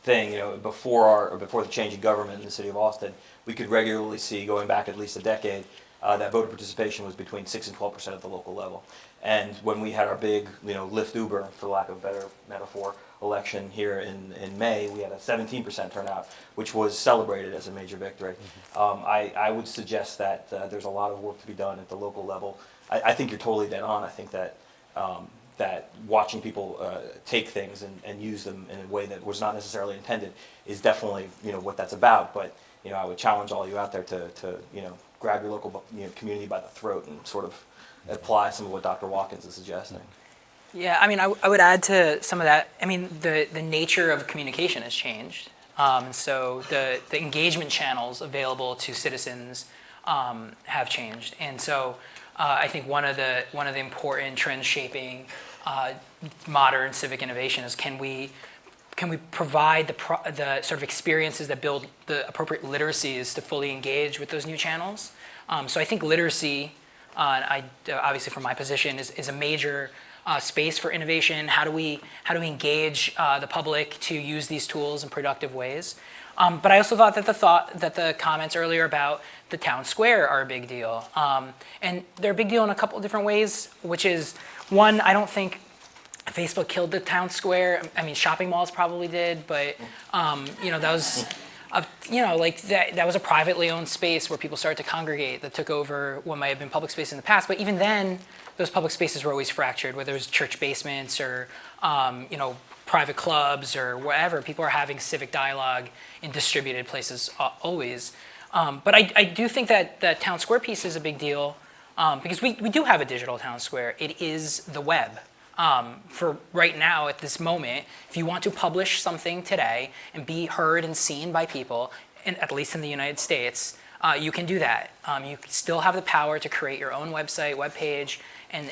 thing, before the change in government in the city of Austin, we could regularly see, going back at least a decade, that voter participation was between 6 and 12% at the local level. And when we had our big, Lyft Uber, for lack of a better metaphor, election here in May, we had a 17% turnout, which was celebrated as a major victory. I would suggest that there's a lot of work to be done at the local level. I think you're totally dead on. I think that that watching people take things and use them in a way that was not necessarily intended is definitely what that's about. But I would challenge all you out there to grab your local community by the throat and sort of apply some of what Dr. Watkins is suggesting. Yeah, I mean, I would add to some of that. I mean, the nature of communication has changed. So the engagement channels available to citizens have changed. And so I think one of the important trends shaping modern civic innovation is can we provide the sort of experiences that build the appropriate literacies to fully engage with those new channels. So I think literacy, obviously from my position, is a major space for innovation? How do we engage the public to use these tools in productive ways? But I also thought that the comments earlier about the town square are a big deal. And they're a big deal in a couple of different ways, which is, one, I don't think Facebook killed the town square. I mean, shopping malls probably did, but that was, that was a privately owned space where people started to congregate that took over what might have been public space in the past. But even then, those public spaces were always fractured, whether it was church basements or private clubs or wherever. People are having civic dialogue in distributed places always. But I do think that the town square piece is a big deal because we do have a digital town square. It is the web. For right now, at this moment, if you want to publish something today and be heard and seen by people, and at least in the United States, you can do that. You still have the power to create your own website, webpage, and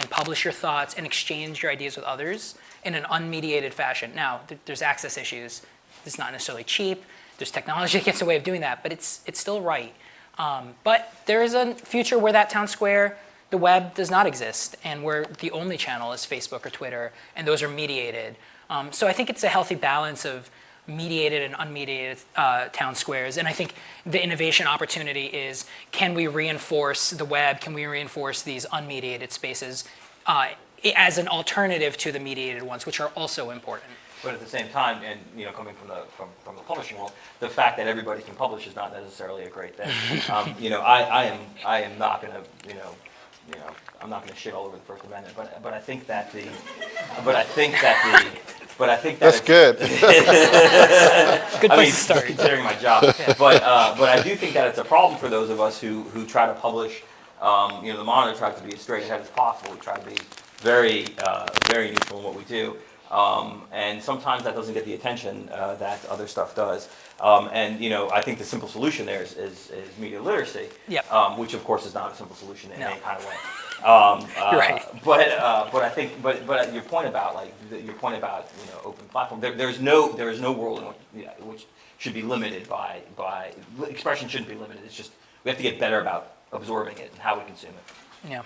publish your thoughts and exchange your ideas with others in an unmediated fashion. Now, there's access issues. It's not necessarily cheap. There's technology that gets in the way of doing that, but it's still right. But there is a future where that town square, the web does not exist, and where the only channel is Facebook or Twitter, and those are mediated. So I think it's a healthy balance of mediated and unmediated town squares. And I think the innovation opportunity is, can we reinforce the web? Can we reinforce these unmediated spaces as an alternative to the mediated ones, which are also important? But at the same time, and coming from the publishing world, the fact that everybody can publish is not necessarily a great thing. I am not going to I'm not going to shit all over the First Amendment, but I think that that's good. Good place to start. Considering my job, but I do think that it's a problem for those of us who try to publish. The Monitor tries to be as straight ahead as possible. We try to be very neutral in what we do, and sometimes that doesn't get the attention that other stuff does. I think the simple solution there is media literacy, which of course is not a simple solution in any kind of way. Right. But I think your point about open platform, there is no world in which should be limited by expression shouldn't be limited. It's just we have to get better about absorbing it and how we consume it. Yeah.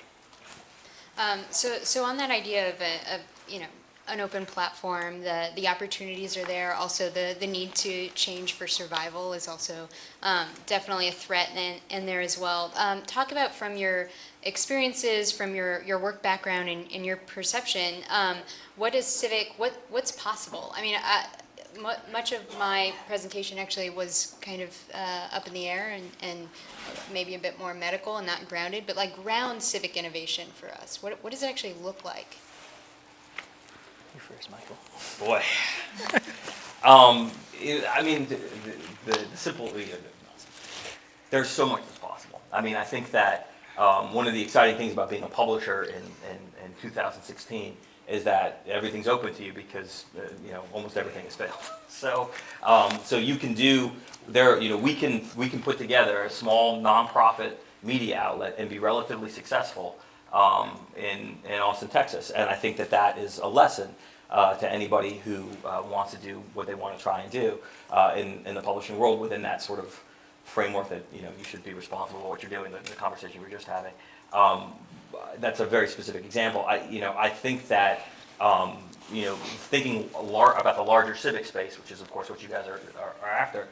So on that idea of an open platform, the opportunities are there. Also, the need to change for survival is also definitely a threat in there as well. Talk about, from your experiences, from your work background and your perception, what is Civic? What's possible? I mean, much of my presentation actually was kind of up in the air and maybe a bit more medical and not grounded, but like ground civic innovation for us. What does it actually look like? You first, Michael. Boy. I mean, the simple, there's so much that's possible. I mean, I think that one of the exciting things about being a publisher in 2016 is that everything's open to you because almost everything has failed. So you can do we can put together a small nonprofit media outlet and be relatively successful in Austin, Texas, and I think that is a lesson to anybody who wants to do what they want to try and do in the publishing world within that sort of framework that you should be responsible for what you're doing. The conversation we were just having. That's a very specific example. I think that thinking about the larger civic space, which is of course what you guys are after.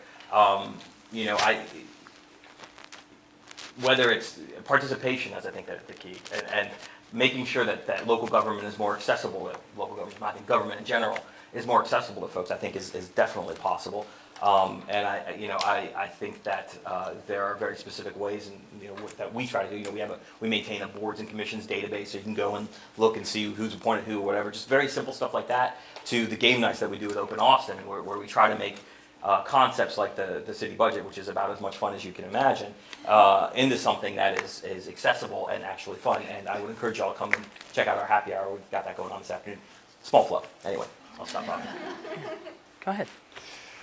Whether it's participation, as I think that's the key, and making sure that local government is more accessible. I think government in general is more accessible to folks. I think is definitely possible. And I think that there are very specific ways that we try to do. We maintain a boards and commissions database, so you can go and look and see who's appointed who or whatever. Just very simple stuff like that. To the game nights that we do with Open Austin, where we try to make concepts like the city budget, which is about as much fun as you can imagine, into something that is accessible and actually fun. And I would encourage y'all to come and check out our happy hour. We've got that going on this afternoon. Small plug. Anyway, I'll stop talking. Go ahead.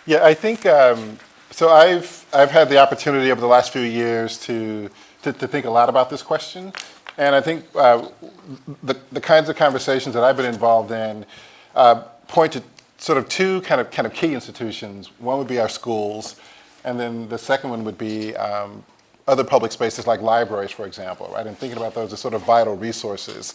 Yeah, I think so. I've had the opportunity over the last few years to think a lot about this question, and I think the kinds of conversations that I've been involved in point to sort of two kind of key institutions. One would be our schools, and then the second one would be other public spaces like libraries, for example. Right, and thinking about those as sort of vital resources.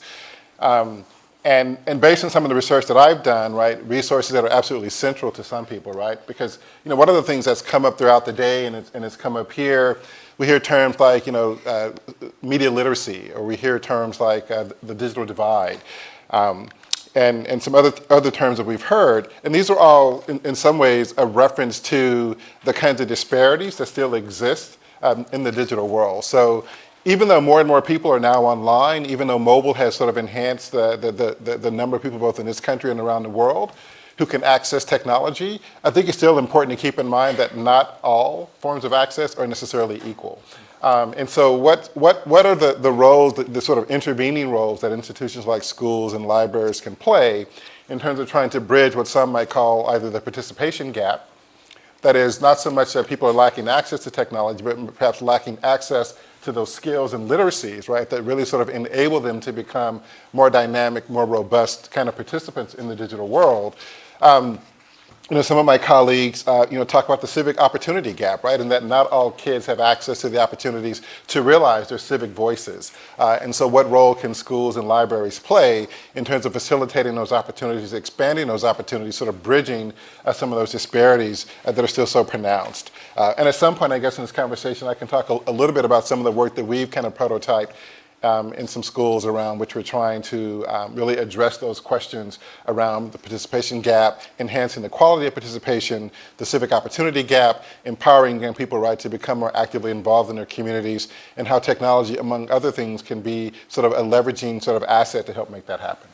And based on some of the research that I've done, right, resources that are absolutely central to some people, right? Because, you know, one of the things that's come up throughout the day and it's come up here, we hear terms like, you know, media literacy, or we hear terms like the digital divide, and some other terms that we've heard. And these are all, in some ways, a reference to the kinds of disparities that still exist in the digital world. So even though more and more people are now online, even though mobile has sort of enhanced the number of people both in this country and around the world who can access technology, I think it's still important to keep in mind that not all forms of access are necessarily equal. And so what are the roles, the sort of intervening roles that institutions like schools and libraries can play in terms of trying to bridge what some might call either the participation gap, that is not so much that people are lacking access to technology, but perhaps lacking access to those skills and literacies, right, that really sort of enable them to become more dynamic, more robust kind of participants in the digital world. You know, some of my colleagues, you know, talk about the civic opportunity gap, right, and that not all kids have access to the opportunities to realize their civic voices. And so what role can schools and libraries play in terms of facilitating those opportunities, expanding those opportunities, sort of bridging some of those disparities that are still so pronounced. And at some point, I guess, in this conversation, I can talk a little bit about some of the work that we've kind of prototyped in some schools around which we're trying to really address those questions around the participation gap, enhancing the quality of participation, the civic opportunity gap, empowering young people, right, to become more actively involved in their communities, and how technology, among other things, can be sort of a leveraging sort of asset to help make that happen.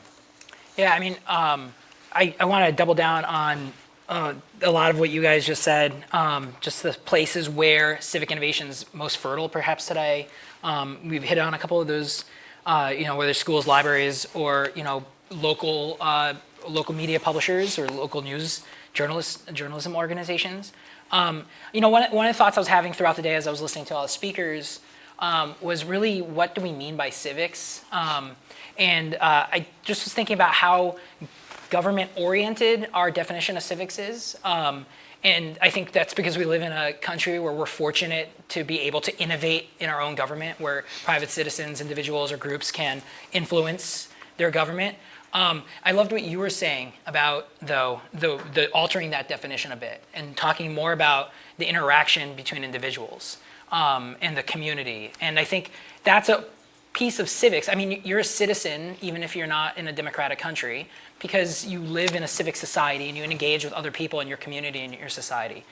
Yeah, I mean, I want to double down on a lot of what you guys just said, just the places where civic innovation is most fertile, perhaps today. We've hit on a couple of those, you know, whether schools, libraries, or, you know, local media publishers or local news journalism organizations. You know, one of the thoughts I was having throughout the day as I was listening to all the speakers was really, what do we mean by civics? And I just was thinking about how government-oriented our definition of civics is. And I think that's because we live in a country where we're fortunate to be able to innovate in our own government, where private citizens, individuals, or groups can influence their government. I loved what you were saying about, though, the altering that definition a bit and talking more about the interaction between individuals and the community. And I think that's a piece of civics. I mean, you're a citizen, even if you're not in a democratic country, because you live in a civic society and you engage with other people in your community and your society.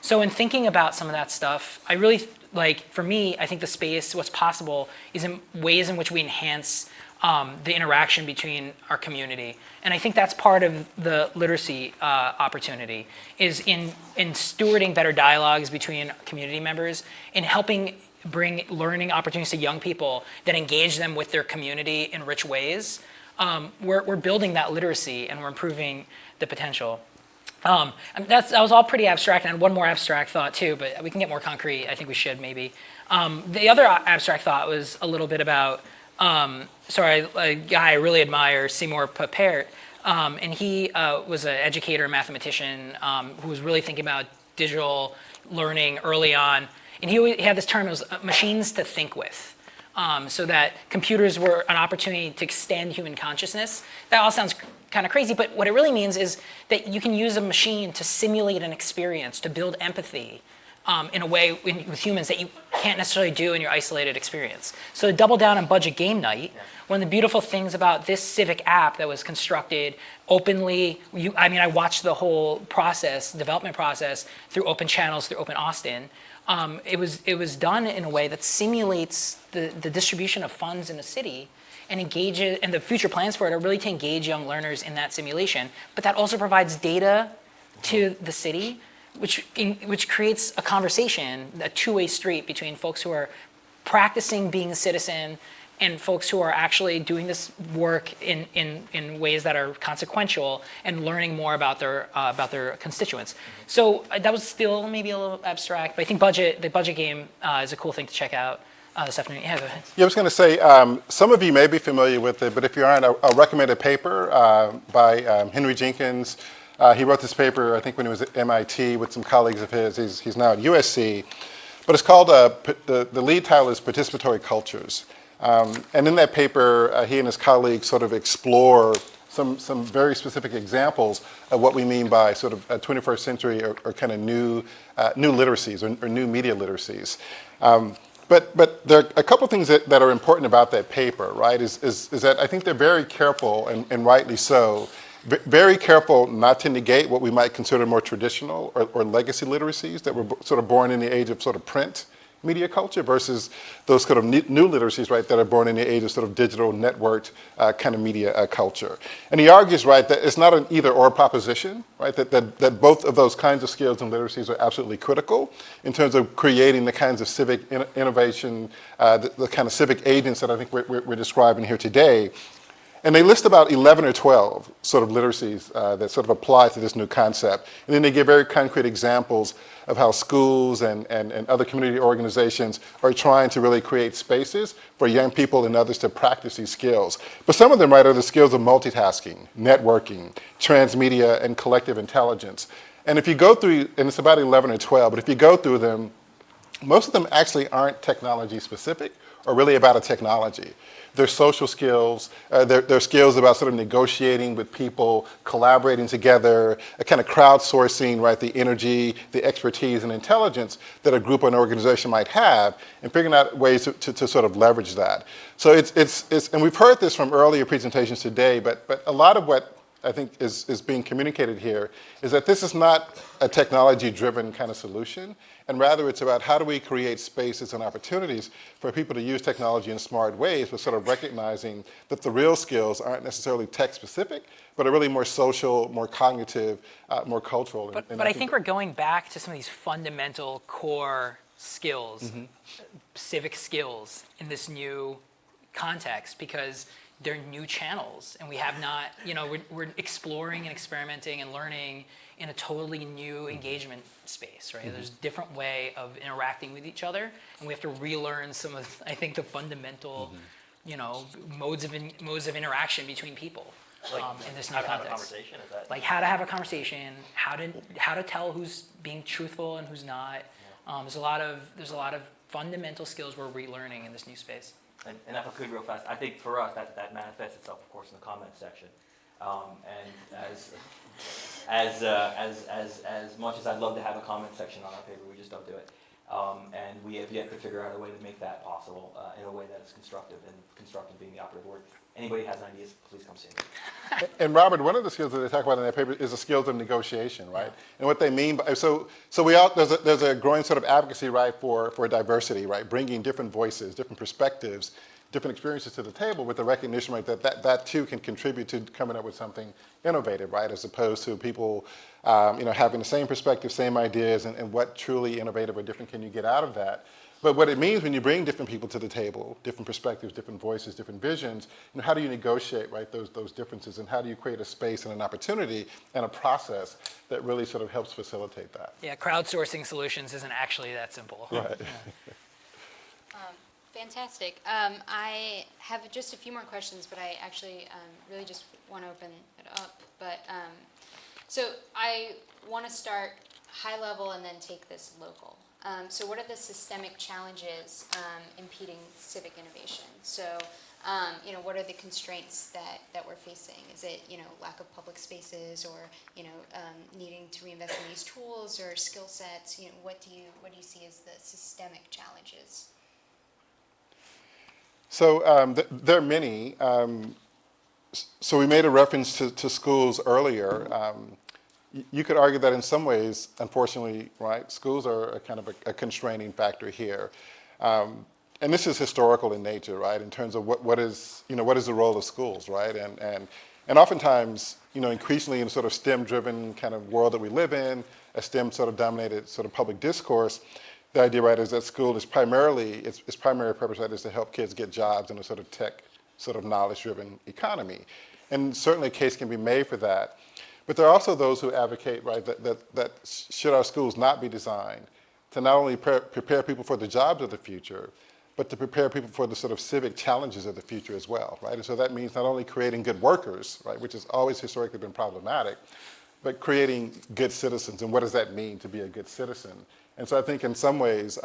So in thinking about some of that stuff, I really, like, for me, I think the space, what's possible, is in ways in which we enhance the interaction between our community. And I think that's part of the literacy opportunity, is in stewarding better dialogues between community members, in helping bring learning opportunities to young people that engage them with their community in rich ways. We're building that literacy and we're improving the potential. That was all pretty abstract, and one more abstract thought too, but we can get more concrete. I think we should maybe. The other abstract thought was a little bit about, a guy I really admire, Seymour Papert, and he was an educator and mathematician who was really thinking about digital learning early on. And he had this term, it was machines to think with. So that computers were an opportunity to extend human consciousness. That all sounds kind of crazy, but what it really means is that you can use a machine to simulate an experience, to build empathy in a way with humans that you can't necessarily do in your isolated experience. So to double down on budget game night, one of the beautiful things about this Civic app that was constructed openly, I watched the whole process, development process, through open channels, through Open Austin. It was done in a way that simulates the distribution of funds in a city and engages, and the future plans for it are really to engage young learners in that simulation. But that also provides data to the city, which creates a conversation, a two-way street between folks who are practicing being a citizen and folks who are actually doing this work in ways that are consequential and learning more about their constituents. So that was still maybe a little abstract, but I think the budget game is a cool thing to check out this afternoon. Yeah, go ahead. Yeah, I was going to say, some of you may be familiar with it, but if you aren't, I'll recommend a paper by Henry Jenkins. He wrote this paper, I think, when he was at MIT with some colleagues of his. He's now at USC. But it's called, the lead title is Participatory Cultures. And in that paper, he and his colleagues sort of explore some very specific examples of what we mean by sort of 21st century or kind of new literacies or new media literacies. But there are a couple things that are important about that paper, right, is that I think they're very careful, and rightly so, very careful not to negate what we might consider more traditional or legacy literacies that were sort of born in the age of sort of print media culture versus those kind of new literacies, right, that are born in the age of sort of digital networked kind of media culture. And he argues, right, that it's not an either or proposition, right, that both of those kinds of skills and literacies are absolutely critical in terms of creating the kinds of civic innovation, the kind of civic agents that I think we're describing here today. And they list about 11 or 12 sort of literacies that sort of apply to this new concept. And then they give very concrete examples of how schools and other community organizations are trying to really create spaces for young people and others to practice these skills. But some of them, right, are the skills of multitasking, networking, transmedia, and collective intelligence. And if you go through, and it's about 11 or 12, but if you go through them, most of them actually aren't technology specific or really about a technology. They're social skills, they're skills about sort of negotiating with people, collaborating together, a kind of crowdsourcing, right, the energy, the expertise and intelligence that a group or an organization might have, and figuring out ways to sort of leverage that. So it's and we've heard this from earlier presentations today, but a lot of what I think is being communicated here is that this is not a technology-driven kind of solution, and rather it's about how do we create spaces and opportunities for people to use technology in smart ways, but sort of recognizing that the real skills aren't necessarily tech-specific, but are really more social, more cognitive, more cultural. But I think we're going back to some of these fundamental core skills, civic skills in this new context, because they're new channels, and we have not, we're exploring and experimenting and learning in a totally new engagement space, right? There's a different way of interacting with each other, and we have to relearn some of, I think, the fundamental, modes of interaction between people in this new context. How to have a conversation, is that? Like how to have a conversation, how to tell who's being truthful and who's not. There's a lot of fundamental skills we're relearning in this new space. And if I could real fast, I think for us that manifests itself, of course, in the comment section. And as much as I'd love to have a comment section on our paper, we just don't do it. And we have yet to figure out a way to make that possible in a way that is constructive, and constructive being the operative word. Anybody has ideas, please come see me. And Robert, one of the skills that they talk about in that paper is the skills of negotiation, right? And what they mean by, there's a growing sort of advocacy, right, for diversity, right? Bringing different voices, different perspectives, different experiences to the table, with the recognition, right, that too can contribute to coming up with something innovative, right? As opposed to people, having the same perspective, same ideas, and what truly innovative or different can you get out of that? But what it means when you bring different people to the table, different perspectives, different voices, different visions, how do you negotiate, right, those differences, and how do you create a space and an opportunity and a process that really sort of helps facilitate that? Yeah, crowdsourcing solutions isn't actually that simple. Right. Yeah. Fantastic. I have just a few more questions, but I actually really just want to open it up. But so I want to start high level and then take this local. So what are the systemic challenges impeding civic innovation? So, what are the constraints that we're facing? Is it, lack of public spaces, or, needing to reinvest in these tools or skill sets? What do you see as the systemic challenges? So there are many. So we made a reference to schools earlier. You could argue that in some ways, unfortunately, right, schools are a kind of a constraining factor here. And this is historical in nature, right, in terms of what is the role of schools, right? And oftentimes, increasingly in a sort of STEM-driven kind of world that we live in, a STEM sort of dominated sort of public discourse, the idea, right, is that school is primarily, its primary purpose, right, is to help kids get jobs in a sort of tech, sort of knowledge-driven economy. And certainly a case can be made for that. But there are also those who advocate, right, that should our schools not be designed to not only prepare people for the jobs of the future, but to prepare people for the sort of civic challenges of the future as well, right? And so that means not only creating good workers, right, which has always historically been problematic, but creating good citizens. And what does that mean to be a good citizen? And so I think in some ways,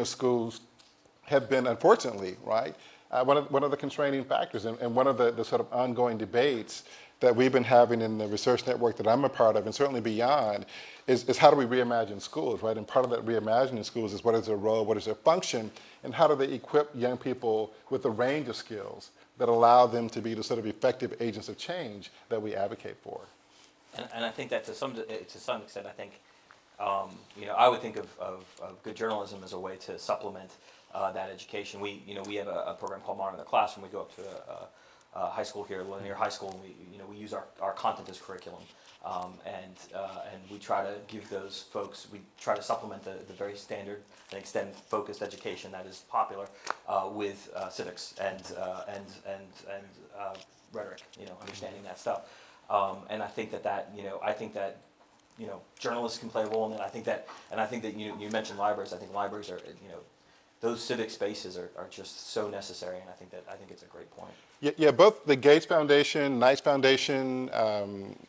schools have been, unfortunately, right, one of the constraining factors, and one of the sort of ongoing debates that we've been having in the research network that I'm a part of, and certainly beyond, is how do we reimagine schools, right? And part of that reimagining schools is what is their role, what is their function, and how do they equip young people with a range of skills that allow them to be the sort of effective agents of change that we advocate for. And I think that to some extent, I think, I would think of good journalism as a way to supplement that education. We have a program called Modern in the Classroom. We go up to a high school here, Linear High School, and we use our content as curriculum. And we try to give those folks, we try to supplement the very standard and extend-focused education that is popular with civics and rhetoric, understanding that stuff. And I think that journalists can play a role in it. I think that you mentioned libraries. I think libraries are, those civic spaces are just so necessary, and I think it's a great point. Yeah, both the Gates Foundation, Knights Foundation,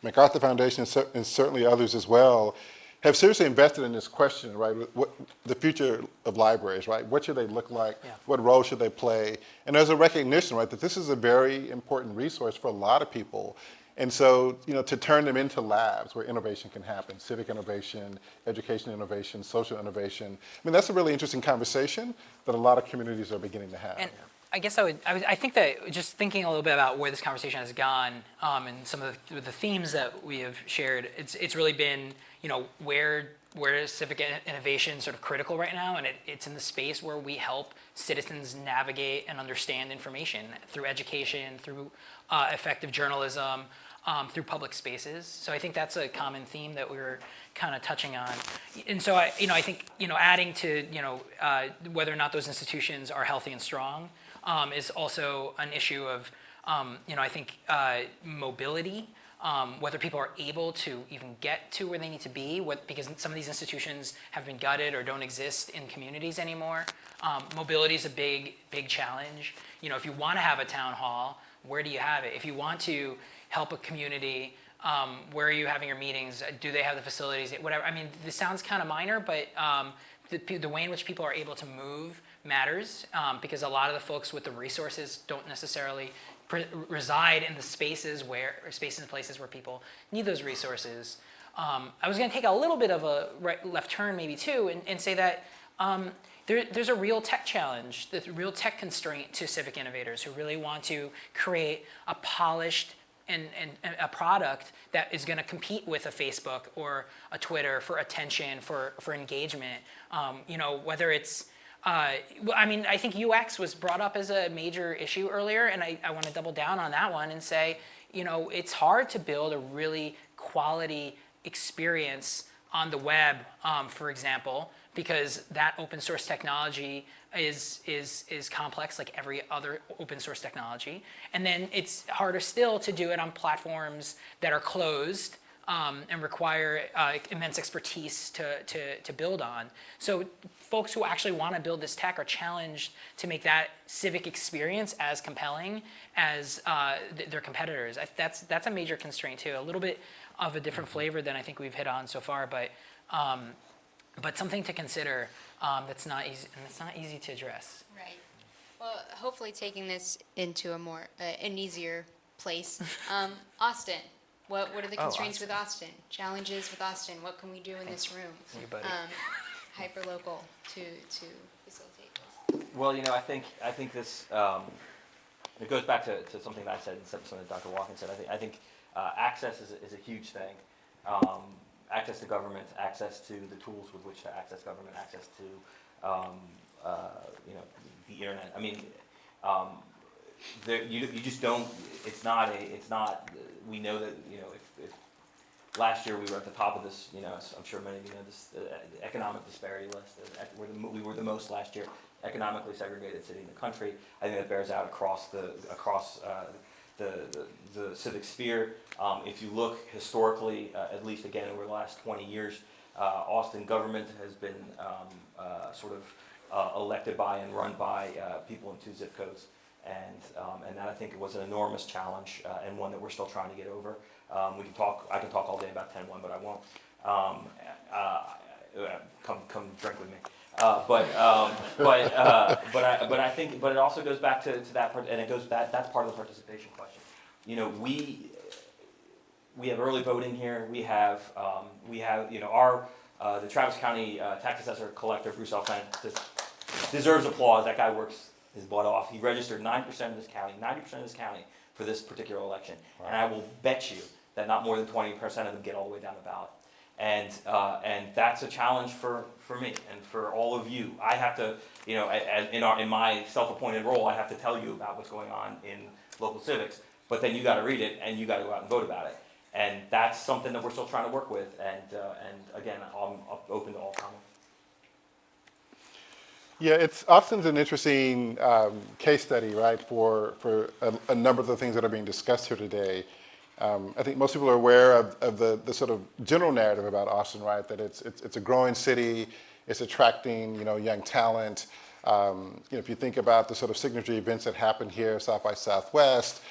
MacArthur Foundation, and certainly others as well, have seriously invested in this question, right? What the future of libraries, right? What should they look like? Yeah. What role should they play? And there's a recognition, right, that this is a very important resource for a lot of people. And so, to turn them into labs where innovation can happen, civic innovation, education innovation, social innovation. I mean, that's a really interesting conversation that a lot of communities are beginning to have. And I guess I think that just thinking a little bit about where this conversation has gone and some of the themes that we have shared, it's really been, where is civic innovation sort of critical right now? And it's in the space where we help citizens navigate and understand information through education, through effective journalism, through public spaces. So I think that's a common theme that we were kind of touching on. And so I think, adding to, whether or not those institutions are healthy and strong is also an issue of, I think mobility, whether people are able to even get to where they need to be, because some of these institutions have been gutted or don't exist in communities anymore. Mobility is a big challenge. If you want to have a town hall, where do you have it? If you want to help a community, where are you having your meetings? Do they have the facilities? Whatever. I mean, this sounds kind of minor, but the way in which people are able to move matters, because a lot of the folks with the resources don't necessarily reside in the spaces and places where people need those resources. I was going to take a little bit of a left turn maybe too, and say that there's a real tech challenge, the real tech constraint to civic innovators who really want to create a polished and a product that is going to compete with a Facebook or a Twitter for attention, for engagement. Whether it's I think UX was brought up as a major issue earlier, and I want to double down on that one and say, it's hard to build a really quality experience on the web, for example, because that open source technology is complex like every other open source technology. And then it's harder still to do it on platforms that are closed and require immense expertise to build on. So folks who actually want to build this tech are challenged to make that civic experience as compelling as their competitors. That's a major constraint too, a little bit of a different flavor than I think we've hit on so far, but something to consider that's not easy, and it's not easy to address. Right. Well, hopefully taking this into a more an easier place. Austin. What are the constraints with Austin? Challenges with Austin? What can we do in this room? Hyper-local to facilitate this? Well, I think this, it goes back to something that I said and something that Dr. Watkins said. I think access is a huge thing. Access to government, access to the tools with which to access government, access to, the internet. I mean, you just don't, it's not, we know that, if last year we were at the top of this, I'm sure many of you know this, economic disparity list. We were the most last year economically segregated city in the country. I think that bears out across the civic sphere. If you look historically, at least again over the last 20 years, Austin government has been sort of elected by and run by people in 2 zip codes. And that I think was an enormous challenge and one that we're still trying to get over. I can talk all day about 10-1, but I won't. Come drink with me. But I think it also goes back to that part, and that's part of the participation question. You know, we have early voting here. We have you know, our the Travis County tax assessor collector Bruce Elfman deserves applause. That guy works his butt off. He registered 9% of this county, 90% of this county for this particular election, wow. And I will bet you that not more than 20% of them get all the way down the ballot. And that's a challenge for me and for all of you. I have to, you know, in my self-appointed role, I have to tell you about what's going on in local civics. But then you got to read it and you got to go out and vote about it. And that's something that we're still trying to work with. And again, I'm open to all comments. Yeah, Austin's an interesting case study, right, for a number of the things that are being discussed here today. I think most people are aware of the sort of general narrative about Austin, right? That it's a growing city, it's attracting, you know, young talent. You know, if you think about the sort of signature events that happen here, South by Southwest,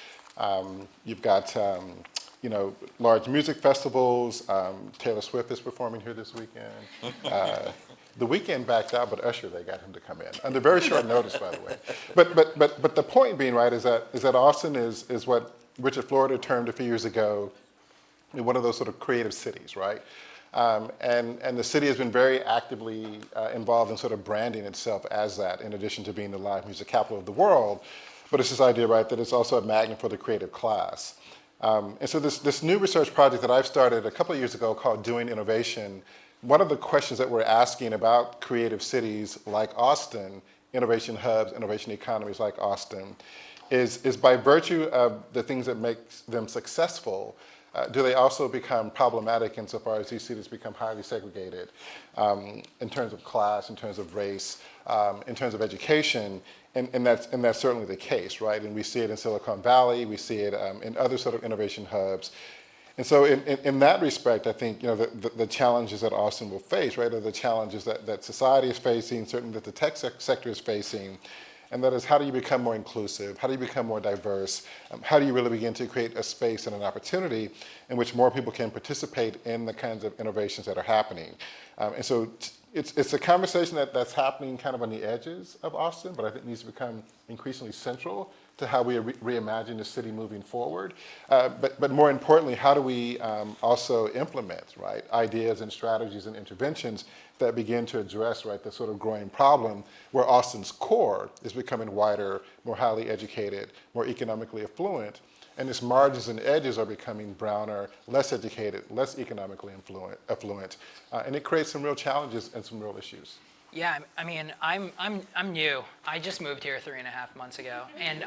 you've got you know, large music festivals. Taylor Swift is performing here this weekend. The Weeknd backed out, but Usher, they got him to come in under very short notice, by the way. But the point being, right, is that Austin is what Richard Florida termed a few years ago one of those sort of creative cities, right? And the city has been very actively involved in sort of branding itself as that, in addition to being the live music capital of the world. But it's this idea, right, that it's also a magnet for the creative class. And so this new research project that I've started a couple of years ago called Doing Innovation, one of the questions that we're asking about creative cities like Austin, innovation hubs, innovation economies like Austin, is by virtue of the things that make them successful, do they also become problematic insofar as these cities become highly segregated in terms of class, in terms of race, in terms of education? And that's certainly the case, right? And we see it in Silicon Valley, we see it in other sort of innovation hubs. And so in that respect, I think, you know, the challenges that Austin will face, right, are the challenges that society is facing, certainly that the tech sector is facing. And that is, how do you become more inclusive? How do you become more diverse? How do you really begin to create a space and an opportunity in which more people can participate in the kinds of innovations that are happening? And so it's a conversation that's happening kind of on the edges of Austin, but I think needs to become increasingly central to how we reimagine the city moving forward. But more importantly, how do we also implement, right, ideas and strategies and interventions that begin to address, right, the sort of growing problem where Austin's core is becoming wider, more highly educated, more economically affluent, and its margins and edges are becoming browner, less educated, less economically affluent, and it creates some real challenges and some real issues. Yeah, I mean, I'm new. I just moved here 3.5 months ago, and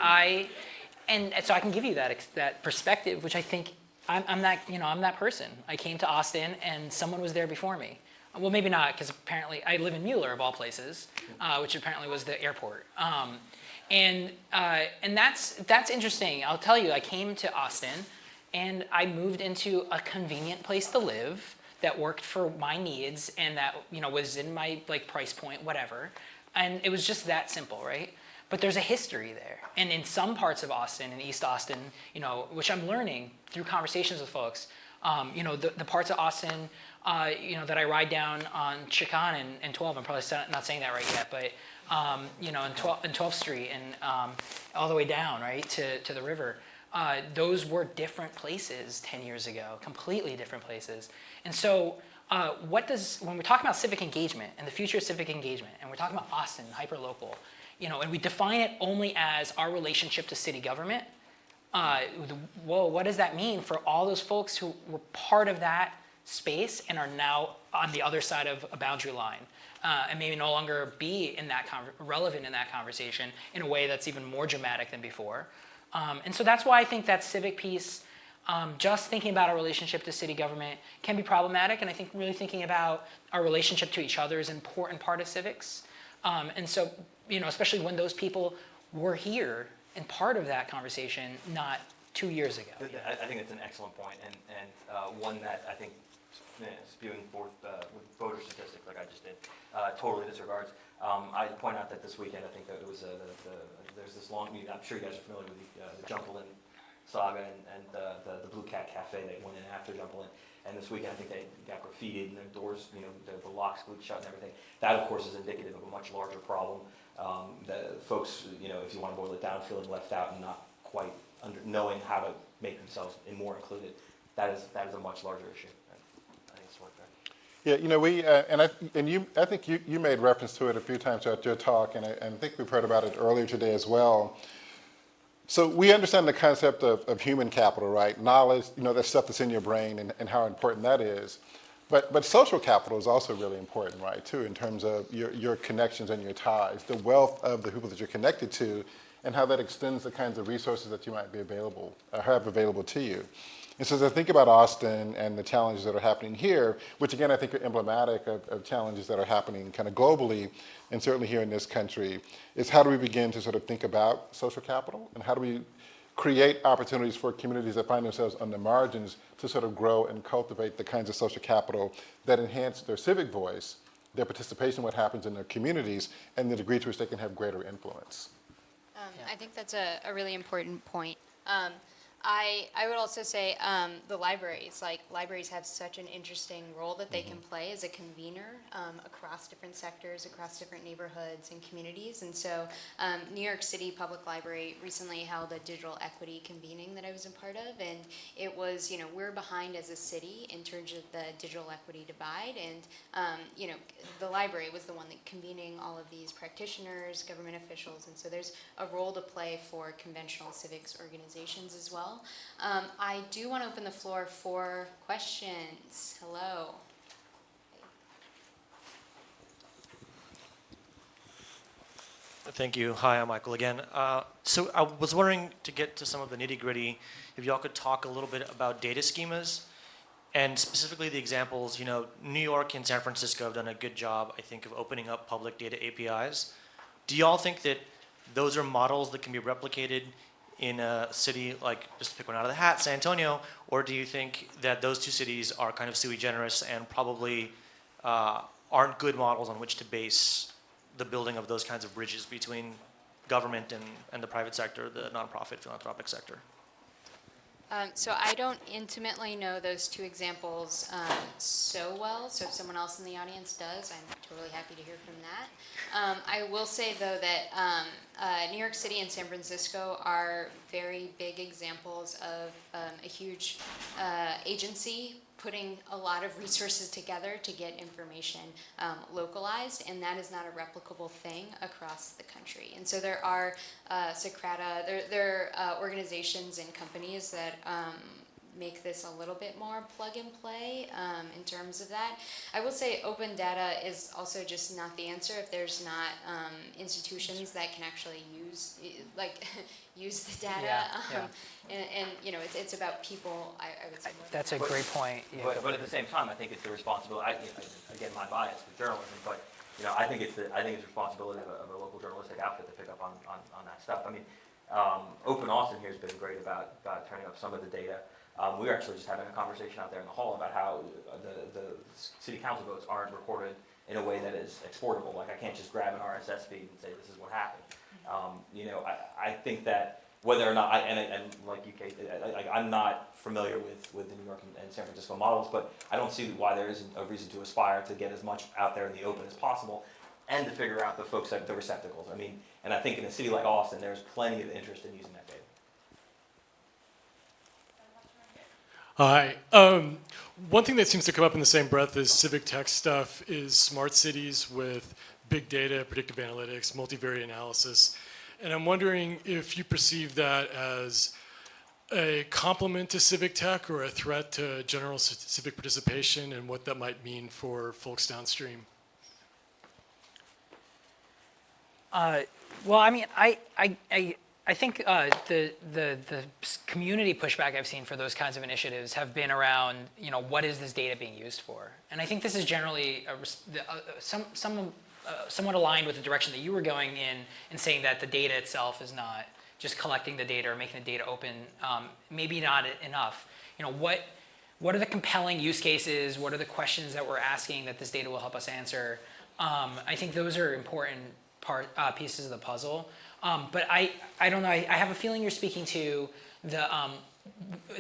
so I can give you that perspective, which I think I'm that person. I came to Austin, and someone was there before me. Well, maybe not, because apparently I live in Mueller of all places, which apparently was the airport. And that's interesting. I'll tell you, I came to Austin, and I moved into a convenient place to live that worked for my needs and that, you know, was in my like price point, whatever. And it was just that simple, right? But there's a history there. And in some parts of Austin, in East Austin, you know, which I'm learning through conversations with folks, you know, the parts of Austin, you know, that I ride down on Chicon and 12, I'm probably not saying that right yet, but, you know, and 12th Street and all the way down, right, to the river. Those were different places 10 years ago, completely different places. And so when we're talking about civic engagement and the future of civic engagement, and we're talking about Austin, hyperlocal, you know, and we define it only as our relationship to city government, well, what does that mean for all those folks who were part of that space and are now on the other side of a boundary line and maybe no longer be in that relevant in that conversation in a way that's even more dramatic than before? And so that's why I think that civic piece, just thinking about our relationship to city government can be problematic. And I think really thinking about our relationship to each other is an important part of civics. And so, you know, especially when those people were here and part of that conversation not 2 years ago. I think it's an excellent point, and one that I think spewing forth with voter statistics like I just did totally disregards. I point out that this weekend I think that it was there's this long, I'm sure you guys are familiar with the Jumperland saga and the Blue Cat Cafe that went in after Jumperland. and this weekend I think they got graffitied and their doors, the locks glued shut and everything. That, of course, is indicative of a much larger problem. The folks, if you want to boil it down, feeling left out and not quite knowing how to make themselves more included. That is a much larger issue. I think it's worth that. Yeah, I think you made reference to it a few times throughout your talk, and I think we've heard about it earlier today as well. So we understand the concept of human capital, right? Knowledge, that stuff that's in your brain and how important that is. But social capital is also really important, right, too, in terms of your connections and your ties, the wealth of the people that you're connected to, and how that extends the kinds of resources that you might be available, or have available to you. And so as I think about Austin and the challenges that are happening here, which again I think are emblematic of challenges that are happening kind of globally, and certainly here in this country, is how do we begin to sort of think about social capital, and how do we create opportunities for communities that find themselves on the margins to sort of grow and cultivate the kinds of social capital that enhance their civic voice, their participation in what happens in their communities, and the degree to which they can have greater influence. I think that's a really important point. I would also say the libraries have such an interesting role that they can play as a convener across different sectors, across different neighborhoods and communities. And so New York City Public Library recently held a digital equity convening that I was a part of, and it was, we're behind as a city in terms of the digital equity divide, and the library was the one that convening all of these practitioners, government officials, and so there's a role to play for conventional civics organizations as well. I do want to open the floor for questions. Hello. Thank you. Hi, I'm Michael again. So I was wondering, to get to some of the nitty-gritty, if y'all could talk a little bit about data schemas, and specifically the examples. New York and San Francisco have done a good job, I think, of opening up public data APIs. Do y'all think that those are models that can be replicated in a city like, just to pick one out of the hat, San Antonio, or do you think that those two cities are kind of sui generis and probably aren't good models on which to base the building of those kinds of bridges between government and the private sector, the nonprofit philanthropic sector? So I don't intimately know those two examples so well, so if someone else in the audience does, I'm totally happy to hear from that. I will say, though, that New York City and San Francisco are very big examples of a huge agency putting a lot of resources together to get information localized, and that is not a replicable thing across the country. And so there are Socrata, there are organizations and companies that make this a little bit more plug and play in terms of that. I will say open data is also just not the answer if there's not institutions that can actually use the data. And it's about people. I would say. That's a great point. Yeah. But at the same time, I think it's the responsibility. Again, my bias with journalism, but I think it's responsibility of a local journalistic outfit to pick up on that stuff. I mean, Open Austin here has been great about turning up some of the data. We were actually just having a conversation out there in the hall about how the city council votes aren't recorded in a way that is exportable. Like, I can't just grab an RSS feed and say this is what happened. I think that whether or not, and like you, Kate, I'm not familiar with the New York and San Francisco models, but I don't see why there isn't a reason to aspire to get as much out there in the open as possible, and to figure out the receptacles. I mean, and I think in a city like Austin, there's plenty of interest in using that data. Hi. One thing that seems to come up in the same breath as civic tech stuff is smart cities with big data, predictive analytics, multivariate analysis. And I'm wondering if you perceive that as a complement to civic tech or a threat to general civic participation, and what that might mean for folks downstream. Well, I mean, I think the community pushback I've seen for those kinds of initiatives have been around, what is this data being used for? And I think this is generally somewhat aligned with the direction that you were going in saying that the data itself is not just collecting the data or making the data open, maybe not enough. What are the compelling use cases? What are the questions that we're asking that this data will help us answer? I think those are important pieces of the puzzle. But I don't know. I have a feeling you're speaking to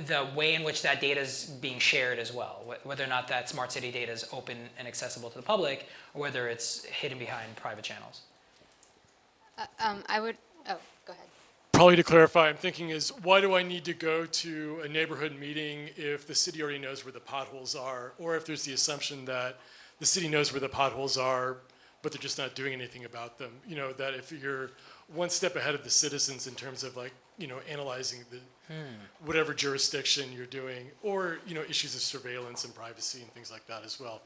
the way in which that data is being shared as well, whether or not that smart city data is open and accessible to the public, or whether it's hidden behind private channels. I would, oh, go ahead. Probably to clarify, I'm thinking is, why do I need to go to a neighborhood meeting if the city already knows where the potholes are, or if there's the assumption that the city knows where the potholes are, but they're just not doing anything about them? You know, that if you're one step ahead of the citizens in terms of like, you know, analyzing the whatever jurisdiction you're doing, or, you know, issues of surveillance and privacy and things like that as well.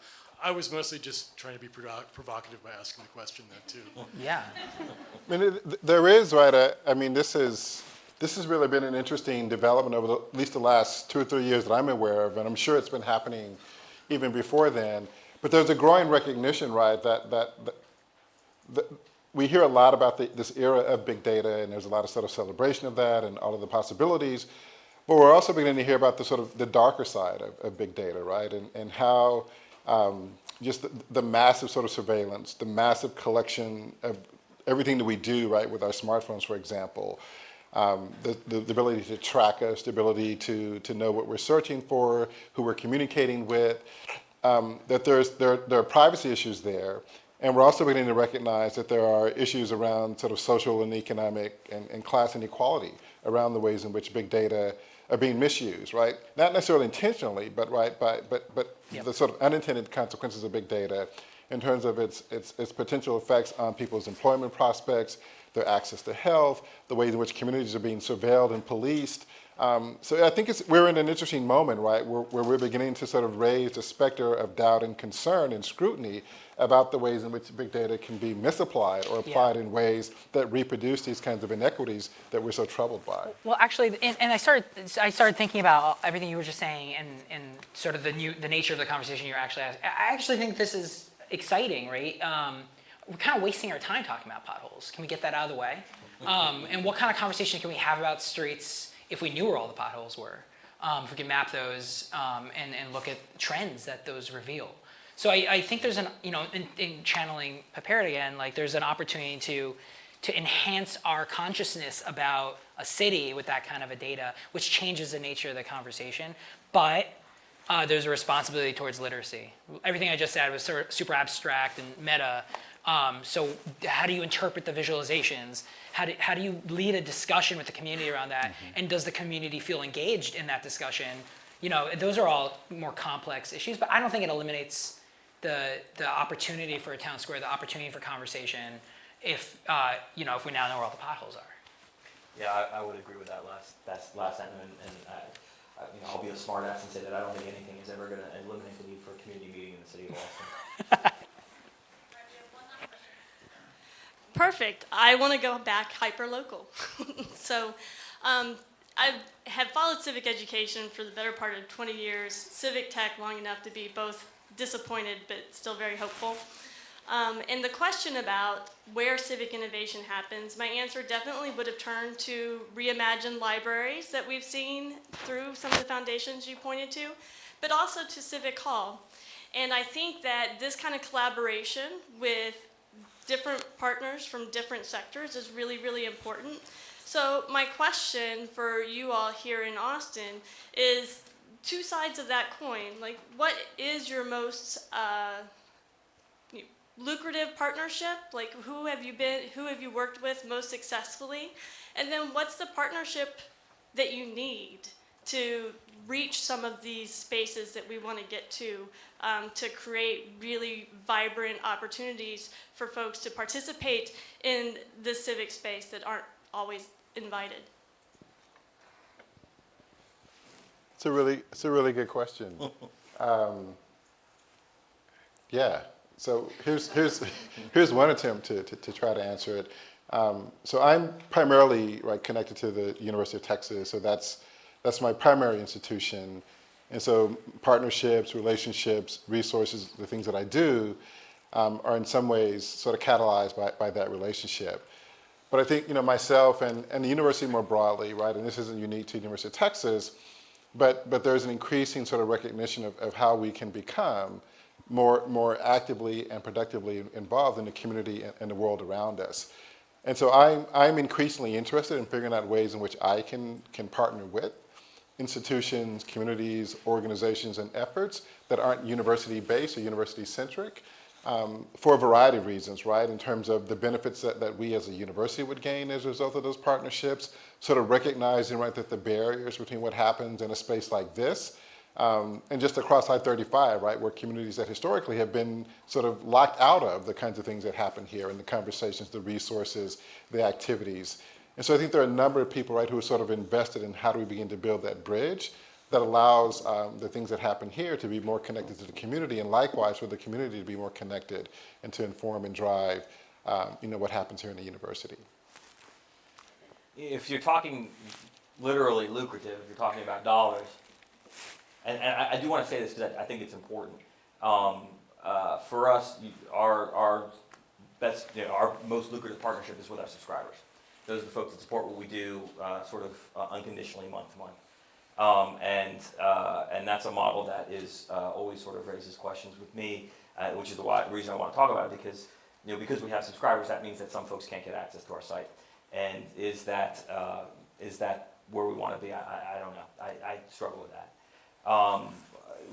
I was mostly just trying to be provocative by asking the question then too. Yeah. I mean, there is, right, I mean, this has really been an interesting development over at least the last 2 or 3 years that I'm aware of, and I'm sure it's been happening even before then. But there's a growing recognition, right, that we hear a lot about this era of big data, and there's a lot of sort of celebration of that and all of the possibilities. But we're also beginning to hear about the sort of the darker side of big data, right, and how just the massive sort of surveillance, the massive collection of everything that we do, right, with our smartphones, for example, the ability to track us, the ability to know what we're searching for, who we're communicating with, that there are privacy issues there. And we're also beginning to recognize that there are issues around sort of social and economic and class inequality around the ways in which big data are being misused, right? Not necessarily intentionally, but right, but Yep. the sort of unintended consequences of big data in terms of its potential effects on people's employment prospects, their access to health, the ways in which communities are being surveilled and policed. So I think we're in an interesting moment, right, where we're beginning to sort of raise the specter of doubt and concern and scrutiny about the ways in which big data can be misapplied or applied in ways that reproduce these kinds of inequities that we're so troubled by. Well, actually, and I started thinking about everything you were just saying and sort of the nature of the conversation you're actually asking. I actually think this is exciting, right? We're kind of wasting our time talking about potholes. Can we get that out of the way? And what kind of conversation can we have about streets if we knew where all the potholes were? If we can map those and look at trends that those reveal. So I think there's in channeling Prepared again, like there's an opportunity to enhance our consciousness about a city with that kind of a data, which changes the nature of the conversation. But there's a responsibility towards literacy. Everything I just said was sort of super abstract and meta. So how do you interpret the visualizations? How do you lead a discussion with the community around that? Mm-hmm. And does the community feel engaged in that discussion? You know, those are all more complex issues, but I don't think it eliminates the opportunity for a town square, the opportunity for conversation, if we now know where all the potholes are. Yeah, I would agree with that last sentiment, and I'll be a smart ass and say that I don't think anything is ever going to eliminate the need for a community meeting in the city of Austin. Perfect. I want to go back hyper-local. So I have followed civic education for the better part of 20 years, civic tech long enough to be both disappointed but still very hopeful. And the question about where civic innovation happens, my answer definitely would have turned to reimagined libraries that we've seen through some of the foundations you pointed to, but also to Civic Hall. And I think that this kind of collaboration with different partners from different sectors is really, really important. So my question for you all here in Austin is two sides of that coin. Like, what is your most lucrative partnership? Like, who have you worked with most successfully? And then what's the partnership that you need to reach some of these spaces that we want to get to create really vibrant opportunities for folks to participate in the civic space that aren't always invited? It's a really good question. Yeah. So here's one attempt to try to answer it. So I'm primarily connected to the University of Texas. So that's my primary institution. And so partnerships, relationships, resources, the things that I do are in some ways sort of catalyzed by that relationship. But I think myself and the university more broadly, right, and this isn't unique to the University of Texas, but there's an increasing sort of recognition of how we can become more actively and productively involved in the community and the world around us. And so I'm increasingly interested in figuring out ways in which I can partner with institutions, communities, organizations, and efforts that aren't university-based or university-centric for a variety of reasons, right? In terms of the benefits that we as a university would gain as a result of those partnerships, sort of recognizing, right, that the barriers between what happens in a space like this and just across I-35, right, where communities that historically have been sort of locked out of the kinds of things that happen here and the conversations, the resources, the activities. And so I think there are a number of people, right, who are sort of invested in how do we begin to build that bridge that allows the things that happen here to be more connected to the community, and likewise for the community to be more connected and to inform and drive, what happens here in the university. If you're talking literally lucrative, if you're talking about dollars, and I do want to say this because I think it's important. For us, our best, our most lucrative partnership is with our subscribers. Those are the folks that support what we do, sort of unconditionally month to month. And that's a model that is always sort of raises questions with me, which is the reason I want to talk about it, because we have subscribers, that means that some folks can't get access to our site. And is that where we want to be? I don't know. I struggle with that.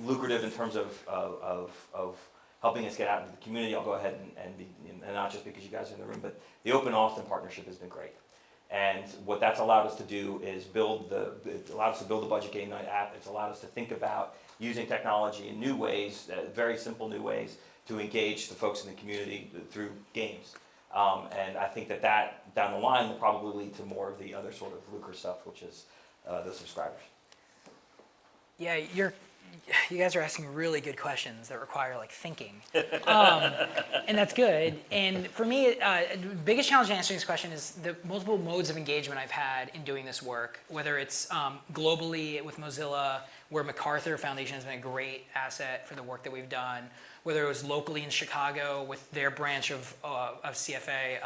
Lucrative in terms of helping us get out into the community. I'll go ahead and not just because you guys are in the room, but the Open Austin partnership has been great. And what that's allowed us to do is it allowed us to build the Budget Game Night app. It's allowed us to think about using technology in new ways, very simple new ways, to engage the folks in the community through games. And I think that down the line will probably lead to more of the other sort of lucre stuff, which is the subscribers. Yeah, you guys are asking really good questions that require like thinking, and that's good. And for me, the biggest challenge in answering this question is the multiple modes of engagement I've had in doing this work. Whether it's globally with Mozilla, where MacArthur Foundation has been a great asset for the work that we've done. Whether it was locally in Chicago with their branch of CFA,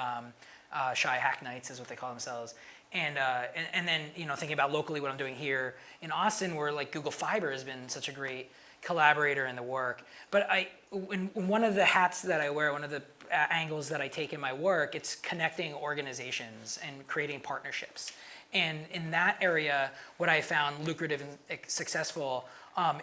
Shy Hack Nights is what they call themselves. And then thinking about locally what I'm doing here in Austin, where like Google Fiber has been such a great collaborator in the work. But in one of the hats that I wear, one of the angles that I take in my work, it's connecting organizations and creating partnerships. And in that area, what I found lucrative and successful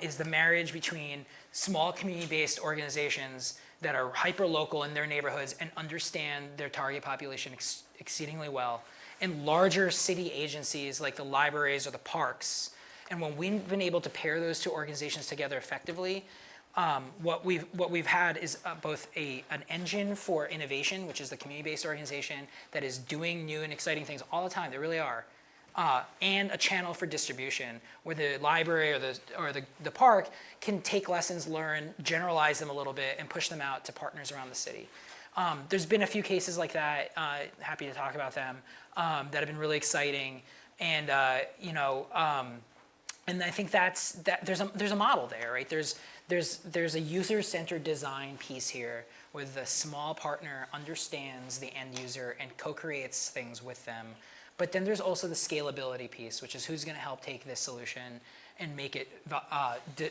is the marriage between small community-based organizations that are hyper-local in their neighborhoods and understand their target population exceedingly well, and larger city agencies like the libraries or the parks. And when we've been able to pair those two organizations together effectively, what we've had is both an engine for innovation, which is the community-based organization that is doing new and exciting things all the time, they really are, and a channel for distribution where the library or the park can take lessons learned, generalize them a little bit, and push them out to partners around the city. There's been a few cases like that, happy to talk about them, that have been really exciting. And, and I think there's a model there, right? There's a user-centered design piece here where the small partner understands the end user and co-creates things with them. But then there's also the scalability piece, which is who's going to help take this solution and make it,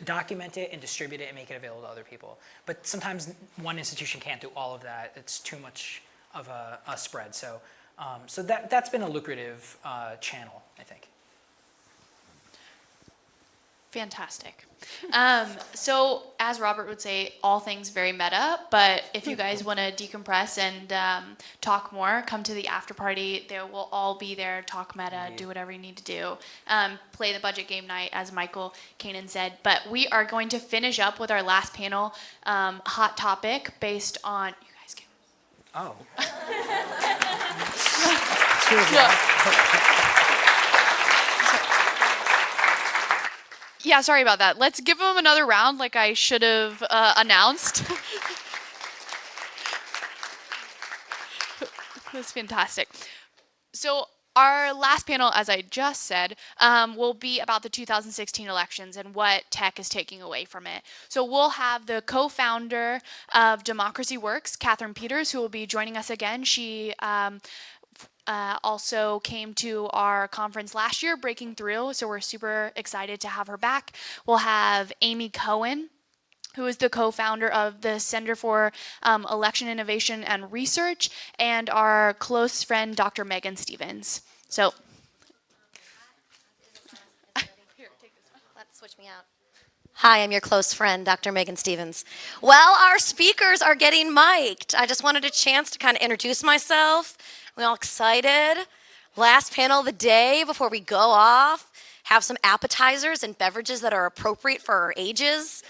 document it and distribute it and make it available to other people. But sometimes one institution can't do all of that. It's too much of a spread. So that's been a lucrative channel, I think. Fantastic. So as Robert would say, all things very meta, but if you guys want to decompress and talk more, come to the after party. They will all be there, talk meta, do whatever you need to do. Play the budget game night, as Michael Kanan said. But we are going to finish up with our last panel, hot topic, based on, you guys can. Oh. Yeah, sorry about that. Let's give them another round like I should have announced. That's fantastic. So our last panel, as I just said, will be about the 2016 elections and what tech is taking away from it. So we'll have the co-founder of Democracy Works, Catherine Peters, who will be joining us again. She also came to our conference last year, Breaking Through, so we're super excited to have her back. We'll have Amy Cohen, who is the co-founder of the Center for Election Innovation and Research, and our close friend, Dr. Megan Stevens. So, Switch me out. Hi, I'm your close friend, Dr. Megan Stevens. Well, our speakers are getting mic'd. I just wanted a chance to kind of introduce myself. We all excited? Last panel of the day before we go off. Have some appetizers and beverages that are appropriate for our ages.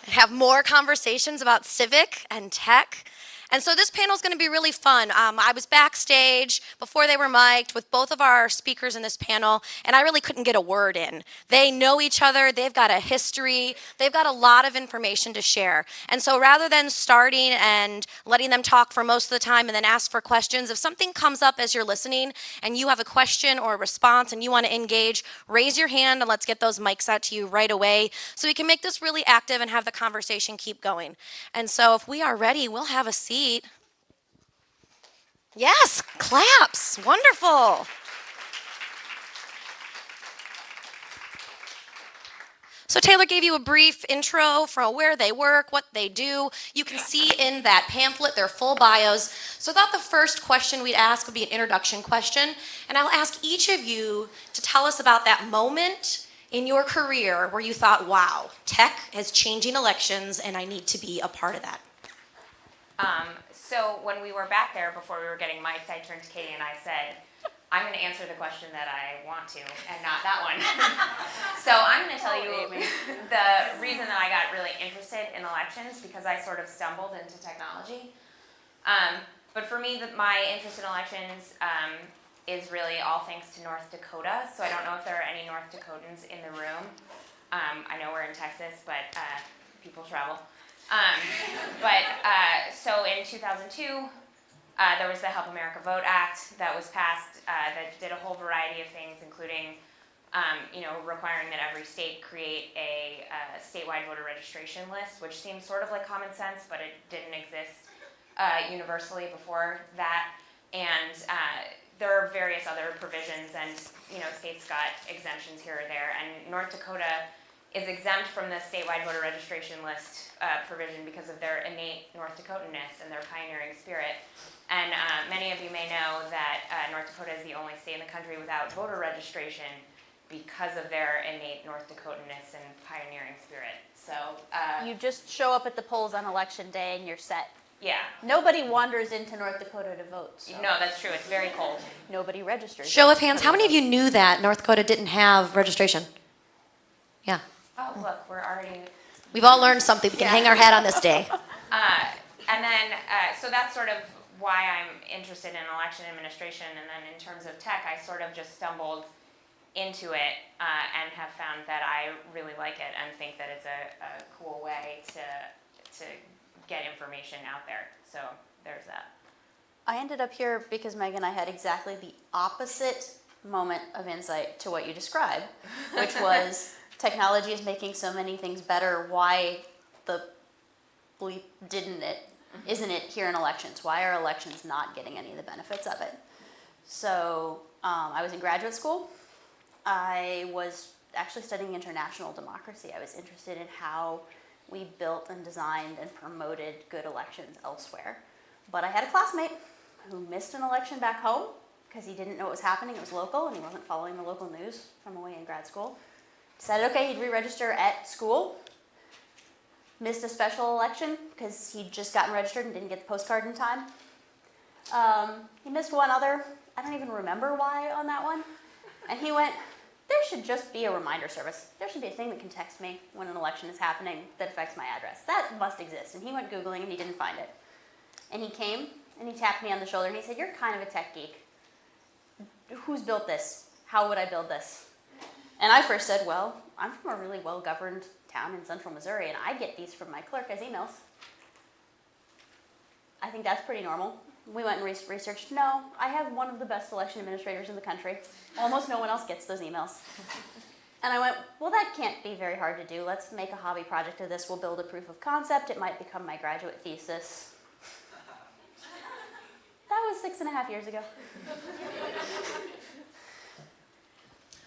Have more conversations about civic and tech. And so this panel is going to be really fun. I was backstage before they were mic'd with both of our speakers in this panel, and I really couldn't get a word in. They know each other. They've got a history. They've got a lot of information to share. And so rather than starting and letting them talk for most of the time and then ask for questions, if something comes up as you're listening and you have a question or a response and you want to engage, raise your hand and let's get those mics out to you right away so we can make this really active and have the conversation keep going. And so if we are ready, we'll have a seat. Yes, claps. Wonderful. So Taylor gave you a brief intro from where they work, what they do. You can see in that pamphlet their full bios. So I thought the first question we'd ask would be an introduction question. And I'll ask each of you to tell us about that moment in your career where you thought, wow, tech is changing elections and I need to be a part of that. So when we were back there before we were getting mic'd, I turned to Katie and I said, I'm going to answer the question that I want to and not that one. So I'm going to tell you the reason that I got really interested in elections because I sort of stumbled into technology. But for me, my interest in elections is really all thanks to North Dakota. So I don't know if there are any North Dakotans in the room. I know we're in Texas, but people travel. So in 2002, there was the Help America Vote Act that was passed that did a whole variety of things, including requiring that every state create a statewide voter registration list, which seems sort of like common sense, but it didn't exist universally before that. And there are various other provisions, and states got exemptions here or there. And North Dakota is exempt from the statewide voter registration list provision because of their innate North Dakotanness and their pioneering spirit. And many of you may know that North Dakota is the only state in the country without voter registration because of their innate North Dakotanness and pioneering spirit. So you just show up at the polls on election day and you're set. Yeah. Nobody wanders into North Dakota to vote. So. No, that's true. It's very cold. Nobody registers. Show of hands, how many of you knew that North Dakota didn't have registration? Yeah. Oh, look, we're already... We've all learned something. We can hang our hat on this day. And then, so that's sort of why I'm interested in election administration. And then in terms of tech, I sort of just stumbled into it and have found that I really like it and think that it's a cool way to get information out there. So there's that. I ended up here because Meg and I had exactly the opposite moment of insight to what you described, which was technology is making so many things better. Why the bleep isn't it here in elections? Why are elections not getting any of the benefits of it? So I was in graduate school. I was actually studying international democracy. I was interested in how we built and designed and promoted good elections elsewhere. But I had a classmate who missed an election back home because he didn't know what was happening. It was local and he wasn't following the local news from away in grad school. Decided, okay, he'd re-register at school. Missed a special election because he'd just gotten registered and didn't get the postcard in time. He missed one other. I don't even remember why on that one. And he went, there should just be a reminder service. There should be a thing that can text me when an election is happening that affects my address. That must exist. And he went Googling and he didn't find it. And he came and he tapped me on the shoulder and he said, you're kind of a tech geek. Who's built this? How would I build this? And I first said, well, I'm from a really well-governed town in central Missouri, and I get these from my clerk as emails. I think that's pretty normal. We went and researched, no, I have one of the best election administrators in the country. Almost no one else gets those emails. And I went, well, that can't be very hard to do. Let's make a hobby project of this. We'll build a proof of concept. It might become my graduate thesis. That was 6.5 years ago.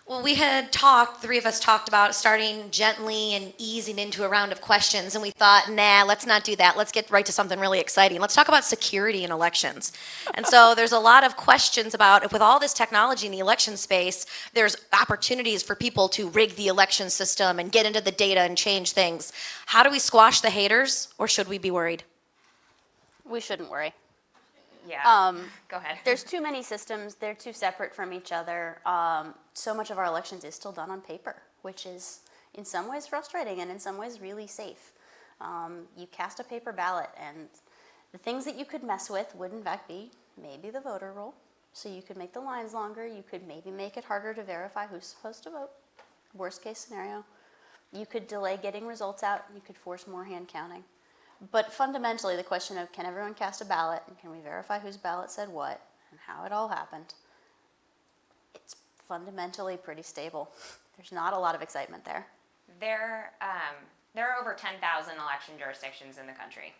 Well, we had talked, three of us talked about starting gently and easing into a round of questions, and we thought, nah, let's not do that. Let's get right to something really exciting. Let's talk about security in elections. And so there's a lot of questions about, with all this technology in the election space, there's opportunities for people to rig the election system and get into the data and change things. How do we squash the haters, or should we be worried? We shouldn't worry. Yeah. Go ahead. There's too many systems. They're too separate from each other. So much of our elections is still done on paper, which is in some ways frustrating and in some ways really safe. You cast a paper ballot, and the things that you could mess with would in fact be maybe the voter roll. So you could make the lines longer. You could maybe make it harder to verify who's supposed to vote. Worst case scenario. You could delay getting results out. You could force more hand counting. But fundamentally, the question of can everyone cast a ballot and can we verify whose ballot said what and how it all happened, it's fundamentally pretty stable. There's not a lot of excitement there. There are over 10,000 election jurisdictions in the country.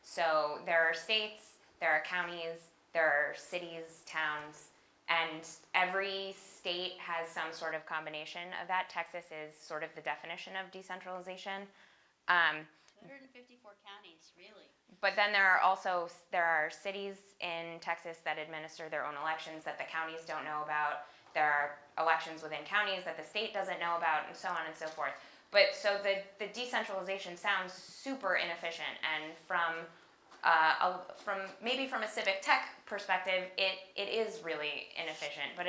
So there are states, there are counties, there are cities, towns, and every state has some sort of combination of that. Texas is sort of the definition of decentralization. 154 counties, really. But then there are cities in Texas that administer their own elections that the counties don't know about. There are elections within counties that the state doesn't know about, and so on and so forth. But so the decentralization sounds super inefficient, and from a civic tech perspective, it is really inefficient. But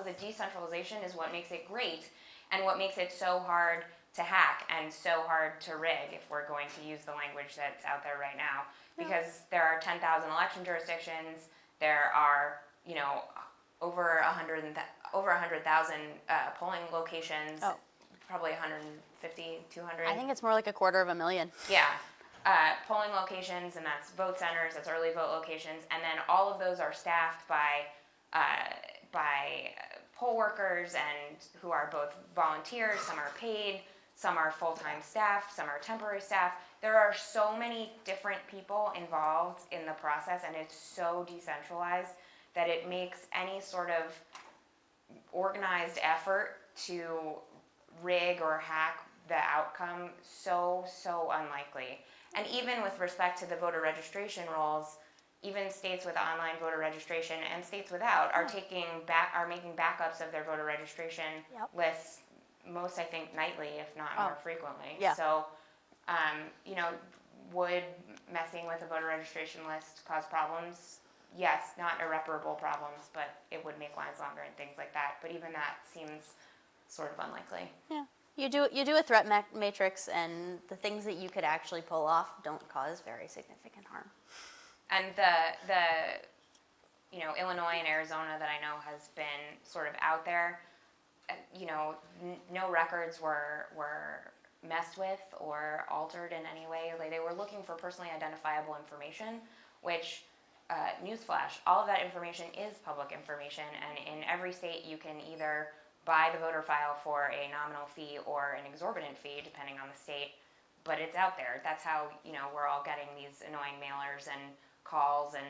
the decentralization is what makes it great, and what makes it so hard to hack and so hard to rig, if we're going to use the language that's out there right now, because there are 10,000 election jurisdictions. There are over 100,000 polling locations. Oh. Probably 150, 200. I think it's more like 250,000. Yeah. Polling locations, and that's vote centers, that's early vote locations, and then all of those are staffed by poll workers, and who are both volunteers, some are paid, some are full-time staff, some are temporary staff. There are so many different people involved in the process, and it's so decentralized that it makes any sort of organized effort to rig or hack the outcome so unlikely. And even with respect to the voter registration rolls, even states with online voter registration and states without are making backups of their voter registration lists, most I think nightly, if not more frequently. Yeah. So, would messing with a voter registration list cause problems? Yes, not irreparable problems, but it would make lines longer and things like that. But even that seems sort of unlikely. Yeah. You do a threat matrix, and the things that you could actually pull off don't cause very significant harm. And Illinois and Arizona that I know has been sort of out there, no records were messed with or altered in any way. Like, they were looking for personally identifiable information, which, newsflash, all of that information is public information, and in every state you can either buy the voter file for a nominal fee or an exorbitant fee, depending on the state, but it's out there. That's how, we're all getting these annoying mailers and calls and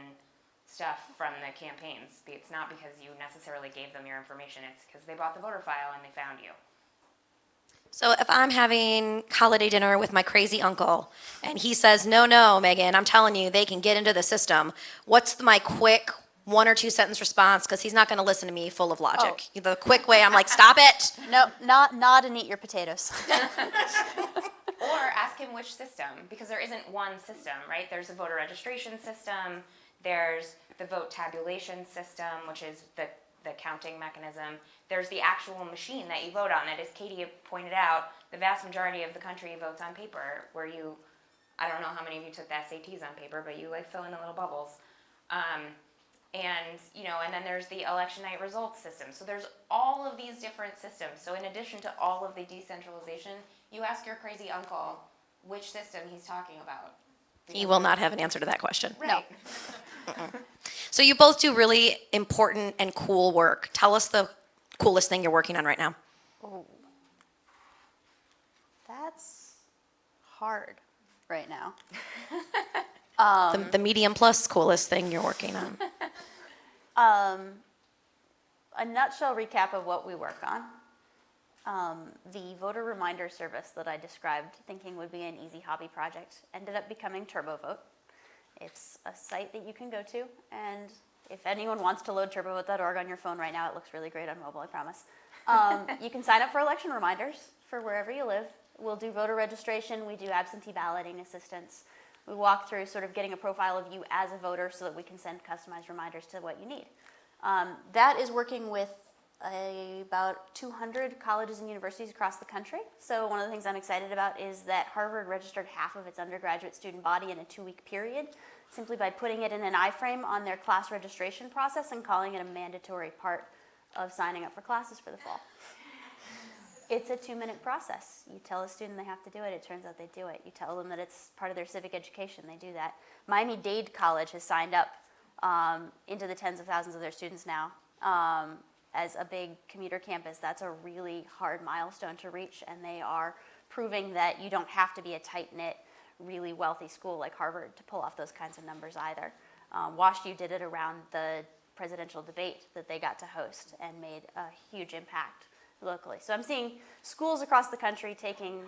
stuff from the campaigns. It's not because you necessarily gave them your information, it's because they bought the voter file and they found you. So if I'm having holiday dinner with my crazy uncle and he says, no, Megan, I'm telling you, they can get into the system, what's my quick 1 or 2 sentence response? Because he's not going to listen to me full of logic. The quick way, I'm like, stop it. No, nod and eat your potatoes. Or ask him which system, because there isn't one system, right? There's a voter registration system, there's the vote tabulation system, which is the counting mechanism. There's the actual machine that you vote on. And as Katie pointed out, the vast majority of the country votes on paper, where I don't know how many of you took the SATs on paper, but you fill in the little bubbles. And then there's the election night results system. So there's all of these different systems. So in addition to all of the decentralization, you ask your crazy uncle which system he's talking about. He will not have an answer to that question. Right. No. So you both do really important and cool work. Tell us the coolest thing you're working on right now. Oh, that's hard right now. The medium plus coolest thing you're working on. A nutshell recap of what we work on. The voter reminder service that I described, thinking would be an easy hobby project, ended up becoming TurboVote. It's a site that you can go to, and if anyone wants to load turbovote.org on your phone right now, it looks really great on mobile, I promise. You can sign up for election reminders for wherever you live. We'll do voter registration, we do absentee balloting assistance. We walk through sort of getting a profile of you as a voter so that we can send customized reminders to what you need. That is working with about 200 colleges and universities across the country. So one of the things I'm excited about is that Harvard registered half of its undergraduate student body in a 2-week period, simply by putting it in an iframe on their class registration process and calling it a mandatory part of signing up for classes for the fall. It's a 2-minute process. You tell a student they have to do it, it turns out they do it. You tell them that it's part of their civic education, they do that. Miami-Dade College has signed up into the tens of thousands of their students now as a big commuter campus. That's a really hard milestone to reach, and they are proving that you don't have to be a tight-knit, really wealthy school like Harvard to pull off those kinds of numbers either. WashU did it around the presidential debate that they got to host and made a huge impact locally. So I'm seeing schools across the country taking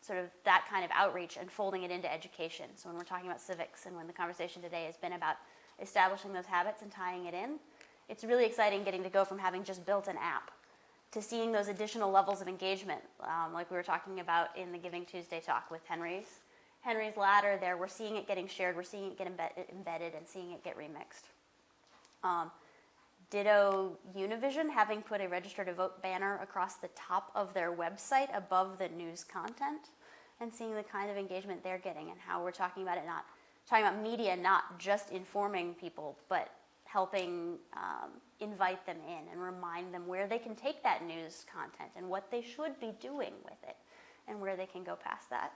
sort of that kind of outreach and folding it into education. So when we're talking about civics and when the conversation today has been about establishing those habits and tying it in, it's really exciting getting to go from having just built an app to seeing those additional levels of engagement, like we were talking about in the Giving Tuesday talk with Henry's ladder there. We're seeing it getting shared, we're seeing it get embedded, and seeing it get remixed. Ditto Univision, having put a register to vote banner across the top of their website above the news content, and seeing the kind of engagement they're getting and how we're talking about it, not talking about media, not just informing people, but helping invite them in and remind them where they can take that news content and what they should be doing with it and where they can go past that.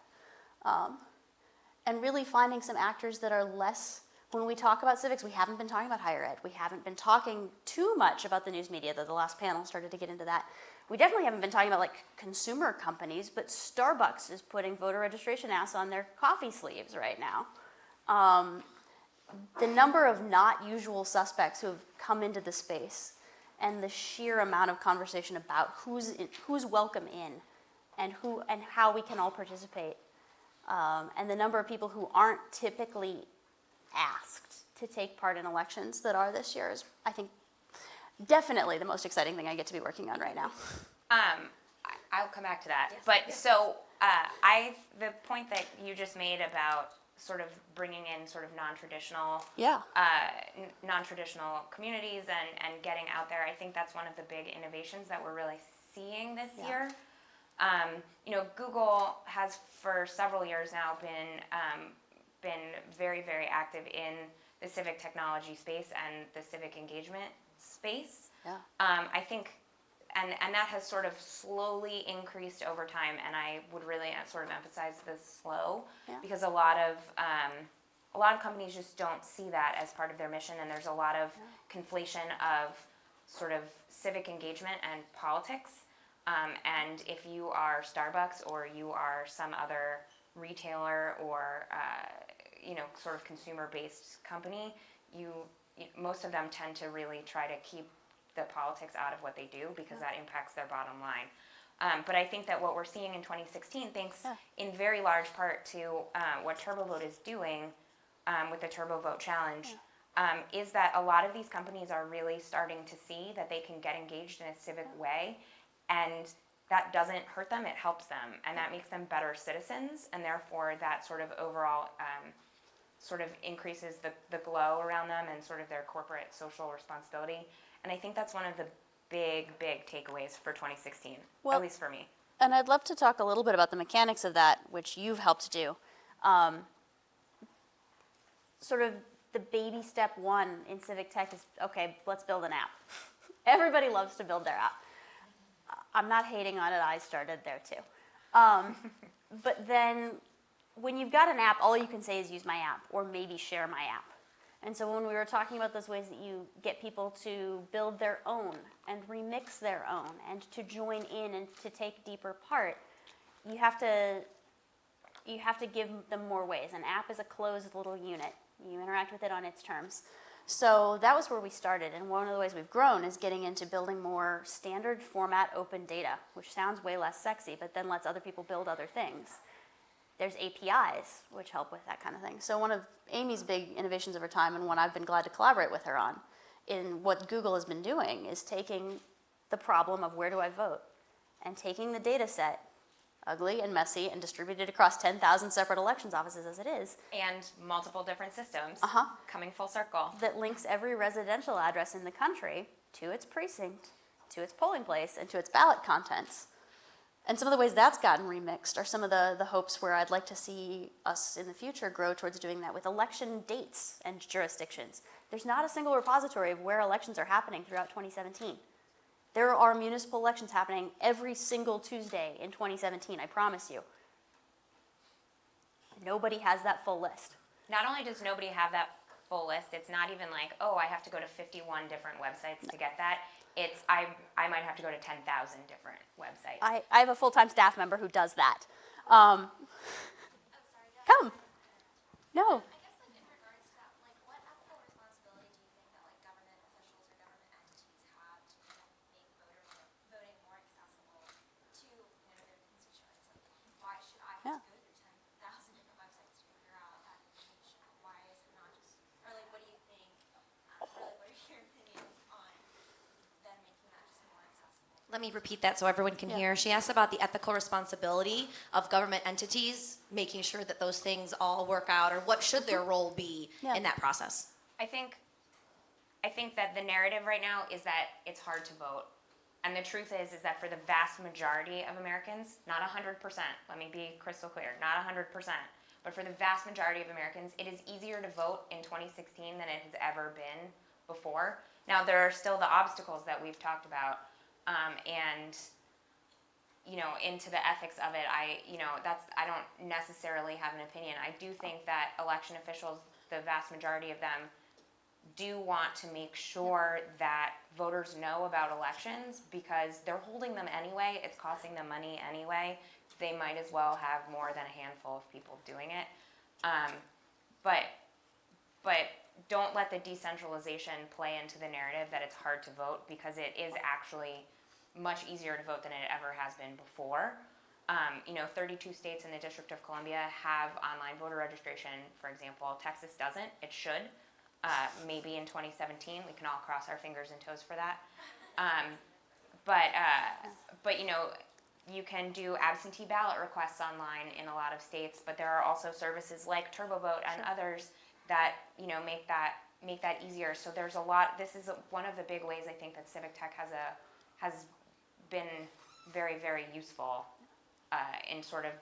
And really finding some actors that are less, when we talk about civics, we haven't been talking about higher ed. We haven't been talking too much about the news media, though the last panel started to get into that. We definitely haven't been talking about like consumer companies, but Starbucks is putting voter registration ads on their coffee sleeves right now. The number of not usual suspects who have come into the space and the sheer amount of conversation about who's welcome in and how we can all participate, and the number of people who aren't typically asked to take part in elections that are this year is, I think, definitely the most exciting thing I get to be working on right now. I'll come back to that. Yes. But so the point that you just made about sort of bringing in sort of non-traditional communities and getting out there, I think that's one of the big innovations that we're really seeing this year. Google has for several years now been very, very active in the civic technology space and the civic engagement space. I think, and that has sort of slowly increased over time, and I would really sort of emphasize the slow, because a lot of companies just don't see that as part of their mission, and there's a lot of conflation of sort of civic engagement and politics. And if you are Starbucks or you are some other retailer or sort of consumer-based company, most of them tend to really try to keep the politics out of what they do because that impacts their bottom line. But I think that what we're seeing in 2016, thanks in very large part to what TurboVote is doing with the TurboVote Challenge, is that a lot of these companies are really starting to see that they can get engaged in a civic way, and that doesn't hurt them, it helps them, and that makes them better citizens, and therefore that sort of overall sort of increases the glow around them and sort of their corporate social responsibility. And I think that's one of the big takeaways for 2016, at least for me. And I'd love to talk a little bit about the mechanics of that, which you've helped do. Sort of the baby step one in civic tech is, okay, let's build an app. Everybody loves to build their app. I'm not hating on it, I started there too. But then when you've got an app, all you can say is use my app or maybe share my app. And so when we were talking about those ways that you get people to build their own and remix their own and to join in and to take deeper part, you have to give them more ways. An app is a closed little unit. You interact with it on its terms. So that was where we started, and one of the ways we've grown is getting into building more standard format open data, which sounds way less sexy, but then lets other people build other things. There's APIs, which help with that kind of thing. So one of Amy's big innovations over time, and one I've been glad to collaborate with her on, in what Google has been doing, is taking the problem of where do I vote, and taking the data set, ugly and messy and distributed across 10,000 separate elections offices as it is. And multiple different systems coming full circle. That links every residential address in the country to its precinct, to its polling place, and to its ballot contents. And some of the ways that's gotten remixed are some of the hopes where I'd like to see us in the future grow towards doing that with election dates and jurisdictions. There's not a single repository of where elections are happening throughout 2017. There are municipal elections happening every single Tuesday in 2017, I promise you. Nobody has that full list. Not only does nobody have that full list, it's not even like, oh, I have to go to 51 different websites to get that. It's, I might have to go to 10,000 different websites. I have a full-time staff member who does that. Come. No. Let me repeat that so everyone can hear. She asked about the ethical responsibility of government entities, making sure that those things all work out, or what should their role be in that process? I think that the narrative right now is that it's hard to vote. And the truth is that for the vast majority of Americans, not 100%, let me be crystal clear, not 100%, but for the vast majority of Americans, it is easier to vote in 2016 than it has ever been before. Now, there are still the obstacles that we've talked about. And, you know, into the ethics of it, I don't necessarily have an opinion. I do think that election officials, the vast majority of them, do want to make sure that voters know about elections because they're holding them anyway. It's costing them money anyway. They might as well have more than a handful of people doing it. But don't let the decentralization play into the narrative that it's hard to vote because it is actually much easier to vote than it ever has been before. 32 states in the District of Columbia have online voter registration, for example. Texas doesn't. It should. Maybe in 2017. We can all cross our fingers and toes for that. But you can do absentee ballot requests online in a lot of states, but there are also services like TurboVote and others that make that easier. So there's a lot. This is one of the big ways I think that Civic Tech has been very, very useful in sort of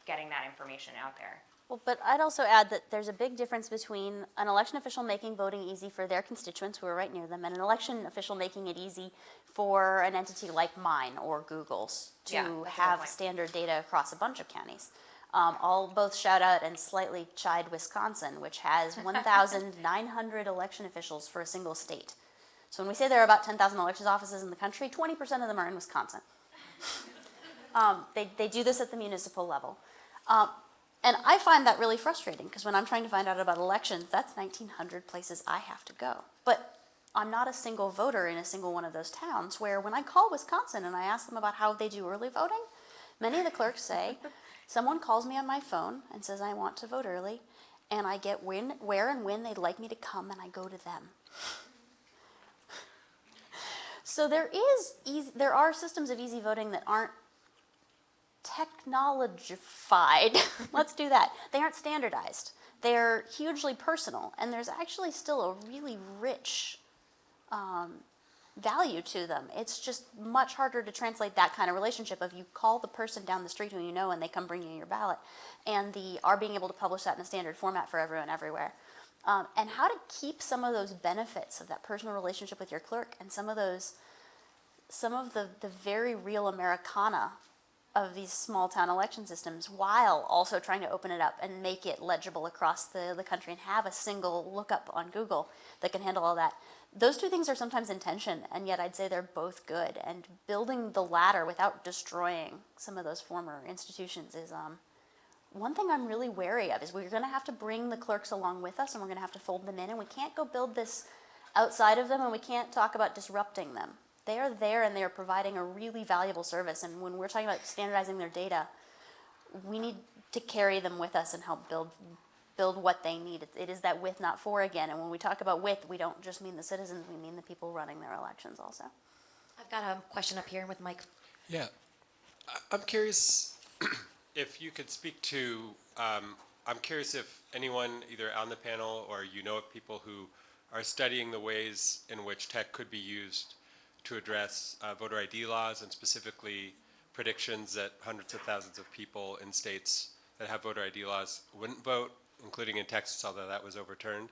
getting that information out there. Well, but I'd also add that there's a big difference between an election official making voting easy for their constituents who are right near them and an election official making it easy for an entity like mine or Google's to have standard data across a bunch of counties. I'll both shout out and slightly chide Wisconsin, which has 1,900 election officials for a single state. So when we say there are about 10,000 elections offices in the country, 20% of them are in Wisconsin. They do this at the municipal level. And I find that really frustrating because when I'm trying to find out about elections, that's 1,900 places I have to go. But I'm not a single voter in a single one of those towns where when I call Wisconsin and I ask them about how they do early voting, many of the clerks say, someone calls me on my phone and says I want to vote early, and I get where and when they'd like me to come, and I go to them. So there are systems of easy voting that aren't technologified. Let's do that. They aren't standardized. They're hugely personal, and there's actually still a really rich value to them. It's just much harder to translate that kind of relationship of you call the person down the street who you know and they come bring you your ballot, and our being able to publish that in a standard format for everyone everywhere. And how to keep some of those benefits of that personal relationship with your clerk and some of the very real Americana of these small town election systems while also trying to open it up and make it legible across the country and have a single lookup on Google that can handle all that. Those two things are sometimes in tension, and yet I'd say they're both good. And building the latter without destroying some of those former institutions is one thing I'm really wary of is we're going to have to bring the clerks along with us, and we're going to have to fold them in, and we can't go build this outside of them, and we can't talk about disrupting them. They are there, and they are providing a really valuable service, and when we're talking about standardizing their data, we need to carry them with us and help build what they need. It is that with, not for again, and when we talk about with, we don't just mean the citizens, we mean the people running their elections also. I've got a question up here with Mike. Yeah, I'm curious if you could speak to, I'm curious if anyone either on the panel or you know of people who are studying the ways in which tech could be used to address voter ID laws, and specifically predictions that hundreds of thousands of people in states that have voter ID laws wouldn't vote, including in Texas, although that was overturned.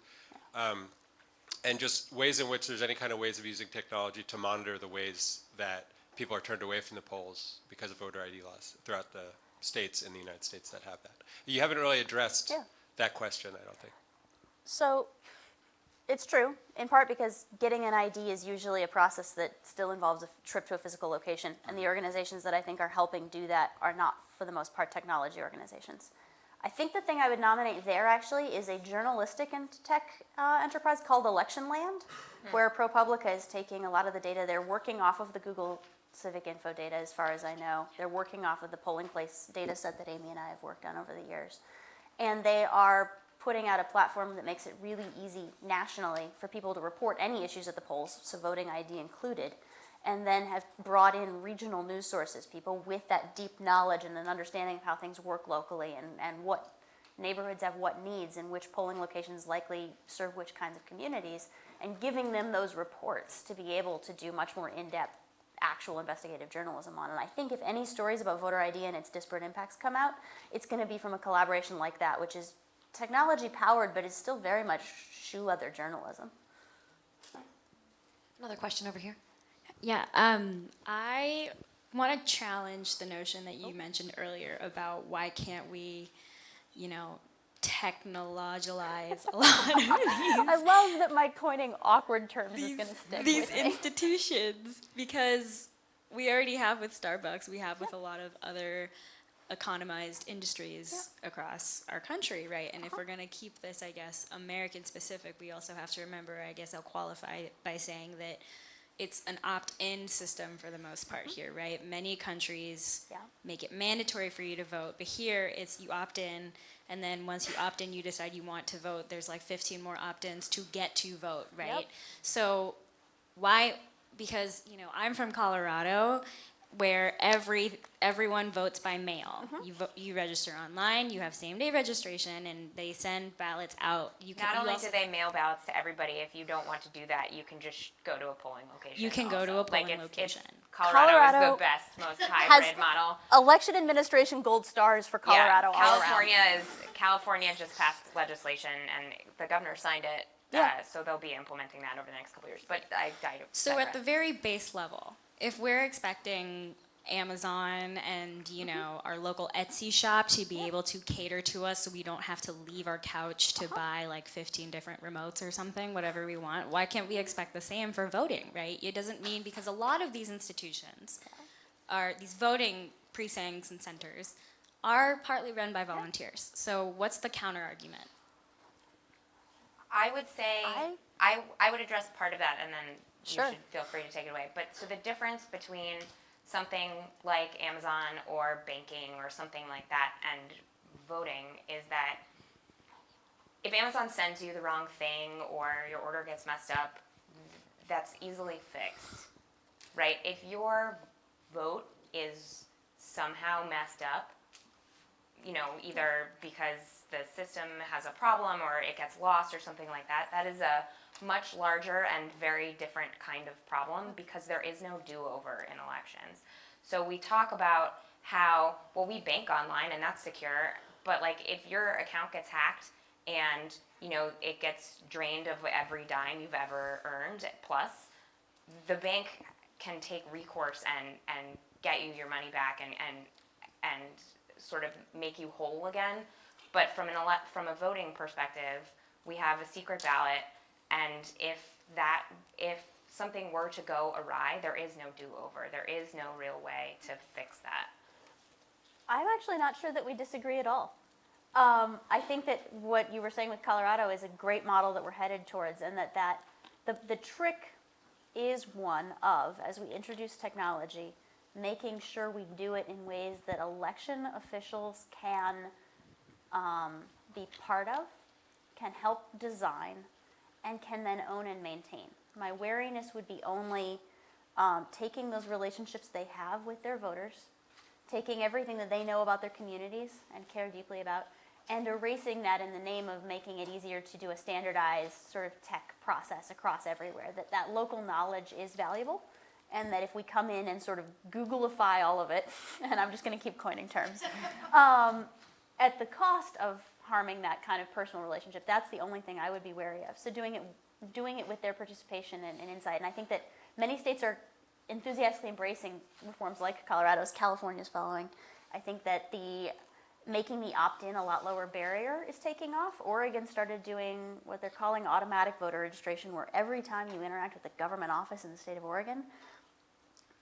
And just ways in which there's any kind of ways of using technology to monitor the ways that people are turned away from the polls because of voter ID laws throughout the states in the United States that have that. You haven't really addressed that question, I don't think. So it's true, in part because getting an ID is usually a process that still involves a trip to a physical location, and the organizations that I think are helping do that are not, for the most part, technology organizations. I think the thing I would nominate there actually is a journalistic and tech enterprise called Election Land, where ProPublica is taking a lot of the data. They're working off of the Google Civic Info data, as far as I know. They're working off of the polling place data set that Amy and I have worked on over the years. And they are putting out a platform that makes it really easy nationally for people to report any issues at the polls, so voting ID included, and then have brought in regional news sources, people with that deep knowledge and an understanding of how things work locally and what neighborhoods have what needs and which polling locations likely serve which kinds of communities, and giving them those reports to be able to do much more in-depth actual investigative journalism on. And I think if any stories about voter ID and its disparate impacts come out, it's going to be from a collaboration like that, which is technology powered, but is still very much shoe leather journalism. Another question over here. Yeah, I want to challenge the notion that you mentioned earlier about why can't we, technologicalize a lot of these. I love that my coining awkward terms is going to stick These with me. institutions, because we already have with Starbucks, we have with a lot of other economized industries across our country, right? And if we're going to keep this, I guess, American specific, we also have to remember, I guess I'll qualify by saying that it's an opt-in system for the most part here, right? Many countries make it mandatory for you to vote, but here it's you opt in, and then once you opt in, you decide you want to vote. There's like 15 more opt-ins to get to vote, right? Yep. So why? Because I'm from Colorado, where everyone votes by mail. You register online, you have same-day registration, and they send ballots out. Not only do they mail ballots to everybody, if you don't want to do that, you can just go to a polling location. You can go to a polling location. Colorado is the best, most hybrid model. Election administration gold stars for Colorado. Yeah, all California just passed legislation, and the governor signed it. So they'll be implementing that over the next couple of years. But I digress. So at the very base level, if we're expecting Amazon and our local Etsy shop to be able to cater to us so we don't have to leave our couch to buy like 15 different remotes or something, whatever we want, why can't we expect the same for voting, right? It doesn't mean, because a lot of these institutions are, these voting precincts and centers are partly run by volunteers. So what's the counter argument? I would say, I would address part of that, and then you should feel free to take it away. But so the difference between something like Amazon or banking or something like that and voting is that if Amazon sends you the wrong thing or your order gets messed up, that's easily fixed, right? If your vote is somehow messed up, either because the system has a problem or it gets lost or something like that, that is a much larger and very different kind of problem because there is no do-over in elections. So we talk about how, well, we bank online and that's secure, but like if your account gets hacked and it gets drained of every dime you've ever earned plus, the bank can take recourse and get you your money back and sort of make you whole again. But from a voting perspective, we have a secret ballot, and if something were to go awry, there is no do-over. There is no real way to fix that. I'm actually not sure that we disagree at all. I think that what you were saying with Colorado is a great model that we're headed towards, and that the trick is one of, as we introduce technology, making sure we do it in ways that election officials can be part of, can help design, and can then own and maintain. My wariness would be only taking those relationships they have with their voters, taking everything that they know about their communities and care deeply about, and erasing that in the name of making it easier to do a standardized sort of tech process across everywhere. That local knowledge is valuable, and that if we come in and sort of Googleify all of it, and I'm just going to keep coining terms, at the cost of harming that kind of personal relationship, that's the only thing I would be wary of. So doing it with their participation and insight. And I think that many states are enthusiastically embracing reforms like Colorado's, California's following. I think that making the opt-in a lot lower barrier is taking off. Oregon started doing what they're calling automatic voter registration, where every time you interact with a government office in the state of Oregon,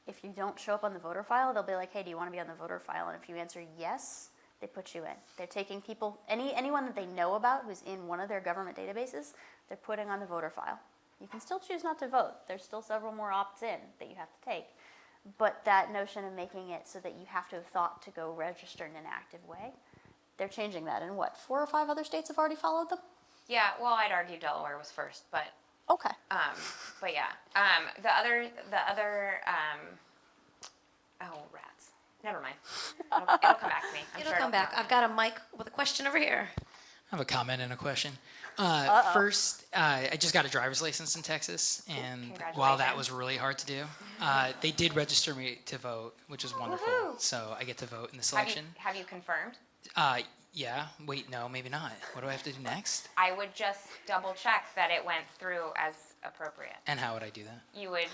if you don't show up on the voter file, they'll be like, hey, do you want to be on the voter file? And if you answer yes, they put you in. They're taking people, anyone that they know about who's in one of their government databases, they're putting on the voter file. You can still choose not to vote. There's still several more opts-in that you have to take. But that notion of making it so that you have to have thought to go register in an active way, they're changing that. And what, 4 or 5 other states have already followed them? Yeah, well, I'd argue Delaware was first, but okay. But yeah, the other oh rats. Never mind. It'll come back to me. It'll come back. I've got a mic with a question over here. I have a comment and a question. First, I just got a driver's license in Texas, and while that was really hard to do, they did register me to vote, which was wonderful. Woohoo. So I get to vote in this election. Have you confirmed? Yeah. Wait, no, maybe not. What do I have to do next? I would just double check that it went through as appropriate. And how would I do that? You would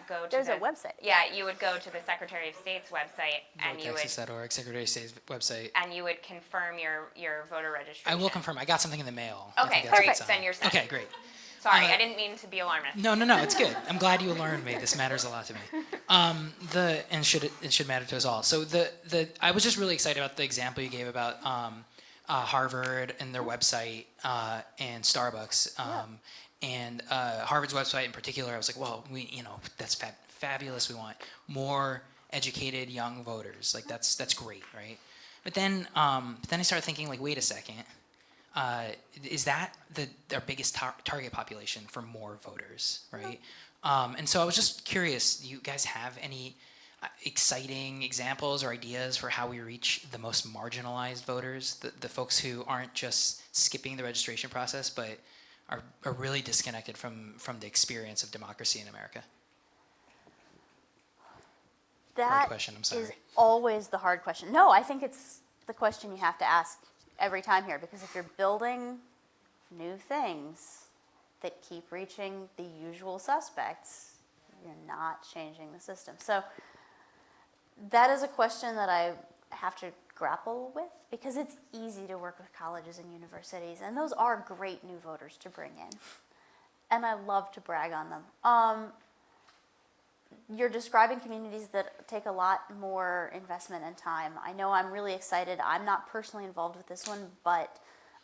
go to There's a website. Yeah, you would go to the Secretary of State's website and you would Texas.org, Secretary of State's website. and you would confirm your voter registration. I will confirm. I got something in the mail. Okay, perfect. Then you're set. Okay, great. Sorry, I didn't mean to be alarmist. No, it's good. I'm glad you alarmed me. This matters a lot to me. And it should matter to us all. So I was just really excited about the example you gave about Harvard and their website and Starbucks. And Harvard's website in particular, I was like, well, that's fabulous. We want more educated young voters. Like that's great, right? But then I started thinking, like, wait a second. Is that their biggest target population for more voters, right? And so I was just curious, do you guys have any exciting examples or ideas for how we reach the most marginalized voters, the folks who aren't just skipping the registration process, but are really disconnected from the experience of democracy in America? Hard question, I'm sorry. Is always the hard question. No, I think it's the question you have to ask every time here, because if you're building new things that keep reaching the usual suspects, you're not changing the system. So that is a question that I have to grapple with, because it's easy to work with colleges and universities, and those are great new voters to bring in, and I love to brag on them. You're describing communities that take a lot more investment and time. I know I'm really excited. I'm not personally involved with this one, but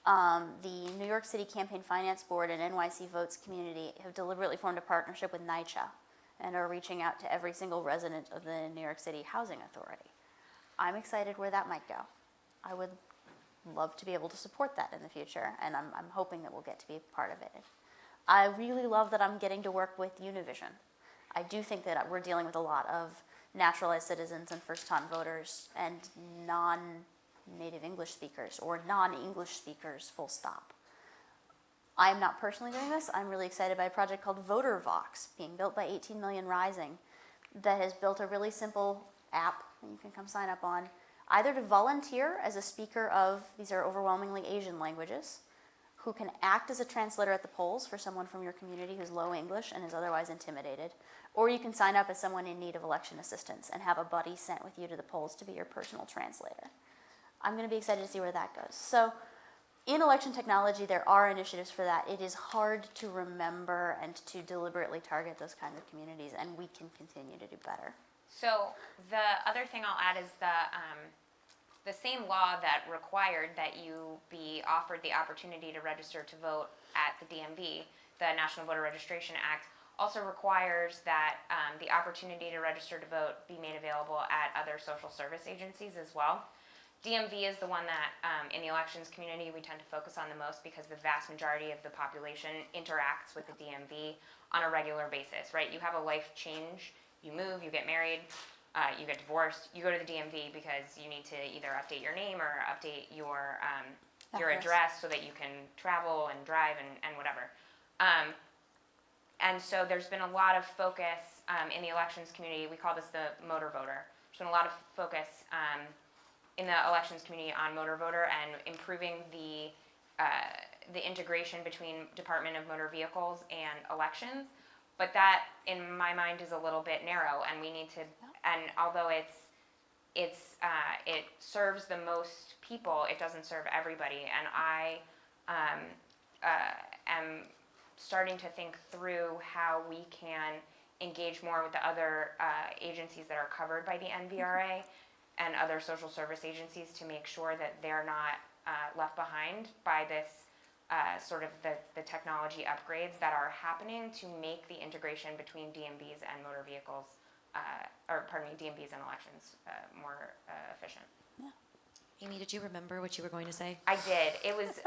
the New York City Campaign Finance Board and NYC Votes community have deliberately formed a partnership with NYCHA and are reaching out to every single resident of the New York City Housing Authority. I'm excited where that might go. I would love to be able to support that in the future, and I'm hoping that we'll get to be a part of it. I really love that I'm getting to work with Univision. I do think that we're dealing with a lot of naturalized citizens and first-time voters and non-native English speakers or non-English speakers, full stop. I'm not personally doing this. I'm really excited by a project called VoterVox, being built by 18 Million Rising, that has built a really simple app that you can come sign up on, either to volunteer as a speaker of, these are overwhelmingly Asian languages, who can act as a translator at the polls for someone from your community who's low English and is otherwise intimidated, or you can sign up as someone in need of election assistance and have a buddy sent with you to the polls to be your personal translator. I'm going to be excited to see where that goes. So in election technology, there are initiatives for that. It is hard to remember and to deliberately target those kinds of communities, and we can continue to do better. So the other thing I'll add is the same law that required that you be offered the opportunity to register to vote at the DMV, the National Voter Registration Act, also requires that the opportunity to register to vote be made available at other social service agencies as well. DMV is the one that, in the elections community, we tend to focus on the most because the vast majority of the population interacts with the DMV on a regular basis, right? You have a life change, you move, you get married, you get divorced, you go to the DMV because you need to either update your name or update your address so that you can travel and drive and whatever. And so there's been a lot of focus in the elections community. We call this the motor voter. There's been a lot of focus in the elections community on motor voter and improving the integration between Department of Motor Vehicles and elections. But that, in my mind, is a little bit narrow, and we need to. And although it serves the most people, it doesn't serve everybody. And I am starting to think through how we can engage more with the other agencies that are covered by the NVRA and other social service agencies to make sure that they're not left behind by this sort of the technology upgrades that are happening to make the integration between DMVs and motor vehicles, DMVs and elections more efficient. Yeah. Amy, did you remember what you were going to say? I did. It was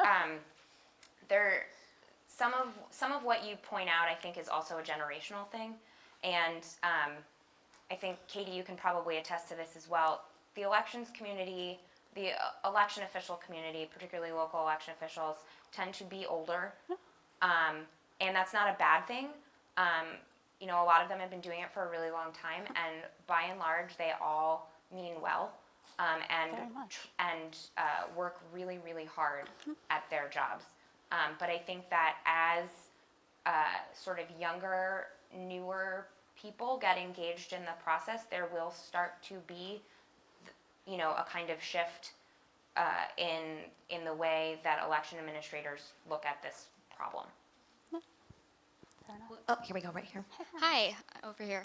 some of what you point out, I think, is also a generational thing, and I think, Katie, you can probably attest to this as well. The elections community, the election official community, particularly local election officials, tend to be older, and that's not a bad thing. A lot of them have been doing it for a really long time, and by and large, they all mean well and work really, really hard at their jobs. But I think that as sort of younger, newer people get engaged in the process, there will start to be, a kind of shift in the way that election administrators look at this problem. Oh, here we go, right here. Hi, over here.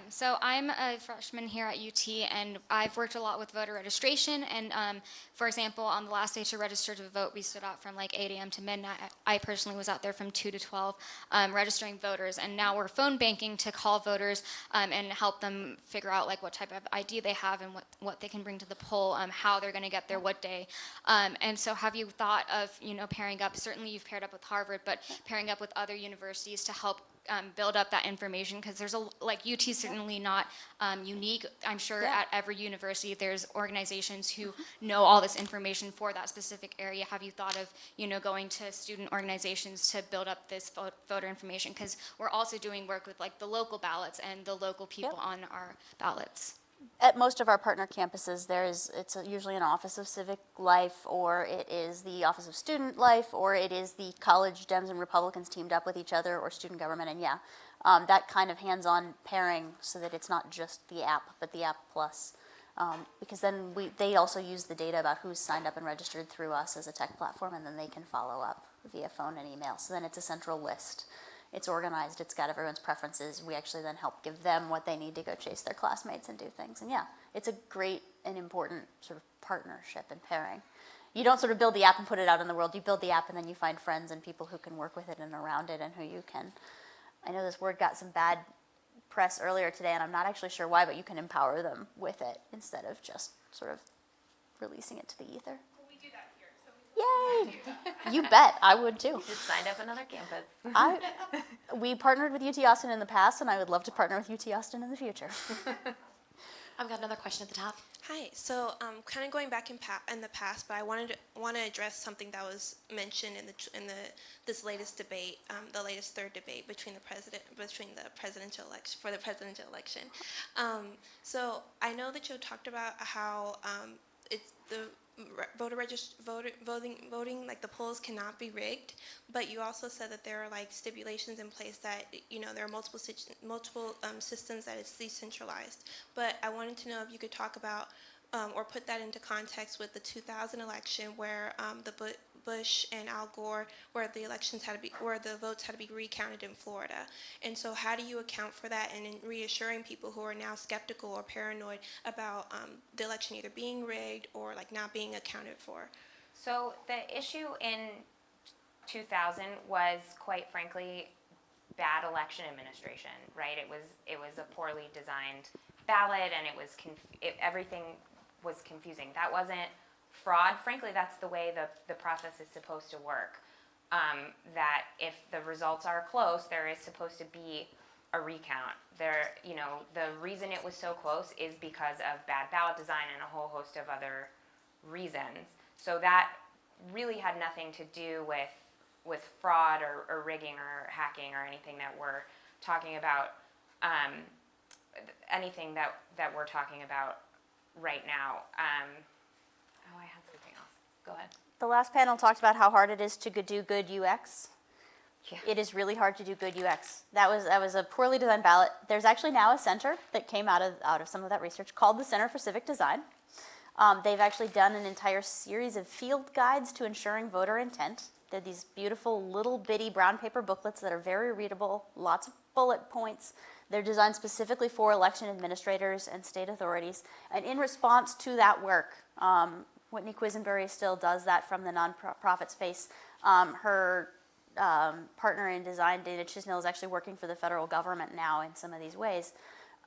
So I'm a freshman here at UT, and I've worked a lot with voter registration. And for example, on the last day to register to vote, we stood out from like 8 a.m. to midnight. I personally was out there from 2 to 12 registering voters. And now we're phone banking to call voters and help them figure out like what type of ID they have and what they can bring to the poll, how they're going to get there, what day. And so have you thought of, pairing up, certainly you've paired up with Harvard, but pairing up with other universities to help build up that information, because there's UT's certainly not unique. I'm sure at every university there's organizations who know all this information for that specific area. Have you thought of going to student organizations to build up this voter information? Because we're also doing work with like the local ballots and the local people on our ballots. At most of our partner campuses, it's usually an Office of Civic Life, or it is the Office of Student Life, or it is the college Dems and Republicans teamed up with each other, or student government, and that kind of hands-on pairing so that it's not just the app, but the app plus. Because then they also use the data about who's signed up and registered through us as a tech platform, and then they can follow up via phone and email. So then it's a central list. It's organized, it's got everyone's preferences. We actually then help give them what they need to go chase their classmates and do things. And it's a great and important sort of partnership and pairing. You don't sort of build the app and put it out in the world. You build the app and then you find friends and people who can work with it and around it and who you can. I know this word got some bad press earlier today, and I'm not actually sure why, but you can empower them with it instead of just sort of releasing it to the ether. Yay! You bet, I would too. You just signed up another campus. We partnered with UT Austin in the past, and I would love to partner with UT Austin in the future. I've got another question at the top. Hi. So, kind of going back in the past, but I want to address something that was mentioned in this latest debate, the latest third debate between the presidential election. So, I know that you talked about how it's the voting, like the polls cannot be rigged, but you also said that there are like stipulations in place that there are multiple systems that it's decentralized. But I wanted to know if you could talk about or put that into context with the 2000 election, where Bush and Al Gore, where the votes had to be recounted in Florida. And so, how do you account for that, and in reassuring people who are now skeptical or paranoid about the election either being rigged or like not being accounted for? So the issue in 2000 was, quite frankly, bad election administration, right? It was a poorly designed ballot, and everything was confusing. That wasn't fraud. Frankly, that's the way the process is supposed to work. That if the results are close, there is supposed to be a recount. The reason it was so close is because of bad ballot design and a whole host of other reasons. So that really had nothing to do with fraud or rigging or hacking or anything that we're talking about. Anything that we're talking about right now. I had something else. Go ahead. The last panel talked about how hard it is to do good UX. Yeah. It is really hard to do good UX. That was a poorly designed ballot. There's actually now a center that came out of some of that research called the Center for Civic Design. They've actually done an entire series of field guides to ensuring voter intent. They're these beautiful little bitty brown paper booklets that are very readable, lots of bullet points. They're designed specifically for election administrators and state authorities. And in response to that work, Whitney Quisenberry still does that from the nonprofit space. Her partner in design, Dana Chisnell, is actually working for the federal government now in some of these ways.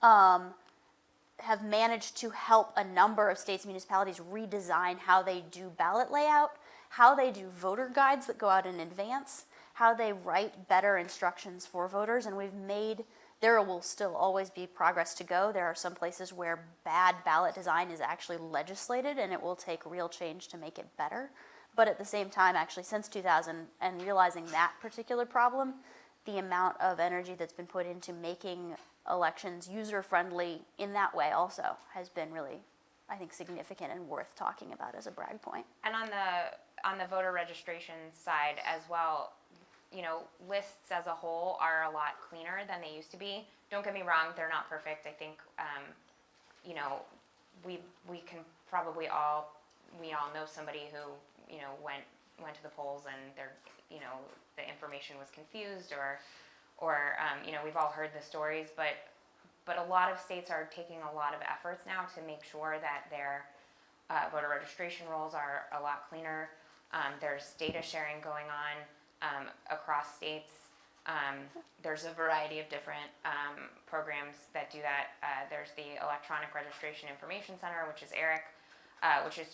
Have managed to help a number of states and municipalities redesign how they do ballot layout, how they do voter guides that go out in advance, how they write better instructions for voters, and there will still always be progress to go. There are some places where bad ballot design is actually legislated, and it will take real change to make it better. But at the same time, actually, since 2000, and realizing that particular problem, the amount of energy that's been put into making elections user-friendly in that way also has been really, I think, significant and worth talking about as a brag point. And on the voter registration side as well, lists as a whole are a lot cleaner than they used to be. Don't get me wrong, they're not perfect. I think, we can probably all know somebody who, went to the polls and the information was confused or we've all heard the stories, but a lot of states are taking a lot of efforts now to make sure that their voter registration rolls are a lot cleaner. There's data sharing going on across states. There's a variety of different programs that do that. There's the Electronic Registration Information Center, which is ERIC, which is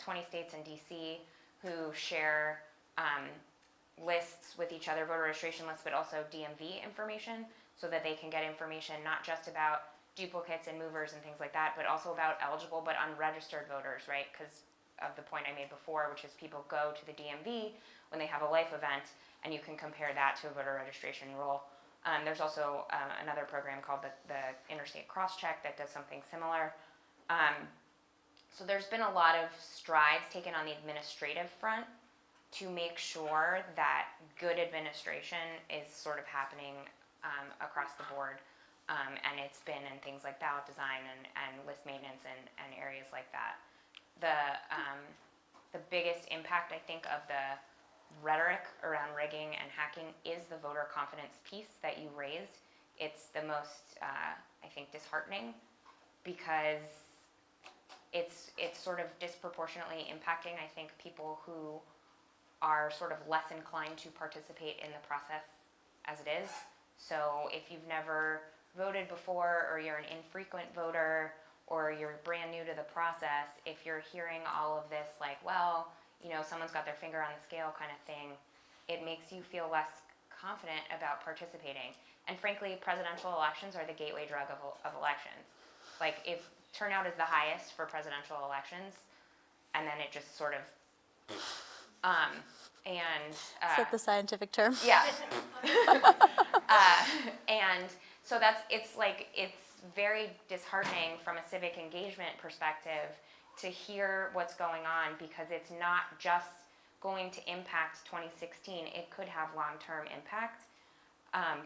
20 states and DC who share lists with each other, voter registration lists, but also DMV information, so that they can get information not just about duplicates and movers and things like that, but also about eligible but unregistered voters, right? Because of the point I made before, which is people go to the DMV when they have a life event, and you can compare that to a voter registration roll. There's also another program called the Interstate Crosscheck that does something similar. So there's been a lot of strides taken on the administrative front to make sure that good administration is sort of happening across the board. And it's been in things like ballot design and list maintenance and areas like that. The biggest impact, I think, of the rhetoric around rigging and hacking is the voter confidence piece that you raised. It's the most, I think, disheartening, because it's sort of disproportionately impacting, I think, people who are sort of less inclined to participate in the process as it is. So if you've never voted before, or you're an infrequent voter, or you're brand new to the process, if you're hearing all of this, like, well, someone's got their finger on the scale kind of thing, it makes you feel less confident about participating. And frankly, presidential elections are the gateway drug of elections. Like, if turnout is the highest for presidential elections, and then it just sort of, Is that the scientific term? Yeah. And so it's very disheartening from a civic engagement perspective to hear what's going on, because it's not just going to impact 2016, it could have long-term impact.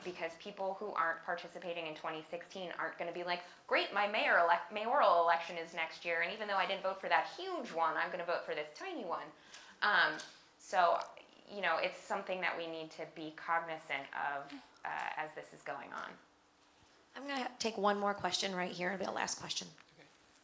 Because people who aren't participating in 2016 aren't going to be like, great, my mayoral election is next year, and even though I didn't vote for that huge one, I'm going to vote for this tiny one. So, you know, it's something that we need to be cognizant of as this is going on. I'm going to take one more question right here. It'll be the last question.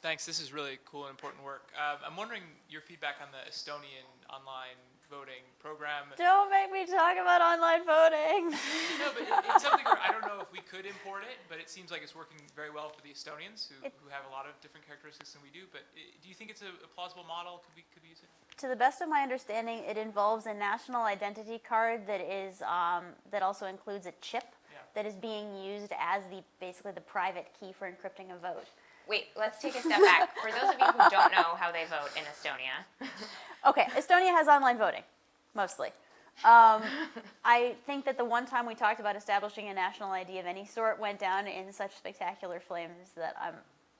Thanks. This is really cool and important work. I'm wondering your feedback on the Estonian online voting program. Don't make me talk about online voting. No, but it's something where I don't know if we could import it, but it seems like it's working very well for the Estonians who have a lot of different characteristics than we do. But do you think it's a plausible model? Could we use it? To the best of my understanding, it involves a national identity card that is that also includes a chip that is being used as basically the private key for encrypting a vote. Wait, let's take a step back. For those of you who don't know how they vote in Estonia. Okay, Estonia has online voting, mostly. I think that the one time we talked about establishing a national ID of any sort went down in such spectacular flames that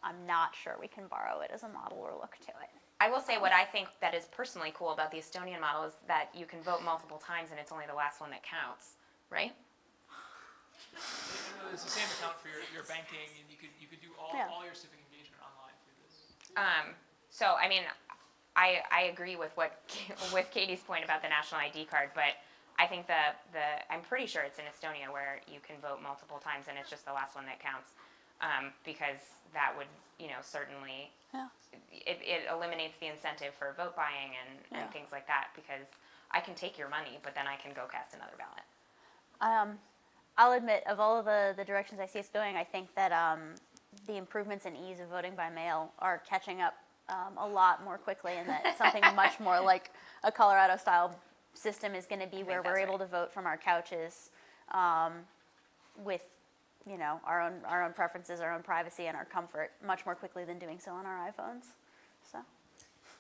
I'm not sure we can borrow it as a model or look to it. I will say what I think that is personally cool about the Estonian model is that you can vote multiple times and it's only the last one that counts, right? It's the same account for your banking, and you could do all your civic engagement online through this. So I mean, I agree with with Katie's point about the national ID card, but I think I'm pretty sure it's in Estonia where you can vote multiple times and it's just the last one that counts, because that would certainly it eliminates the incentive for vote buying and things like that, because I can take your money, but then I can go cast another ballot. I'll admit, of all of the directions I see us going, I think that the improvements in ease of voting by mail are catching up a lot more quickly, and that something much more like a Colorado-style system is going to be where we're able to vote from our couches with our own preferences, our own privacy, and our comfort much more quickly than doing so on our iPhones. So.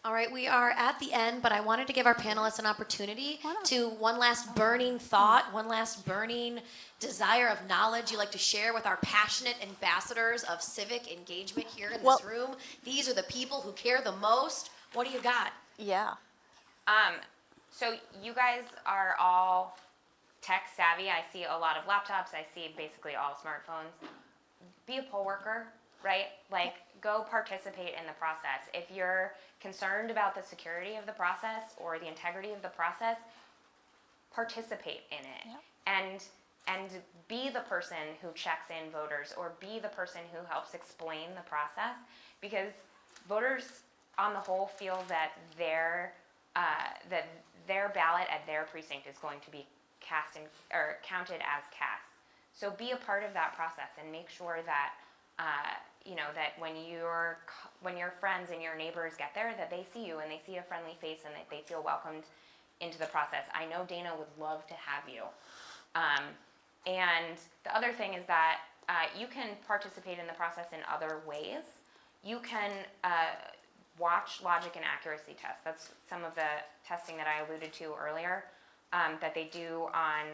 All right, we are at the end, but I wanted to give our panelists an opportunity to one last burning thought, one last burning desire of knowledge you'd like to share with our passionate ambassadors of civic engagement here in this room. These are the people who care the most. What do you got? Yeah. So you guys are all tech savvy. I see a lot of laptops. I see basically all smartphones. Be a poll worker, right? Like, go participate in the process. If you're concerned about the security of the process or the integrity of the process, participate in it. Yep. And be the person who checks in voters, or be the person who helps explain the process, because voters on the whole feel that their ballot at their precinct is going to be counted as cast. So be a part of that process and make sure that that when your friends and your neighbors get there, that they see you and they see a friendly face and that they feel welcomed into the process. I know Dana would love to have you. And the other thing is that you can participate in the process in other ways. You can watch logic and accuracy tests. That's some of the testing that I alluded to earlier that they do on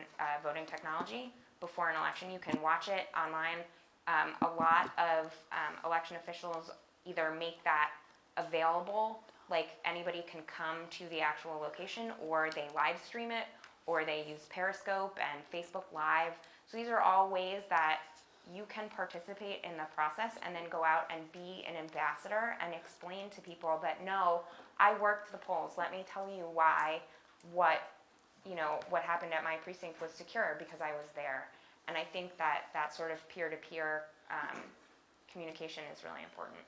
voting technology before an election. You can watch it online. A lot of election officials either make that available, like anybody can come to the actual location, or they live stream it, or they use Periscope and Facebook Live. So these are all ways that you can participate in the process and then go out and be an ambassador and explain to people that, no, I worked the polls. Let me tell you why what happened at my precinct was secure, because I was there. And I think that sort of peer-to-peer communication is really important.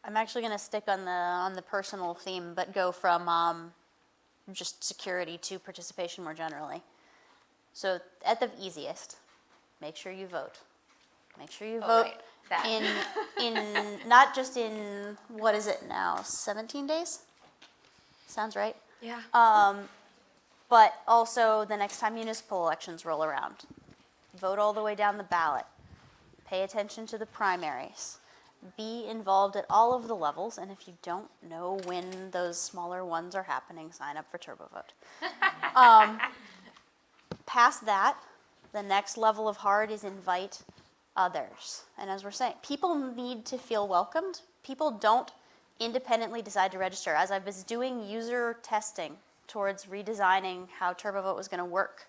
I'm actually going to stick on the personal theme, but go from just security to participation more generally. So at the easiest, make sure you vote. Make sure you vote in not just in, what is it now, 17 days? Sounds right? Yeah. But also the next time municipal elections roll around. Vote all the way down the ballot. Pay attention to the primaries. Be involved at all of the levels, and if you don't know when those smaller ones are happening, sign up for TurboVote. Past that, the next level of hard is invite others. And as we're saying, people need to feel welcomed. People don't independently decide to register. As I was doing user testing towards redesigning how TurboVote was going to work,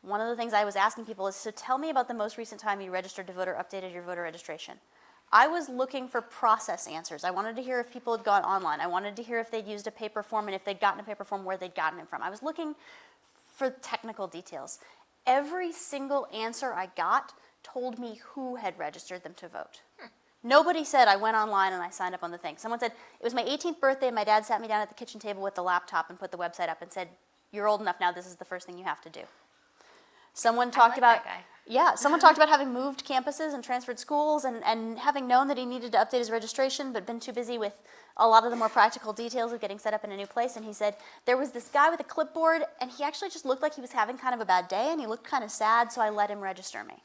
one of the things I was asking people is, so tell me about the most recent time you registered to vote or updated your voter registration. I was looking for process answers. I wanted to hear if people had gone online. I wanted to hear if they'd used a paper form, and if they'd gotten a paper form, where they'd gotten it from. I was looking for technical details. Every single answer I got told me who had registered them to vote. Nobody said, I went online and I signed up on the thing. Someone said, it was my 18th birthday, and my dad sat me down at the kitchen table with the laptop and put the website up and said, you're old enough now, this is the first thing you have to do. Someone talked about, someone talked about having moved campuses and transferred schools, and having known that he needed to update his registration, but been too busy with a lot of the more practical details of getting set up in a new place. And he said, there was this guy with a clipboard, and he actually just looked like he was having kind of a bad day, and he looked kind of sad, so I let him register me.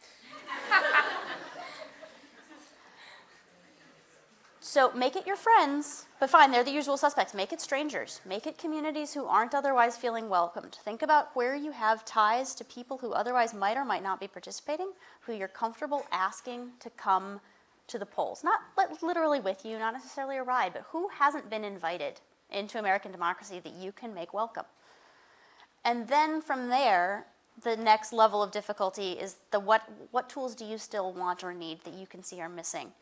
So make it your friends, but fine, they're the usual suspects. Make it strangers. Make it communities who aren't otherwise feeling welcomed. Think about where you have ties to people who otherwise might or might not be participating, who you're comfortable asking to come to the polls. Not literally with you, not necessarily a ride, but who hasn't been invited into American democracy that you can make welcome. And then from there, the next level of difficulty is what tools do you still want or need that you can see are missing?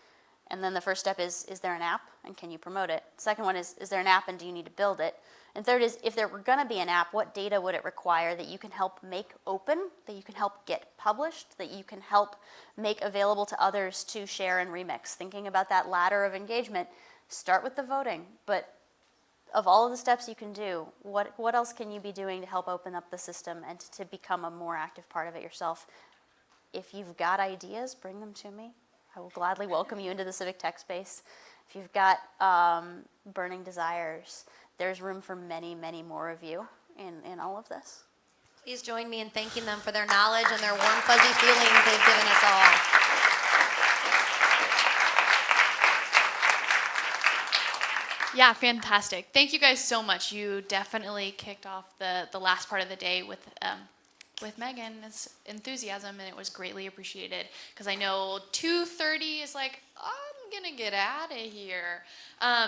And then the first step is there an app, and can you promote it? Second one is there an app, and do you need to build it? And third is, if there were going to be an app, what data would it require that you can help make open, that you can help get published, that you can help make available to others to share and remix? Thinking about that ladder of engagement, start with the voting, but of all of the steps you can do, what else can you be doing to help open up the system and to become a more active part of it yourself? If you've got ideas, bring them to me. I will gladly welcome you into the civic tech space. If you've got burning desires, there's room for many, many more of you in all of this. Please join me in thanking them for their knowledge and their warm, fuzzy feelings they've given us all. Yeah, fantastic. Thank you guys so much. You definitely kicked off the last part of the day with Megan's enthusiasm, and it was greatly appreciated, because I know 2:30 is like, I'm gonna get out of here.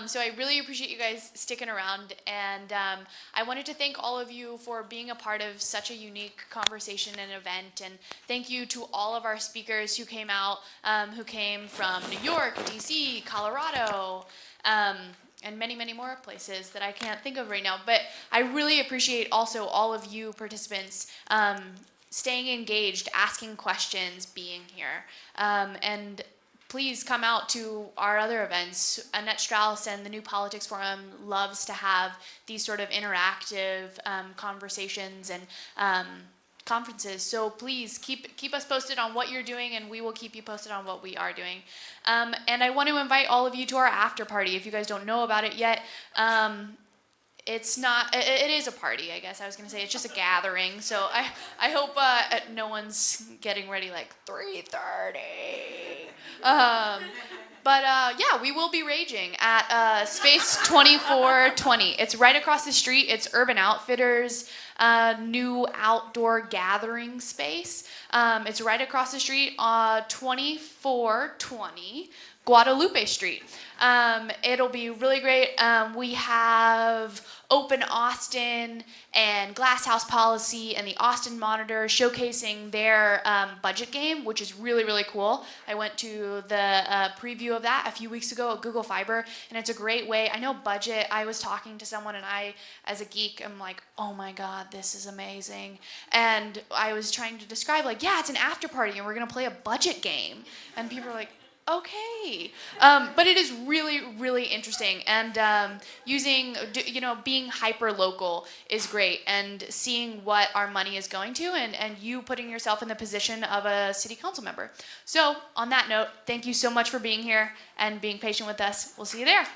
So I really appreciate you guys sticking around, and I wanted to thank all of you for being a part of such a unique conversation and event, and thank you to all of our speakers who came out, who came from New York, DC, Colorado, and many, many more places that I can't think of right now. But I really appreciate also all of you participants staying engaged, asking questions, being here. And please come out to our other events. Annette Strauss and the New Politics Forum loves to have these sort of interactive conversations and conferences. So please keep us posted on what you're doing, and we will keep you posted on what we are doing. And I want to invite all of you to our after party. If you guys don't know about it yet, it is a party, I guess I was going to say. It's just a gathering. So I hope no one's getting ready like 3:30. But yeah, we will be raging at Space 2420. It's right across the street. It's Urban Outfitters' new outdoor gathering space. It's right across the street on 2420 Guadalupe Street. It'll be really great. We have Open Austin and Glass House Policy and the Austin Monitor showcasing their budget game, which is really, really cool. I went to the preview of that a few weeks ago at Google Fiber, and it's a great way. I know budget. I was talking to someone, and I, as a geek, am like, oh my God, this is amazing. And I was trying to describe, like, yeah, it's an after party, and we're going to play a budget game. And people are like, okay. But it is really, really interesting. And being hyper local is great, and seeing what our money is going to, and you putting yourself in the position of a city council member. So on that note, thank you so much for being here and being patient with us. We'll see you there.